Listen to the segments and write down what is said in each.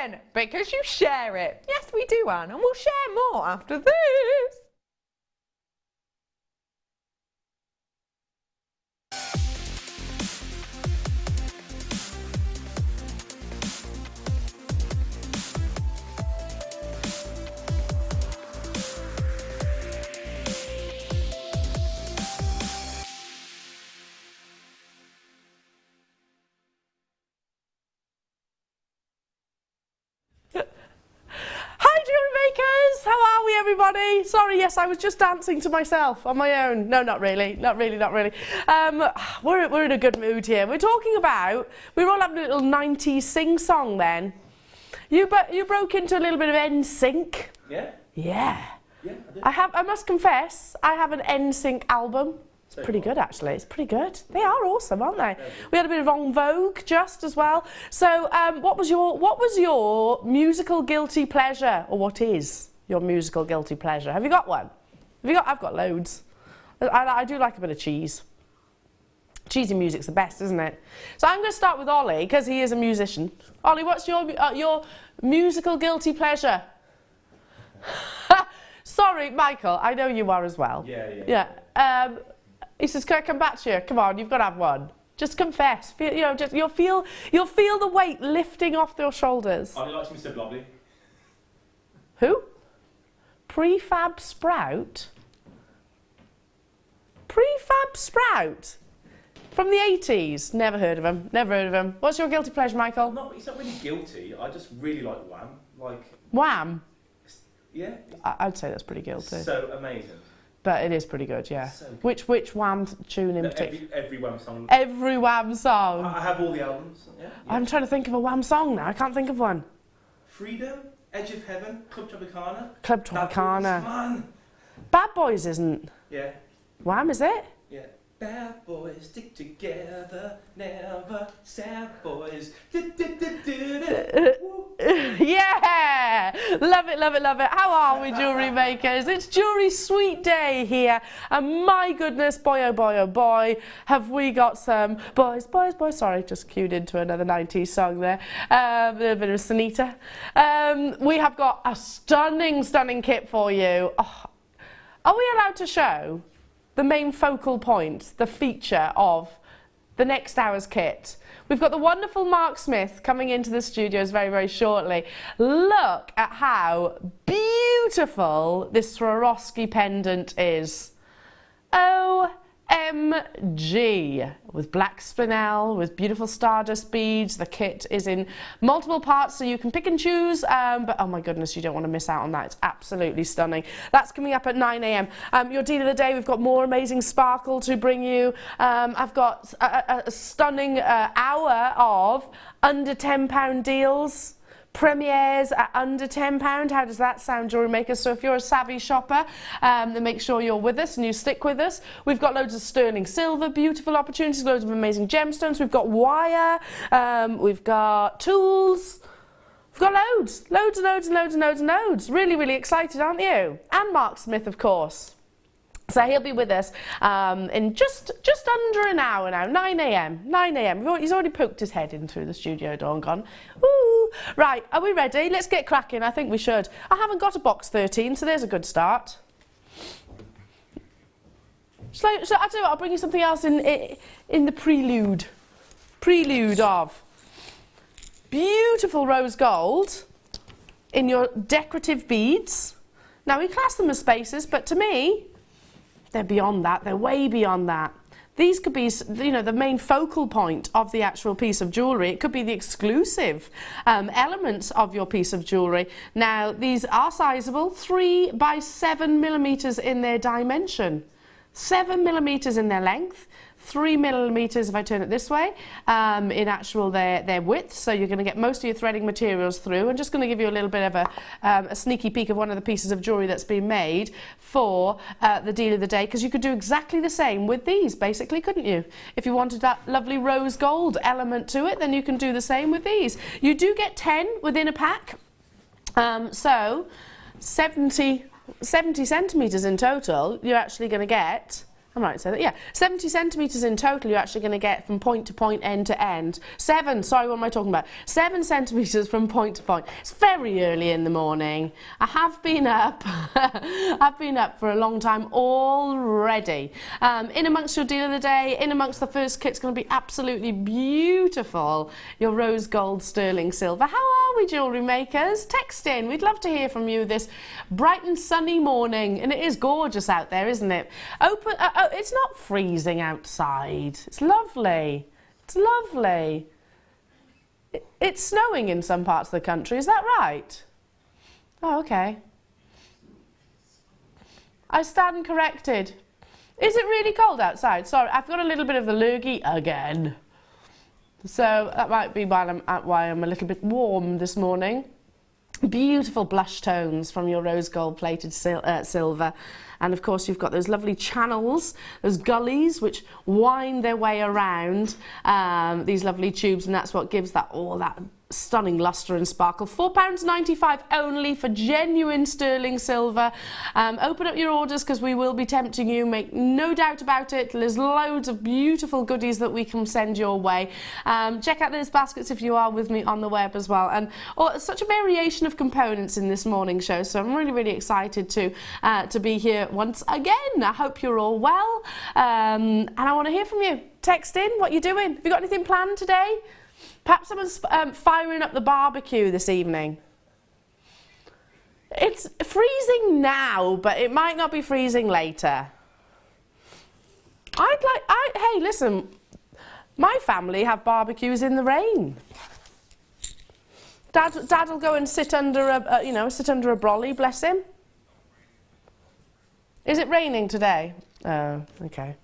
win because you share it. Yes, we do, Anne, and we'll share more after this. How are we, everybody? Sorry, yes, I was just dancing to myself on my own. No, not really. We're in a good mood here. We're talking about, we were all having a little 90s sing-song then. You broke into a little bit of NSYNC. Yeah? Yeah. Yeah, I did. I must confess, I have an NSYNC album. It's pretty good, actually. It's pretty good. They are awesome, aren't they? We had a bit of En Vogue just as well. So, what was your musical guilty pleasure, or what is your musical guilty pleasure? Have you got one? I've got loads. I do like a bit of cheese. Cheesy music's the best, isn't it? So I'm going to start with Ollie because he is a musician. Ollie, what's your musical guilty pleasure? Sorry, Michael. I know you are as well. Yeah. He says, "Can I come back to you? Come on, you've got to have one. Just confess. You'll feel the weight lifting off your shoulders." Ollie likes Mr. Blobley. Who? Prefab Sprout? Prefab Sprout? From the 80s? Never heard of him. What's your guilty pleasure, Michael? It's not really guilty. I just really like Wham. Wham? Yeah. I'd say that's pretty guilty. So amazing. But it is pretty good, yeah. So good. Which Wham tune in particular? Every Wham song. Every Wham song. I have all the albums. Yeah. I'm trying to think of a Wham song now. I can't think of one. Freedom, Edge of Heaven, Club Tropicana. Club Tropicana. Man. Bad Boys isn't. Yeah. Wham, is it? Yeah. Bad boys stick together, never sad boys. Yeah! Love it. How are we, jewellery makers? It's Jewellery Sweet Day here. And my goodness, boy, oh boy, have we got some boys. Sorry, just cued into another 90s song there. A little bit of Sanita. We have got a stunning kit for you. Oh, are we allowed to show the main focal point, the feature of the next hour's kit? We've got the wonderful Mark Smith coming into the studios very shortly. Look at how beautiful this Swarovski pendant is. OMG. With black spinel, with beautiful stardust beads. The kit is in multiple parts so you can pick and choose, but oh my goodness, you don't want to miss out on that. It's absolutely stunning. That's coming up at 9 AM. Your deal of the day, we've got more amazing sparkle to bring you. I've got a stunning hour of under £10 deals. Premieres at under £10. How does that sound, jewellery makers? So if you're a savvy shopper, then make sure you're with us and you stick with us. We've got loads of sterling silver, beautiful opportunities, loads of amazing gemstones. We've got wire, we've got tools. We've got loads. Really excited, aren't you? And Mark Smith, of course. So he'll be with us in just under an hour now, 9 AM. He's already poked his head in through the studio door and gone, ooh. Right, are we ready? Let's get cracking. I think we should. I haven't got a box 13, so there's a good start. So I'll tell you what, I'll bring you something else in the prelude. Prelude of beautiful rose gold in your decorative beads. Now, we class them as spaces, but to me, they're beyond that. They're way beyond that. These could be, the main focal point of the actual piece of jewellery. It could be the exclusive elements of your piece of jewellery. Now, these are sizable, 3 by 7 millimetres in their dimension, 7 millimetres in their length, 3 millimetres if I turn it this way, in actual their width. So you're going to get most of your threading materials through. I'm just going to give you a little bit of a sneaky peek of one of the pieces of jewellery that's been made for the deal of the day, because you could do exactly the same with these, basically, couldn't you? If you wanted that lovely rose gold element to it, then you can do the same with these. You do get 10 within a pack, so 70 centimetres in total you're actually going to get I might say that, yeah. 70 centimetres in total you're actually going to get from point to point, end to end. 7, sorry, what am I talking about? 7 centimetres from point to point. It's very early in the morning. I have been up, I've been up for a long time already. In amongst your deal of the day, in amongst the first kit's going to be absolutely beautiful. Your rose gold sterling silver. How are we, jewellery makers? Text in. We'd love to hear from you this bright and sunny morning. And it is gorgeous out there, isn't it? It's not freezing outside. It's lovely. It's lovely. It's snowing in some parts of the country. Is that right? Oh, okay. I stand corrected. Is it really cold outside? Sorry, I've got a little bit of the lurgy again. So that might be why I'm a little bit warm this morning. Beautiful blush tones from your rose gold plated silver. And of course you've got those lovely channels, those gullies which wind their way around these lovely tubes, and that's what gives that all that stunning lustre and sparkle. £4.95 only for genuine sterling silver. Open up your orders because we will be tempting you, make no doubt about it. There's loads of beautiful goodies that we can send your way. Check out those baskets if you are with me on the web as well. And such a variation of components in this morning show, so I'm really excited to be here once again. I hope you're all well, and I want to hear from you. Text in what you're doing. Have you got anything planned today? Perhaps someone's firing up the barbecue this evening. It's freezing now, but it might not be freezing later. Hey, listen, my family have barbecues in the rain. Dad will go and sit under a brolly, bless him. Is it raining today? Oh, okay.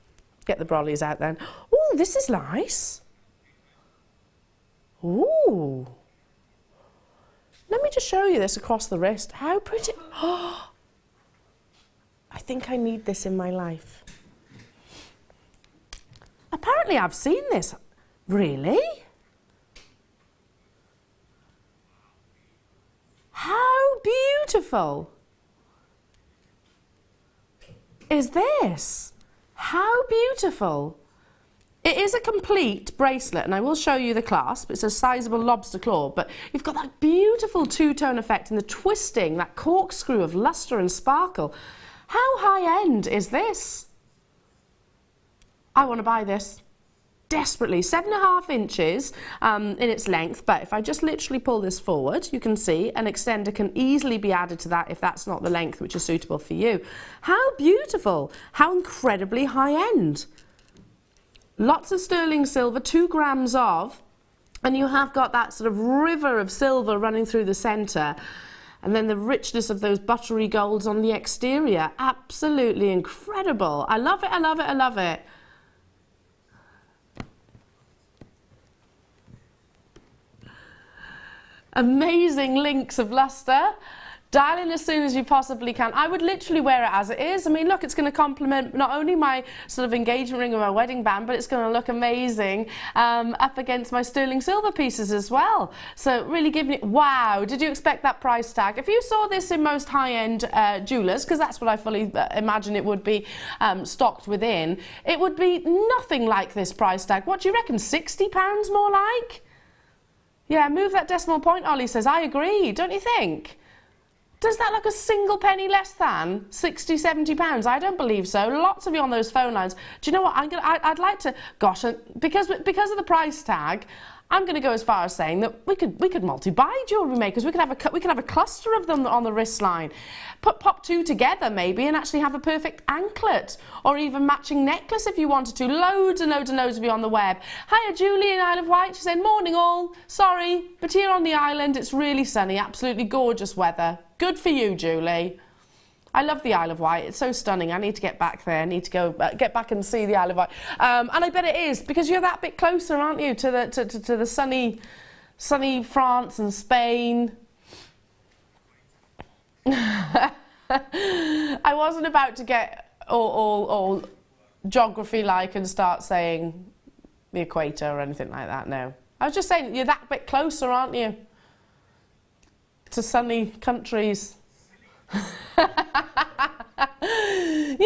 Get the brollies out then. Oh, this is nice. Ooh. Let me just show you this across the wrist. How pretty. Oh, I think I need this in my life. Apparently I've seen this. Really? How beautiful is this? How beautiful. It is a complete bracelet, and I will show you the clasp. It's a sizable lobster claw, but you've got that beautiful two-tone effect and the twisting, that corkscrew of lustre and sparkle. How high-end is this? I want to buy this desperately. 7.5 inches in its length, but if I just literally pull this forward, you can see an extender can easily be added to that if that's not the length which is suitable for you. How beautiful. How incredibly high-end. Lots of sterling silver, 2 grams of, and you have got that sort of river of silver running through the centre, and then the richness of those buttery golds on the exterior. Absolutely incredible. I love it, I love it, I love it. Amazing links of lustre. Dial in as soon as you possibly can. I would literally wear it as it is. I mean, look, it's going to complement not only my sort of engagement ring or my wedding band, but it's going to look amazing up against my sterling silver pieces as well. So really giving it, wow, did you expect that price tag? If you saw this in most high-end jewellers, because that's what I fully imagine it would be stocked within, it would be nothing like this price tag. What do you reckon, £60 more like? Yeah, move that decimal point, Ollie says. I agree, don't you think? Does that look a single penny less than £60, £70? I don't believe so. Lots of you on those phone lines. Do you know what? I'd like to, gosh, because of the price tag, I'm going to go as far as saying that we could multi-buy jewellery makers. We could have a cluster of them on the wrist line. Pop 2 together maybe and actually have a perfect anklet or even matching necklace if you wanted to. Loads and loads and loads of you on the web. Hiya, Julie in Isle of Wight. She said, morning all. Sorry, but here on the island it's really sunny. Absolutely gorgeous weather. Good for you, Julie. I love the Isle of Wight. It's so stunning. I need to get back there. I need to go get back and see the Isle of Wight. And I bet it is because you're that bit closer, aren't you, to the sunny France and Spain. I wasn't about to get all geography-like and start saying the equator or anything like that. No, I was just saying you're that bit closer, aren't you, to sunny countries. You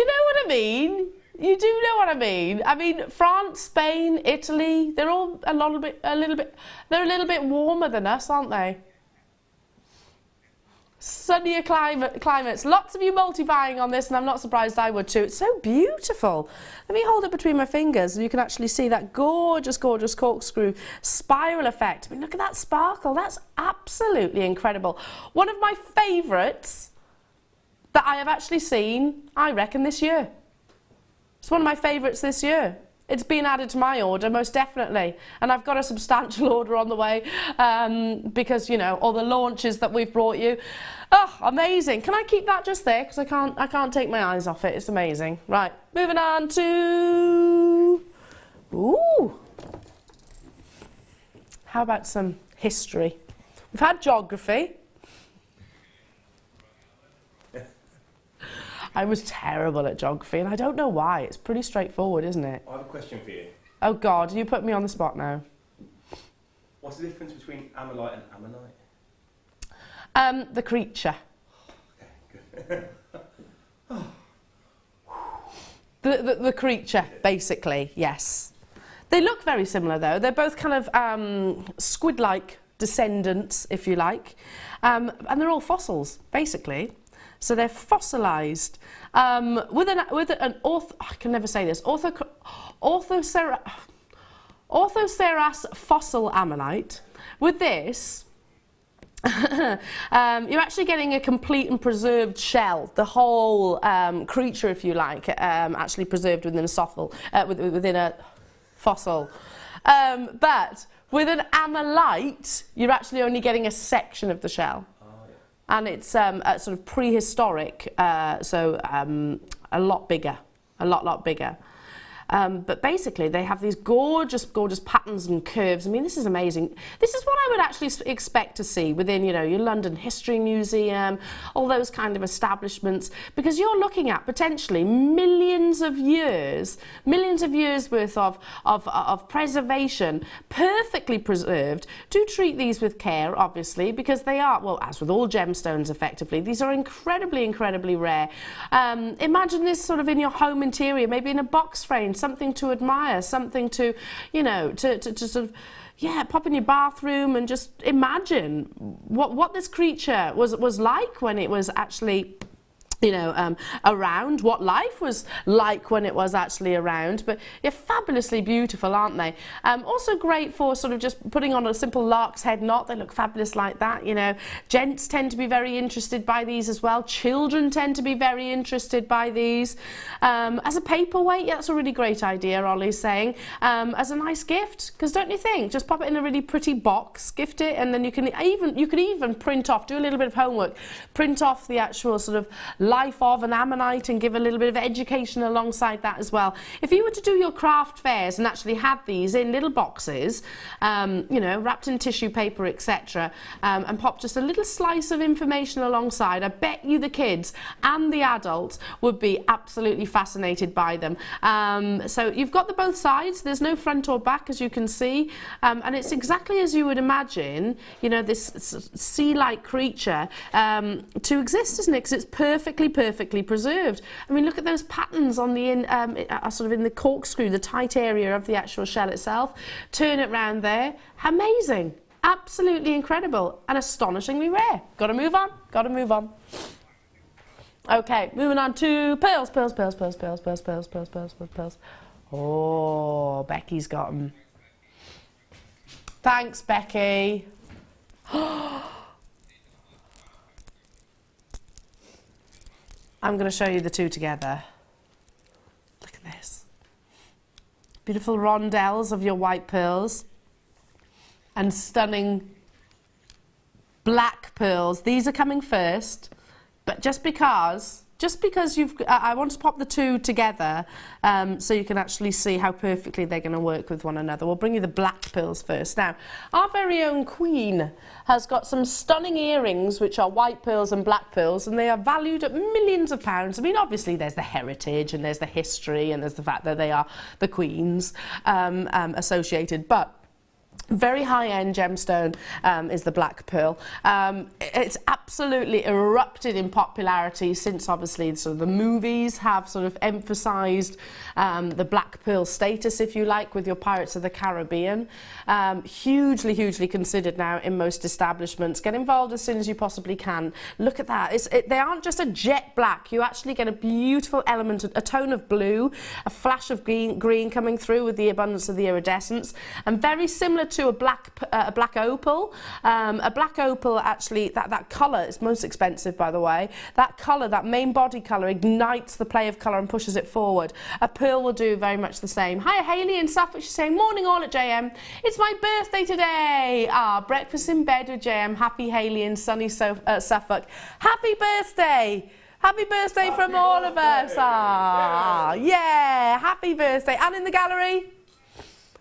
know what I mean? You do know what I mean. I mean, France, Spain, Italy, they're all they're a little bit warmer than us, aren't they? Sunnier climates. Lots of you multi-buying on this, and I'm not surprised I would too. It's so beautiful. Let me hold it between my fingers, and you can actually see that gorgeous, gorgeous corkscrew spiral effect. I mean, look at that sparkle. That's absolutely incredible. One of my favourites that I have actually seen, I reckon, this year. It's one of my favourites this year. It's been added to my order, most definitely. And I've got a substantial order on the way because, you know, all the launches that we've brought you. Oh, amazing. Can I keep that just there? Because I can't take my eyes off it. It's amazing. Right, moving on to... Ooh. How about some history? We've had geography. I was terrible at geography, and I don't know why. It's pretty straightforward, isn't it? I have a question for you. Oh, God, you put me on the spot now. What's the difference between ammonite and ammonite? The creature. Okay, good. The creature, basically, yes. They look very similar, though. They're both kind of squid-like descendants, if you like. And they're all fossils, basically. So they're fossilised with an I can never say this, orthoceras fossil ammonite. With this, you're actually getting a complete and preserved shell, the whole creature, if you like, actually preserved within within a fossil. But with an ammonite, you're actually only getting a section of the shell. And it's a sort of prehistoric, so a lot bigger, a lot bigger. But basically, they have these gorgeous, gorgeous patterns and curves. I mean, this is amazing. This is what I would actually expect to see within, you know, your London History Museum, all those kind of establishments, because you're looking at potentially millions of years worth of preservation, perfectly preserved. Do treat these with care, obviously, because they are, well, as with all gemstones, effectively, these are incredibly, incredibly rare. Imagine this sort of in your home interior, maybe in a box frame, something to admire, something to, you know, to sort of, yeah, pop in your bathroom and just imagine what this creature was like when it was actually, you know, around, what life was like when it was actually around. But yeah, fabulously beautiful, aren't they? Also great for sort of just putting on a simple lark's head knot. They look fabulous like that, you know. Gents tend to be very interested by these as well. Children tend to be very interested by these. As a paperweight, yeah, that's a really great idea, Ollie's saying. As a nice gift, because don't you think? Just pop it in a really pretty box, gift it, and then you could even print off, do a little bit of homework, print off the actual sort of life of an ammonite and give a little bit of education alongside that as well. If you were to do your craft fairs and actually had these in little boxes, you know, wrapped in tissue paper, etc., and pop just a little slice of information alongside, I bet you the kids and the adults would be absolutely fascinated by them. So you've got the both sides. There's no front or back, as you can see, and it's exactly as you would imagine, you know, this sea-like creature to exist, isn't it? Because it's perfectly preserved. I mean, look at those patterns on the sort of in the corkscrew, the tight area of the actual shell itself. Turn it round there. Amazing. Absolutely incredible and astonishingly rare. Got to move on. Got to move on. Okay, moving on to pearls. Oh, Becky's got them. Thanks, Becky. I'm going to show you the two together. Look at this. Beautiful rondelles of your white pearls and stunning black pearls. These are coming first, but just because I want to pop the two together so you can actually see how perfectly they're going to work with one another. We'll bring you the black pearls first. Now, our very own Queen has got some stunning earrings which are white pearls and black pearls, and they are valued at millions of pounds. I mean, obviously there's the heritage and there's the history and there's the fact that they are the Queen's associated, but Very high-end gemstone is the black pearl. It's absolutely erupted in popularity since obviously sort of the movies have sort of emphasised the black pearl status, if you like, with your Pirates of the Caribbean. Hugely considered now in most establishments. Get involved as soon as you possibly can. Look at that. They aren't just a jet black. You actually get a beautiful element, a tone of blue, a flash of green coming through with the abundance of the iridescence, and very similar to a black opal. A black opal, actually, that colour is most expensive, by the way. That colour, that main body colour, ignites the play of colour and pushes it forward. A pearl will do very much the same. Hi, Hayley in Suffolk. She's saying, morning all at JM. It's my birthday today. Breakfast in bed with JM. Happy Hayley in sunny Suffolk. Happy birthday. Happy birthday from all of us. Yeah, happy birthday. And in the gallery,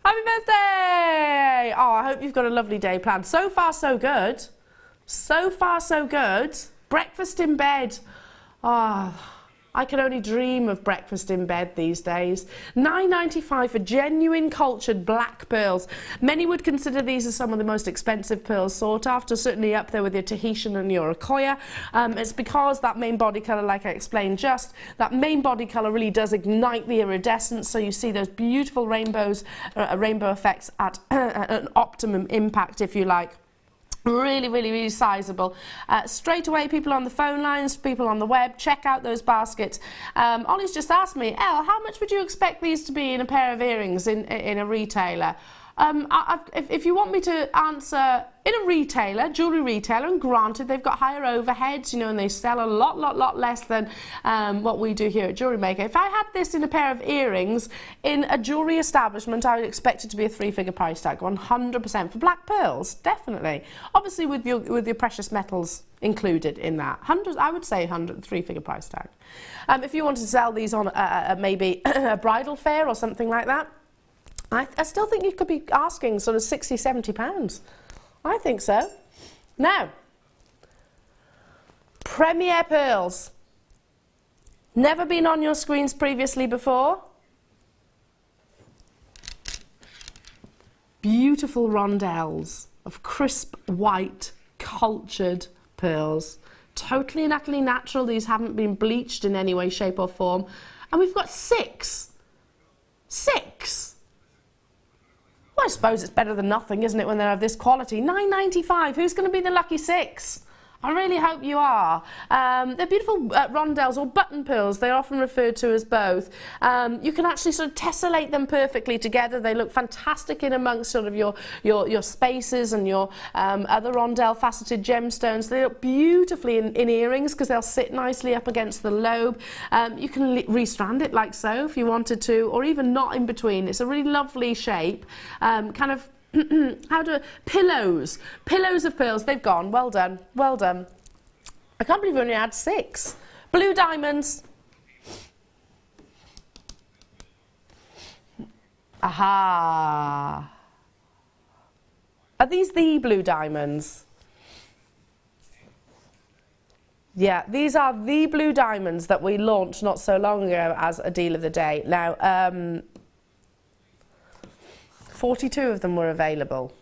happy birthday! I hope you've got a lovely day planned. So far, so good. So far, so good. Breakfast in bed. I can only dream of breakfast in bed these days. £9.95 for genuine cultured black pearls. Many would consider these as some of the most expensive pearls sought after, certainly up there with your Tahitian and your Akoya. It's because that main body colour, like I explained just, that main body colour really does ignite the iridescence, so you see those beautiful rainbows, rainbow effects at an optimum impact, if you like. Really sizable. Straight away, people on the phone lines, people on the web, check out those baskets. Ollie's just asked me, Elle, how much would you expect these to be in a pair of earrings in a retailer? If you want me to answer, in a retailer, jewellery retailer, and granted they've got higher overheads, you know, and they sell a lot less than what we do here at JewelleryMaker. If I had this in a pair of earrings in a jewellery establishment, I would expect it to be a 3-figure price tag, 100%. For black pearls, definitely. Obviously with your precious metals included in that. I would say 3-figure price tag. If you wanted to sell these on maybe a bridal fair or something like that, I still think you could be asking sort of £60, £70. I think so. Now, Premier Pearls. Never been on your screens previously before. Beautiful rondelles of crisp white cultured pearls. Totally and utterly natural. These haven't been bleached in any way, shape or form. And we've got 6. 6. Well, I suppose it's better than nothing, isn't it, when they're of this quality? £9.95. Who's going to be the lucky 6? I really hope you are. They're beautiful rondelles or button pearls. They're often referred to as both. You can actually sort of tessellate them perfectly together. They look fantastic in amongst sort of your spaces and your other rondelle faceted gemstones. They look beautifully in earrings because they'll sit nicely up against the lobe. You can restrand it like so if you wanted to, or even not in between. It's a really lovely shape. Kind of pillows of pearls. They've gone. Well done. I can't believe we only had 6. Blue diamonds. Aha. Are these the blue diamonds? Yeah, these are the blue diamonds that we launched not so long ago as a deal of the day. Now, 42 of them were available.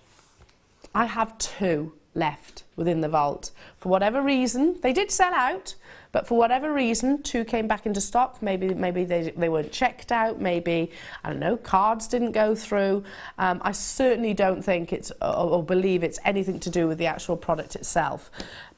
I have 2 left within the vault. For whatever reason, they did sell out, but for whatever reason, 2 came back into stock. Maybe they weren't checked out. Maybe, I don't know, cards didn't go through. I certainly don't think it's, or believe it's anything to do with the actual product itself.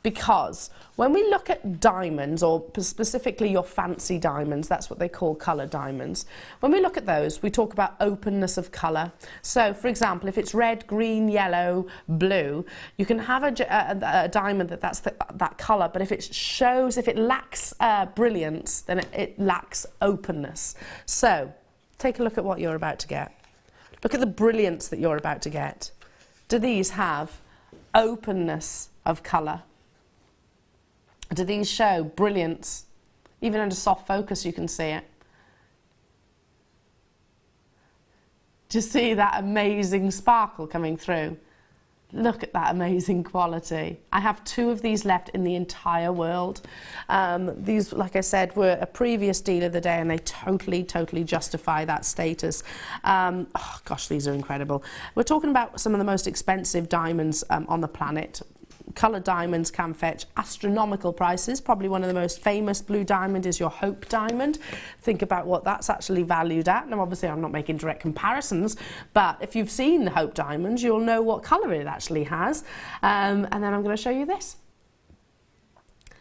Because when we look at diamonds, or specifically your fancy diamonds, that's what they call colour diamonds. When we look at those, we talk about openness of colour. So, for example, if it's red, green, yellow, blue, you can have a diamond that's that colour, but if it lacks brilliance, then it lacks openness. So, take a look at what you're about to get. Look at the brilliance that you're about to get. Do these have openness of colour? Do these show brilliance? Even under soft focus you can see it. Do you see that amazing sparkle coming through? Look at that amazing quality. I have 2 of these left in the entire world. These, like I said, were a previous deal of the day, and they totally justify that status. Oh gosh, these are incredible. We're talking about some of the most expensive diamonds on the planet. Coloured diamonds can fetch astronomical prices. Probably one of the most famous blue diamond is your Hope diamond. Think about what that's actually valued at. Now obviously I'm not making direct comparisons, but if you've seen the Hope diamonds, you'll know what colour it actually has. And then I'm going to show you this.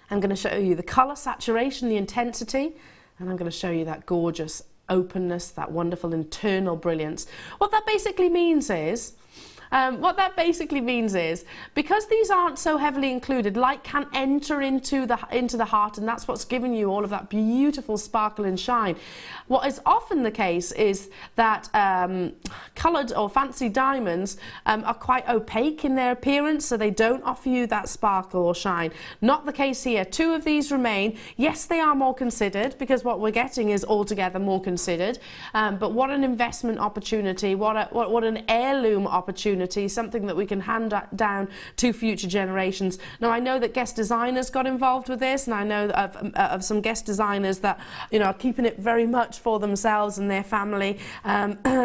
I'm going to show you the colour saturation, the intensity, and I'm going to show you that gorgeous openness, that wonderful internal brilliance. What that basically means is, because these aren't so heavily included, light can enter into the heart, and that's what's giving you all of that beautiful sparkle and shine. What is often the case is that coloured or fancy diamonds are quite opaque in their appearance, so they don't offer you that sparkle or shine. Not the case here. 2 of these remain. Yes, they are more considered, because what we're getting is altogether more considered, but what an investment opportunity, what an heirloom opportunity, something that we can hand down to future generations. Now I know that guest designers got involved with this, and I know of some guest designers that, you know, are keeping it very much for themselves and their family,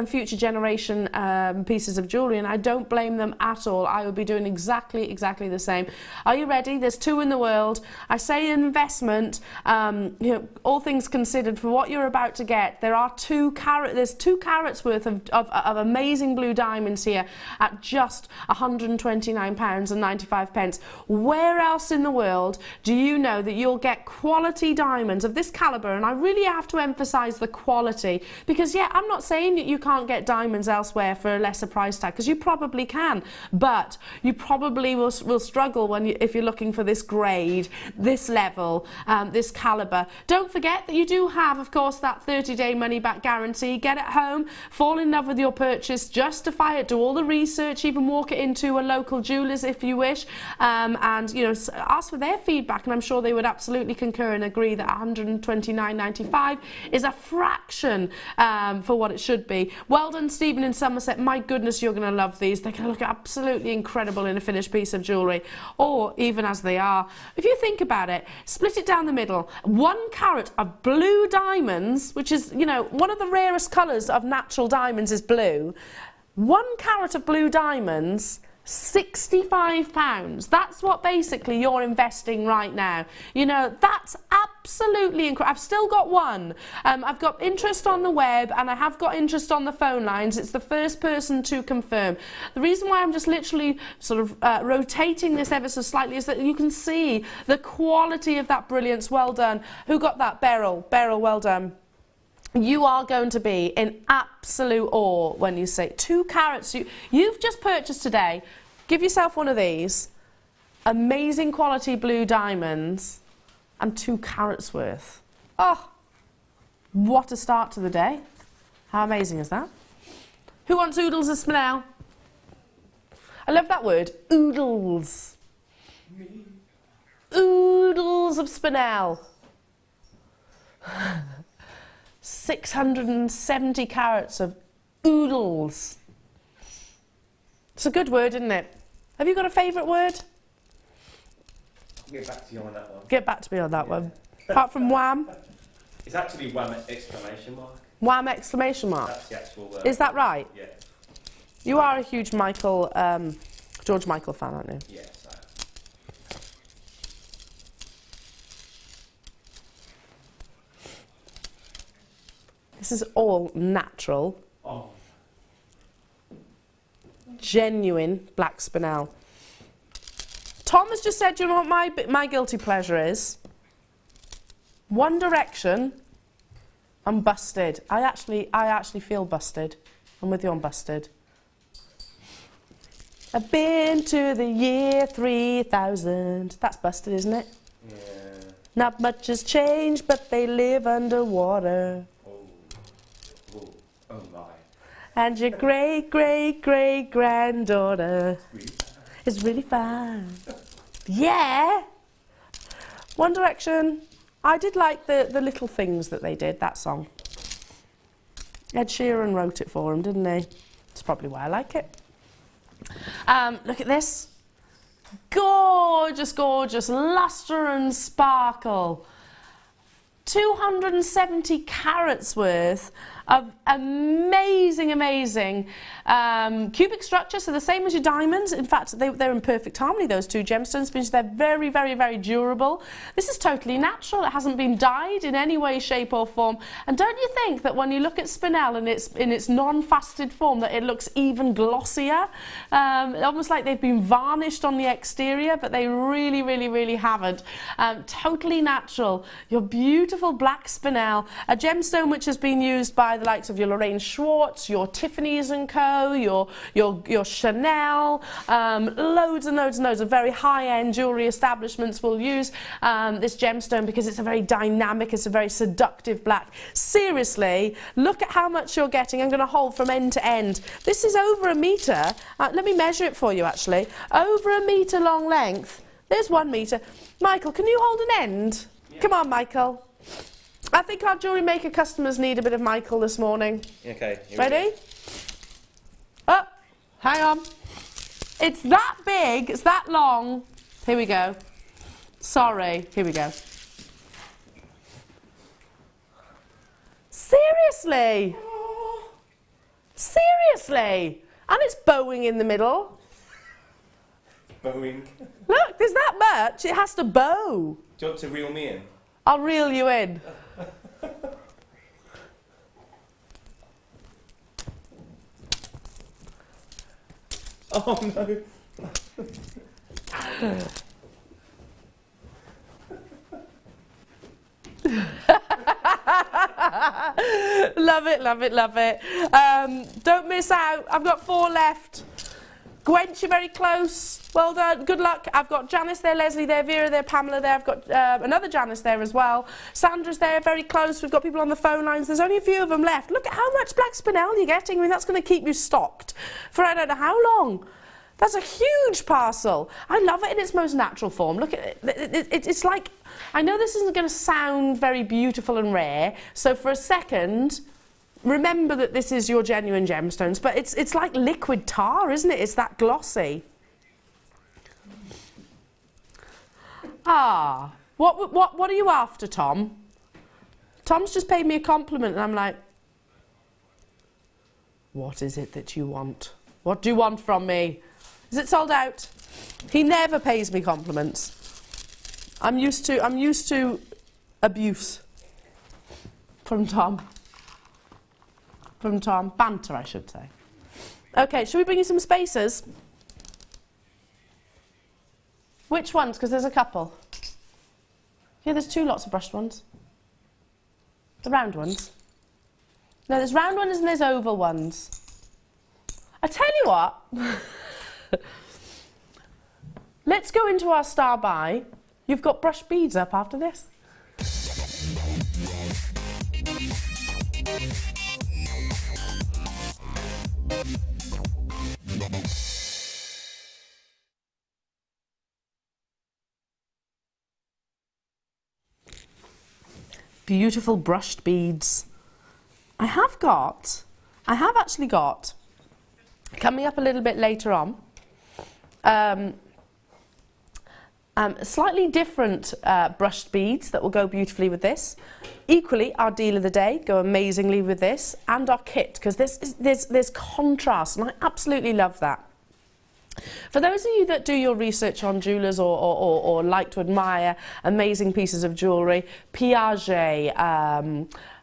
future generation pieces of jewellery, and I don't blame them at all. I would be doing exactly the same. Are you ready? There's 2 in the world. I say investment, you know, all things considered, for what you're about to get, there's 2 carats worth of amazing blue diamonds here at just £129.95. Where else in the world do you know that you'll get quality diamonds of this calibre? And I really have to emphasise the quality, because yeah, I'm not saying that you can't get diamonds elsewhere for a lesser price tag, because you probably can, but you probably will struggle if you're looking for this grade, this level, this calibre. Don't forget that you do have, of course, that 30-day money-back guarantee. Get it home, fall in love with your purchase, justify it, do all the research, even walk it into a local jeweller's if you wish, and you know, ask for their feedback, and I'm sure they would absolutely concur and agree that £129.95 is a fraction for what it should be. Well done, Stephen in Somerset. My goodness, you're going to love these. They're going to look absolutely incredible in a finished piece of jewellery, or even as they are. If you think about it, split it down the middle. 1 carat of blue diamonds, which is, you know, one of the rarest colours of natural diamonds is blue. 1 carat of blue diamonds, £65. That's what basically you're investing right now. You know, that's absolutely incredible. I've still got 1. I've got interest on the web, and I have got interest on the phone lines. It's the first person to confirm. The reason why I'm just literally sort of rotating this ever so slightly is that you can see the quality of that brilliance. Well done. Who got that? Beryl, well done. You are going to be in absolute awe when you say 2 carats. You've just purchased today. Give yourself one of these amazing quality blue diamonds and 2 carats worth. Oh, what a start to the day. How amazing is that? Who wants oodles of spinel? I love that word, oodles. Me. Oodles of spinel. 670 carats of oodles. It's a good word, isn't it? Have you got a favourite word? I'll get back to you on that one. Get back to me on that one. Apart from wham. It's actually wham exclamation mark. Wham exclamation mark. That's the actual word. Is that right? Yeah. You are a huge George Michael fan, aren't you? Yes. This is all natural. Oh. Genuine black spinel. Tom has just said, do you know what my guilty pleasure is? One Direction and Busted. I actually feel busted. I'm with you on Busted. I've been to the year 3000. That's Busted, isn't it? Yeah. Not much has changed, but they live underwater. Oh my. And your great-great-great-granddaughter is really fine. Yeah! One Direction. I did like the little things that they did, that song. Ed Sheeran wrote it for him, didn't he? That's probably why I like it. Look at this. Gorgeous, gorgeous, luster and sparkle. 270 carats worth of amazing, amazing cubic structure, so the same as your diamonds. In fact, they're in perfect harmony, those two gemstones, because they're very, very, very durable. This is totally natural. It hasn't been dyed in any way, shape or form. And don't you think that when you look at spinel in its non-faceted form, that it looks even glossier? Almost like they've been varnished on the exterior, but they really, really, really haven't. Totally natural. Your beautiful black spinel, a gemstone which has been used by the likes of your Lorraine Schwartz, your Tiffany's & Co, your Chanel, loads and loads and loads of very high-end jewellery establishments will use this gemstone because it's a very dynamic, it's a very seductive black. Seriously, look at how much you're getting. I'm going to hold from end to end. This is over 1 metre. Let me measure it for you, actually. Over 1 metre long length. There's 1 metre. Michael, can you hold an end? Yeah. Come on, Michael. I think our Jewellery Maker customers need a bit of Michael this morning. Okay. Ready? Oh, hang on. It's that big, it's that long. Here we go. Sorry, here we go. Seriously? Seriously? And it's bowing in the middle. Bowing. Look, there's that much. It has to bow. Do you want to reel me in? I'll reel you in. Oh no. Love it, love it, love it. Don't miss out. I've got 4 left. Gwench, you're very close. Well done. Good luck. I've got Janice there, Leslie there, Vera there, Pamela there. I've got another Janice there as well. Sandra's there, very close. We've got people on the phone lines. There's only a few of them left. Look at how much black spinel you're getting. I mean, that's going to keep you stocked for I don't know how long. That's a huge parcel. I love it in its most natural form. Look at it. It's like, I know this isn't going to sound very beautiful and rare, so for a second, remember that this is your genuine gemstones, but it's like liquid tar, isn't it? It's that glossy. Ah, what are you after, Tom? Tom's just paid me a compliment and I'm like, what is it that you want? What do you want from me? Is it sold out? He never pays me compliments. I'm used to abuse from Tom. From Tom. Banter, I should say. Okay, shall we bring you some spacers? Which ones? Because there's a couple. Yeah, there's 2 lots of brushed ones. The round ones. No, there's round ones and there's oval ones. I tell you what. Let's go into our star buy. You've got brushed beads up after this. Beautiful brushed beads. I have actually got, coming up a little bit later on, slightly different brushed beads that will go beautifully with this. Equally, our deal of the day go amazingly with this, and our kit, because there's contrast, and I absolutely love that. For those of you that do your research on jewellers or like to admire amazing pieces of jewellery, Piaget,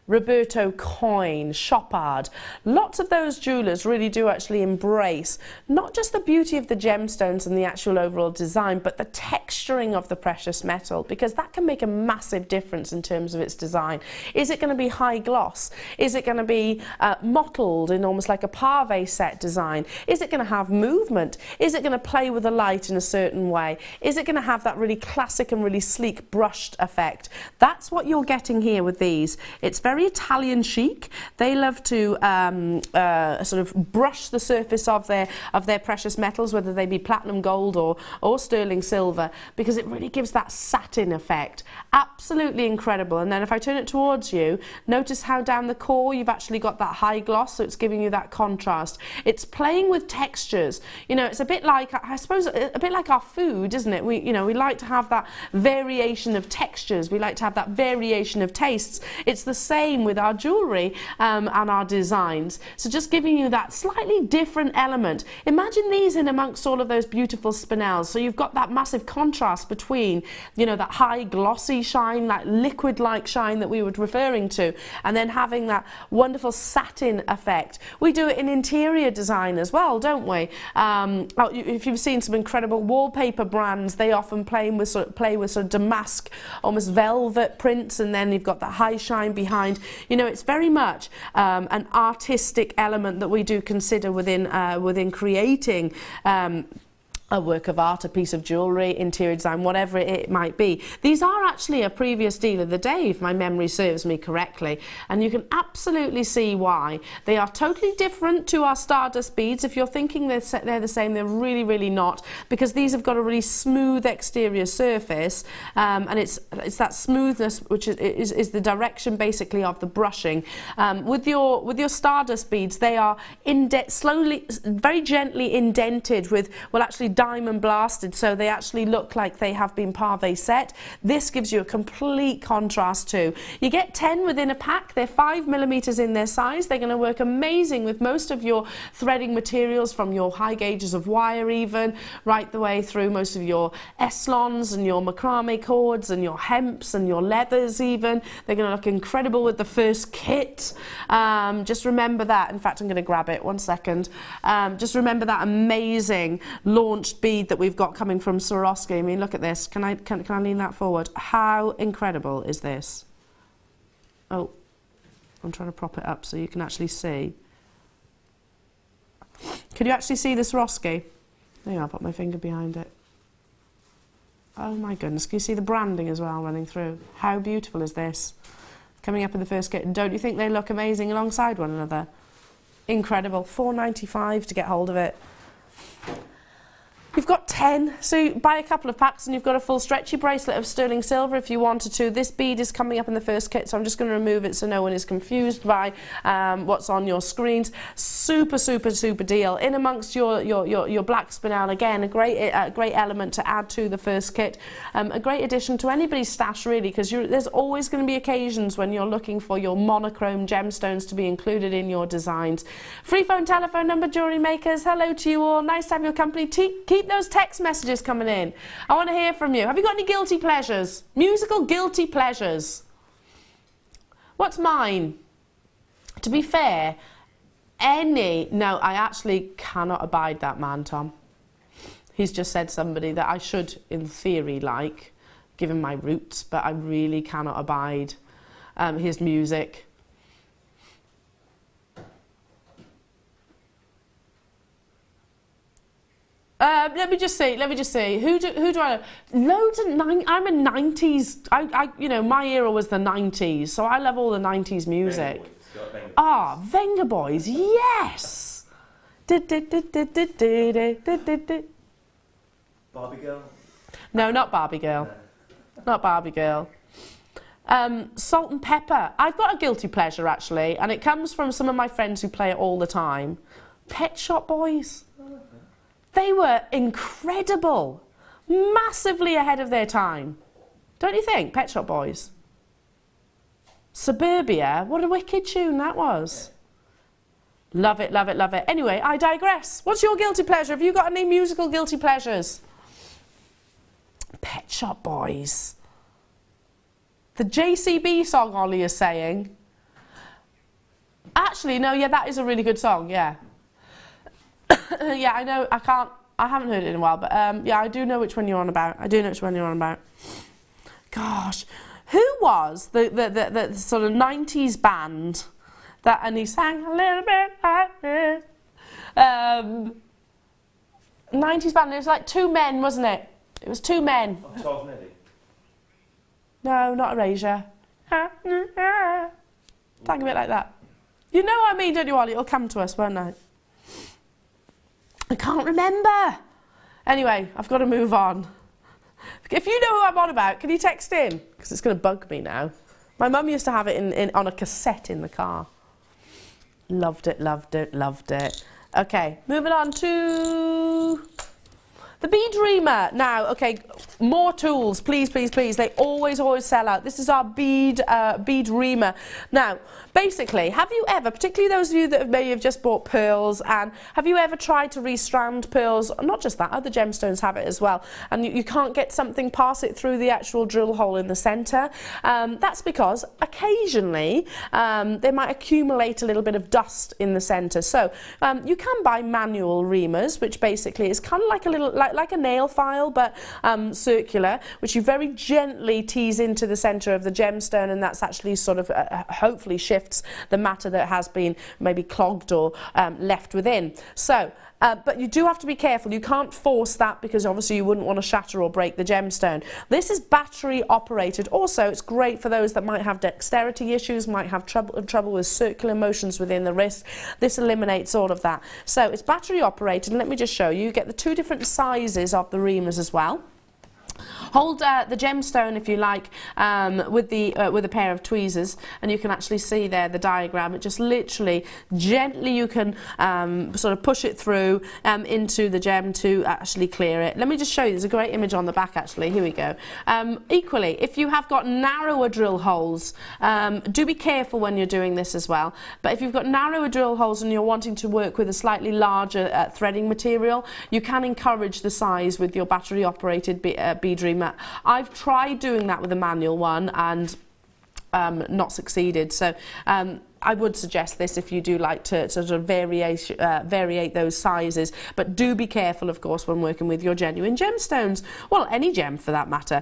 Roberto Coin, Chopard, lots of those jewellers really do actually embrace not just the beauty of the gemstones and the actual overall design, but the texturing of the precious metal, because that can make a massive difference in terms of its design. Is it going to be high gloss? Is it going to be mottled in almost like a pave set design? Is it going to have movement? Is it going to play with the light in a certain way? Is it going to have that really classic and really sleek brushed effect? That's what you're getting here with these. It's very very Italian chic. They love to sort of brush the surface of their precious metals, whether they be platinum gold or sterling silver, because it really gives that satin effect. Absolutely incredible. And then if I turn it towards you, notice how down the core you've actually got that high gloss, so it's giving you that contrast. It's playing with textures. You know, it's a bit like, I suppose, a bit like our food, isn't it? We like to have that variation of textures. We like to have that variation of tastes. It's the same with our jewellery and our designs. So just giving you that slightly different element. Imagine these in amongst all of those beautiful spinels. So you've got that massive contrast between, you know, that high glossy shine, that liquid-like shine that we were referring to, and then having that wonderful satin effect. We do it in interior design as well, don't we? If you've seen some incredible wallpaper brands, they often play with sort of damask, almost velvet prints, and then you've got the high shine behind. You know, it's very much an artistic element that we do consider within creating a work of art, a piece of jewellery, interior design, whatever it might be. These are actually a previous deal of the day, if my memory serves me correctly, and you can absolutely see why. They are totally different to our Stardust beads. If you're thinking they're the same, they're really, really not, because these have got a really smooth exterior surface, and it's that smoothness which is the direction basically of the brushing. With your Stardust beads, they are slowly, very gently indented with, well, actually diamond blasted, so they actually look like they have been pavé set. This gives you a complete contrast too. You get 10 within a pack. They're 5mm in their size. They're going to work amazing with most of your threading materials, from your high gauges of wire even, right the way through most of your eslons and your macrame cords and your hemps and your leathers even. They're going to look incredible with the first kit. Just remember that. In fact, I'm going to grab it one second. Just remember that amazing launch bead that we've got coming from Swarovski. I mean, look at this. Can I lean that forward? How incredible is this? Oh, I'm trying to prop it up so you can actually see. Can you actually see the Swarovski? There you are, I'll put my finger behind it. Oh my goodness, can you see the branding as well running through? How beautiful is this? Coming up in the first kit. Don't you think they look amazing alongside one another? Incredible. £4.95 to get hold of it. You've got 10, so you buy a couple of packs and you've got a full stretchy bracelet of sterling silver if you wanted to. This bead is coming up in the first kit, so I'm just going to remove it so no one is confused by what's on your screens. Super, super, super deal. In amongst your black spinel, again, a great element to add to the first kit. A great addition to anybody's stash, really, because there's always going to be occasions when you're looking for your monochrome gemstones to be included in your designs. Free phone, telephone number, jewellery makers. Hello to you all. Nice to have your company. Keep those text messages coming in. I want to hear from you. Have you got any guilty pleasures? Musical guilty pleasures. What's mine? To be fair, no, I actually cannot abide that man, Tom. He's just said somebody that I should, in theory, like, given my roots, but I really cannot abide his music. Let me just see. Who do I know? I'm a 90s. You know, my era was the 90s, so I love all the 90s music. Venga Boys, yes. Barbie Girl? No, not Barbie Girl. Not Barbie Girl. Salt and Pepper. I've got a guilty pleasure, actually, and it comes from some of my friends who play it all the time. Pet Shop Boys. They were incredible, massively ahead of their time. Don't you think, Pet Shop Boys? Suburbia, what a wicked tune that was. Love it, love it, love it. Anyway, I digress. What's your guilty pleasure? Have you got any musical guilty pleasures? Pet Shop Boys. The JCB song, Ollie is saying. Actually, no, yeah, that is a really good song, yeah. Yeah, I know, I haven't heard it in a while, but yeah, I do know which one you're on about. Gosh, who was the sort of 90s band that, and he sang a little bit like this. 90s band, it was like two men, wasn't it? It was two men. Oh, Charles Nelly? No, not Erasure. Tag a bit like that. You know what I mean, don't you, Ollie? It'll come to us, won't it? I can't remember. Anyway, I've got to move on. If you know who I'm on about, can you text in? Because it's going to bug me now. My mum used to have it on a cassette in the car. Loved it, loved it, loved it. Okay, moving on to the bead reamer. Now, okay, more tools, please, please, please. They always sell out. This is our bead reamer. Now, basically, have you ever, particularly those of you that may have just bought pearls, and have you ever tried to restrand pearls? Not just that, other gemstones have it as well. And you can't get something, pass it through the actual drill hole in the centre. That's because occasionally they might accumulate a little bit of dust in the centre. So you can buy manual reamers, which basically is kind of like a little, like a nail file, but circular, which you very gently tease into the centre of the gemstone, and that's actually sort of hopefully shifts the matter that has been maybe clogged or left within. So, but you do have to be careful. You can't force that because obviously you wouldn't want to shatter or break the gemstone. This is battery operated. Also, it's great for those that might have dexterity issues, might have trouble with circular motions within the wrist. This eliminates all of that. So it's battery operated, and let me just show you. You get the two different sizes of the reamers as well. Hold the gemstone, if you like, with a pair of tweezers, and you can actually see there the diagram. It just literally, gently, you can sort of push it through into the gem to actually clear it. Let me just show you. There's a great image on the back, actually. Here we go. Equally, if you have got narrower drill holes, do be careful when you're doing this as well. But if you've got narrower drill holes and you're wanting to work with a slightly larger threading material, you can encourage the size with your battery-operated bead reamer. I've tried doing that with a manual one and not succeeded. So I would suggest this if you do like to sort of variate those sizes, but do be careful, of course, when working with your genuine gemstones. Well, any gem for that matter.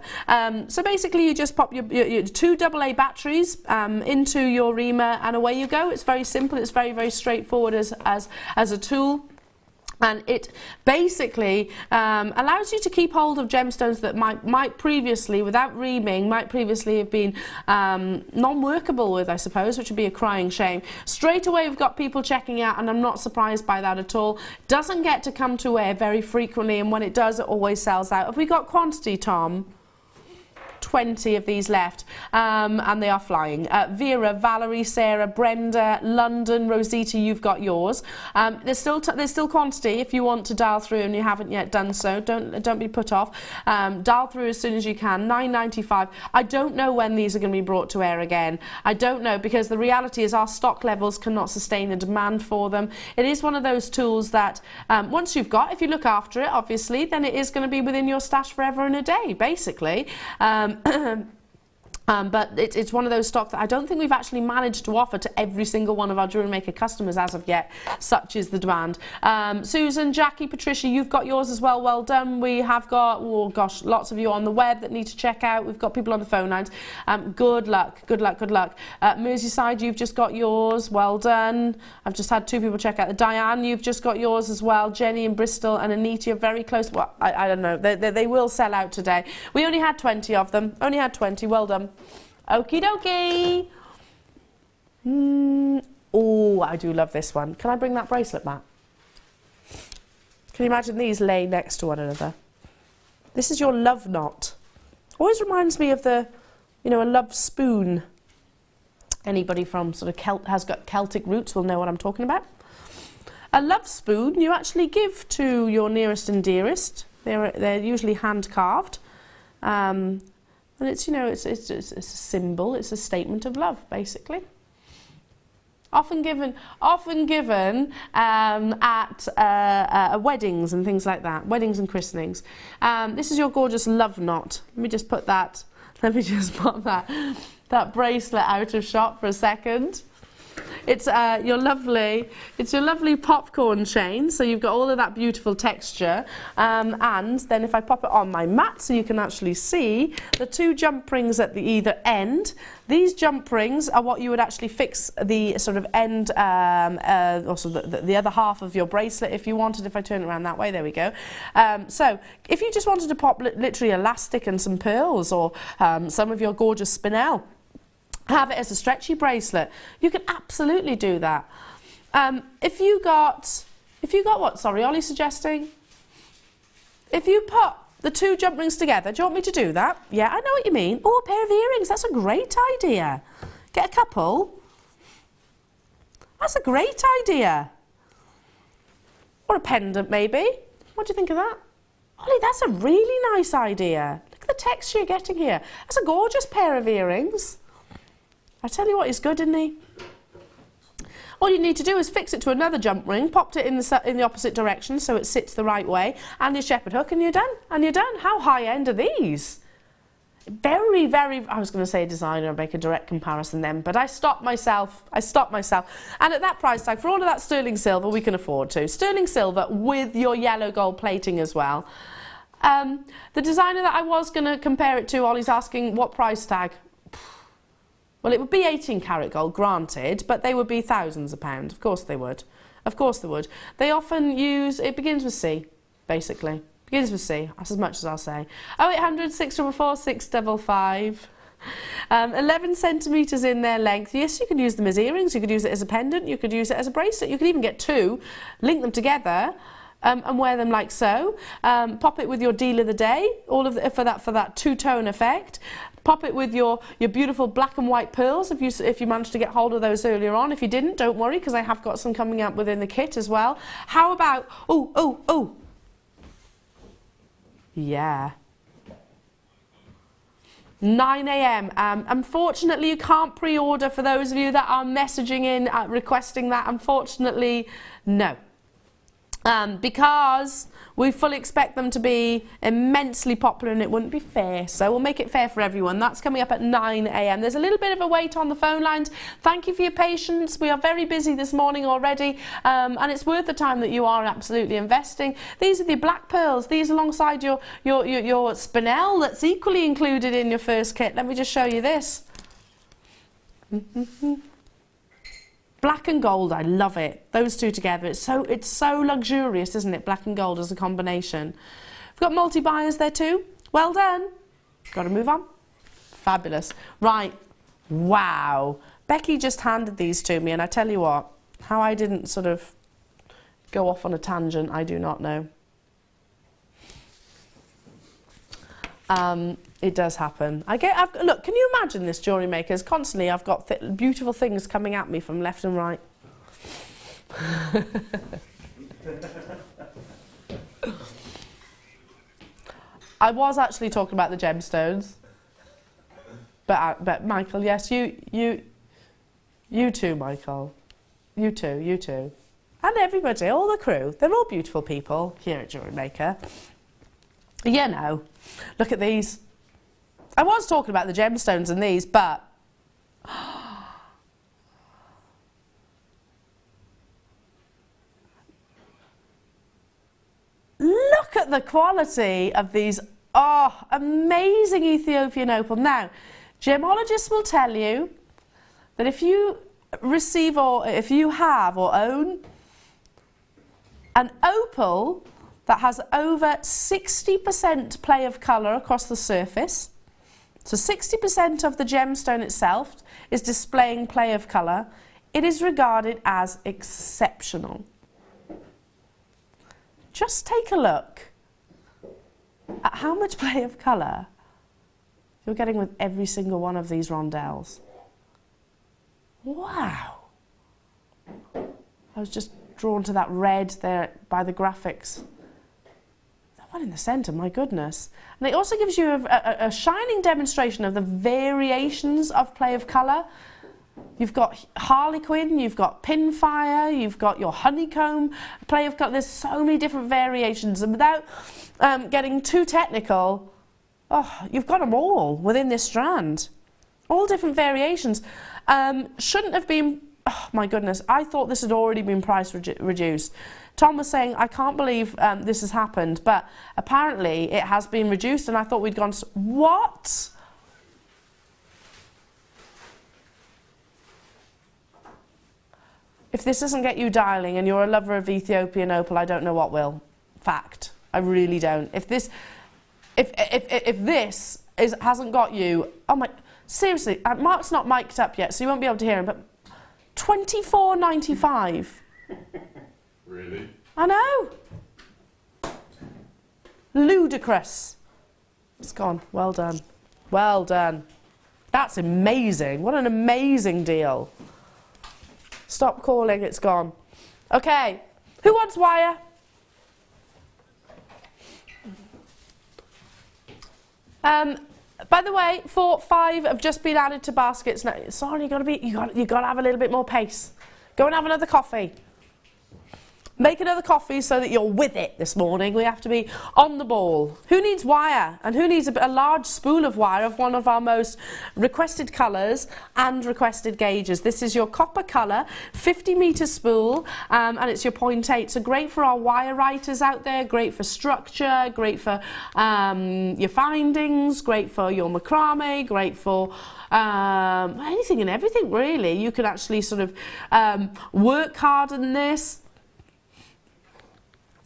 So basically, you just pop your two AA batteries into your reamer, and away you go. It's very simple. It's very, very straightforward as a tool. And it basically allows you to keep hold of gemstones that might previously, without reaming, might previously have been non-workable with, I suppose, which would be a crying shame. Straight away, we've got people checking out, and I'm not surprised by that at all. Doesn't get to come to wear very frequently, and when it does, it always sells out. Have we got quantity, Tom? 20 of these left, and they are flying. Vera, Valerie, Sarah, Brenda, London, Rosita, you've got yours. There's still quantity if you want to dial through and you haven't yet done so. Don't be put off. Dial through as soon as you can. £9.95. I don't know when these are going to be brought to air again. I don't know, because the reality is our stock levels cannot sustain the demand for them. It is one of those tools that once you've got, if you look after it, obviously, then it is going to be within your stash forever and a day, basically. But it's one of those stock that I don't think we've actually managed to offer to every single one of our JewelleryMaker customers as of yet. Such is the demand. Susan, Jackie, Patricia, you've got yours as well. Well done. We have got, oh gosh, lots of you on the web that need to check out. We've got people on the phone lines. Good luck, good luck, good luck. Merseyside, you've just got yours. Well done. I've just had two people check out. Diane, you've just got yours as well. Jenny in Bristol and Anita, you're very close. Well, I don't know. They will sell out today. We only had 20 of them. Only had 20. Well done. Okie dokie. Oh, I do love this one. Can I bring that bracelet back? Can you imagine these laying next to one another? This is your love knot. Always reminds me of the, you know, a love spoon. Anybody from sort of has got Celtic roots will know what I'm talking about. A love spoon you actually give to your nearest and dearest. They're usually hand carved. And it's, you know, it's a symbol, it's a statement of love, basically. Often given at weddings and things like that, weddings and christenings. This is your gorgeous love knot. Let me just put that, pop that bracelet out of shot for a second. It's your lovely popcorn chain, so you've got all of that beautiful texture, and then if I pop it on my mat so you can actually see the two jump rings at the either end. These jump rings are what you would actually fix the sort of end, also the other half of your bracelet if you wanted. If I turn it around that way, there we go. So if you just wanted to pop literally elastic and some pearls, or some of your gorgeous spinel, have it as a stretchy bracelet. You can absolutely do that. If you got what, sorry, Ollie's suggesting? If you put the 2 jump rings together, do you want me to do that? Yeah, I know what you mean. Oh, a pair of earrings, that's a great idea. Get a couple. That's a great idea. Or a pendant, maybe. What do you think of that? Ollie, that's a really nice idea. Look at the texture you're getting here. That's a gorgeous pair of earrings. I tell you what, he's good, isn't he? All you need to do is fix it to another jump ring, popped it in the opposite direction so it sits the right way, and your shepherd hook, and you're done. And you're done. How high end are these? Very, very, I was going to say designer and make a direct comparison then, but I stopped myself. And at that price tag, for all of that sterling silver, we can afford to. Sterling silver with your yellow gold plating as well. The designer that I was going to compare it to, Ollie's asking what price tag. Well, it would be 18 karat gold, granted, but they would be thousands of pounds. Of course they would. Of course they would. They often use, it begins with C, basically. Begins with C, that's as much as I'll say. 0800 644 655. 11 centimetres in their length. Yes, you can use them as earrings, you could use it as a pendant, you could use it as a bracelet, you could even get 2, link them together, and wear them like so. Pop it with your deal of the day, all of the, for that two-tone effect. Pop it with your beautiful black and white pearls if you managed to get hold of those earlier on. If you didn't, don't worry, because I have got some coming up within the kit as well. How about, oh, yeah. 9 AM. Unfortunately, you can't pre-order for those of you that are messaging in requesting that. Unfortunately, no. Because we fully expect them to be immensely popular and it wouldn't be fair. So we'll make it fair for everyone. That's coming up at 9 AM. There's a little bit of a wait on the phone lines. Thank you for your patience. We are very busy this morning already, and it's worth the time that you are absolutely investing. These are the black pearls. These alongside your spinel that's equally included in your first kit. Let me just show you this. Black and gold, I love it. Those two together, it's so luxurious, isn't it? Black and gold as a combination. We've got multi-buyers there too. Well done. Got to move on. Fabulous. Right. Wow. Becky just handed these to me, and I tell you what, how I didn't sort of go off on a tangent, I do not know. It does happen. Look, can you imagine this, jewellery makers? Constantly I've got beautiful things coming at me from left and right. I was actually talking about the gemstones. But Michael, yes, you too, Michael. You too. And everybody, all the crew, they're all beautiful people here at JewelleryMaker. You know, look at these. I was talking about the gemstones and these, but look at the quality of these. Oh, amazing Ethiopian opal. Now, gemologists will tell you that if you receive or if you have or own an opal that has over 60% play of colour across the surface, so 60% of the gemstone itself is displaying play of colour, it is regarded as exceptional. Just take a look at how much play of colour you're getting with every single one of these rondelles. Wow. I was just drawn to that red there by the graphics. One in the centre, my goodness. And it also gives you a shining demonstration of the variations of play of colour. You've got harlequin, you've got pinfire, you've got your honeycomb play of colour. There's so many different variations, and without getting too technical, you've got them all within this strand. All different variations. Shouldn't have been, oh my goodness, I thought this had already been price reduced. Tom was saying, I can't believe this has happened, but apparently it has been reduced, and I thought we'd gone, what? If this doesn't get you dialing and you're a lover of Ethiopian opal, I don't know what will. Fact. I really don't. If this hasn't got you, oh my, Seriously, Mark's not mic'd up yet, so you won't be able to hear him, but £24.95. Really? I know. Ludicrous. It's gone. Well done. Well done. That's amazing. What an amazing deal. Stop calling, it's gone. Okay, who wants wire? By the way, 5 have just been added to baskets. Now, sorry, you gotta have a little bit more pace. Go and have another coffee. Make another coffee so that you're with it this morning. We have to be on the ball. Who needs wire? And who needs a large spool of wire of one of our most requested colours and requested gauges? This is your copper colour, 50-metre spool, and it's your 0.8. So great for our wire writers out there, great for structure, great for your findings, great for your macrame, great for anything and everything, really. You can actually sort of work hard on this.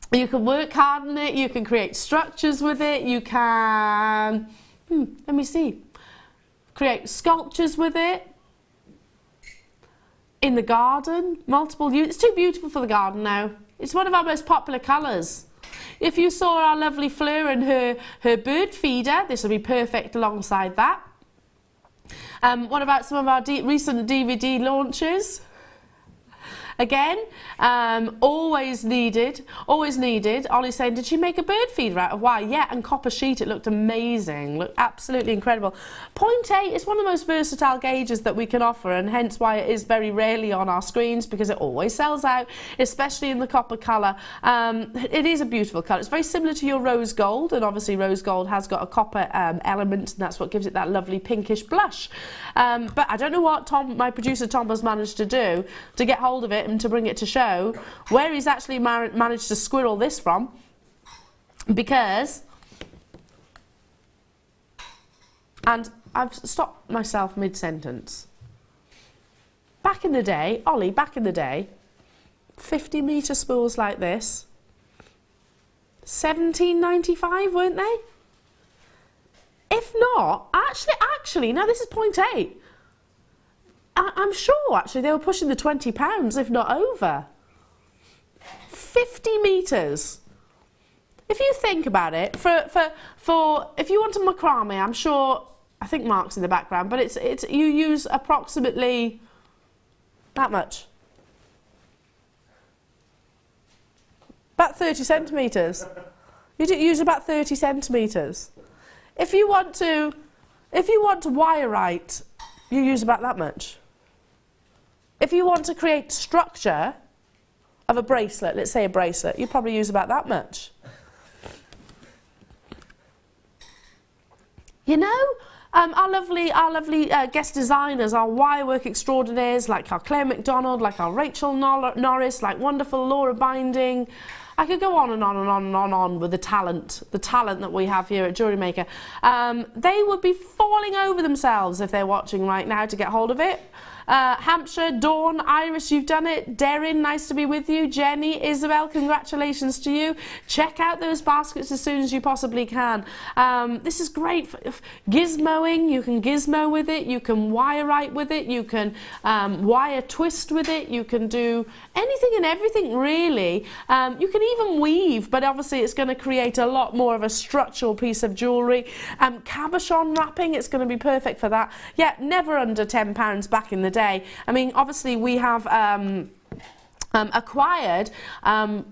You can work hard on it, you can create structures with it, you can, let me see, create sculptures with it. In the garden, multiple use. It's too beautiful for the garden now. It's one of our most popular colours. If you saw our lovely Fleur and her bird feeder, this will be perfect alongside that. What about some of our recent DVD launches? Again, always needed. Ollie's saying, did she make a bird feeder out of wire? Yeah, and copper sheet. It looked amazing, looked absolutely incredible. 0.8 is one of the most versatile gauges that we can offer, and hence why it is very rarely on our screens, because it always sells out, especially in the copper colour. It is a beautiful colour. It's very similar to your rose gold, and obviously rose gold has got a copper element, and that's what gives it that lovely pinkish blush. But I don't know what my producer Tom has managed to do to get hold of it and to bring it to show, where he's actually managed to squirrel this from, because, and I've stopped myself mid-sentence. Back in the day, Ollie, back in the day, 50-metre spools like this, £17.95, weren't they? If not, actually, no, this is 0.8. I'm sure, actually, they were pushing the £20, if not over. 50 metres. If you think about it, if you want a macrame, I'm sure, I think Mark's in the background, but you use approximately that much. About 30 centimetres. You use about 30 centimetres. If you want to wire write, you use about that much. If you want to create structure of a bracelet, let's say a bracelet, you probably use about that much. You know, our lovely guest designers, our wirework extraordinaires, like our Claire McDonald, like our Rachel Norris, like wonderful Laura Binding. I could go on and on and on and on with the talent that we have here at JewelleryMaker. They would be falling over themselves if they're watching right now to get hold of it. Hampshire, Dawn, Iris, you've done it. Darren, nice to be with you. Jenny, Isabel, congratulations to you. Check out those baskets as soon as you possibly can. This is great for gizmoing. You can gizmo with it. You can wire write with it. You can wire twist with it. You can do anything and everything, really. You can even weave, but obviously it's going to create a lot more of a structural piece of jewellery. Cabochon wrapping, it's going to be perfect for that. Yeah, never under £10 back in the day. I mean, obviously we have acquired a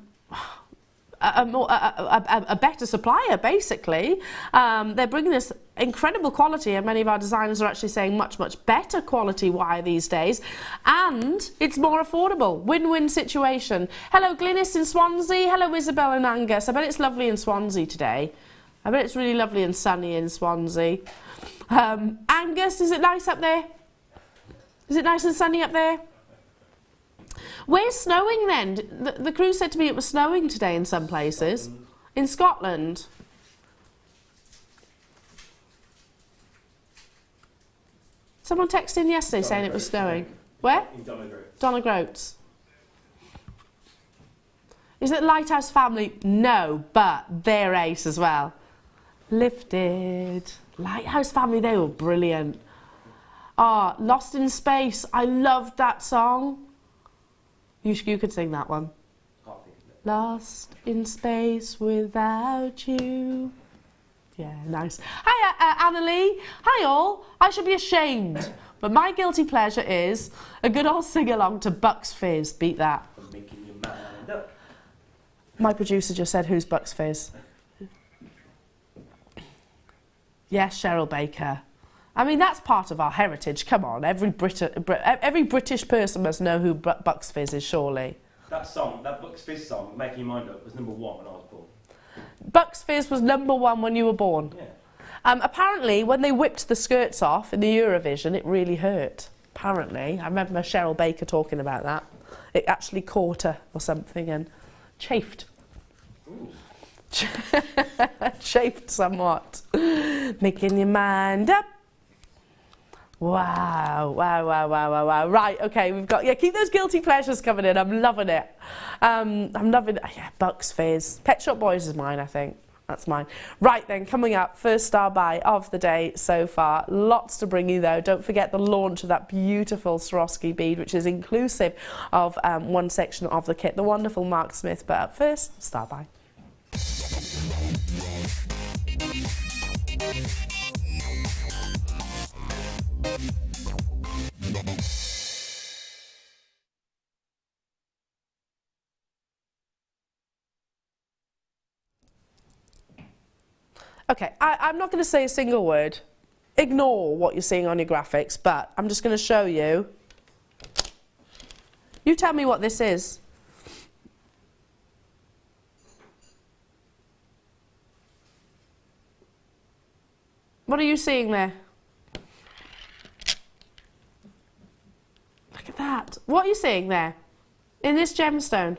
better supplier, basically. They're bringing us incredible quality, and many of our designers are actually saying much better quality wire these days, and it's more affordable. Win-win situation. Hello Glynis in Swansea. Hello Isabel and Angus. I bet it's lovely in Swansea today. I bet it's really lovely and sunny in Swansea. Angus, is it nice up there? Is it nice and sunny up there? Where's snowing then? The crew said to me it was snowing today in some places. In Scotland. Someone texted in yesterday saying it was snowing. Where? In Donegroats. Is it Lighthouse Family? No, but they're ace as well. Lifted. Lighthouse Family, they were brilliant. Ah, Lost in Space. I loved that song. You could sing that one. Can't think of it. Lost in space without you. Yeah, nice. Hi, Annalie. Hi, all. I should be ashamed, but my guilty pleasure is a good old sing-along to Bucks Fizz. Beat that. I'm making your mind up. My producer just said, who's Bucks Fizz? Yes, Cheryl Baker. I mean, that's part of our heritage. Come on, every British person must know who Bucks Fizz is, surely. That song, that Bucks Fizz song, Making Your Mind Up, was #1 when I was born. Bucks Fizz was #1 when you were born. Yeah. Apparently, when they whipped the skirts off in the Eurovision, it really hurt. Apparently. I remember Cheryl Baker talking about that. It actually caught her or something and chafed. Ooh. Chafed somewhat. Making your mind up. Wow, wow, wow, wow, wow, wow. Right, okay, we've got, keep those guilty pleasures coming in. I'm loving it. I'm loving it. Yeah, Bucks Fizz. Pet Shop Boys is mine, I think. That's mine. Right then, coming up, first star buy of the day so far. Lots to bring you though. Don't forget the launch of that beautiful Swarovski bead, which is inclusive of one section of the kit, the wonderful Mark Smith. But up first, star buy. Okay, I'm not going to say a single word. Ignore what you're seeing on your graphics, but I'm just going to show you. You tell me what this is. What are you seeing there? Look at that. What are you seeing there? In this gemstone?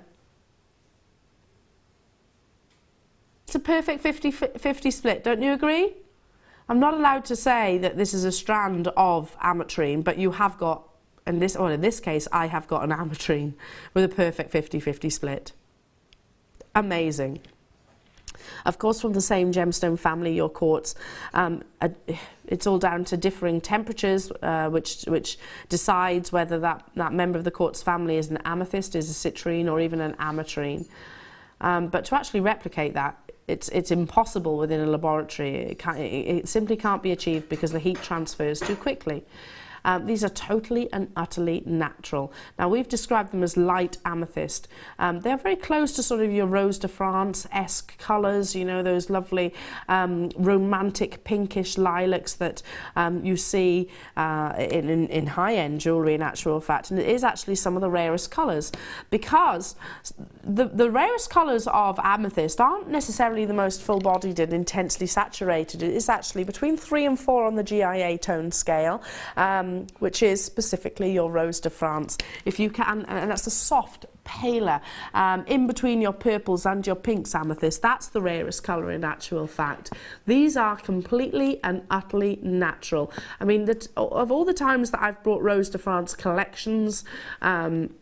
It's a perfect 50-50 split, don't you agree? I'm not allowed to say that this is a strand of ametrine, but you have got, in this case, I have got an ametrine with a perfect 50-50 split. Amazing. Of course, from the same gemstone family, your quartz, it's all down to differing temperatures, which decides whether that member of the quartz family is an amethyst, is a citrine, or even an ametrine. But to actually replicate that, it's impossible within a laboratory. It simply can't be achieved because the heat transfers too quickly. These are totally and utterly natural. Now, we've described them as light amethyst. They're very close to sort of your Rose de France-esque colours, you know, those lovely romantic pinkish lilacs that you see in high-end jewellery, in actual fact. And it is actually some of the rarest colours, because the rarest colours of amethyst aren't necessarily the most full-bodied and intensely saturated. It is actually between 3 and 4 on the GIA tone scale. Which is specifically your Rose de France. If you can, and that's a soft, paler, in between your purples and your pinks amethyst, that's the rarest colour in actual fact. These are completely and utterly natural. I mean, of all the times that I've brought Rose de France collections, and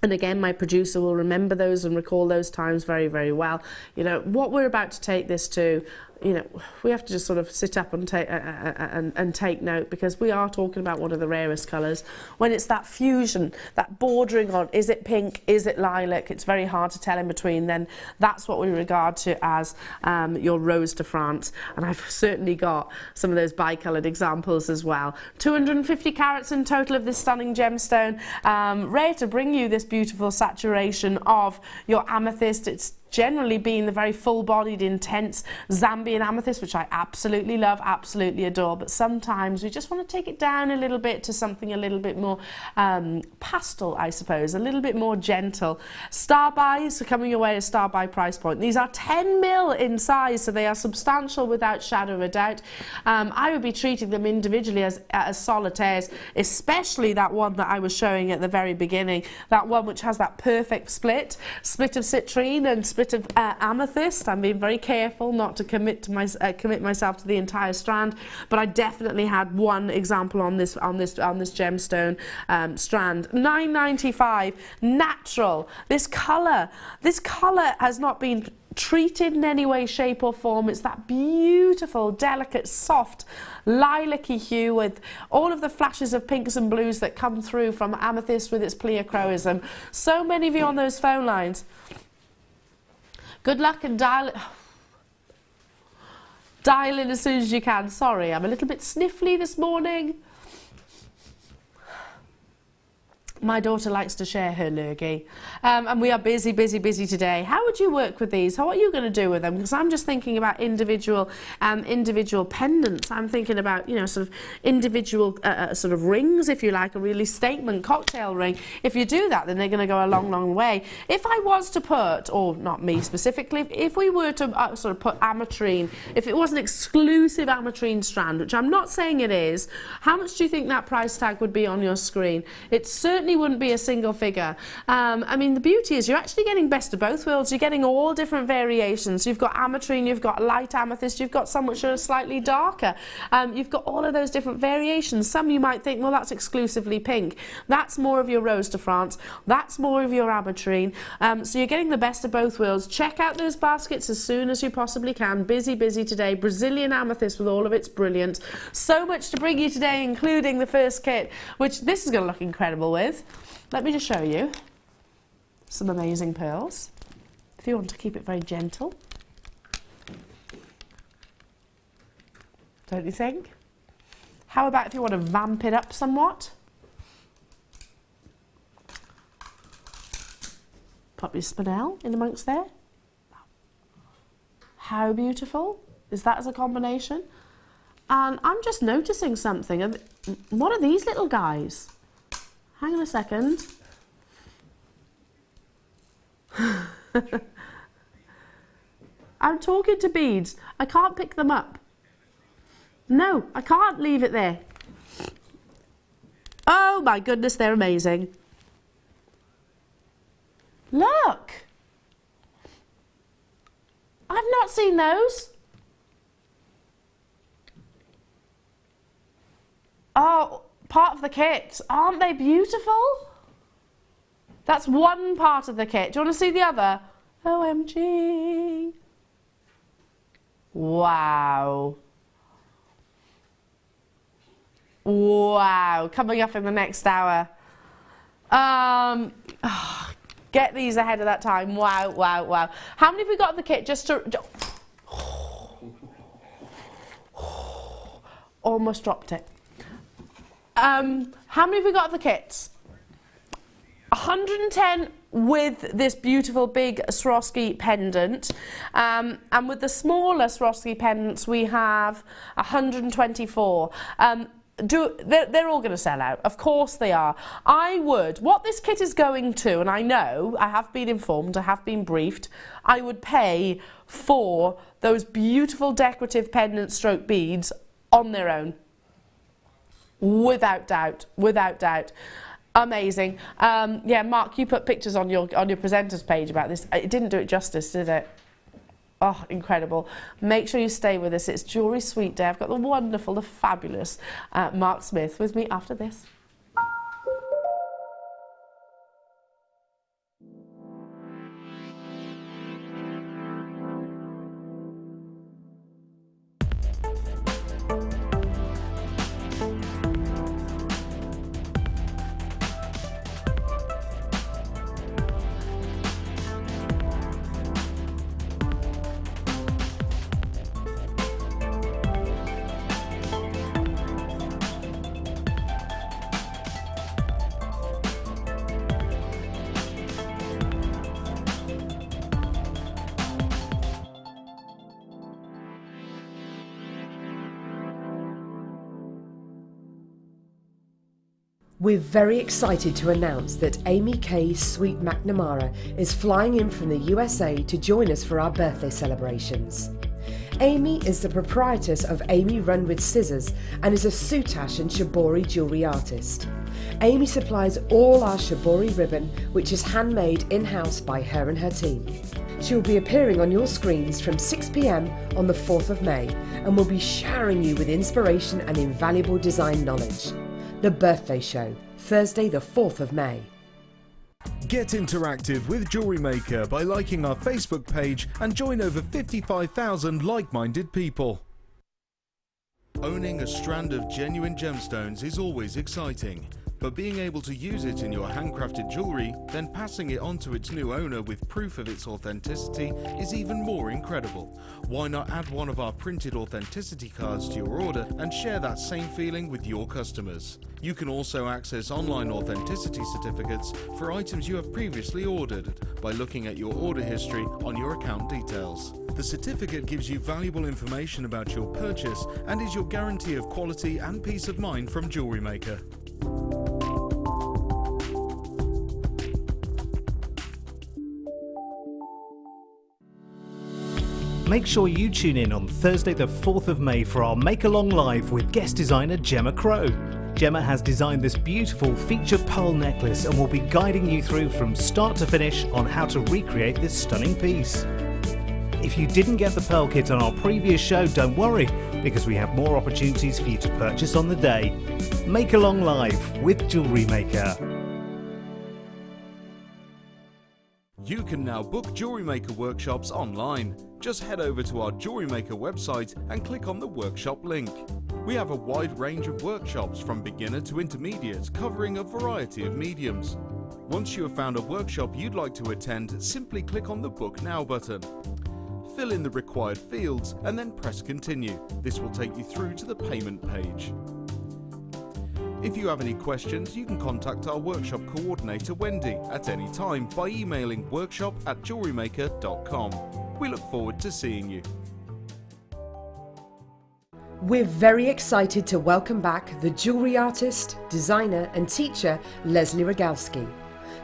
again, my producer will remember those and recall those times very, very well. You know, what we're about to take this to, you know, we have to just sort of sit up and take note, because we are talking about one of the rarest colours. When it's that fusion, that bordering on, is it pink, is it lilac, it's very hard to tell in between, then that's what we regard to as your Rose de France. And I've certainly got some of those bicoloured examples as well. 250 carats in total of this stunning gemstone. Rare to bring you this beautiful saturation of your amethyst. It's generally being the very full-bodied, intense Zambian amethyst, which I absolutely love, absolutely adore, but sometimes we just want to take it down a little bit to something a little bit more pastel, I suppose, a little bit more gentle. Star buys are coming your way at a star buy price point. These are 10 mil in size, so they are substantial without shadow of a doubt. I would be treating them individually as solitaires, especially that one that I was showing at the very beginning, that one which has that perfect split of citrine and bit of amethyst. I'm being very careful not to commit myself to the entire strand, but I definitely had one example on this gemstone strand. $9.95, natural. This colour has not been treated in any way, shape or form. It's that beautiful, delicate, soft, lilac-y hue with all of the flashes of pinks and blues that come through from amethyst with its pleochroism. So many of you on those phone lines. Good luck and dial in as soon as you can. Sorry, I'm a little bit sniffly this morning. My daughter likes to share her lurgy, and we are busy today. How would you work with these? What are you going to do with them? Because I'm just thinking about individual pendants. I'm thinking about, you know, sort of individual sort of rings, if you like, a really statement cocktail ring. If you do that, then they're going to go a long way. If I was to put, or not me specifically, if we were to sort of put ametrine, if it was an exclusive ametrine strand, which I'm not saying it is, how much do you think that price tag would be on your screen? It certainly wouldn't be a single figure. I mean, the beauty is you're actually getting best of both worlds. You're getting all different variations. You've got ametrine, you've got light amethyst, you've got some which are slightly darker. You've got all of those different variations. Some you might think, well, that's exclusively pink. That's more of your Rose de France. That's more of your ametrine. So you're getting the best of both worlds. Check out those baskets as soon as you possibly can. Busy today. Brazilian amethyst with all of its brilliance. So much to bring you today, including the first kit, which this is going to look incredible with. Let me just show you some amazing pearls, if you want to keep it very gentle. Don't you think? How about if you want to vamp it up somewhat? Pop your spinel in amongst there. How beautiful is that as a combination? And I'm just noticing something. What are these little guys? Hang on a second. I'm talking to beads. I can't pick them up. No, I can't leave it there. Oh my goodness, they're amazing. Look. I've not seen those. Oh, part of the kit. Aren't they beautiful? That's one part of the kit. Do you want to see the other? OMG. Wow. Wow. Coming up in the next hour. Get these ahead of that time. Wow, wow, wow. How many have we got in the kit? Just to... Almost dropped it. How many have we got of the kits? 110 with this beautiful big Swarovski pendant, and with the smaller Swarovski pendants we have 124. They're all going to sell out. Of course they are. What this kit is going to, and I know, I have been informed, I have been briefed, I would pay for those beautiful decorative pendant stroke beads on their own. Without doubt, without doubt. Amazing. Yeah, Mark, you put pictures on your presenters page about this. It didn't do it justice, did it? Oh, incredible. Make sure you stay with us. It's Jewellery Sweet Day. I've got the wonderful, the fabulous Mark Smith with me after this. We're very excited to announce that Amy Kay Sweet McNamara is flying in from the USA to join us for our birthday celebrations. Amy is the proprietress of Amy Run With Scissors and is a soutache and shibori jewellery artist. Amy supplies all our shibori ribbon, which is handmade in-house by her and her team. She'll be appearing on your screens from 6 p.m. on the 4th of May and will be showering you with inspiration and invaluable design knowledge. The Birthday Show, Thursday the 4th of May. Get interactive with JewelleryMaker by liking our Facebook page and join over 55,000 like-minded people. Owning a strand of genuine gemstones is always exciting, but being able to use it in your handcrafted jewellery, then passing it on to its new owner with proof of its authenticity is even more incredible. Why not add one of our printed authenticity cards to your order and share that same feeling with your customers? You can also access online authenticity certificates for items you have previously ordered by looking at your order history on your account details. The certificate gives you valuable information about your purchase and is your guarantee of quality and peace of mind from JewelleryMaker. Make sure you tune in on Thursday the 4th of May for our Make Along Live with guest designer Gemma Crow. Gemma has designed this beautiful featured pearl necklace and will be guiding you through from start to finish on how to recreate this stunning piece. If you didn't get the pearl kit on our previous show, don't worry, because we have more opportunities for you to purchase on the day. Make Along Live with JewelleryMaker. You can now book JewelleryMaker workshops online. Just head over to our JewelleryMaker website and click on the workshop link. We have a wide range of workshops from beginner to intermediate, covering a variety of mediums. Once you have found a workshop you'd like to attend, simply click on the Book Now button. Fill in the required fields and then press Continue. This will take you through to the payment page. If you have any questions, you can contact our workshop coordinator Wendy at any time by emailing workshop@jewellerymaker.com. We look forward to seeing you. We're very excited to welcome back the jewellery artist, designer and teacher Leslie Rogalski.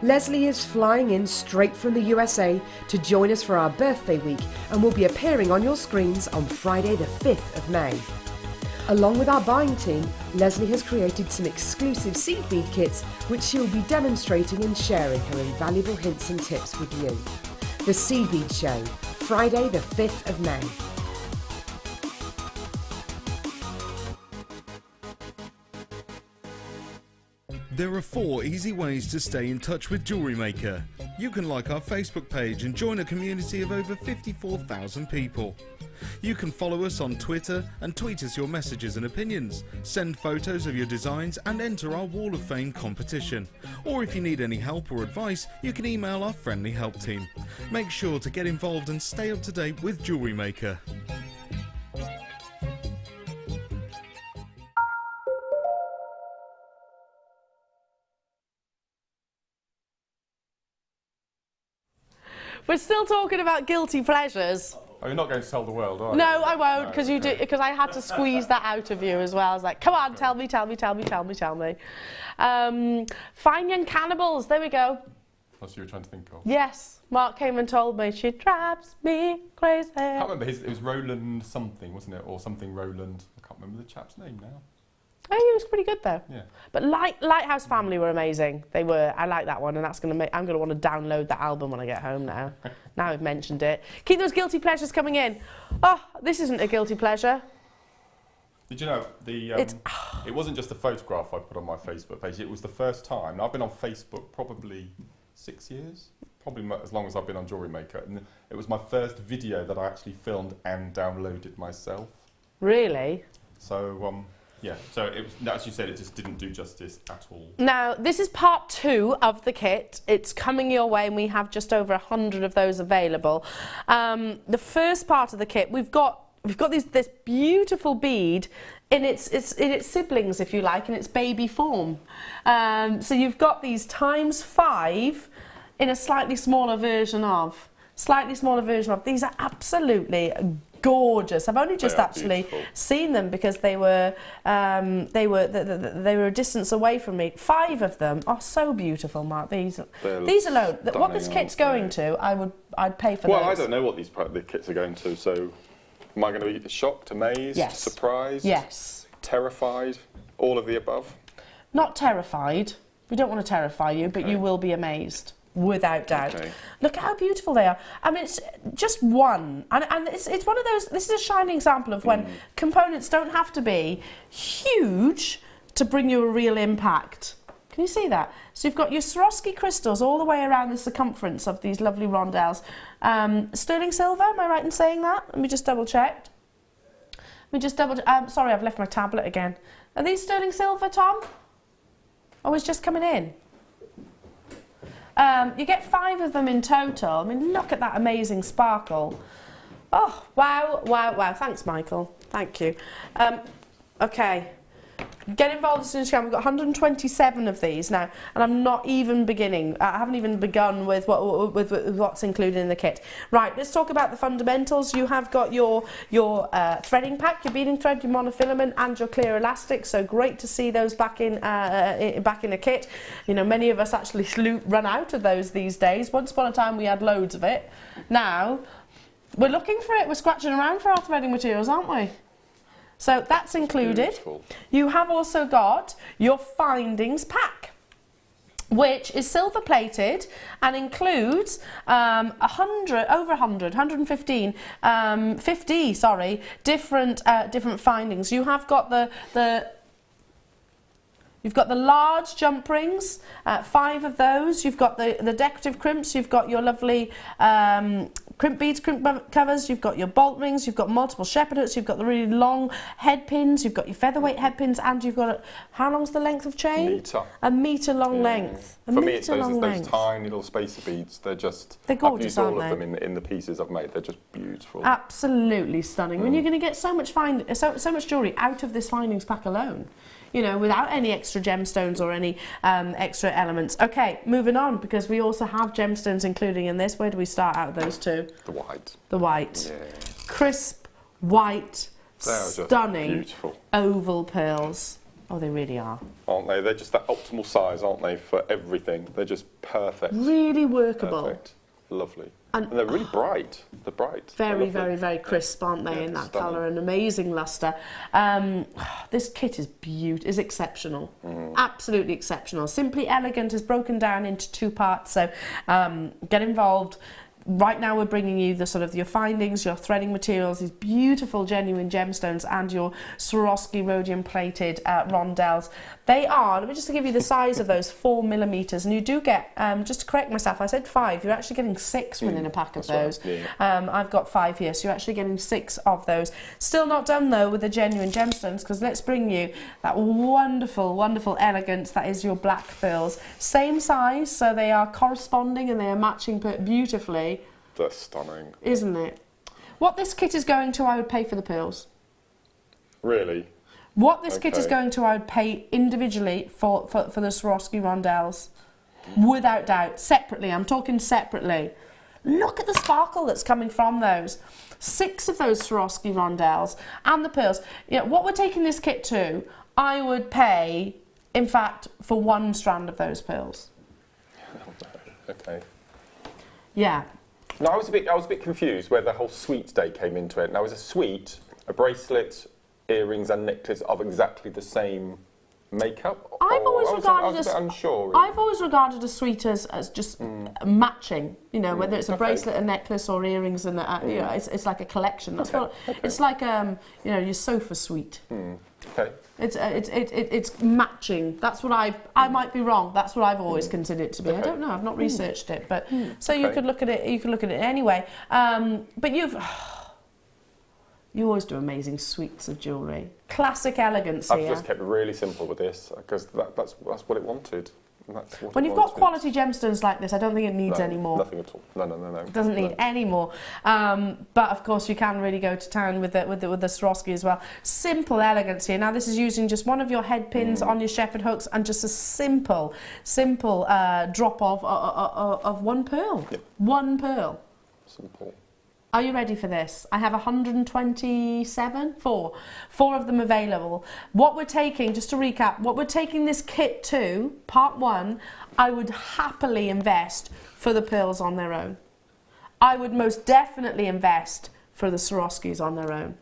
Leslie is flying in straight from the USA to join us for our birthday week and will be appearing on your screens on Friday the 5th of May. Along with our buying team, Leslie has created some exclusive seed bead kits which she will be demonstrating and sharing her invaluable hints and tips with you. The Seed Bead Show, Friday the 5th of May. There are 4 easy ways to stay in touch with JewelleryMaker. You can like our Facebook page and join a community of over 54,000 people. You can follow us on Twitter and tweet us your messages and opinions, send photos of your designs and enter our Wall of Fame competition. Or if you need any help or advice, you can email our friendly help team. Make sure to get involved and stay up to date with JewelleryMaker. We're still talking about guilty pleasures. Oh, you're not going to tell the world, are you? No, I won't, because No, you do, because I had to squeeze that out of you as well. I was like, come on, tell me. Fine Young Cannibals, there we go. That's what you were trying to think of. Yes, Mark came and told me, she drives me crazy. I can't remember, it was Roland something, wasn't it? Or something Roland. I can't remember the chap's name now. Oh, he was pretty good though. Yeah. But Lighthouse Family were amazing. They were. I like that one, and that's going to make. I'm going to want to download that album when I get home now. Now I've mentioned it. Keep those guilty pleasures coming in. Oh, this isn't a guilty pleasure. Did you know it wasn't just a photograph I put on my Facebook page. It was the first time. Now, I've been on Facebook probably 6 years, probably as long as I've been on JewelleryMaker, and it was my first video that I actually filmed and downloaded myself. Really? So yeah, so it was, as you said, it just didn't do justice at all. Now, this is part 2 of the kit. It's coming your way, and we have just over 100 of those available. The first part of the kit, we've got this beautiful bead in its siblings, if you like, in its baby form. So you've got these ×5 in a slightly smaller version of. These are absolutely gorgeous. I've only just actually seen them because they were a distance away from me. 5 of them are so beautiful, Mark. These alone, what this kit's going to, I'd pay for those. Well, I don't know what the kits are going to, so am I going to be shocked, amazed, surprised, terrified, all of the above? Not terrified. We don't want to terrify you, but you will be amazed. without doubt. Okay. Look at how beautiful they are. I mean, it's just one, and it's one of those. This is a shining example of when components don't have to be huge to bring you a real impact. Can you see that? So you've got your Swarovski crystals all the way around the circumference of these lovely rondelles. Sterling silver, am I right in saying that? Let me just double check. Sorry, I've left my tablet again. Are these sterling silver, Tom? Oh, it's just coming in. You get 5 of them in total. I mean, look at that amazing sparkle. Oh, wow, wow, wow. Thanks, Michael. Thank you. Okay. Get involved as soon as you can. We've got 127 of these now, and I'm not even beginning. I haven't even begun with what's included in the kit. Right, let's talk about the fundamentals. You have got your threading pack, your beading thread, your monofilament, and your clear elastic. So great to see those back in a kit. You know, many of us actually run out of those these days. Once upon a time, we had loads of it. Now we're looking for it. We're scratching around for our threading materials, aren't we? So that's included. Beautiful. You have also got your findings pack, which is silver plated and includes 115, 50, sorry, different findings. You have got You've got the large jump rings, 5 of those. You've got the decorative crimps. You've got your lovely crimp beads, crimp covers. You've got your bolt rings. You've got multiple shepherd hooks. You've got the really long head pins. You've got your featherweight head pins, and you've got how long's the length of chain? A metre long length. For me, it's those tiny little spacer beads. They're gorgeous, aren't they? I've used all of them in the pieces I've made. They're just beautiful. Absolutely stunning. When you're going to get so much jewellery out of this findings pack alone. You know, without any extra gemstones or any extra elements. Okay, moving on, because we also have gemstones including in this. Where do we start out of those two? The white. The white. Yeah. Crisp, white, stunning, beautiful oval pearls. Oh, they really are. Aren't they? They're just that optimal size, aren't they, for everything? They're just perfect. Really workable. Perfect. Lovely. And they're really bright. They're bright. Very, very, very crisp, aren't they, in that colour, and amazing lustre. This kit is exceptional. Absolutely exceptional. Simply Elegant is broken down into 2 parts, so get involved. Right now we're bringing you your findings, your threading materials, these beautiful genuine gemstones, and your Swarovski rhodium plated rondelles. They are, let me just give you the size of those, 4mm, and you do get, just to correct myself, I said 5, you're actually getting 6 within a pack of those. Right, yeah. I've got 5 here, so you're actually getting 6 of those. Still not done though with the genuine gemstones, because let's bring you that wonderful, wonderful elegance that is your black pearls. Same size, so they are corresponding and they are matching beautifully. That's stunning. Isn't it? What this kit is going to, I would pay for the pearls. Really? What this kit is going to, I would pay individually for the Swarovski rondelles. Without doubt. Separately. I'm talking separately. Look at the sparkle that's coming from those. 6 of those Swarovski rondelles and the pearls. You know, what we're taking this kit to, I would pay, in fact, for 1 strand of those pearls. Okay. Yeah. No, I was a bit confused where the whole suite day came into it. Now, is a suite, a bracelet, earrings and necklace of exactly the same makeup? I've always regarded I was a bit unsure. Really. I've always regarded a suite as just matching. You know, whether it's a bracelet, a necklace, or earrings, and you know, it's like a collection. That's what it's like. You know, your sofa suite. Okay. It's matching. That's what I might be wrong. That's what I've always considered it to be. I don't know. I've not researched it, but so you could look at it. You could look at it anyway. But you always do amazing suites of jewellery. Classic elegance here. I've just kept it really simple with this because that's what it wanted. When you've got quality gemstones like this, I don't think it needs any more. Nothing at all. No. It doesn't need any more. But of course, you can really go to town with the Swarovski as well. Simple elegance here. Now, this is using just one of your head pins on your shepherd hooks and just a simple drop of 1 pearl. Yep. 1 pearl. Simple. Are you ready for this? I have 127, 4 of them available. What we're taking, just to recap, what we're taking this kit to, part 1, I would happily invest for the pearls on their own. I would most definitely invest for the Swarovskis on their own.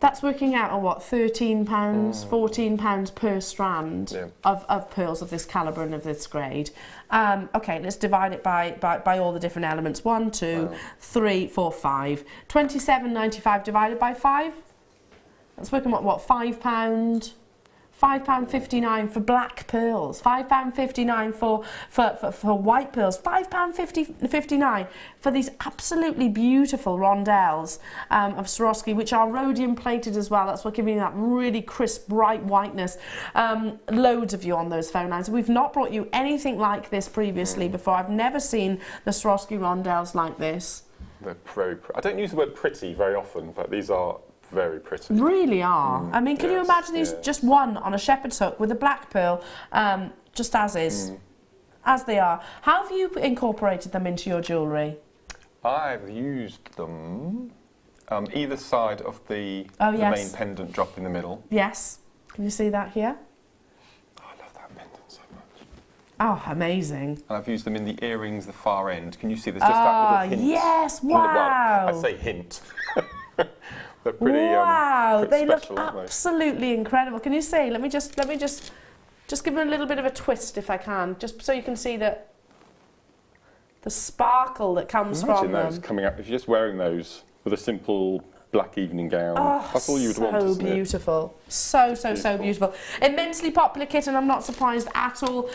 That's working out at what, £13, £14 per strand of pearls of this calibre and of this grade. Okay, let's divide it by all the different elements. 1, 2, 3, 4, 5. £27.95 divided by 5. That's working what £5? £5.59 for black pearls, £5.59 for white pearls, £5.59 for these absolutely beautiful rondelles of Swarovski, which are rhodium plated as well. That's what giving you that really crisp, bright whiteness. Loads of you on those phone lines. We've not brought you anything like this previously before. I've never seen the Swarovski rondelles like this. They're very I don't use the word pretty very often, but these are very pretty. Really are. I mean, can you imagine these just one on a shepherd's hook with a black pearl, just as is, as they are. How have you incorporated them into your jewellery? I've used them either side of the main pendant drop in the middle. Yes. Can you see that here? Oh, I love that pendant so much. Oh, amazing. And I've used them in the earrings, the far end. Can you see there's just that little hint? Yes, wow. Well, I say hint. They're pretty, wow, pretty they special, look absolutely incredible. Can you see? Let me just give them a little bit of a twist if I can, just so you can see the sparkle that comes from them. Imagine those coming up, if you're just wearing those with a simple black evening gown. That's all you would want, isn't it? Beautiful. So beautiful. Immensely popular kit, and I'm not surprised at all.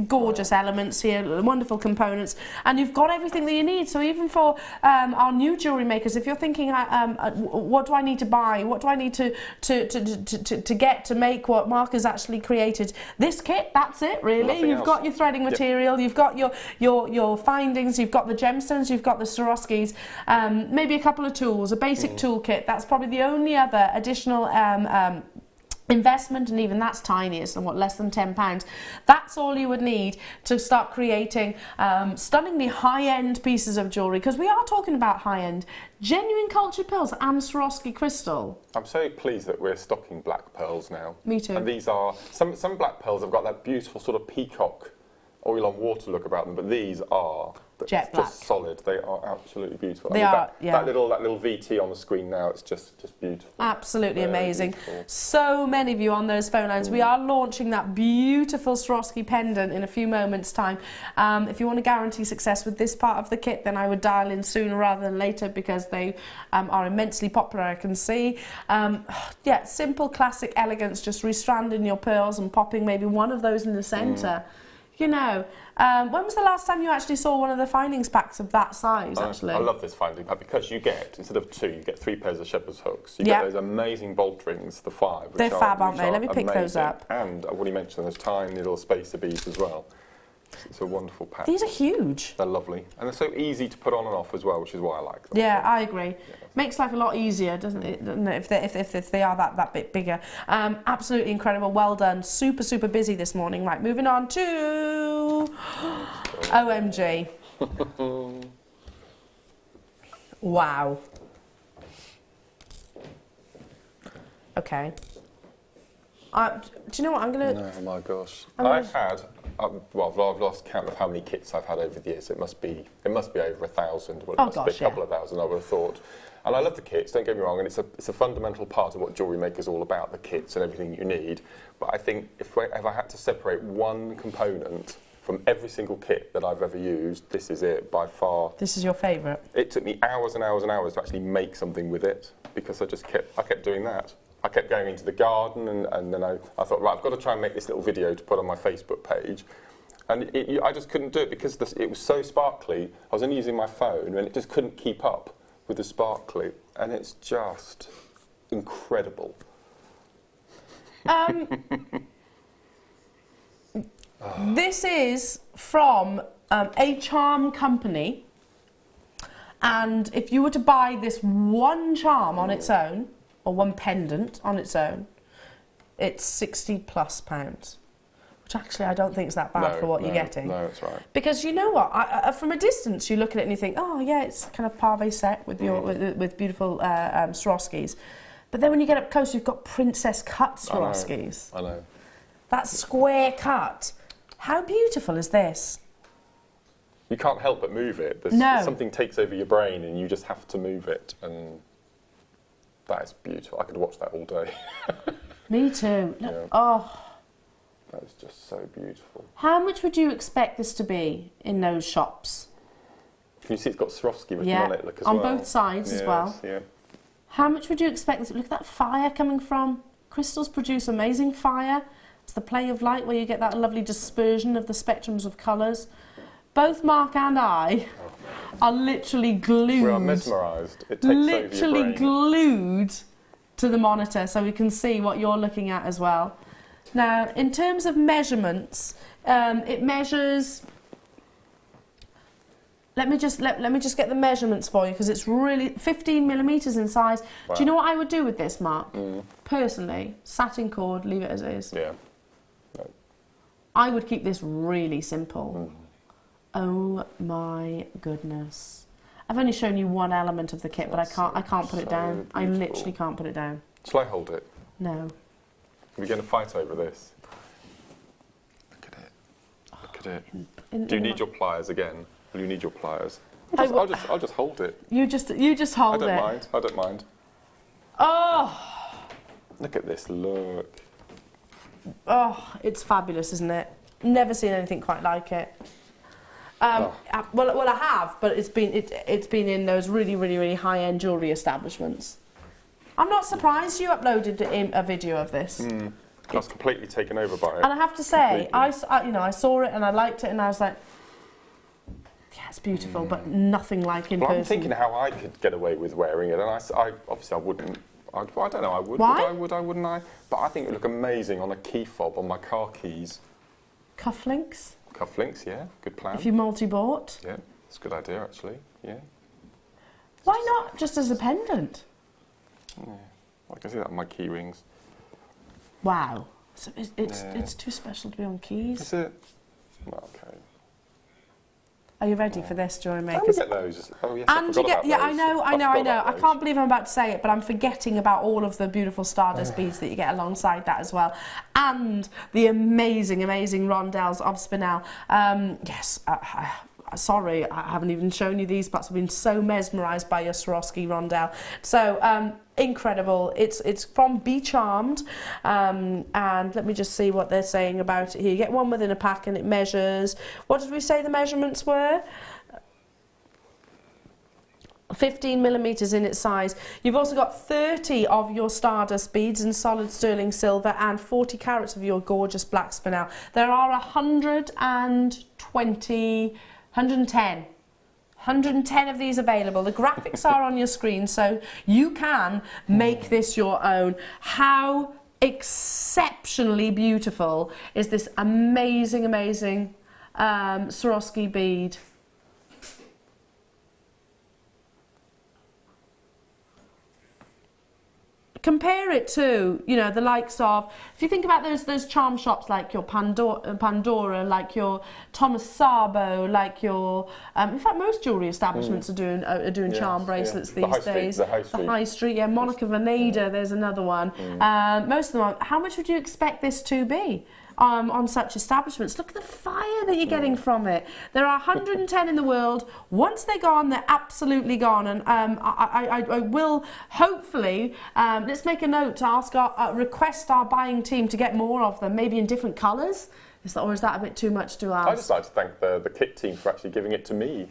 Gorgeous elements here, wonderful components, and you've got everything that you need. So even for our new jewellery makers, if you're thinking, what do I need to buy? What do I need to get to make what Mark has actually created? This kit, that's it, really. Nothing You've else. got your threading material, you've got your findings, you've got the gemstones, you've got the Swarovskis, maybe a couple of tools. A basic toolkit. That's probably the only other additional investment, and even that's tiny. It's somewhat less than £10. That's all you would need to start creating stunningly high-end pieces of jewellery, because we are talking about high-end, genuine cultured pearls and Swarovski crystal. I'm so pleased that we're stocking black pearls now. Me too. And these are, some black pearls have got that beautiful sort of peacock oil on water look about them, but these are jet black. Just solid. They are absolutely beautiful. They are, yeah. That little VT on the screen now, it's just beautiful. Absolutely Very amazing. beautiful. So many of you on those phone lines. We are launching that beautiful Swarovski pendant in a few moments' time. If you want to guarantee success with this part of the kit, then I would dial in sooner rather than later, because they are immensely popular, I can see. Yeah, simple, classic elegance, just restranding your pearls and popping maybe one of those in the centre. You know, when was the last time you actually saw one of the findings packs of that size, actually? I love this finding pack, because you get, instead of 2, you get 3 pairs of shepherd's hooks. You get those amazing bolt rings, the 5. They're fab, aren't they? Let me pick those up. And I've already mentioned those tiny little spacer beads as well. It's a wonderful pack. These are huge. They're lovely. And they're so easy to put on and off as well, which is why I like them. Yeah, I agree. Makes life a lot easier, doesn't it, if they are that bit bigger. Absolutely incredible. Well done. Super, super busy this morning. Right, moving on to OMG. Wow. Okay. Do you know what I'm going to... Oh my gosh. I've had, well, I've lost count of how many kits I've had over the years. It must be over 1,000. Well, it must be a couple of thousand, I would have thought. And I love the kits, don't get me wrong, and it's a fundamental part of what Jewellery Maker is all about, the kits and everything you need. But I think if I had to separate one component from every single kit that I've ever used, this is it by far. This is your favourite? It took me hours and hours and hours to actually make something with it, because I kept doing that. I kept going into the garden, and then I thought, right, I've got to try and make this little video to put on my Facebook page. And I just couldn't do it because it was so sparkly. I was only using my phone, and it just couldn't keep up with the sparkly. And it's just incredible. This is from a charm company. And if you were to buy this one charm on its own, or one pendant on its own, it's £60+. Which actually I don't think is that bad for what you're getting. No, that's right. Because you know what, from a distance you look at it and you think, oh yeah, it's kind of pave set with with beautiful Swarovskis. But then when you get up close, you've got princess cut Swarovskis. I know. That square cut. How beautiful is this? You can't help but move it. Something takes over your brain and you just have to move it. And That is beautiful. I could watch that all day. Me too. Look, Yeah. oh, That is just so beautiful. how much would you expect this to be in those shops? Can you see it's got Swarovski written Yeah, on it? Look, as on well. both sides as well. Yeah. How much would you expect this? Look at that fire coming from. Crystals produce amazing fire. It's the play of light where you get that lovely dispersion of the spectrums of colours. Both Mark and I are literally glued. We are mesmerised. It takes over your Literally brain. glued to the monitor so we can see what you're looking at as well. Now, in terms of measurements, it measures. Let me just get the measurements for you because it's really 15 millimeters in size. Wow. Do you know what I would do with this, Mark? Personally, satin cord, leave it as is. Yeah. No. I would keep this really simple. Oh my goodness! I've only shown you one element of the kit, but I can't put it down. I literally can't put it down. Shall I hold it? No. Are we going to fight over this? Look at it. Look at it. Do you need your pliers again? Will you need your pliers? I'll just hold it. You just hold it. I don't mind. Oh, Look at this. Look. oh, it's fabulous, isn't it? Never seen anything quite like it. Well, I have, but it's been in those really high-end jewellery establishments. I'm not surprised you uploaded a video of this. I was completely taken over by it. And I have to say, I saw it and I liked it, and I was like, yeah, it's beautiful, but nothing like in Well, person. I'm thinking how I could get away with wearing it, and I obviously I wouldn't. I don't know. I would. Why? Would I? Wouldn't I? But I think it would look amazing on a key fob on my car keys. Cufflinks, Cufflinks, yeah, good plan. if you multi-bought. Yeah, it's a good idea actually. Yeah. Why not just as a pendant? Yeah. I can see that on my key rings. Wow. So it's too special to be on keys. Is it? Well, okay. Are you ready for this, How do we JewelleryMaker? get those? Oh yes, And I forgot about yeah, those. I know. forgot about I those. can't believe I'm about to say it, but I'm forgetting about all of the beautiful Stardust beads that you get alongside that as well, and the amazing rondelles of spinel. Yes, sorry, I haven't even shown you these, but I've been so mesmerised by your Swarovski rondelle. So incredible. It's from Be Charmed, and let me just see what they're saying about it here. You get one within a pack, and it measures. What did we say the measurements were? 15 millimeters in its size. You've also got 30 of your Stardust beads in solid sterling silver and 40 carats of your gorgeous black spinel. There are 110 of these available. The graphics are on your screen, so you can make this your own. How exceptionally beautiful is this amazing Swarovski bead? Compare it to, you know, the likes of, if you think about those charm shops like your Pandora, like your Thomas Sabo, like your, in fact, most jewellery establishments are doing Yes, charm bracelets yeah. these days. The high street, yeah, Monica Veneda, there's another one. Most of them are. How much would you expect this to be? On such establishments. Look at the fire that you're getting from it. There are 110 in the world. Once they're gone, they're absolutely gone. And I will hopefully, let's make a note to ask request our buying team to get more of them, maybe in different colours. Or is that a bit too much to ask? I'd just like to thank the kit team for actually giving it to me.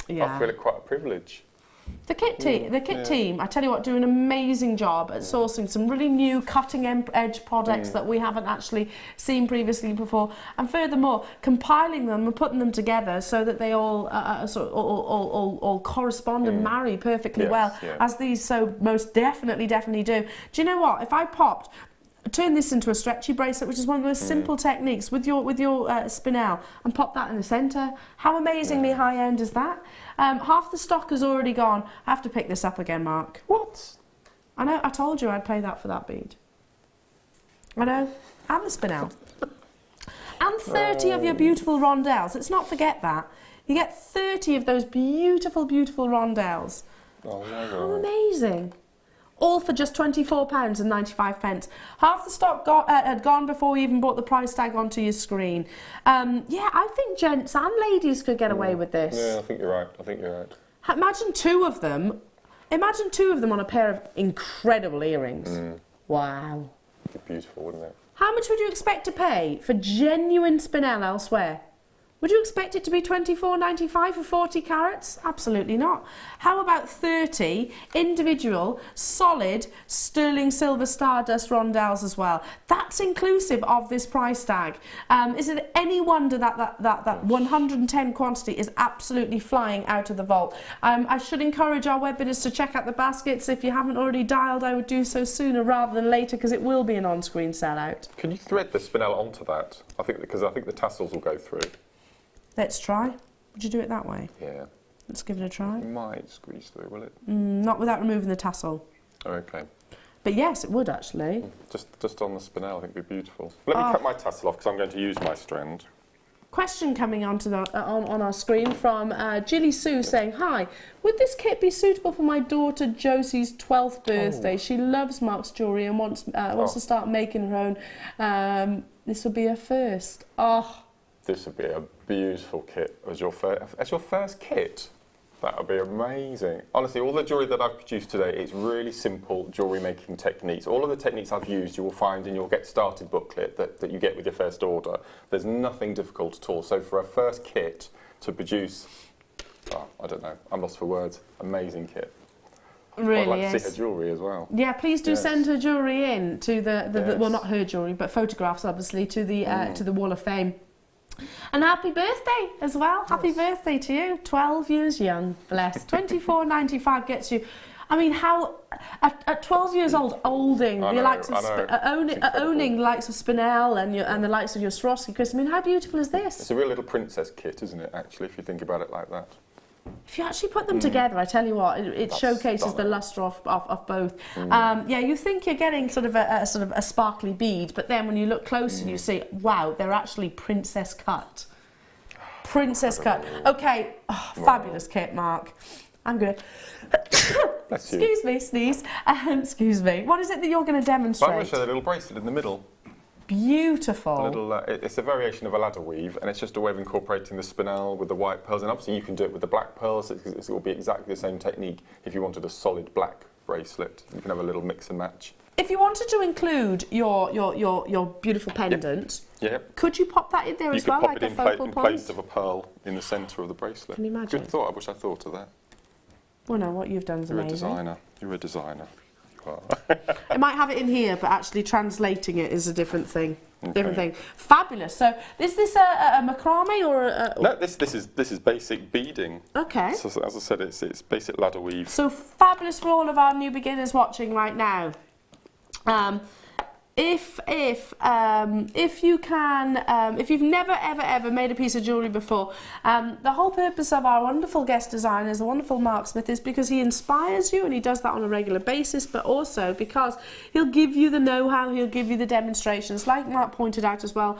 Yeah. I feel it quite a privilege. The kit team, I tell you what, do an amazing job at sourcing some really new cutting-edge products that we haven't actually seen previously before, and furthermore, compiling them and putting them together so that they all all correspond and marry perfectly well, as these so most definitely do. Do you know what? If I turn this into a stretchy bracelet, which is one of the most simple techniques, with your spinel, and pop that in the centre. How amazingly high-end is that? Half the stock is already gone. I have to pick this up again, Mark. What? I know, I told you I'd pay that for that bead. I know, and the spinel. And 30 of your beautiful rondelles. Let's not forget that. You get 30 of those beautiful rondelles. Oh, no. How amazing. All for just £24.95. Half the stock had gone before we even brought the price tag onto your screen. Yeah, I think gents and ladies could get away with this. Yeah, I think you're right. Imagine two of them Imagine 2 of them on a pair of incredible earrings. Wow. It'd be beautiful, wouldn't it? How much would you expect to pay for genuine spinel elsewhere? Would you expect it to be $24.95 for 40 carats? Absolutely not. How about 30 individual, solid, sterling silver stardust rondelles as well? That's inclusive of this price tag. Is it any wonder that 110 quantity is absolutely flying out of the vault? I should encourage our web bidders to check out the baskets. If you haven't already dialed, I would do so sooner rather than later, because it will be an on-screen sellout. Can you thread the spinel onto that? Because I think the tassels will go through. Let's try. Would you do it that way? Yeah. Let's give it a try. It might squeeze through, will it? Not without removing the tassel. Oh, okay. But yes, it would actually. Just on the spinel, I think it'd be beautiful. Let me cut my tassel off because I'm going to use my strand. Question coming onto the, on our screen from Jilly Sue saying, hi, would this kit be suitable for my daughter Josie's 12th birthday? She loves Mark's jewellery and wants to start making her own. This will be her first. Oh. This would be a beautiful kit as your first kit. That would be amazing. Honestly, all the jewellery that I've produced today, it's really simple jewellery making techniques. All of the techniques I've used you will find in your Get Started booklet that you get with your first order. There's nothing difficult at all. So for a first kit to produce, I don't know, I'm lost for words, amazing kit. Really I'd like is. to see her jewellery as well. Yeah, please do send her jewellery in to the well, not her jewellery, but photographs obviously to the Wall of Fame. And happy birthday as well. Yes. Happy birthday to you. 12 years young, bless. $24.95 gets you. I mean, how at 12 years old, owning the likes of owning the likes of Spinel and the likes of your Swarovski, Chris. I mean, how beautiful is this? It's a real little princess kit, isn't it? Actually, if you think about it like that. If you actually put them together, I tell you what, it showcases the lustre of both. Yeah, you think you're getting sort of a sparkly bead, but then when you look closer, you see, wow, they're actually princess cut. Princess cut. Okay, fabulous kit, Mark. I'm good. Excuse me, sneeze. Excuse me. What is it that you're going to demonstrate? I'm going to show the little bracelet in the middle. Beautiful. A little, it's a variation of a ladder weave, and it's just a way of incorporating the spinel with the white pearls. And obviously, you can do it with the black pearls. It will be exactly the same technique if you wanted a solid black bracelet. You can have a little mix and match. If you wanted to include your beautiful pendant, could you pop that in there as well, like a focal point? In place of a pearl in the centre of the bracelet. Can you imagine? Good thought. I wish I thought of that. Well, no, what you've done is amazing. You're a designer. You're a designer. You are. I might have it in here, but actually translating it is a different thing. Different thing. Fabulous. So, is this a macrame or a? No, this is basic beading. Okay. So, as I said, it's basic ladder weave. So fabulous for all of our new beginners watching right now. If you've never ever made a piece of jewellery before, the whole purpose of our wonderful guest designer, the wonderful Mark Smith, is because he inspires you, and he does that on a regular basis, but also because he'll give you the know-how, he'll give you the demonstrations, like Mark pointed out as well.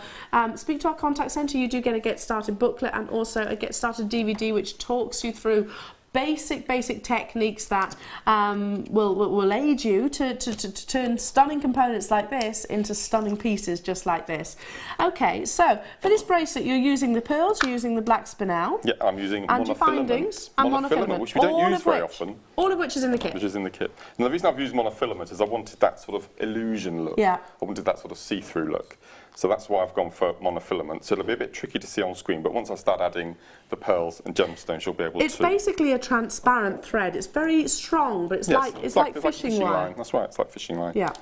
Speak to our contact centre. You do get a Get Started booklet and also a Get Started DVD, which talks you through basic techniques that will aid you to turn stunning components like this into stunning pieces just like this. Okay, so for this bracelet you're using the pearls, you're using the black spinel. Yeah, I'm using and your findings and monofilament, which we don't use very often. All of which is in the kit. Which is in the kit. And the reason I've used monofilament is I wanted that sort of illusion look. Yeah. I wanted that sort of see-through look. So that's why I've gone for monofilament. So it'll be a bit tricky to see on screen, but once I start adding the pearls and gemstones, you'll be able to... It's basically a transparent thread. It's very strong, but it's like fishing line. That's right, it's like fishing line. Yeah.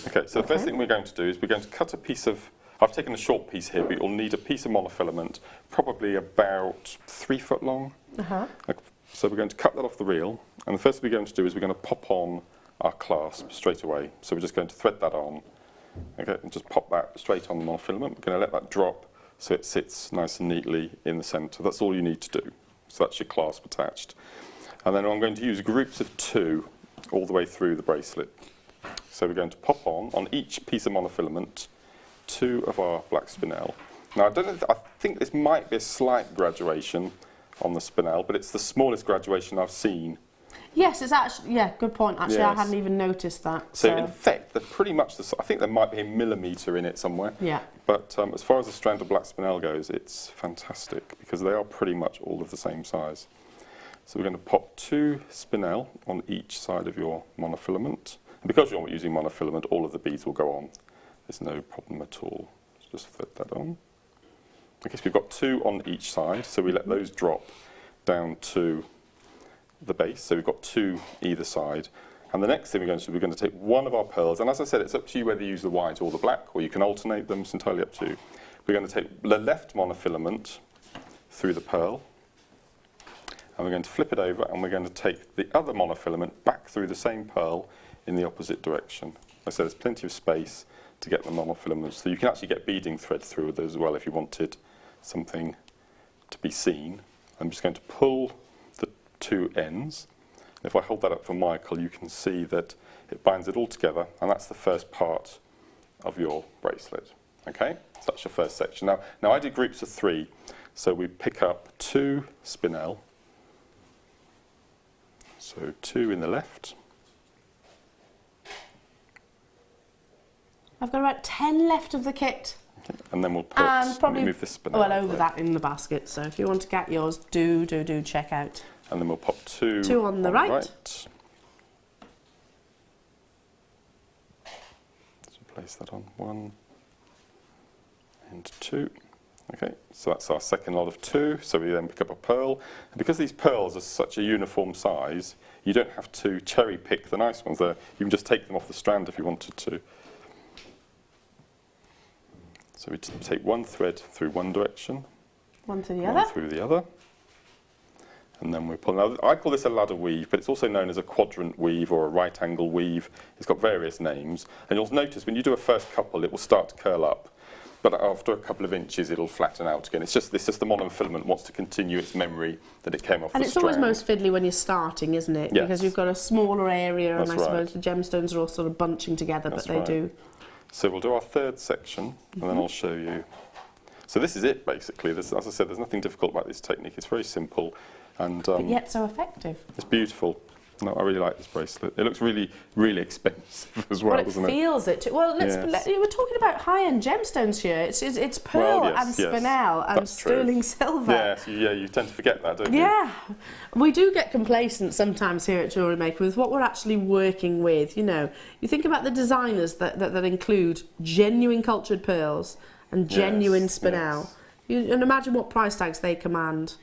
Okay, so the first thing we're going to do is we're going to cut a piece of... I've taken a short piece here, but you'll need a piece of monofilament, probably about 3 foot long. So we're going to cut that off the reel, and the first thing we're going to do is we're going to pop on our clasp straight away. So we're just going to thread that on. Okay, and just pop that straight on the monofilament. We're going to let that drop so it sits nice and neatly in the centre. That's all you need to do. So that's your clasp attached. And then I'm going to use groups of 2 all the way through the bracelet. So we're going to pop on each piece of monofilament 2 of our black spinel. Now I think this might be a slight graduation on the spinel, but it's the smallest graduation I've seen. Yes, it's actually, yeah, good point. Actually, yes. I hadn't even noticed that. So in fact, they're pretty much the. I think there might be a millimetre in it somewhere. Yeah. But as far as the strand of black spinel goes, it's fantastic because they are pretty much all of the same size. So we're going to pop 2 spinel on each side of your monofilament. And because you're using monofilament, all of the beads will go on. There's no problem at all. Just thread that on. Okay, so we've got 2 on each side, so we let those drop down to the base. So we've got 2 either side. And the next thing we're going to do, we're going to take one of our pearls, and as I said, it's up to you whether you use the white or the black, or you can alternate them, it's entirely up to you. We're going to take the left monofilament through the pearl, and we're going to flip it over, and we're going to take the other monofilament back through the same pearl in the opposite direction. Like I said, there's plenty of space to get the monofilaments, so you can actually get beading thread through with those as well if you wanted something to be seen. I'm just going to pull the 2 ends. If I hold that up for Michael, you can see that it binds it all together, and that's the first part of your bracelet. Okay, so that's your first section. Now I do groups of 3, so we pick up 2 spinel, so 2 in the left. I've got about 10 left of the kit. Okay. And then we'll put, probably move this spinel well over that in the basket. So if you want to get yours, do check out. And then we'll pop 2 on the right. Let's place that on 1 and 2. Okay, so that's our second lot of 2. So we then pick up a pearl. And because these pearls are such a uniform size, you don't have to cherry pick the nice ones. You can just take them off the strand if you wanted to. So we take 1 thread through one direction, one to the 1 other, through the other, and then we pull. Now I call this a ladder weave, but it's also known as a quadrant weave or a right angle weave. It's got various names, and you'll notice when you do a first couple, it will start to curl up, but after a couple of inches, it'll flatten out again. It's just the monofilament wants to continue its memory that it came off the strand. And it's always most fiddly when you're starting, isn't it? Yes. Because you've got a smaller area, That's and I suppose right. the gemstones are all sort of bunching together, That's but they right. do. So we'll do our third section, and then I'll show you. So this is it, basically. As I said, there's nothing difficult about this technique. It's very simple, and But yet so effective. it's beautiful. No, I really like this bracelet. It looks really, really expensive as well, doesn't it feels it too. Well, Yes. we're talking about high-end gemstones here. It's pearl Well, yes, and yes. spinel and That's true. sterling silver. Yes, you tend to forget that, don't you? Yeah, we do get complacent sometimes here at JewelleryMaker with what we're actually working with. You know, you think about the designers that include genuine cultured pearls and genuine Yes, spinel. yes. And imagine what price tags they command.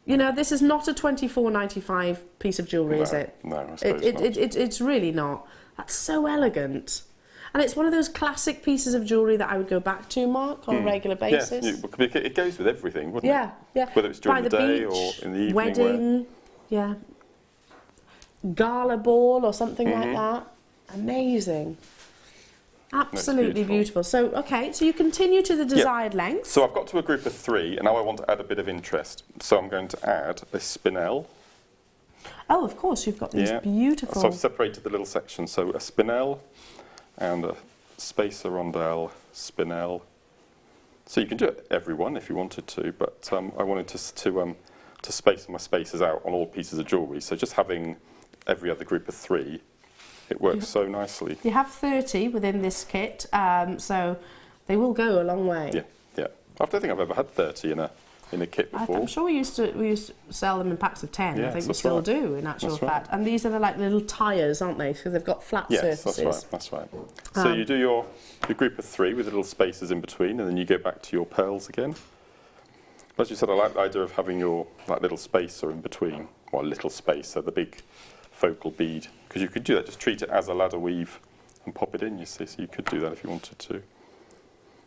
You know, this is not a $24.95 piece of jewellery, is it? No, I suppose not. It's really not. That's so elegant. And it's one of those classic pieces of jewellery that I would go back to, Mark, on a regular basis. Yes, it goes with everything, wouldn't it? Yeah, yeah. Whether it's during By the day beach, or in the evening. wedding, yeah. Gala ball or something like that. Amazing. Absolutely beautiful. So, okay, so you continue to the desired length. So I've got to a group of 3, and now I want to add a bit of interest. So I'm going to add a spinel. Oh, of course, you've got these beautiful... So I've separated the little sections. So a spinel and a spacer rondelle spinel. So you can do it every one if you wanted to, but I wanted to space my spacers out on all pieces of jewellery. So just having every other group of 3, it works so nicely. You have 30 within this kit, so they will go a long way. Yeah, yeah. I don't think I've ever had 30 in a kit before. I'm sure we used to sell them in packs of 10. Yes, I think we that's still right. do, in actual That's fact. right. And these are like little tyres, aren't they? Because they've got flat surfaces. Yes, that's right. So you do your group of 3 with little spacers in between, and then you go back to your pearls again. As you said, I like the idea of having your little spacer in between, or a little spacer, the big focal bead, because you could do that, just treat it as a ladder weave and pop it in, you see, so you could do that if you wanted to.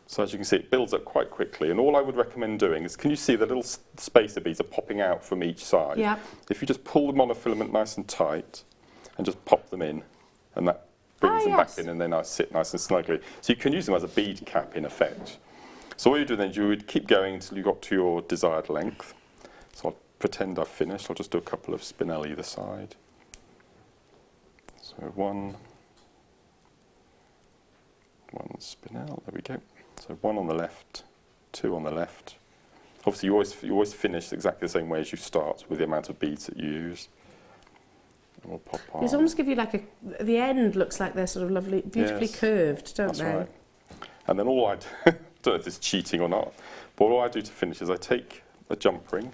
So as you can see, it builds up quite quickly, and all I would recommend doing is, can you see the little spacer beads are popping out from each side? Yeah. If you just pull the monofilament nice and tight and just pop them in, and that brings them back in, and then sit nice and snugly. So you can use them as a bead cap in effect. So what you do then is you would keep going until you got to your desired length. So I'll pretend I've finished. I'll just do a couple of spinel either side. So one spinel, there we go. So 1 on the left, 2 on the left. Obviously you always finish exactly the same way as you start with the amount of beads that you use. And we'll pop on. These almost give you like the end looks like they're sort of lovely, beautifully curved, don't they? Right. And then all I do, I don't know if it's cheating or not, but all I do to finish is I take a jump ring,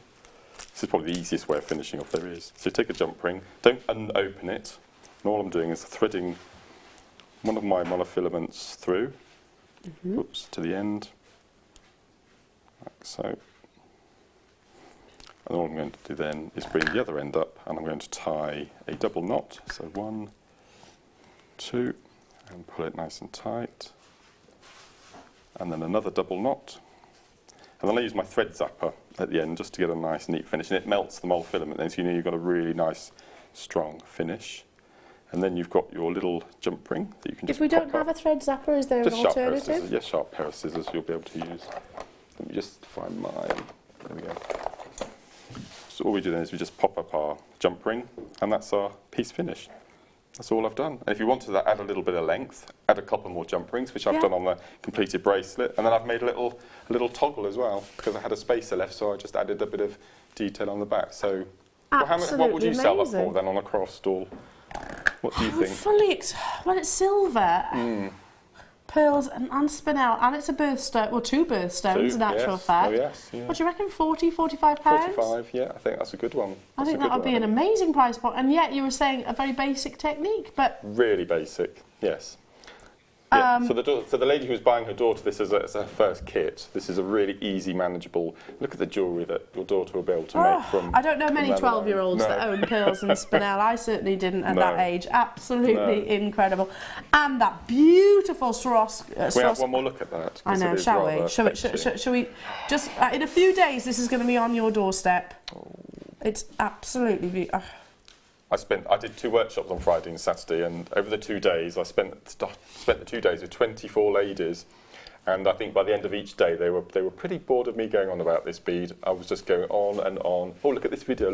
This is probably the easiest way of finishing off there is. So you take a jump ring, don't unopen it, and all I'm doing is threading one of my monofilaments through, oops, to the end, like so. And all I'm going to do then is bring the other end up, and I'm going to tie a double knot. So 1, 2, and pull it nice and tight. And then another double knot. And then I use my thread zapper at the end just to get a nice neat finish, and it melts the monofilament then, so you know you've got a really nice strong finish. And then you've got your little jump ring that you can just If we don't pop have up. a thread zapper, is there an Just sharp pair of alternative? scissors. Yes, sharp pair of scissors you'll be able to use. Let me just find mine. There we go. So all we do then is we just pop up our jump ring, and that's our piece finished. That's all I've done. And if you wanted to add a little bit of length, add a couple more jump rings, which I've done on the completed bracelet. And then I've made a little toggle as well, because I had a spacer left, so I just added a bit of detail on the back. So what would you sell that for then on a craft stall? What do you think? Well, it's silver, pearls and spinel, and it's a birthstone, well, 2 birthstones in actual fact. Oh yes, yeah. What do you reckon, 40, 45 pounds? 45, yeah, I think that's a good one. I think that would be an amazing price point, and yet you were saying a very basic technique, but... Really basic, yes. Yeah. So the lady who's buying her daughter this as her first kit, this is a really easy, manageable. Look at the jewellery that your daughter will be able to make from. I don't know many 12-year-olds that own pearls and spinel. I certainly didn't at that age. Absolutely incredible, and that beautiful Swarovski. We have one more look at that. I know. Shall we? Shall we? Just in a few days, this is going to be on your doorstep. Oh. It's absolutely beautiful. I did 2 workshops on Friday and Saturday, and over the 2 days I spent the 2 days with 24 ladies, and I think by the end of each day they were pretty bored of me going on about this bead. I was just going on and on. Oh, look at this video,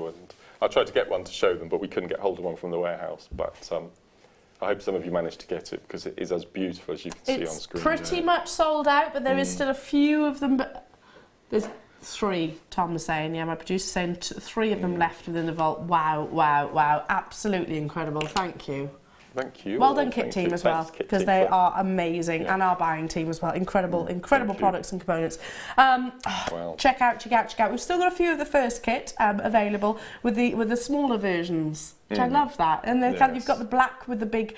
and I tried to get one to show them, but we couldn't get hold of one from the warehouse. But I hope some of you managed to get it, because it is as beautiful as you can see on screen. It's pretty much sold out, but there is still a few of them. But there's 3, Tom was saying, yeah, my producer's saying 3 of them left within the vault. Wow, wow, wow, absolutely incredible. Thank you. Thank you. Well done, kit team, as well, because they are amazing, and our buying team as well. Incredible products and components. Check out. We've still got a few of the first kit available with the smaller versions. Which I love that, and then you've got the black with the big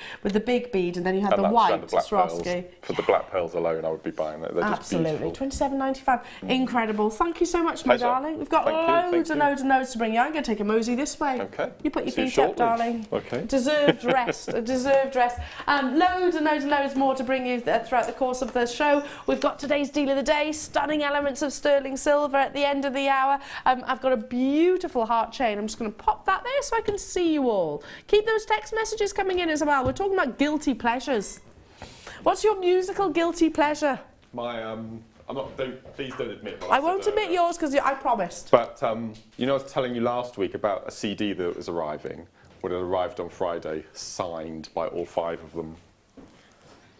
bead, and then you have the white Swarovski. For the black pearls alone, I would be buying that. They're absolutely just £27.95. Incredible. Thank you so much, my darling. We've got loads and loads to bring you. I'm going to take a mosey this way. Okay. You put your feet up, darling. Okay. Deserved rest. Deserved rest. Loads and loads more to bring you throughout the course of the show. We've got today's deal of the day. Stunning elements of sterling silver at the end of the hour. I've got a beautiful heart chain. I'm just going to pop that there so I can see you all. Keep those text messages coming in as well. We're talking about guilty pleasures. What's your musical guilty pleasure? Please don't admit. I won't admit yours, because I promised. But I was telling you last week about a CD that was arriving. When it arrived on Friday, signed by all 5 of them.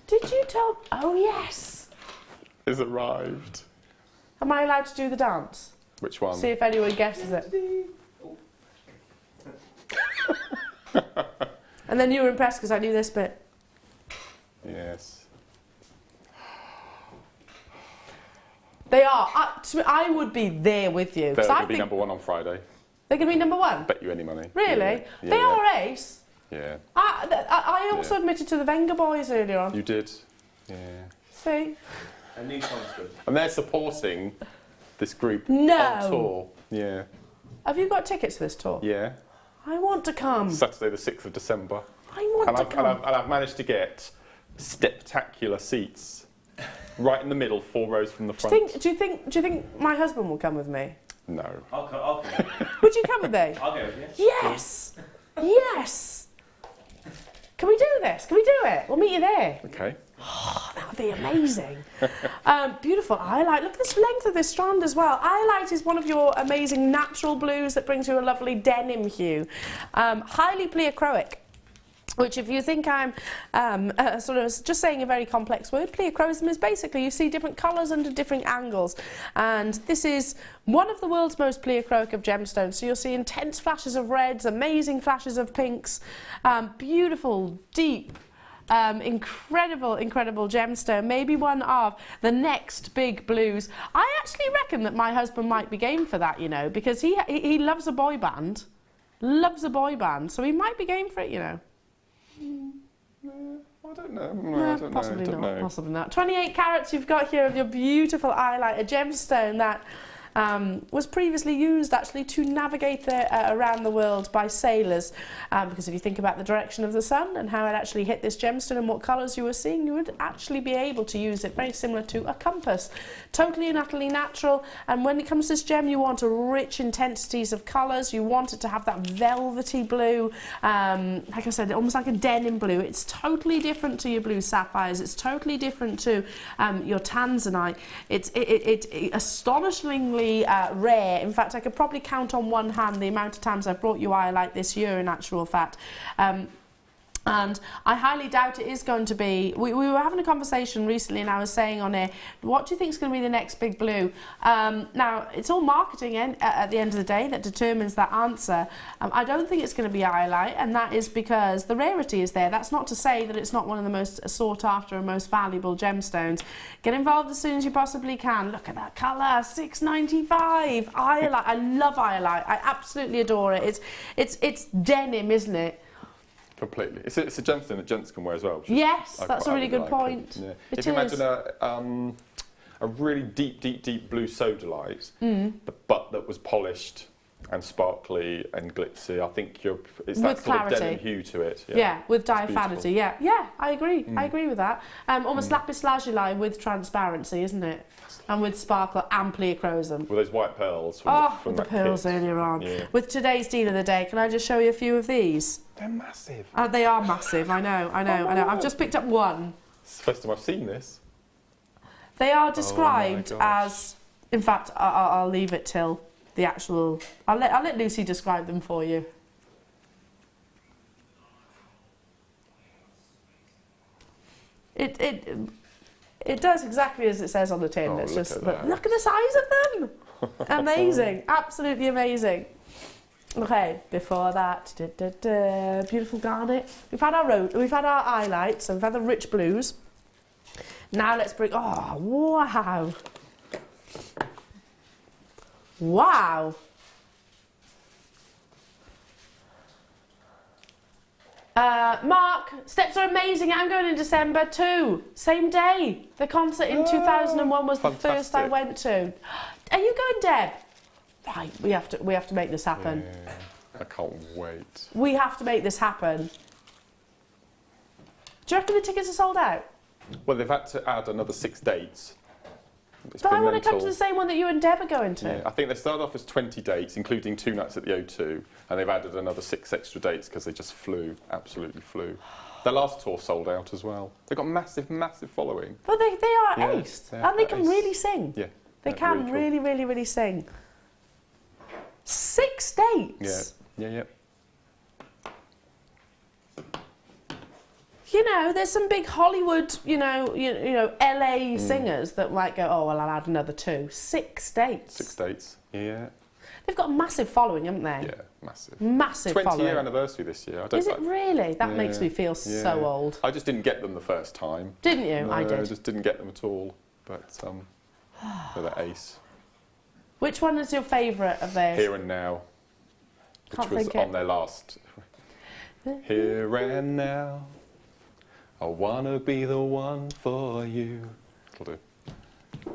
Did you tell? Oh yes. It's arrived. Am I allowed to do the dance? Which one? See if anyone guesses it. And then you were impressed because I knew this bit. Yes. They are. I would be there with you. They're going to be number 1 on Friday. They're going to be number 1? Bet you any money. Really? Yeah. They are ace. Yeah. I also admitted to the Venga boys earlier on. You did? Yeah. See? And these ones good. And they're supporting this group No. on tour. Yeah. Have you got tickets for this tour? Yeah. I want to come. Saturday the 6th of December. I want to come. And I've managed to get spectacular seats. Right in the middle, 4 rows from the front. Do you think my husband will come with me? No. I'll come. Would you come with me? I'll go with you. Yes. Yes. Can we do this? Can we do it? We'll meet you there. Okay. Oh, that would be amazing. Beautiful highlight. Look at this length of this strand as well. Highlight is one of your amazing natural blues that brings you a lovely denim hue. Highly pleochroic. Which, if you think I'm sort of just saying a very complex word, pleochroism is basically you see different colours under different angles. And this is one of the world's most pleochroic of gemstones. So you'll see intense flashes of reds, amazing flashes of pinks, beautiful, deep, Incredible, incredible gemstone. Maybe one of the next big blues. I actually reckon that my husband might be game for that, you know, because he loves a boy band. Loves a boy band, so he might be game for it, you know. I don't know. I don't possibly know. not. Possibly not. 28 carats you've got here of your beautiful highlight, a gemstone that was previously used actually to navigate around the world by sailors, because if you think about the direction of the sun and how it actually hit this gemstone and what colours you were seeing, you would actually be able to use it very similar to a compass. Totally and utterly natural, and when it comes to this gem, you want a rich intensities of colours. You want it to have that velvety blue, like I said, almost like a denim blue. It's totally different to your blue sapphires. It's totally different to your tanzanite. It's astonishingly rare. In fact, I could probably count on one hand the amount of times I've brought you highlight this year, in actual fact. And I highly doubt it is going to be. We were having a conversation recently, and I was saying on air, what do you think is going to be the next big blue? Now, it's all marketing at the end of the day that determines that answer. I don't think it's going to be highlight, and that is because the rarity is there. That's not to say that it's not one of the most sought after and most valuable gemstones. Get involved as soon as you possibly can. Look at that colour, $6.95. Highlight. I love highlight. I absolutely adore it. It's denim, isn't it? Completely. It's a gemstone that gents can wear as well. Yes, that's a really good point. Yeah. If you imagine a really deep blue sodalite, but that was polished and sparkly and glitzy, I think it's that sort of denim hue to it. Yeah, with diaphanity. Yeah, I agree. I agree with that. Almost lapis lazuli with transparency, isn't it? And with sparkle and pleochrosum. With those white pearls from the pearls kit. earlier on. Yeah. With today's deal of the day, can I just show you a few of these? They're massive. They are massive, I know. I've just picked up one. It's the first time I've seen this. They are described as, in fact, I'll leave it till the actual, I'll let Lucy describe them for you. It does exactly as it says on the tin. It's just look at the size of them. Amazing, absolutely amazing. Okay, before that, beautiful garnet. We've had our highlights, and we've had the rich blues. Now let's bring. Oh wow! Wow! Mark, steps are amazing. I'm going in December too. Same day. The concert in 2001 was fantastic. The first I went to. Are you going, Deb? Right, we have to make this happen. Yeah, I can't wait. We have to make this happen. Do you reckon the tickets are sold out? Well, they've had to add another 6 dates. But I want to come to the same one that you and Deb are going to. Yeah, I think they started off as 20 dates, including 2 nights at the O2, and they've added another 6 extra dates because they just flew, absolutely flew. Their last tour sold out as well. They've got massive, massive following. But they are ace, and they can really sing. Yeah, they can really sing. 6 dates. Yeah. You know, there's some big Hollywood, you know, LA singers that might go, oh, well, I'll add another 2. 6 dates. 6 dates, yeah. They've got a massive following, haven't they? Yeah, massive. Massive following. 20-year anniversary this year. Is it really? That makes me feel so old. I just didn't get them the first time. Didn't you? No, I did. I just didn't get them at all. But they're the ace. Which one is your favourite of theirs? Here and Now, which was on their last. Here and Now, I wanna be the one for you. It'll do.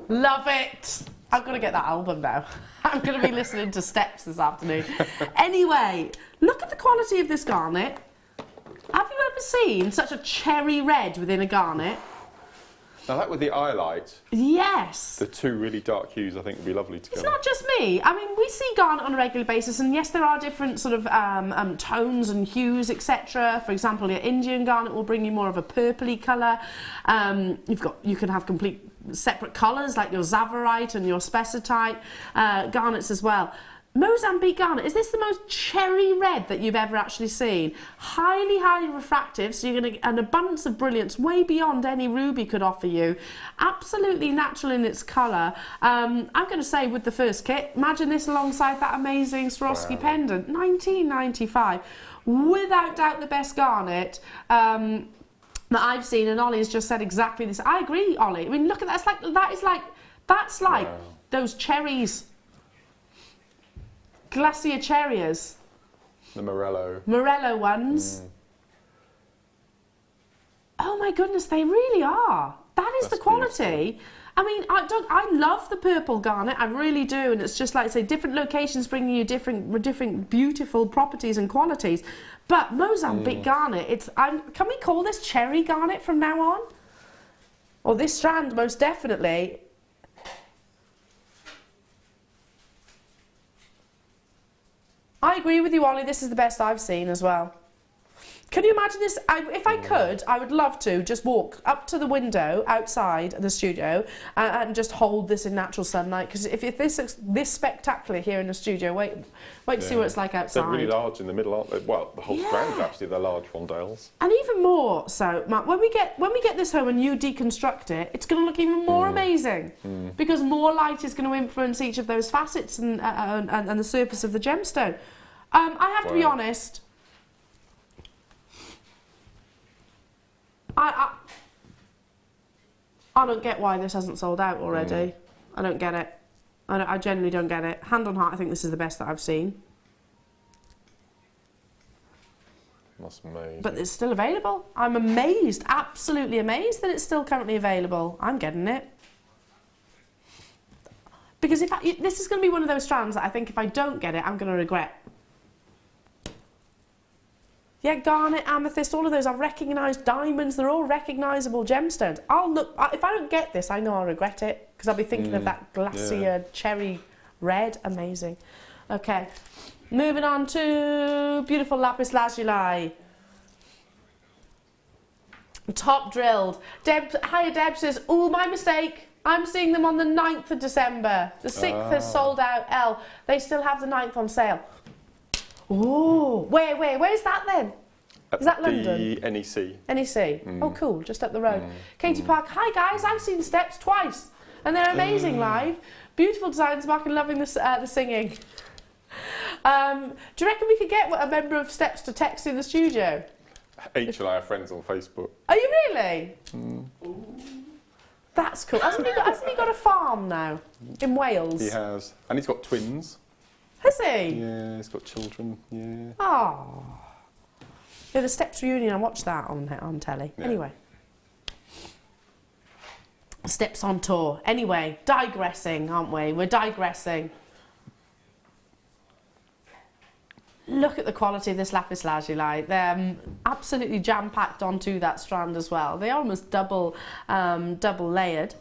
Love it! I've got to get that album now. I'm going to be listening to Steps this afternoon. Anyway, look at the quality of this garnet. Have you ever seen such a cherry red within a garnet? Now that with the highlight, yes, the 2 really dark hues I think would be lovely together. It's not just me. I mean, we see garnet on a regular basis, and yes, there are different sort of tones and hues, etc. For example, your Indian garnet will bring you more of a purpley colour. You can have complete separate colours like your Zavarite and your Spessartite garnets as well. Mozambique garnet, is this the most cherry red that you've ever actually seen? Highly, highly refractive, so you're going to get an abundance of brilliance way beyond any ruby could offer you. Absolutely natural in its colour. I'm going to say with the first kit, imagine this alongside that amazing Swarovski pendant, 1995. Without doubt the best garnet. that I've seen, and Ollie's just said exactly this. I agree, Ollie. I mean, look at that. That's like Wow. those cherries. Glacier cherries. The Morello ones. Oh my goodness, they really are. That's the quality. Beautiful. I mean, I love the purple garnet, I really do, and it's just like I say, different locations bringing you different beautiful properties and qualities. But Mozambique garnet, can we call this cherry garnet from now on? Or this strand, most definitely. I agree with you, Ollie, this is the best I've seen as well. Can you imagine this? If I could, I would love to just walk up to the window outside the studio and just hold this in natural sunlight. Because if this looks this spectacular here in the studio, wait to see what it's like outside. They're really large in the middle, aren't they? Well, the whole strand actually, they're large rondelles. And even more so, Mark, when we get this home and you deconstruct it, it's going to look even more amazing because more light is going to influence each of those facets and the surface of the gemstone. I have to be honest. I don't get why this hasn't sold out already. I don't get it. I genuinely don't get it. Hand on heart, I think this is the best that I've seen. That's amazing. But it's still available. I'm amazed, absolutely amazed that it's still currently available. I'm getting it. Because this is going to be one of those strands that I think if I don't get it, I'm going to regret. Yeah, garnet, amethyst, all of those, I've recognised diamonds, they're all recognisable gemstones. If I don't get this, I know I'll regret it, because I'll be thinking of that glacier cherry red, amazing. Okay, moving on to beautiful lapis lazuli. Top drilled. Hiya Deb says, oh, my mistake. I'm seeing them on the 9th of December. The 6th has sold out, They still have the 9th on sale. Oh, where's that then? Is that London? The NEC. NEC. Oh, cool, just up the road. Katie Park, hi guys, I've seen Steps twice, and they're amazing live. Beautiful designs, Mark, and loving the singing. Do you reckon we could get a member of Steps to text in the studio? H and I are friends on Facebook. Are you really? That's cool. Hasn't he got a farm now in Wales? He has, and he's got twins. Has he? Yeah, he's got children, yeah. Oh. Yeah, the Steps reunion, I watched that on telly. Yeah. Anyway. Steps on tour. Anyway, digressing, aren't we? We're digressing. Look at the quality of this lapis lazuli. They're absolutely jam-packed onto that strand as well. They are almost double layered.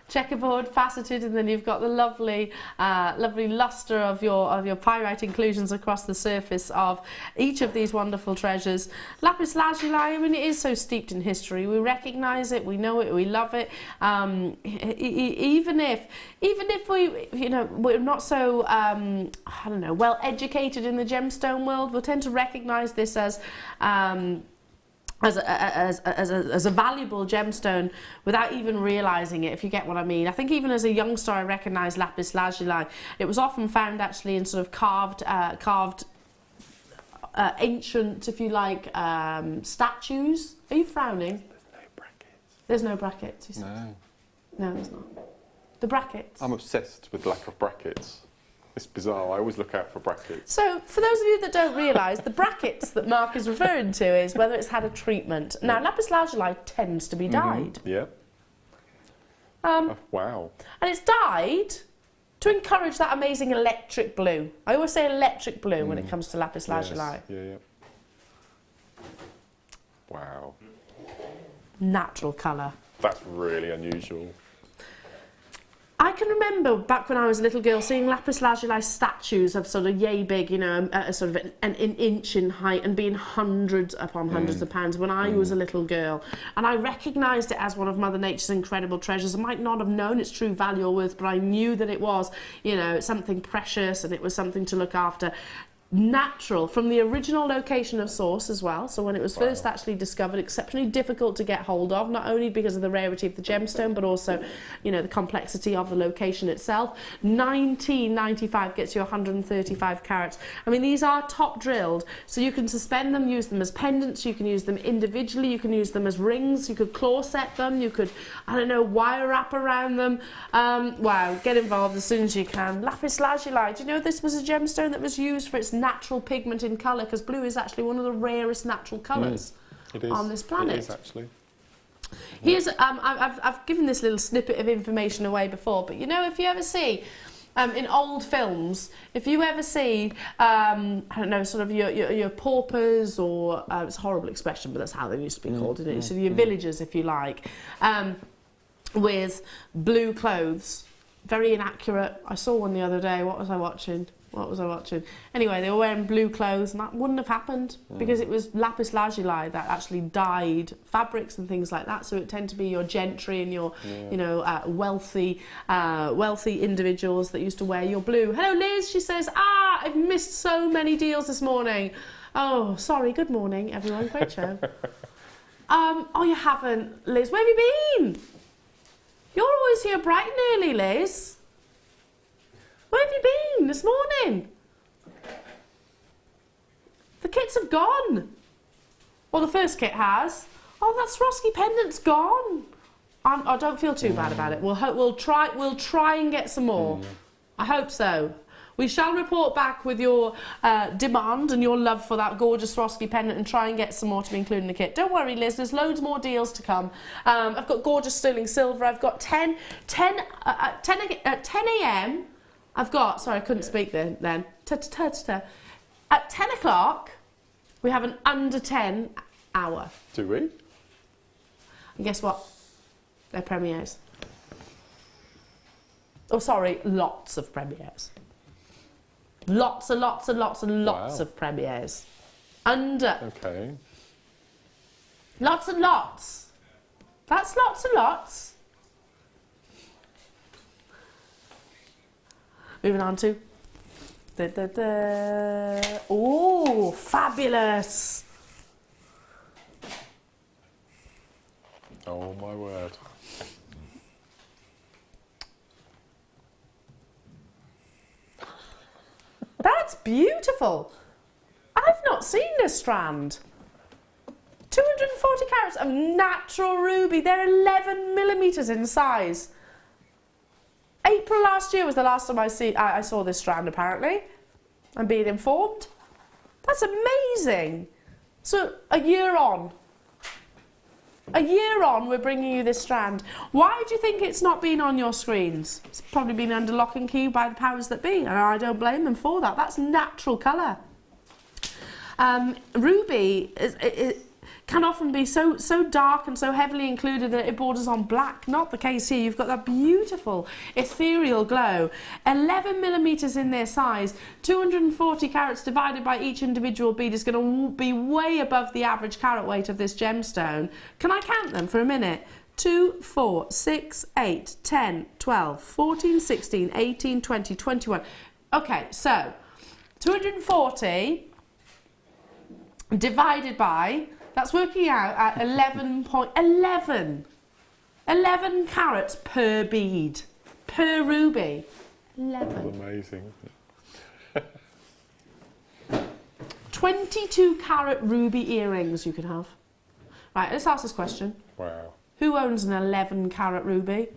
Checkerboard, faceted, and then you've got the lovely lustre of your pyrite inclusions across the surface of each of these wonderful treasures. Lapis lazuli, I mean, it is so steeped in history. We recognise it, we know it, we love it. Even if we, we're not so well educated in the gemstone world, we'll tend to recognise this as a valuable gemstone without even realising it, if you get what I mean. I think even as a youngster I recognised lapis lazuli. It was often found actually in sort of carved ancient, if you like, statues. Are you frowning? There's no brackets. There's no brackets, No, there's not. The brackets. I'm obsessed with lack of brackets. It's bizarre, I always look out for brackets. So, for those of you that don't realise, the brackets that Mark is referring to is whether it's had a treatment. Now, lapis lazuli tends to be dyed. Yeah. Wow. And it's dyed to encourage that amazing electric blue. I always say electric blue when it comes to lapis lazuli. Yes. Yeah. Wow. Natural colour. That's really unusual. I can remember back when I was a little girl seeing lapis lazuli statues of sort of yay big, sort of an inch in height and being hundreds upon hundreds of pounds when I was a little girl. And I recognised it as one of Mother Nature's incredible treasures. I might not have known its true value or worth, but I knew that it was, something precious and it was something to look after. natural from the original location of source as well. So when it was first actually discovered, exceptionally difficult to get hold of, not only because of the rarity of the gemstone, but also, you know, the complexity of the location itself. 1995 gets you 135 carats. I mean, these are top drilled, so you can suspend them, use them as pendants, you can use them individually, you can use them as rings, you could claw set them, you could, I don't know, wire wrap around them. Wow, get involved as soon as you can. Lapis lazuli, do you know this was a gemstone that was used for its natural pigment in colour, because blue is actually one of the rarest natural colours on this planet. It is actually. Here's I've given this little snippet of information away before, but you know, if you ever see in old films, if you ever see I don't know, sort of your paupers, or it's a horrible expression, but that's how they used to be called, isn't it? So your villagers, if you like, with blue clothes, very inaccurate. I saw one the other day. What was I watching? Anyway, they were wearing blue clothes, and that wouldn't have happened because it was lapis lazuli that actually dyed fabrics and things like that. So it tended to be your gentry and your, you know, wealthy individuals that used to wear your blue. Hello, Liz. She says, I've missed so many deals this morning. Oh, sorry. Good morning, everyone. Great show. Oh, you haven't, Liz. Where have you been? You're always here bright and early, Liz. Where have you been this morning? The kits have gone. Well, the first kit has. Oh, that Swarovski pendant's gone. I don't feel too bad about it. We'll try and get some more. I hope so. We shall report back with your demand and your love for that gorgeous Swarovski pendant, and try and get some more to be included in the kit. Don't worry, Liz, there's loads more deals to come. I've got gorgeous sterling silver. I've got 10 a.m. I've got, sorry, I couldn't speak then. At 10 o'clock, we have an under 10 hour. Do we? And guess what? They're premieres. Oh, sorry, lots of premieres. Lots and lots and lots and lots of premieres. Under. Okay. Lots and lots. That's lots and lots. Moving on to... Oh, fabulous. Oh, my word. That's beautiful. I've not seen this strand. 240 carats of natural ruby. They're 11 millimetres in size. April last year was the last time I saw this strand, apparently. I'm being informed. That's amazing. So a year on, we're bringing you this strand. Why do you think it's not been on your screens? It's probably been under lock and key by the powers that be, and I don't blame them for that. That's natural colour. Ruby can often be so dark and so heavily included that it borders on black. Not the case here. You've got that beautiful ethereal glow. 11 millimetres in their size. 240 carats divided by each individual bead is going to be way above the average carat weight of this gemstone. Can I count them for a minute? 2, 4, 6, 8, 10, 12, 14, 16, 18, 20, 21. Okay, so 240 divided by... That's working out at 11 carats per bead, per ruby. 11. Amazing. 22 carat ruby earrings you can have. Right, let's ask this question. Wow. Who owns an 11 carat ruby?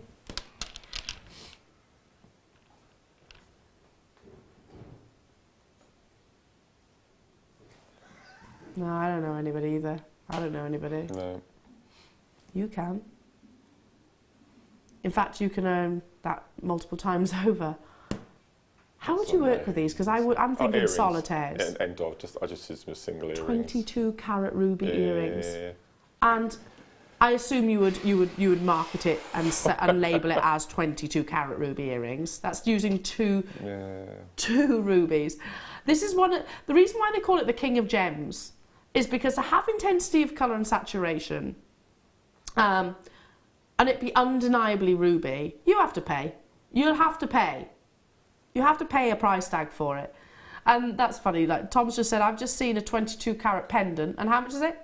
No, I don't know anybody either. I don't know anybody. No. You can. In fact, you can earn that multiple times over. How would you work with these? Because I'm thinking earrings. solitaires. End of. I just use them as single earrings. 22 carat ruby earrings. Yeah. And I assume you would market it and label it as 22 carat ruby earrings. That's using two rubies. This is the reason why they call it the king of gems is because to have intensity of colour and saturation, and it be undeniably ruby, you have to pay. You'll have to pay. You have to pay a price tag for it. And that's funny, like Tom's just said, I've just seen a 22 carat pendant, and how much is it?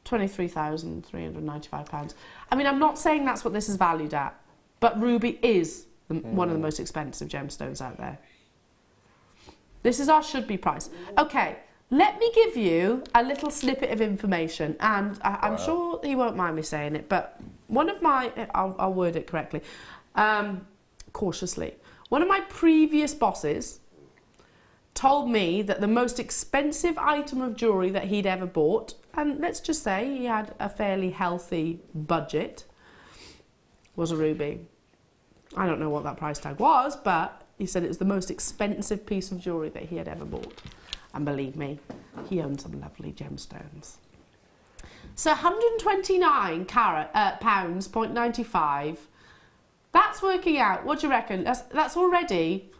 £23,395. I mean, I'm not saying that's what this is valued at, but ruby is one of the most expensive gemstones out there. This is our should-be price. Okay, let me give you a little snippet of information, and I'm sure he won't mind me saying it, but one of my, I'll word it correctly, cautiously. One of my previous bosses told me that the most expensive item of jewellery that he'd ever bought, and let's just say he had a fairly healthy budget, was a ruby. I don't know what that price tag was, but he said it was the most expensive piece of jewellery that he had ever bought. And believe me, he owned some lovely gemstones. So 129 pounds, 0.95, that's working out, what do you reckon? That's already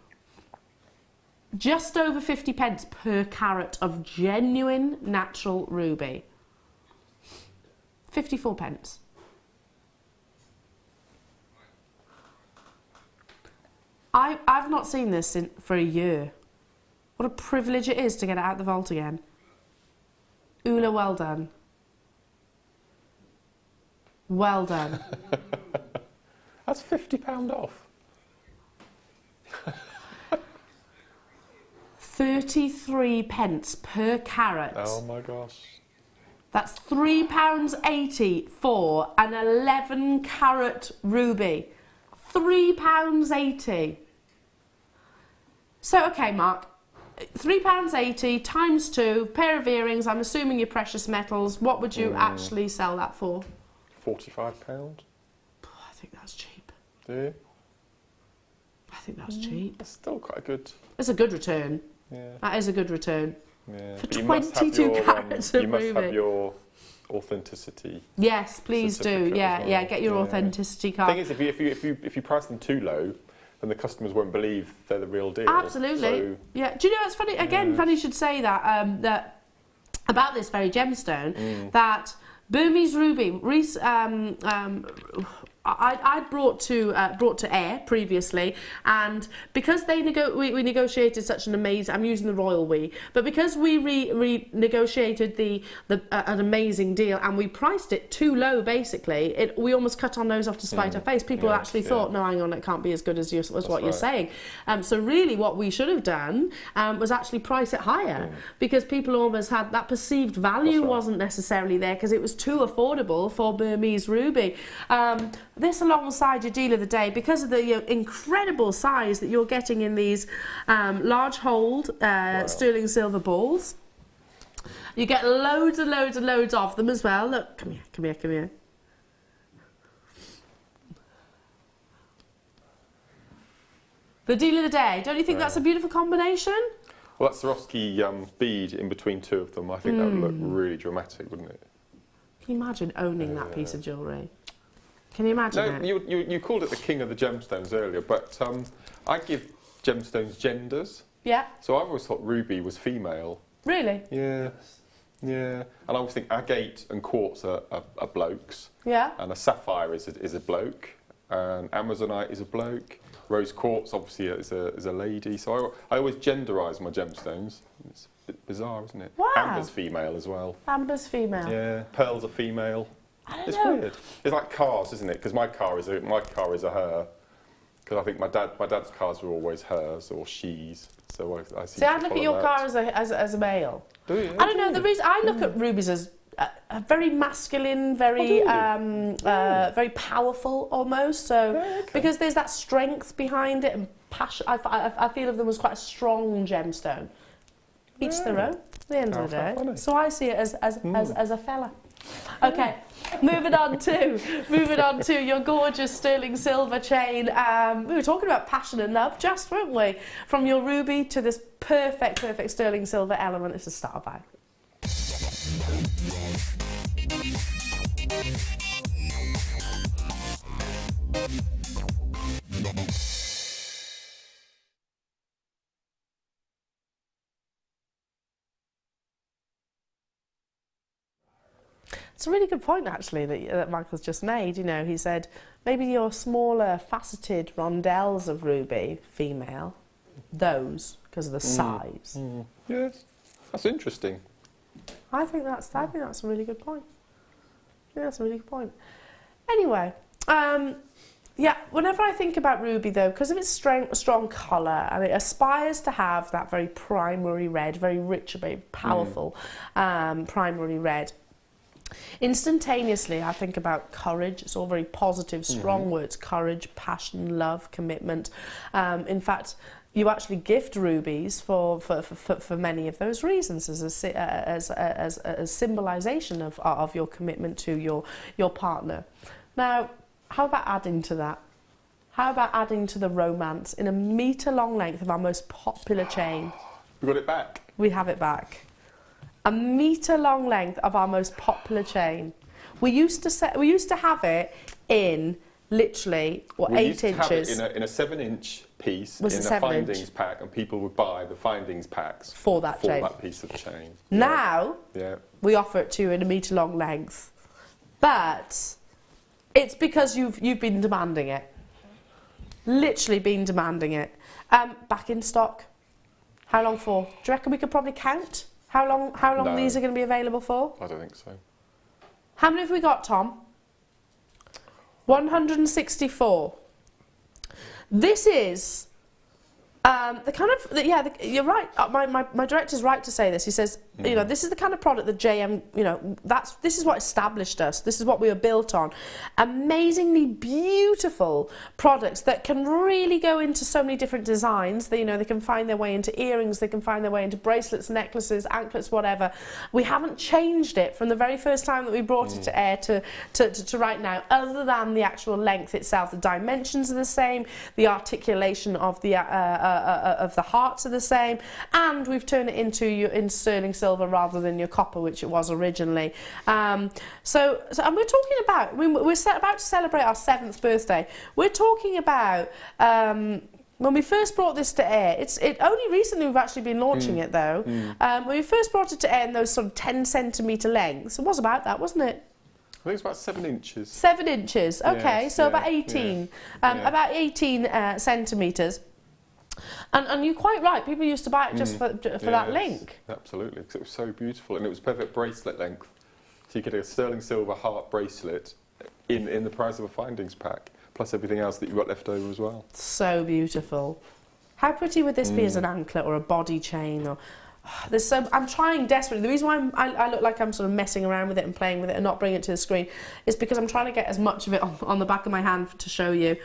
just over 50 pence per carat of genuine natural ruby. 54 pence. I've not seen this for a year. What a privilege it is to get it out the vault again. Ula, well done. Well done. That's £50 off. 33 pence per carat. Oh my gosh. That's £3.80 for an 11 carat ruby. £3.80. So, okay, Mark, £3.80 times 2, pair of earrings, I'm assuming your precious metals, what would you actually sell that for? £45. I think that's cheap. Do you? I think that's cheap. It's still quite a good. It's a good return. Yeah. That is a good return. Yeah. For But you must have 22 your, carats of you must ruby. have your authenticity. Yes, please do. certificate Yeah, as well. yeah. Get your Yeah. authenticity The card. thing is, if you price them too low, then the customers won't believe they're the real deal. Absolutely. So, Yeah. Do you know what's funny? Again, funny you should say that. That about this very gemstone that Burmese ruby. I brought to air previously, and because we negotiated such an amazing, I'm using the royal we, but because we renegotiated an amazing deal and we priced it too low, basically, we almost cut our nose off to spite our face. People actually thought, no, hang on, it can't be as good as what you're saying. So really, what we should have done was actually price it higher, because people almost had that perceived value wasn't necessarily there because it was too affordable for Burmese ruby. This alongside your deal of the day, because of the incredible size that you're getting in these large hold sterling silver balls. You get loads and loads and loads of them as well. Look, come here, come here, come here. The deal of the day. Don't you think that's a beautiful combination? well, that Swarovski bead in between two of them, I think that would look really dramatic, wouldn't it? Can you imagine owning that piece of jewellery? Can you imagine it? You called it the king of the gemstones earlier, but I give gemstones genders. Yeah. So I always thought ruby was female. Really? Yeah. Yeah. And I always think agate and quartz are blokes. Yeah. And a sapphire is a bloke. And amazonite is a bloke. Rose quartz obviously is a lady. So I always genderise my gemstones. It's a bit bizarre, isn't it? Wow. Amber's female as well. Amber's female. Yeah. Pearls are female. It's know. Weird. It's like cars, isn't it? Because my car is a her. Because I think my dad's cars were always hers or she's. So I see. See, I look at your car as a male. Do you? I don't know. The reason I look at rubies as a very masculine, very very powerful almost. So because there's that strength behind it and passion, I feel of them as quite a strong gemstone. Each their own. At the end of the day. Funny. So I see it as a fella. Okay, moving on to your gorgeous sterling silver chain. We were talking about passion and love, just weren't we? From your ruby to this perfect sterling silver element. It's a starter bag. It's a really good point, actually, that Michael's just made. You know, he said maybe your smaller, faceted rondelles of ruby, female, those because of the size. Yes, that's interesting. I think that's a really good point. I think that's a really good point. Anyway, yeah, whenever I think about ruby though, because of its strong colour, and it aspires to have that very primary red, very rich, very powerful primary red, instantaneously I think about courage. It's all very positive, strong words: courage, passion, love, commitment. In fact, you actually gift rubies for many of those reasons, as a symbolisation of your commitment to your partner. Now, how about adding to that? How about adding to the romance in a metre-long length of our most popular chain? We got it back. We have it back. A metre-long length of our most popular chain. We used to have it in literally 8 inches. Have it in a 7-inch piece in a findings pack, and people would buy the findings packs for that piece of chain. Now we offer it to you in a metre-long length, but it's because you've been demanding it. Literally been demanding it. Back in stock. How long for? Do you reckon we could probably count how long these are going to be available for? I don't think so. How many have we got, Tom? 164. This is the kind of you're right. My director's right to say this. He says, you know, this is the kind of product that JM, you know, this is what established us. This is what we were built on. Amazingly beautiful products that can really go into so many different designs. They, you know, they can find their way into earrings. They can find their way into bracelets, necklaces, anklets, whatever. We haven't changed it from the very first time that we brought it to air to right now, other than the actual length itself. The dimensions are the same. The articulation of the hearts are the same, and we've turned it in sterling silver rather than your copper, which it was originally. So and we're talking about, we're about to celebrate our 7th birthday. We're talking about when we first brought this to air, it only recently we've actually been launching it though. When we first brought it to air in those sort of 10 centimetre lengths, it was about that, wasn't it? I think it's about 7 inches. 7 inches, okay, yes, so about 18, about 18 centimetres. And you're quite right, people used to buy it just for that link. Absolutely, because it was so beautiful, and it was perfect bracelet length. So you get a sterling silver heart bracelet in the price of a findings pack, plus everything else that you've got left over as well. So beautiful. How pretty would this be as an anklet or a body chain? Or I'm trying desperately. The reason why I look like I'm sort of messing around with it and playing with it and not bringing it to the screen is because I'm trying to get as much of it on the back of my hand to show you.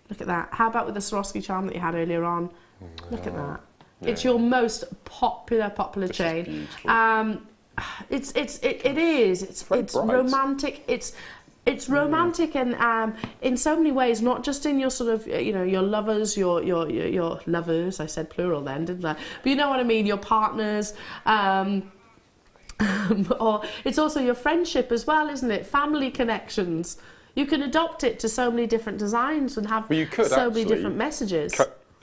Look at that. How about with the Swarovski charm that you had earlier on? Look at that. Yeah. It's your most popular chain. It is. It's romantic. It's romantic and in so many ways, not just in your sort of, you know, your lovers, your lovers. I said plural then, didn't I? But you know what I mean. Your partners. Or it's also your friendship as well, isn't it? Family connections. You can adopt it to so many different designs and have so many different messages.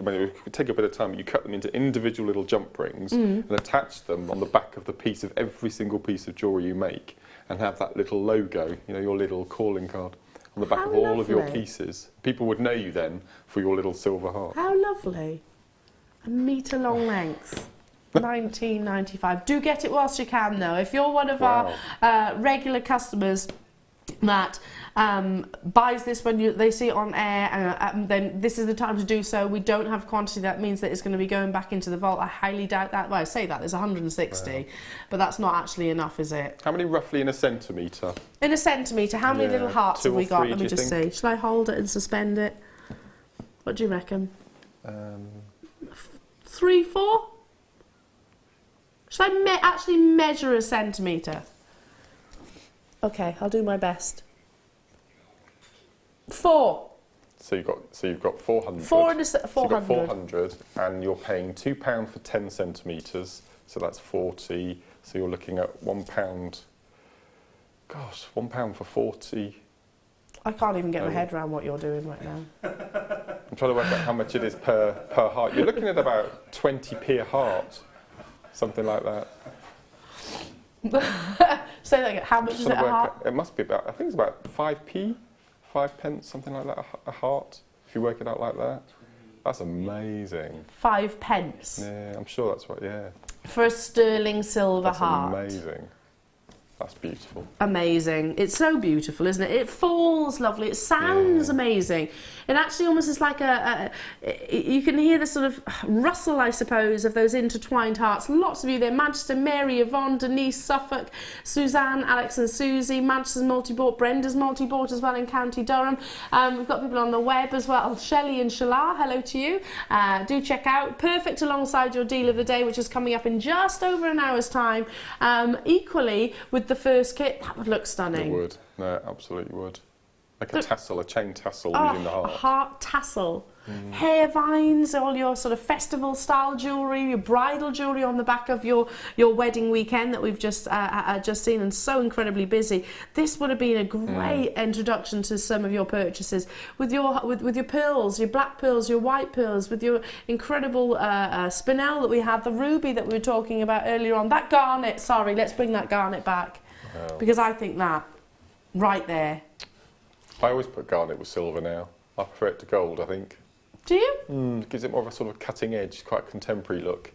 It would take a bit of time. You cut them into individual little jump rings and attach them on the back of the piece of every single piece of jewellery you make, and have that little logo, you know, your little calling card on the back of all of your pieces. People would know you then for your little silver heart. How lovely. A metre long length. 1995. Do get it whilst you can though. If you're one of our regular customers that buys this when they see it on air, then this is the time to do so. We don't have quantity. That means that it's going to be going back into the vault. I highly doubt that. Well, I say that there's 160, but that's not actually enough, is it? How many roughly in a centimetre? In a centimetre, how many little hearts have we got? Let me just see. Shall I hold it and suspend it? What do you reckon? 3, 4? Shall I actually measure a centimetre? Okay, I'll do my best. 4. So you've got 400. 400. So you've got 400, and you're paying £2 for 10 centimetres. So that's 40. So you're looking at £1. Gosh, £1 for 40. I can't even get my head around what you're doing right now. I'm trying to work out how much it is per heart. You're looking at about 20p a heart, something like that. So like, how much is it a heart? It must be about, I think it's about 5p, 5 pence, something like that, a heart, if you work it out like that. That's amazing. 5 pence. Yeah, I'm sure that's right, yeah. For a sterling silver That's heart. amazing. That's beautiful. Amazing. It's so beautiful, isn't it? It falls lovely. It sounds amazing. It actually almost is like you can hear the sort of rustle, I suppose, of those intertwined hearts. Lots of you there. Manchester, Mary, Yvonne, Denise, Suffolk, Suzanne, Alex and Susie, Manchester's multi-bought, Brenda's multi-bought as well in County Durham. We've got people on the web as well. Shelley and Shalar, hello to you. Do check out. Perfect alongside your deal of the day, which is coming up in just over an hour's time. Equally, with the first kit, that would look stunning. It would. No, it absolutely would. Like a tassel, a chain tassel using the heart. A heart tassel. Hair vines, all your sort of festival style jewellery, your bridal jewellery on the back of your wedding weekend that we've just seen, and so incredibly busy. This would have been a great introduction to some of your purchases with your pearls, your black pearls, your white pearls, with your incredible spinel that we had, the ruby that we were talking about earlier on, that garnet. Sorry, let's bring that garnet back, because I think that right there. I always put garnet with silver now. I prefer it to gold, I think. Do you? It gives it more of a sort of cutting edge, quite contemporary look.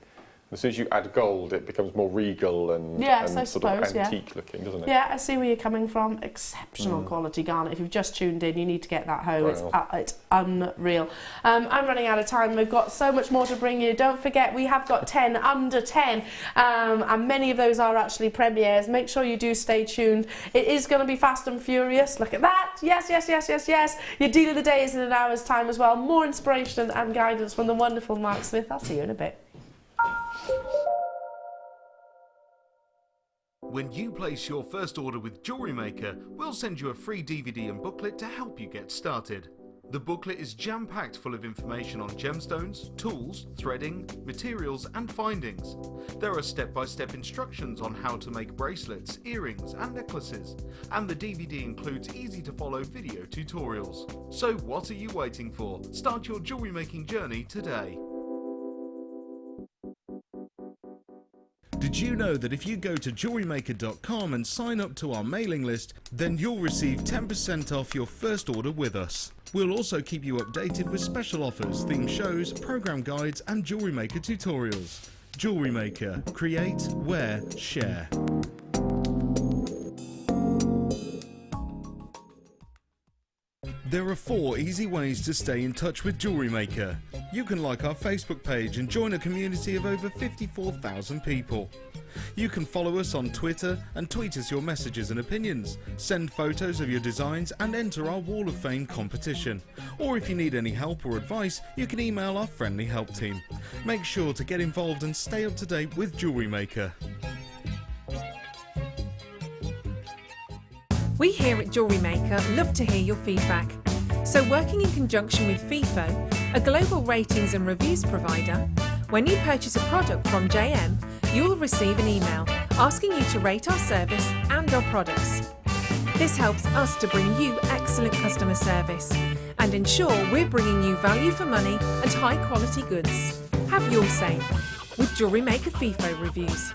As soon as you add gold, it becomes more regal and, sort of antique looking, doesn't it? Yeah, I see where you're coming from. Exceptional quality garnet. If you've just tuned in, you need to get that home. Wow. It's unreal. I'm running out of time. We've got so much more to bring you. Don't forget, we have got 10 under 10, and many of those are actually premieres. Make sure you do stay tuned. It is going to be fast and furious. Look at that. Yes, yes, yes, yes, yes. Your deal of the day is in an hour's time as well. More inspiration and guidance from the wonderful Mark Smith. I'll see you in a bit. When you place your first order with JewelleryMaker, we'll send you a free DVD and booklet to help you get started. The booklet is jam-packed full of information on gemstones, tools, threading, materials and findings. There are step-by-step instructions on how to make bracelets, earrings and necklaces. And the DVD includes easy-to-follow video tutorials. So what are you waiting for? Start your jewellery making journey today. Did you know that if you go to jewellerymaker.com and sign up to our mailing list, then you'll receive 10% off your first order with us. We'll also keep you updated with special offers, theme shows, program guides and Jewellery Maker tutorials. Jewellery Maker. Create, wear, share. There are 4 easy ways to stay in touch with JewelleryMaker. You can like our Facebook page and join a community of over 54,000 people. You can follow us on Twitter and tweet us your messages and opinions, send photos of your designs and enter our Wall of Fame competition. Or if you need any help or advice, you can email our friendly help team. Make sure to get involved and stay up to date with JewelleryMaker. We here at JewelleryMaker love to hear your feedback. So working in conjunction with FIFO, a global ratings and reviews provider, when you purchase a product from JM, you will receive an email asking you to rate our service and our products. This helps us to bring you excellent customer service and ensure we're bringing you value for money and high quality goods. Have your say with JewelleryMaker FIFO reviews.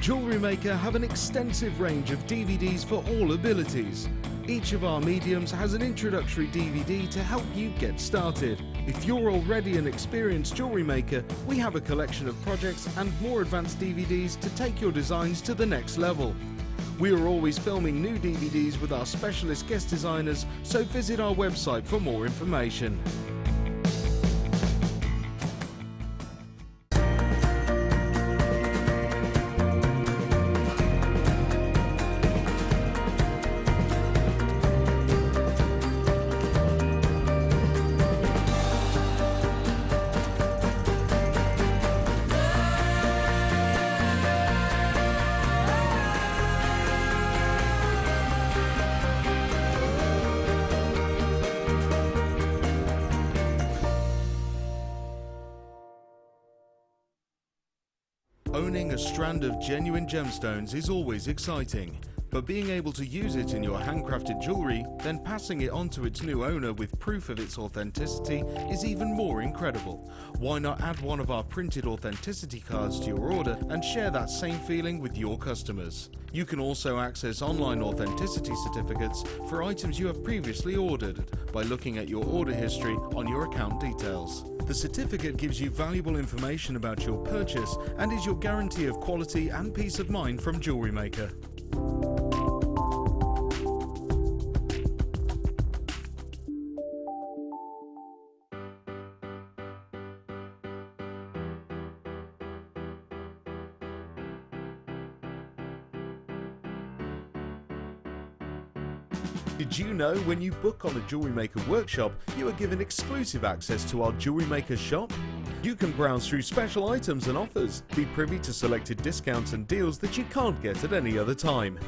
JewelleryMaker have an extensive range of DVDs for all abilities. Each of our mediums has an introductory DVD to help you get started. If you're already an experienced jewellery maker, we have a collection of projects and more advanced DVDs to take your designs to the next level. We are always filming new DVDs with our specialist guest designers, so visit our website for more information. Owning a strand of genuine gemstones is always exciting. But being able to use it in your handcrafted jewellery, then passing it on to its new owner with proof of its authenticity is even more incredible. Why not add one of our printed authenticity cards to your order and share that same feeling with your customers? You can also access online authenticity certificates for items you have previously ordered by looking at your order history on your account details. The certificate gives you valuable information about your purchase and is your guarantee of quality and peace of mind from JewelleryMaker. Did you know when you book on a JewelleryMaker workshop, you are given exclusive access to our JewelleryMaker shop? You can browse through special items and offers, be privy to selected discounts and deals that you can't get at any other time.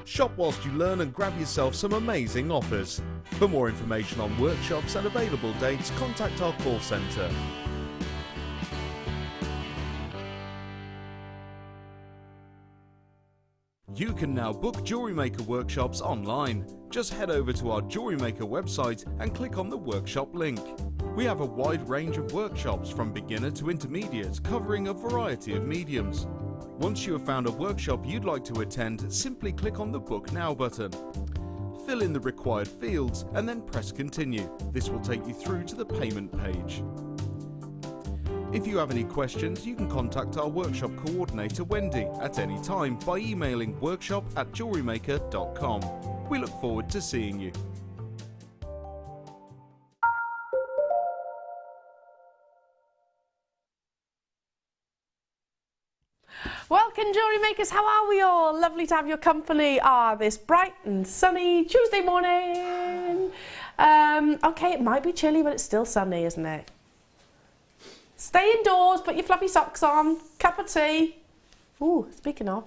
Shop whilst you learn and grab yourself some amazing offers. For more information on workshops and available dates, contact our call centre. You can now book JewelleryMaker workshops online. Just head over to our JewelleryMaker website and click on the workshop link. We have a wide range of workshops from beginner to intermediate, covering a variety of mediums. Once you have found a workshop you'd like to attend, simply click on the Book Now button. Fill in the required fields and then press Continue. This will take you through to the payment page. If you have any questions, you can contact our workshop coordinator Wendy at any time by emailing workshop@jewellerymaker.com. We look forward to seeing you. Welcome, jewellery makers. How are we all? Lovely to have your company this bright and sunny Tuesday morning. Okay, it might be chilly, but it's still sunny, isn't it? Stay indoors, put your fluffy socks on, cup of tea. Ooh, speaking of.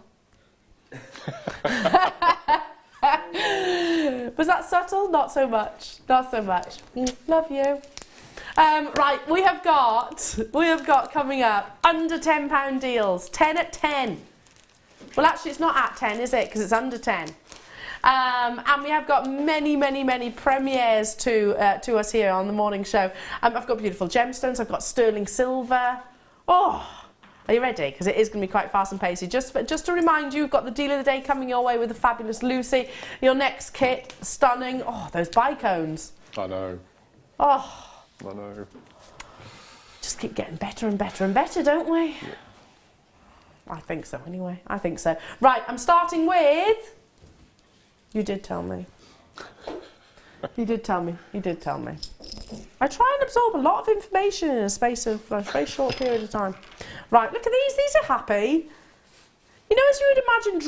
Was that subtle? Not so much. Not so much. Love you. Right, we have got coming up under £10 deals, 10 at 10. Well, actually, it's not at 10, is it? Because it's under 10. And we have got many premieres to us here on the morning show. I've got beautiful gemstones. I've got sterling silver. Oh, are you ready? Because it is going to be quite fast and pacey. Just to remind you, we've got the deal of the day coming your way with the fabulous Lucy. Your next kit, stunning. Oh, those bicones. I know. Oh. I know. Just keep getting better and better and better, don't we? Yeah. I think so, anyway. I think so. Right, I'm starting with... You did tell me. You did tell me. You did tell me. I try and absorb a lot of information in a space of a very short period of time. Right, look at these. These are happy. You know, as you would imagine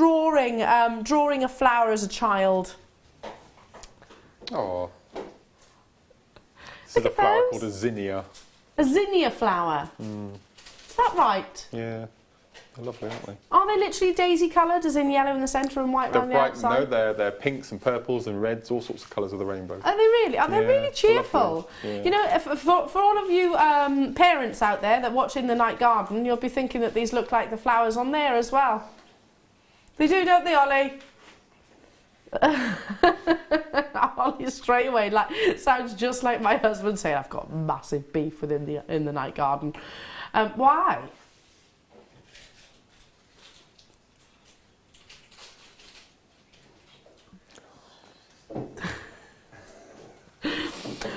drawing a flower as a child. Oh. This is a flower called a zinnia. A zinnia flower? Mm. Is that right? Yeah. They're lovely, aren't they? Are they literally daisy coloured, as in yellow in the centre and white around the outside? No, they're pinks and purples and reds, all sorts of colours of the rainbow. Are they really? Are they really cheerful? Yeah. You know, for all of you parents out there that watch in the night garden, you'll be thinking that these look like the flowers on there as well. They do, don't they, Ollie? Ollie straight away sounds just like my husband saying, "I've got massive beef within in the night garden." Why?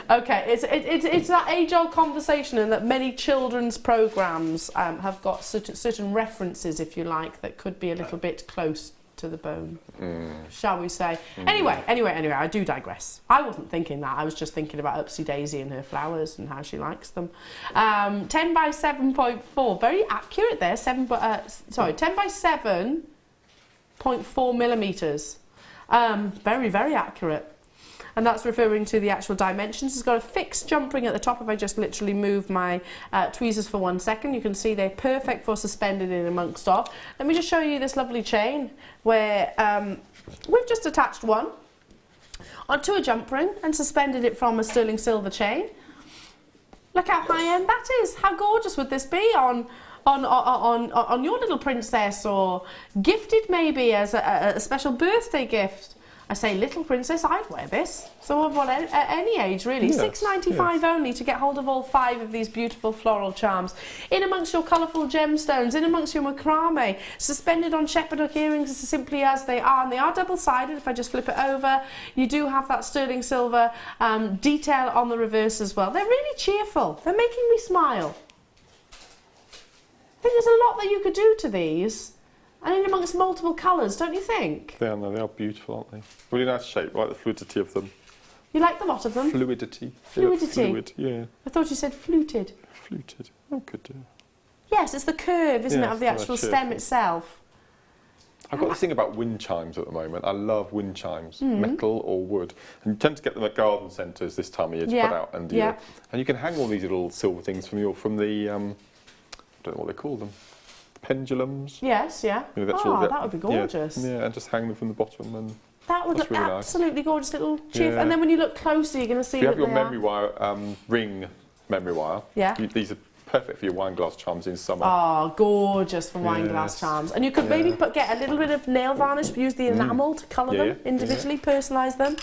Okay, it's that age-old conversation, and that many children's programmes have got certain references, if you like, that could be a little bit close to the bone, shall we say. Anyway, I do digress. I wasn't thinking that. I was just thinking about Upsy Daisy and her flowers and how she likes them. 10 by 7.4, very accurate there. 10 by 7.4 millimetres. Very accurate. And that's referring to the actual dimensions. It's got a fixed jump ring at the top. If I just literally move my tweezers for 1 second, you can see they're perfect for suspended in amongst off. Let me just show you this lovely chain where we've just attached one onto a jump ring and suspended it from a sterling silver chain. Look how high end that is. How gorgeous would this be on on your little princess, or gifted maybe as a special birthday gift. I say little princess, I'd wear this. So at any age really. Yes, $6.95 only to get hold of all 5 of these beautiful floral charms. In amongst your colourful gemstones, in amongst your macrame, suspended on shepherd hook earrings as simply as they are. And they are double-sided. If I just flip it over, you do have that sterling silver detail on the reverse as well. They're really cheerful. They're making me smile. I think there's a lot that you could do to these. And in amongst multiple colours, don't you think? They are beautiful, aren't they? Really nice shape. I like the fluidity of them. You like the lot of them? Fluidity. Fluidity? Fluid, yeah. I thought you said fluted. Fluted. Oh, good. Yes, it's the curve, isn't it, of the actual stem itself. I've got this thing about wind chimes at the moment. I love wind chimes, metal or wood. And you tend to get them at garden centres this time of year to put out. And you can hang all these little silver things from the, I don't know what they call them. Pendulums. Yes, yeah. You know, that would be gorgeous. Yeah, and just hang them from the bottom, and that would look really absolutely nice. Gorgeous little cheerful. And then when you look closer, you're going to see. If you have your memory wire ring memory wire. Yeah. These are perfect for your wine glass charms in summer. Oh, gorgeous for wine glass charms. And you could maybe get a little bit of nail varnish, use the enamel to colour them individually, personalise them.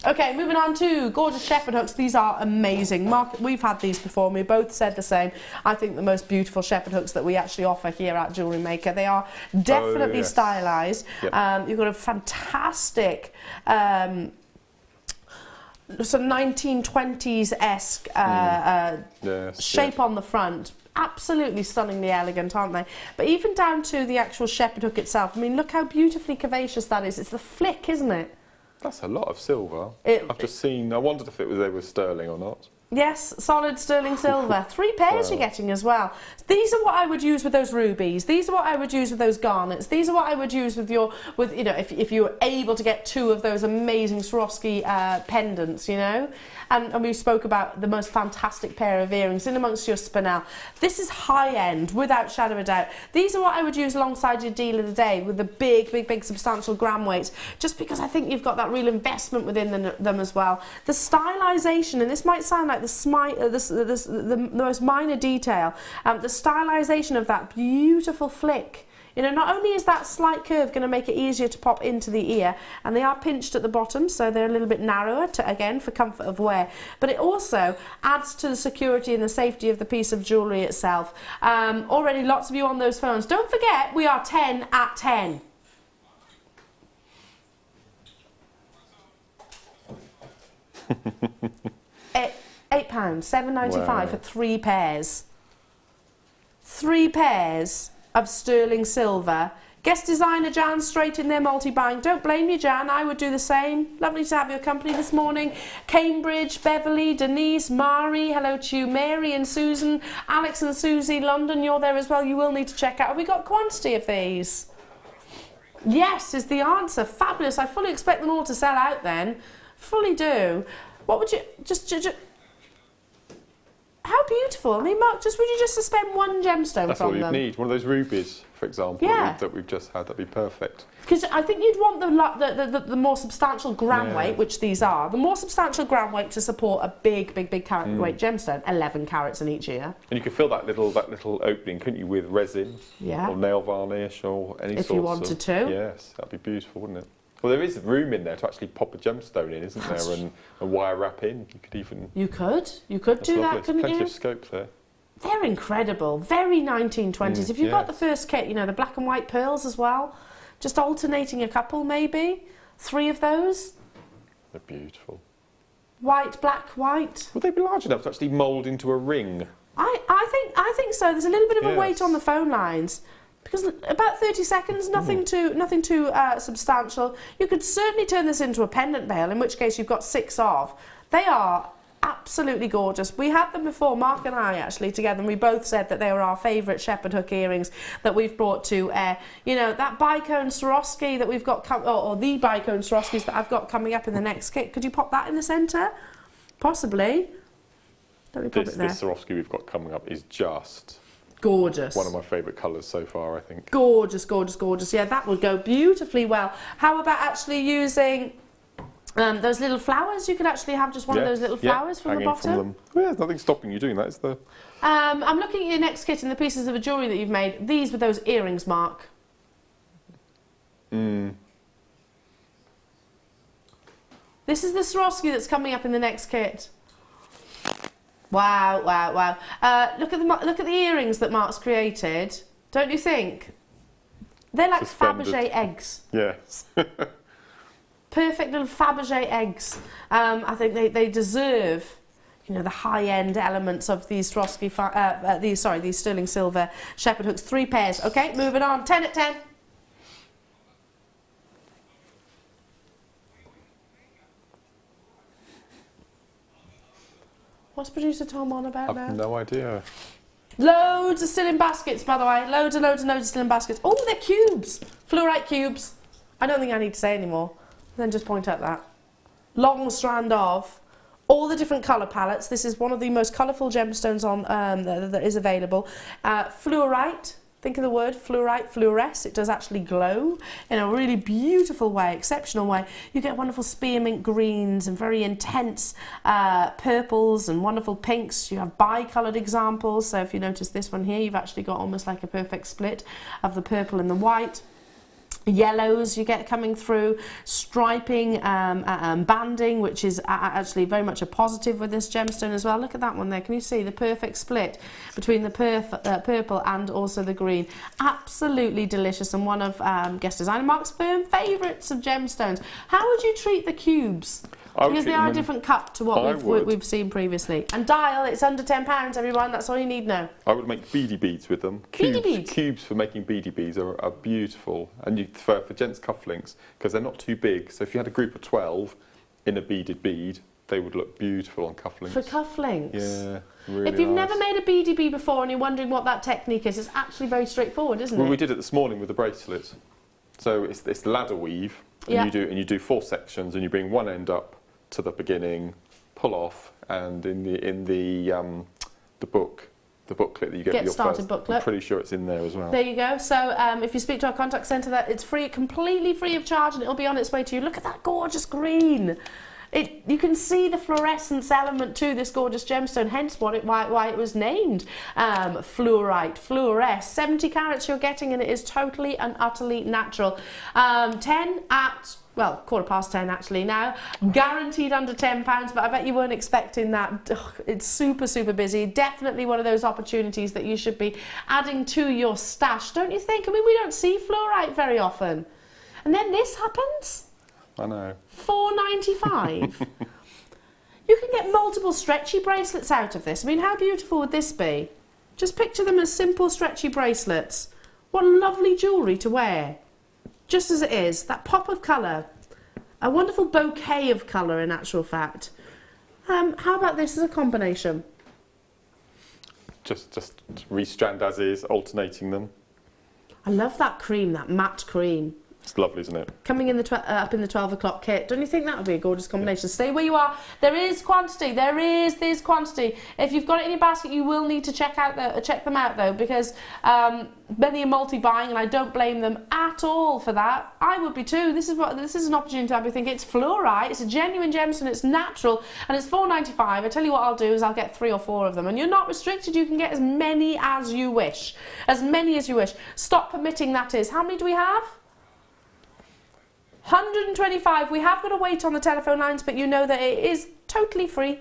Okay, moving on to gorgeous shepherd hooks. These are amazing. Mark, we've had these before and we both said the same. I think the most beautiful shepherd hooks that we actually offer here at Jewellery Maker. They are definitely stylised. Yep. You've got a fantastic sort of 1920s-esque shape on the front. Absolutely stunningly elegant, aren't they? But even down to the actual shepherd hook itself. I mean, look how beautifully curvaceous that is. It's the flick, isn't it? That's a lot of silver. I've just seen, I wondered if they were sterling or not. Yes, solid sterling silver. 3 pairs you're getting as well. These are what I would use with those rubies. These are what I would use with those garnets. These are what I would use with you know, if you were able to get 2 of those amazing Swarovski pendants, you know. And we spoke about the most fantastic pair of earrings in amongst your spinel. This is high end, without shadow of a doubt. These are what I would use alongside your deal of the day with the big substantial gram weights, just because I think you've got that real investment within them as well. The stylisation, and this might sound like the most minor detail, the stylisation of that beautiful flick. You know, not only is that slight curve going to make it easier to pop into the ear, and they are pinched at the bottom, so they're a little bit narrower, again, for comfort of wear, but it also adds to the security and the safety of the piece of jewellery itself. Already lots of you on those phones. Don't forget, we are 10 at 10. £8, £7.95 for 3 pairs. 3 pairs of sterling silver. Guest designer Jan straight in there multi-buying. Don't blame you, Jan, I would do the same. Lovely to have your company this morning. Cambridge, Beverly, Denise, Mari, hello to you, Mary and Susan, Alex and Susie, London, you're there as well. You will need to check out. Have we got quantity of these? Yes is the answer. Fabulous. I fully expect them all to sell out then. Fully do. What would you just how beautiful. I mean, Mark, would you just suspend 1 gemstone That's from all you'd them? need. One of those rubies, for example, that we've just had. That'd be perfect. Because I think you'd want the more substantial gram weight, which these are, the more substantial gram weight to support a big carat weight gemstone, 11 carats in each ear. And you could fill that little opening, couldn't you, with resin or nail varnish or any if you wanted to. Yes, that'd be beautiful, wouldn't it? Well, there is room in there to actually pop a gemstone in, isn't there, and a wire wrap in. You could even... You could do that, couldn't you? Plenty of scope there. They're incredible, very 1920s. If you've got the first kit, you know, the black and white pearls as well, just alternating a couple maybe, 3 of those. They're beautiful. White, black, white. Would they be large enough to actually mould into a ring? I think so. There's a little bit of a weight on the phone lines. Because about 30 seconds, nothing too substantial. You could certainly turn this into a pendant veil, in which case you've got 6 of. They are absolutely gorgeous. We had them before, Mark and I actually together, and we both said that they were our favourite shepherd hook earrings that we've brought to air. You know, that bicone Swarovski that we've got, or the bicone Swarovskis that I've got coming up in the next kit. Could you pop that in the centre? Possibly. Let me pop it there. This Swarovski we've got coming up is just... gorgeous. One of my favourite colours so far, I think. Gorgeous, gorgeous, gorgeous. Yeah, that would go beautifully well. How about actually using Those little flowers, you could actually have just one of those little flowers from the bottom. From them. Well, there's nothing stopping you doing that, is there? I'm looking at your next kit and the pieces of jewellery that you've made. These were those earrings, Mark. This is the Swarovski that's coming up in the next kit. Wow, wow, wow. Look at the earrings that Mark's created. Don't you think? They're like Fabergé eggs. Yes. Perfect little Fabergé eggs. I think they deserve, you know, the high-end elements of these Swarovski, these sterling silver shepherd hooks. 3 pairs. Okay, moving on. 10 at 10. What's producer Tom on about now? I've no idea. Loads are still in baskets, by the way. Loads and loads and loads are still in baskets. Oh, they're cubes. Fluorite cubes. I don't think I need to say any more. Then just point out that. Long strand of all the different colour palettes. This is one of the most colourful gemstones on that is available. Fluorite. Think of the word fluorite, fluoresce. It does actually glow in a really beautiful way, exceptional way. You get wonderful spearmint greens and very intense purples and wonderful pinks. You have bi-coloured examples. So if you notice this one here, you've actually got almost like a perfect split of the purple and the white. Yellows you get coming through, striping, banding, which is actually very much a positive with this gemstone as well. Look at that one there. Can you see the perfect split between the purple and also the green? Absolutely delicious, and one of guest designer Mark's firm favourites of gemstones. How would you treat the cubes? Because they are a different cut to what we've seen previously. And dial, it's under £10, everyone. That's all you need now. I would make beady beads with them. Beady beads? Cubes for making beady beads are beautiful. And for gents' cufflinks, because they're not too big. So if you had a group of 12 in a beaded bead, they would look beautiful on cufflinks. For cufflinks? Yeah, really If you've nice. never made a beady bead before and you're wondering what that technique is, it's actually very straightforward, isn't it? Well, we did it this morning with the bracelet. So it's ladder weave, and you do 4 sections, and you bring one end up to the beginning, pull off, and in the booklet that you get your started first, booklet. I'm pretty sure it's in there as well. There you go. So if you speak to our contact centre, that it's free, completely free of charge, and it'll be on its way to you. Look at that gorgeous green. You can see the fluorescence element to this gorgeous gemstone, hence why it was named fluorite, fluoresce. 70 carats you're getting, and it is totally and utterly natural. 10 at, well, 10:15 actually now. Guaranteed under £10, but I bet you weren't expecting that. Ugh, it's super, super busy. Definitely one of those opportunities that you should be adding to your stash, don't you think? I mean, we don't see fluorite very often. And then this happens? I know. £4.95. You can get multiple stretchy bracelets out of this. I mean, how beautiful would this be? Just picture them as simple stretchy bracelets. What lovely jewellery to wear. Just as it is, that pop of colour. A wonderful bouquet of colour in actual fact. How about this as a combination? Just restrand as is, alternating them. I love that cream, that matte cream. It's lovely, isn't it? Coming in up in the 12 o'clock kit. Don't you think that would be a gorgeous combination? Stay where you are. There is quantity. There's quantity. If you've got it in your basket, you will need to check them out though, because many are multi-buying, and I don't blame them at all for that. I would be too. This is an opportunity I'd be thinking. It's fluorite. It's a genuine gemstone. It's natural, and it's £4.95. I tell you what I'll do is I'll get 3 or 4 of them, and you're not restricted. You can get as many as you wish. As many as you wish. Stop permitting, that is. How many do we have? 125. We have got to wait on the telephone lines, but you know that it is totally free.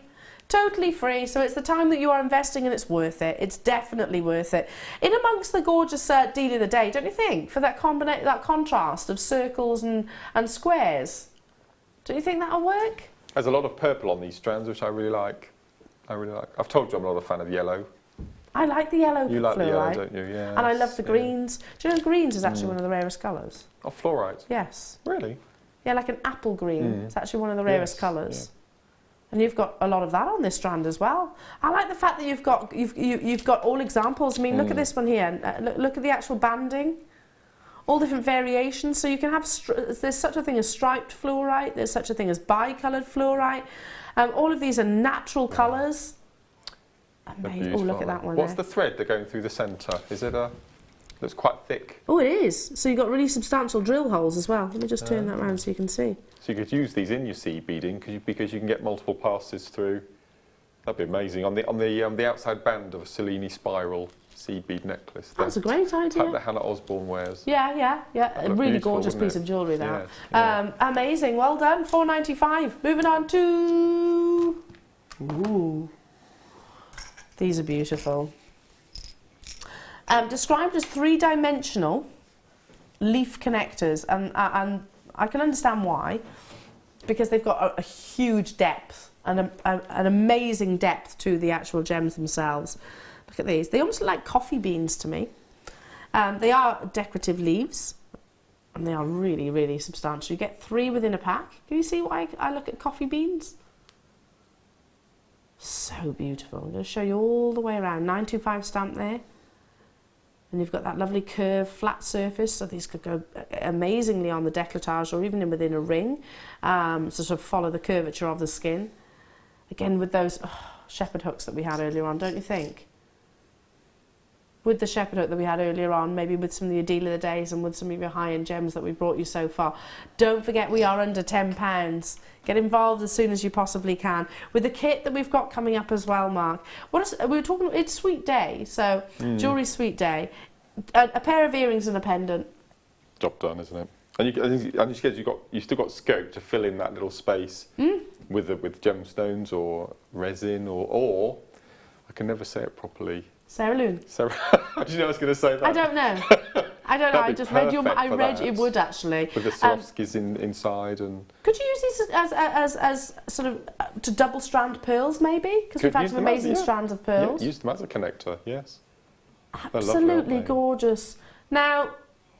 Totally free. So it's the time that you are investing, and it's worth it. It's definitely worth it. In amongst the gorgeous deal of the day, don't you think? For that contrast of circles and squares. Don't you think that'll work? There's a lot of purple on these strands, which I really like. I've told you I'm not a fan of yellow. I like the yellow. You like fluorite. the yellow, don't you? Yeah. And I love the greens. Do you know greens is actually one of the rarest colours? Oh, fluorite? Yes. Really? Yeah, like an apple green. It's actually one of the rarest colours. Yeah. And you've got a lot of that on this strand as well. I like the fact that you've got all examples. I mean, look at this one here. Look at the actual banding. All different variations. So you can have, there's such a thing as striped fluorite. There's such a thing as bi-coloured fluorite. All of these are natural colours. Oh, look at that one. What's there. the thread they're going through the centre? Is it a... Looks quite thick. Oh, it is. So you've got really substantial drill holes as well. Let me just turn that around so you can see. So you could use these in your seed beading because you can get multiple passes through. That'd be amazing. On the outside band of a Cellini spiral seed bead necklace. That's a great idea. Like the Hannah Osborne wears. Yeah. A really gorgeous piece of jewellery, that. Yeah. Amazing. Well done. $4.95. Moving on to... Ooh. These are beautiful. Described as three-dimensional leaf connectors, and I can understand why, because they've got a huge depth and an amazing depth to the actual gems themselves. Look at these. They almost look like coffee beans to me. They are decorative leaves, and they are really, really substantial. You get 3 within a pack. Can you see why I look at coffee beans? So beautiful. I'm going to show you all the way around. 925 stamp there. And you've got that lovely curved flat surface, so these could go amazingly on the décolletage or even within a ring, to sort of follow the curvature of the skin. Again, with those shepherd hooks that we had earlier on, don't you think? With the shepherd hook that we had earlier on, maybe with some of your deal of the days and with some of your high-end gems that we've brought you so far. Don't forget, we are under £10. Get involved as soon as you possibly can. With the kit that we've got coming up as well, Mark. We were talking, it's Sweet Day, so Jewellery Sweet Day. A pair of earrings and a pendant. Job done, isn't it? And you've still got scope to fill in that little space with gemstones or resin or I can never say it properly. Sarah Loon. Sarah, how did you know I was going to say that? I don't know. I just read your. I read it would actually. With the Swarovskis inside and. Could you use these as sort of to double strand pearls maybe? Because we've had some amazing strands of pearls. Yeah, use them as a connector. Yes. Absolutely gorgeous. Now,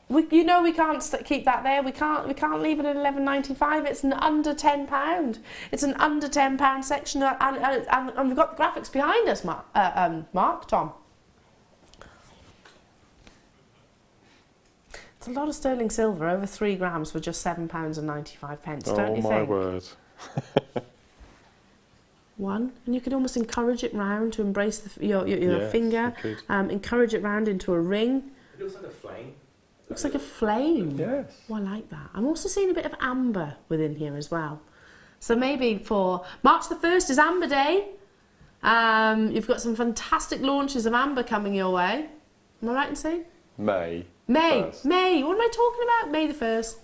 you know we can't keep that there. We can't leave it at $11.95. It's an under £10. It's an under £10 section, and we've got the graphics behind us, Tom. It's a lot of sterling silver, over 3 grams for just £7.95, don't you think? Oh my word. One, and you could almost encourage it round to embrace your finger, encourage it round into a ring. It looks like a flame. Looks like a flame. Yes. Oh, I like that. I'm also seeing a bit of amber within here as well. So maybe for March the 1st is Amber Day. You've got some fantastic launches of amber coming your way. Am I right in saying? May. 1st. May. What am I talking about? May the 1st.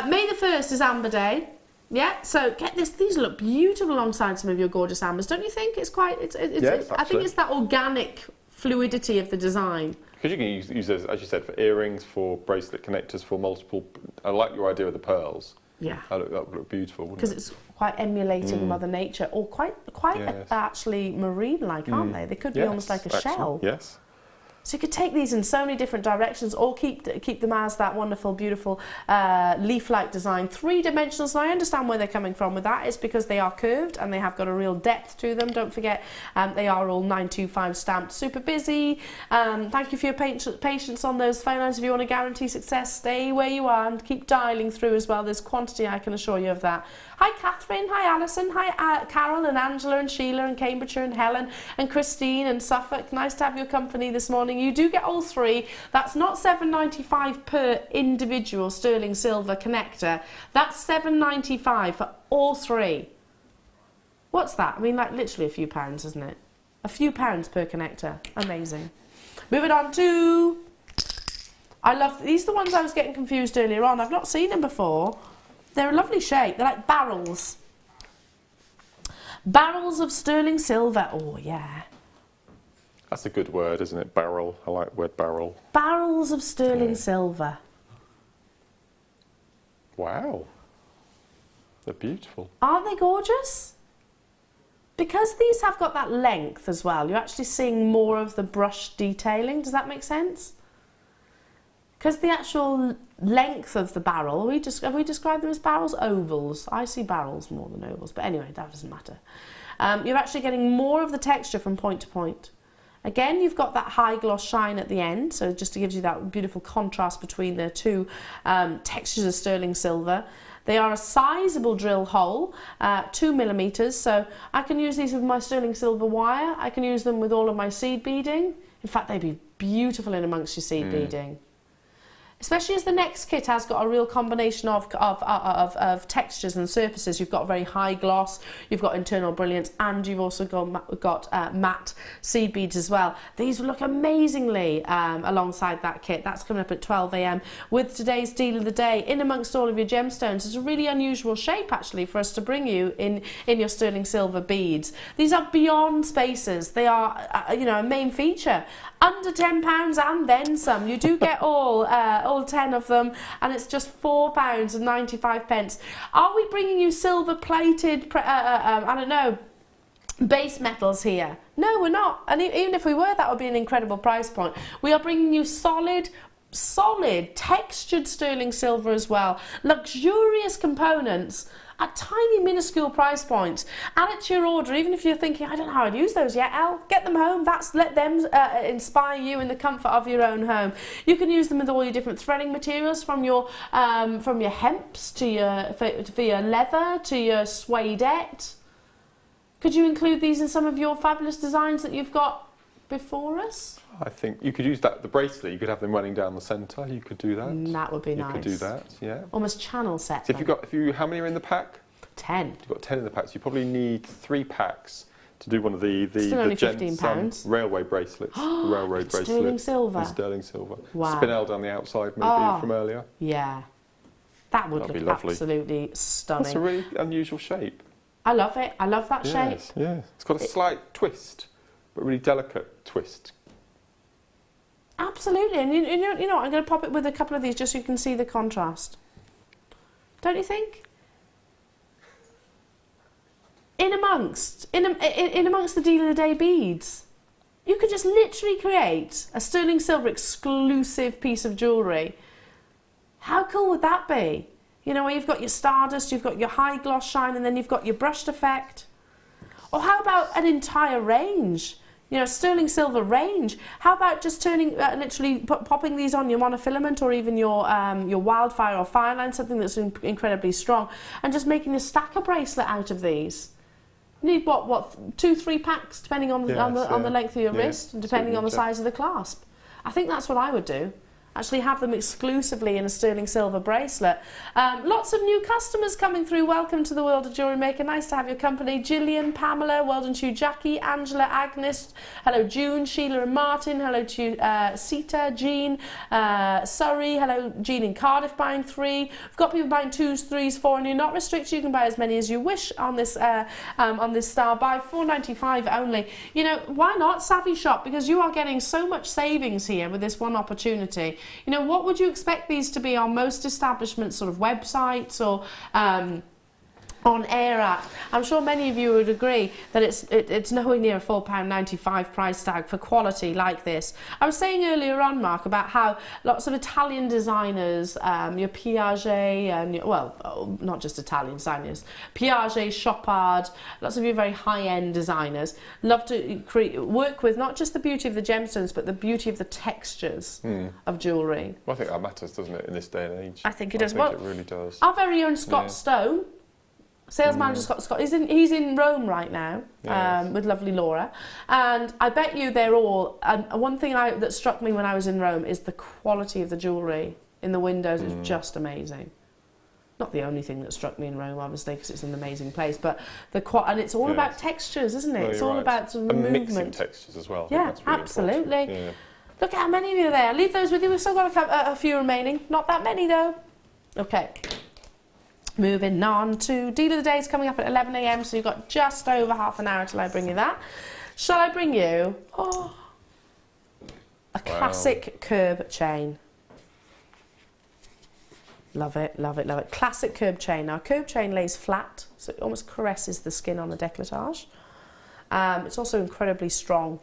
May the 1st is Amber Day. Yeah, so get this. These look beautiful alongside some of your gorgeous ambers, don't you think? It's quite. Yes, I think it's that organic fluidity of the design. Because you can use those, as you said, for earrings, for bracelet connectors, for multiple. I like your idea of the pearls. Yeah. That would look beautiful, wouldn't it? Because it's quite emulating Mother Nature, or quite yes. actually marine-like, aren't they? They could be almost like a shell. Yes. So you could take these in so many different directions, or keep them as that wonderful, beautiful leaf-like design, 3-dimensional. So I understand where they're coming from with that. It's because they are curved and they have got a real depth to them. Don't forget, they are all 925 stamped. Super busy. Thank you for your patience on those phone lines. If you want to guarantee success, stay where you are and keep dialing through as well. There's quantity, I can assure you of that. Hi Catherine, hi Alison, hi Carol and Angela and Sheila and Cambridgeshire and Helen and Christine and Suffolk. Nice to have your company this morning. You do get all 3. That's not $7.95 per individual sterling silver connector. That's $7.95 for all 3. What's that? I mean, like literally a few pounds, isn't it? A few pounds per connector. Amazing. Moving on to... I love... These are the ones I was getting confused earlier on. I've not seen them before. They're a lovely shape. They're like barrels. Barrels of sterling silver. Oh, yeah. That's a good word, isn't it? Barrel. I like the word barrel. Barrels of sterling silver. Wow. They're beautiful. Aren't they gorgeous? Because these have got that length as well, you're actually seeing more of the brush detailing. Does that make sense? Because the actual length of the barrel, have we described them as barrels? Ovals. I see barrels more than ovals, but anyway, that doesn't matter. You're actually getting more of the texture from point to point. Again, you've got that high gloss shine at the end, so just to give you that beautiful contrast between the two textures of sterling silver. They are a sizable drill hole, 2mm, so I can use these with my sterling silver wire. I can use them with all of my seed beading. In fact, they'd be beautiful in amongst your seed beading. Especially as the next kit has got a real combination of textures and surfaces. You've got very high gloss, you've got internal brilliance, and you've also got matte seed beads as well. These will look amazingly alongside that kit. That's coming up at 12 AM with today's deal of the day in amongst all of your gemstones. It's a really unusual shape actually for us to bring you in your sterling silver beads. These are beyond spacers. They are you know, a main feature. Under £10 and then some. You do get all 10 of them, and it's just £4.95. Are we bringing you silver plated, I don't know, base metals here? No, we're not. And even if we were, that would be an incredible price point. We are bringing you solid textured sterling silver as well. Luxurious components at tiny minuscule price points. Add it to your order, even if you're thinking, I don't know how I'd use those yet. Get them home. Let them inspire you in the comfort of your own home. You can use them with all your different threading materials, from your hemps to your leather to your suedette. Could you include these in some of your fabulous designs that you've got before us? I think you could use that, the bracelet, you could have them running down the centre, you could do that. That would be nice. You could do that, yeah. Almost channel set. So how many are in the pack? 10. You've got 10 in the pack, so you probably need 3 packs to do one of the only gents, £15. Railway bracelets. Railroad bracelet. Sterling silver. And sterling silver. Wow. Spinel down the outside, maybe from earlier. Yeah. That would That'd be look lovely. absolutely stunning. That's a really unusual shape. I love it. I love that shape. Yeah. It's got a slight twist, but really delicate twist. Absolutely, and you know, I'm going to pop it with a couple of these just so you can see the contrast. Don't you think? In amongst the deal of the day beads, you could just literally create a sterling silver exclusive piece of jewellery. How cool would that be? You know, where you've got your stardust, you've got your high gloss shine, and then you've got your brushed effect. Or how about an entire range? You know, sterling silver range. How about just turning, literally popping these on your monofilament or even your wildfire or fireline, something that's incredibly strong, and just making a stacker bracelet out of these. You need what 2-3 packs depending on the length of your wrist and depending on the size of the clasp. I think that's what I would do. Actually have them exclusively in a sterling silver bracelet. Lots of new customers coming through. Welcome to the world of Jewellery Maker. Nice to have your company. Gillian, Pamela, well done to you, Jackie, Angela, Agnes. Hello, June, Sheila and Martin. Hello to you, Sita, Jean, Surrey. Hello, Jean in Cardiff buying 3. We've got people buying 2s, 3s, 4, and you're not restricted. You can buy as many as you wish on this style. Buy £4.95 only. You know, why not Savvy Shop? Because you are getting so much savings here with this one opportunity. You know, what would you expect these to be on most establishments, sort of websites or on air at? I'm sure many of you would agree that it's nowhere near a £4.95 price tag for quality like this. I was saying earlier on, Mark, about how lots of Italian designers, your Piaget, and not just Italian designers, Piaget, Chopard, lots of your very high-end designers love to work with not just the beauty of the gemstones, but the beauty of the textures of jewellery. Well, I think that matters, doesn't it, in this day and age? I think it does. It really does. Our very own Scott Stone, sales manager Scott, he's in Rome right now, with lovely Laura, and I bet you they're all. And one thing that struck me when I was in Rome is the quality of the jewellery in the windows is just amazing. Not the only thing that struck me in Rome, obviously, because it's an amazing place, but and it's all about textures, isn't it? No, it's all about sort of the movement. Mixing textures as well. Yeah, that's really absolutely. Yeah. Look at how many of you are there. I'll leave those with you. We've still got a few remaining. Not that many though. Okay. Moving on to Deal of the Day is coming up at 11 AM, so you've got just over half an hour till I bring you that. Shall I bring you a classic curb chain? Love it, love it, love it. Classic curb chain. Now, a curb chain lays flat, so it almost caresses the skin on the décolletage. It's also incredibly strong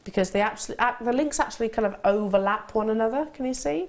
because the links actually kind of overlap one another. Can you see?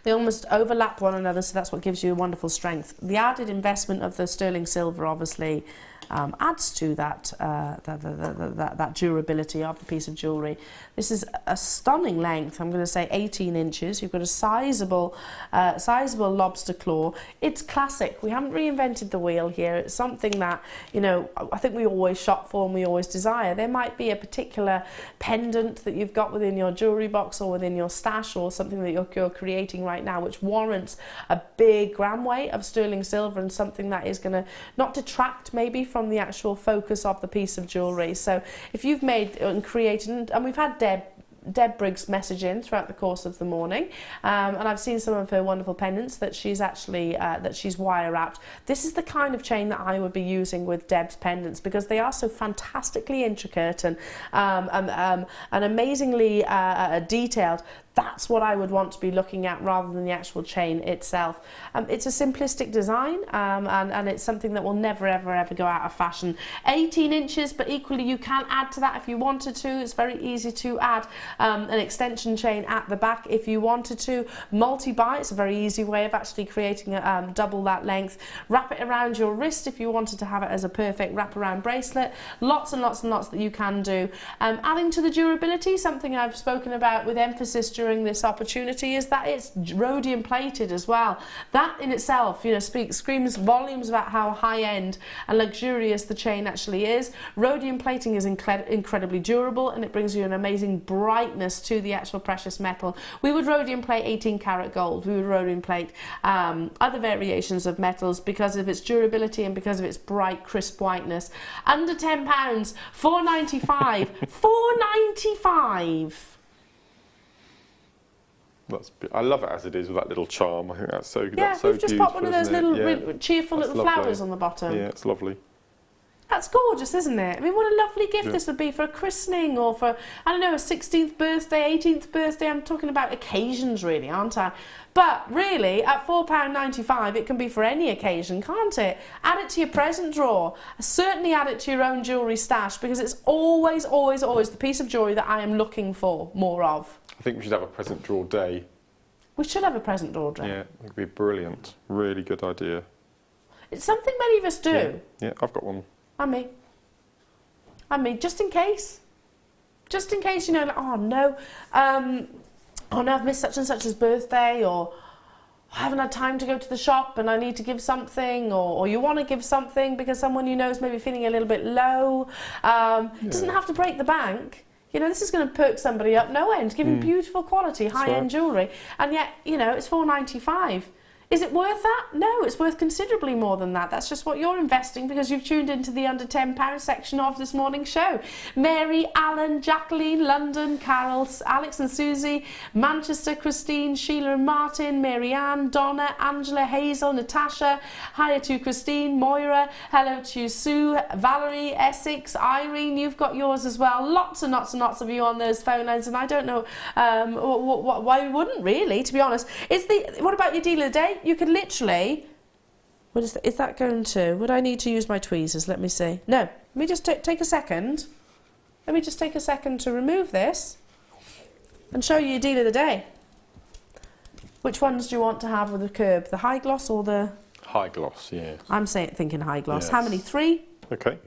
They almost overlap one another, so that's what gives you a wonderful strength. The added investment of the sterling silver obviously adds to that that durability of the piece of jewellery. This is a stunning length. I'm going to say 18 inches. You've got a sizable lobster claw. It's classic. We haven't reinvented the wheel here. It's something that, you know, I think we always shop for and we always desire. There might be a particular pendant that you've got within your jewellery box or within your stash, or something that you're creating right now which warrants a big gram weight of sterling silver, and something that is going to not detract maybe from the actual focus of the piece of jewellery. So if you've made and created, and we've had Deb Briggs message in throughout the course of the morning, and I've seen some of her wonderful pendants that she's actually that she's wire wrapped. This is the kind of chain that I would be using with Deb's pendants, because they are so fantastically intricate and amazingly detailed. That's what I would want to be looking at rather than the actual chain itself. It's a simplistic design, and it's something that will never ever go out of fashion. 18 inches, but equally you can add to that if you wanted to. It's very easy to add an extension chain at the back if you wanted to. Multi-buy, it's a very easy way of actually creating double that length. Wrap it around your wrist if you wanted to have it as a perfect wrap-around bracelet. Lots and lots and lots that you can do. Adding to the durability, something I've spoken about with emphasis during this opportunity, is that it's rhodium plated as well. That in itself, you know, screams volumes about how high-end and luxurious the chain actually is. Rhodium plating is incredibly durable, and it brings you an amazing brightness to the actual precious metal. We would rhodium plate 18 karat gold. We would rhodium plate other variations of metals because of its durability and because of its bright, crisp whiteness. Under £10, £4.95. £4.95. I love it as it is with that little charm. I think that's so yeah, that's so we've just popped one of those little cheerful that's little lovely. flowers on the bottom. Yeah, it's lovely. That's gorgeous, isn't it? I mean, what a lovely gift this would be for a christening, or for, I don't know, a 16th birthday, 18th birthday. I'm talking about occasions really, aren't I? But really, at £4.95, it can be for any occasion, can't it? Add it to your present drawer. Certainly add it to your own jewellery stash, because it's always, always, always the piece of jewellery that I am looking for more of. I think we should have a present drawer day. We should have a present drawer day. Yeah, it would be brilliant. Really good idea. It's something many of us do. Yeah, I've got one. And me, just in case. Just in case, you know, like, oh no, I've missed such and such's birthday, or I haven't had time to go to the shop and I need to give something, or you want to give something because someone you know is maybe feeling a little bit low. It doesn't have to break the bank. You know, this is going to perk somebody up no end, giving beautiful quality, high-end jewellery. And yet, you know, it's £4.95. Is it worth that? No, it's worth considerably more than that. That's just what you're investing because you've tuned into the under £10 section of this morning's show. Mary, Alan, Jacqueline, London, Carol, Alex and Susie, Manchester, Christine, Sheila and Martin, Mary Ann, Donna, Angela, Hazel, Natasha, hiya to Christine, Moira, hello to Sue, Valerie, Essex, Irene, you've got yours as well. Lots and lots and lots of you on those phone lines, and I don't know why we wouldn't really, to be honest. What about your deal of the day? You could literally, is that going to, would I need to use my tweezers? Let me see. No, let me just take a second. Let me just take a second to remove this and show you your deal of the day. Which ones do you want to have with the curb? The high gloss or the... High gloss, yeah. I'm thinking high gloss. Yes. How many? 3? Okay.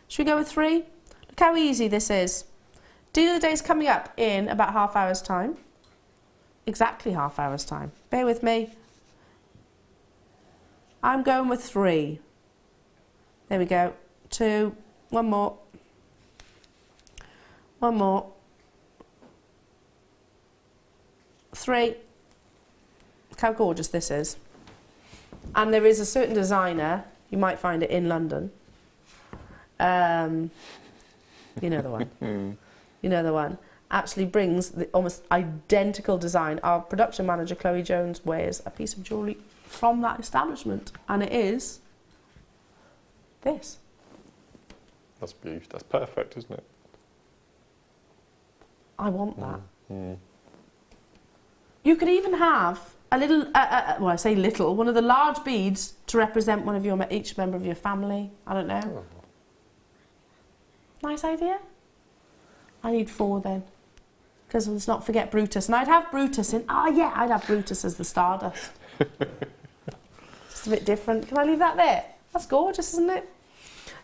Should we go with 3? Look how easy this is. Deal of the day is coming up in about half hour's time. Exactly half hour's time. Bear with me. I'm going with 3. There we go. 2. One more. One more. 3. Look how gorgeous this is. And there is a certain designer, you might find it in London. You know the one. You know the one. Actually brings the almost identical design. Our production manager, Chloe Jones, wears a piece of jewellery from that establishment, and it is this. That's beautiful. That's perfect, isn't it? I want that. You could even have a little, well, I say little, one of the large beads to represent one of each member of your family. I don't know. Nice idea. I need 4 then. because let's not forget Brutus. And I'd have Brutus in, I'd have Brutus as the Stardust. Just a bit different. Can I leave that there? That's gorgeous, isn't it?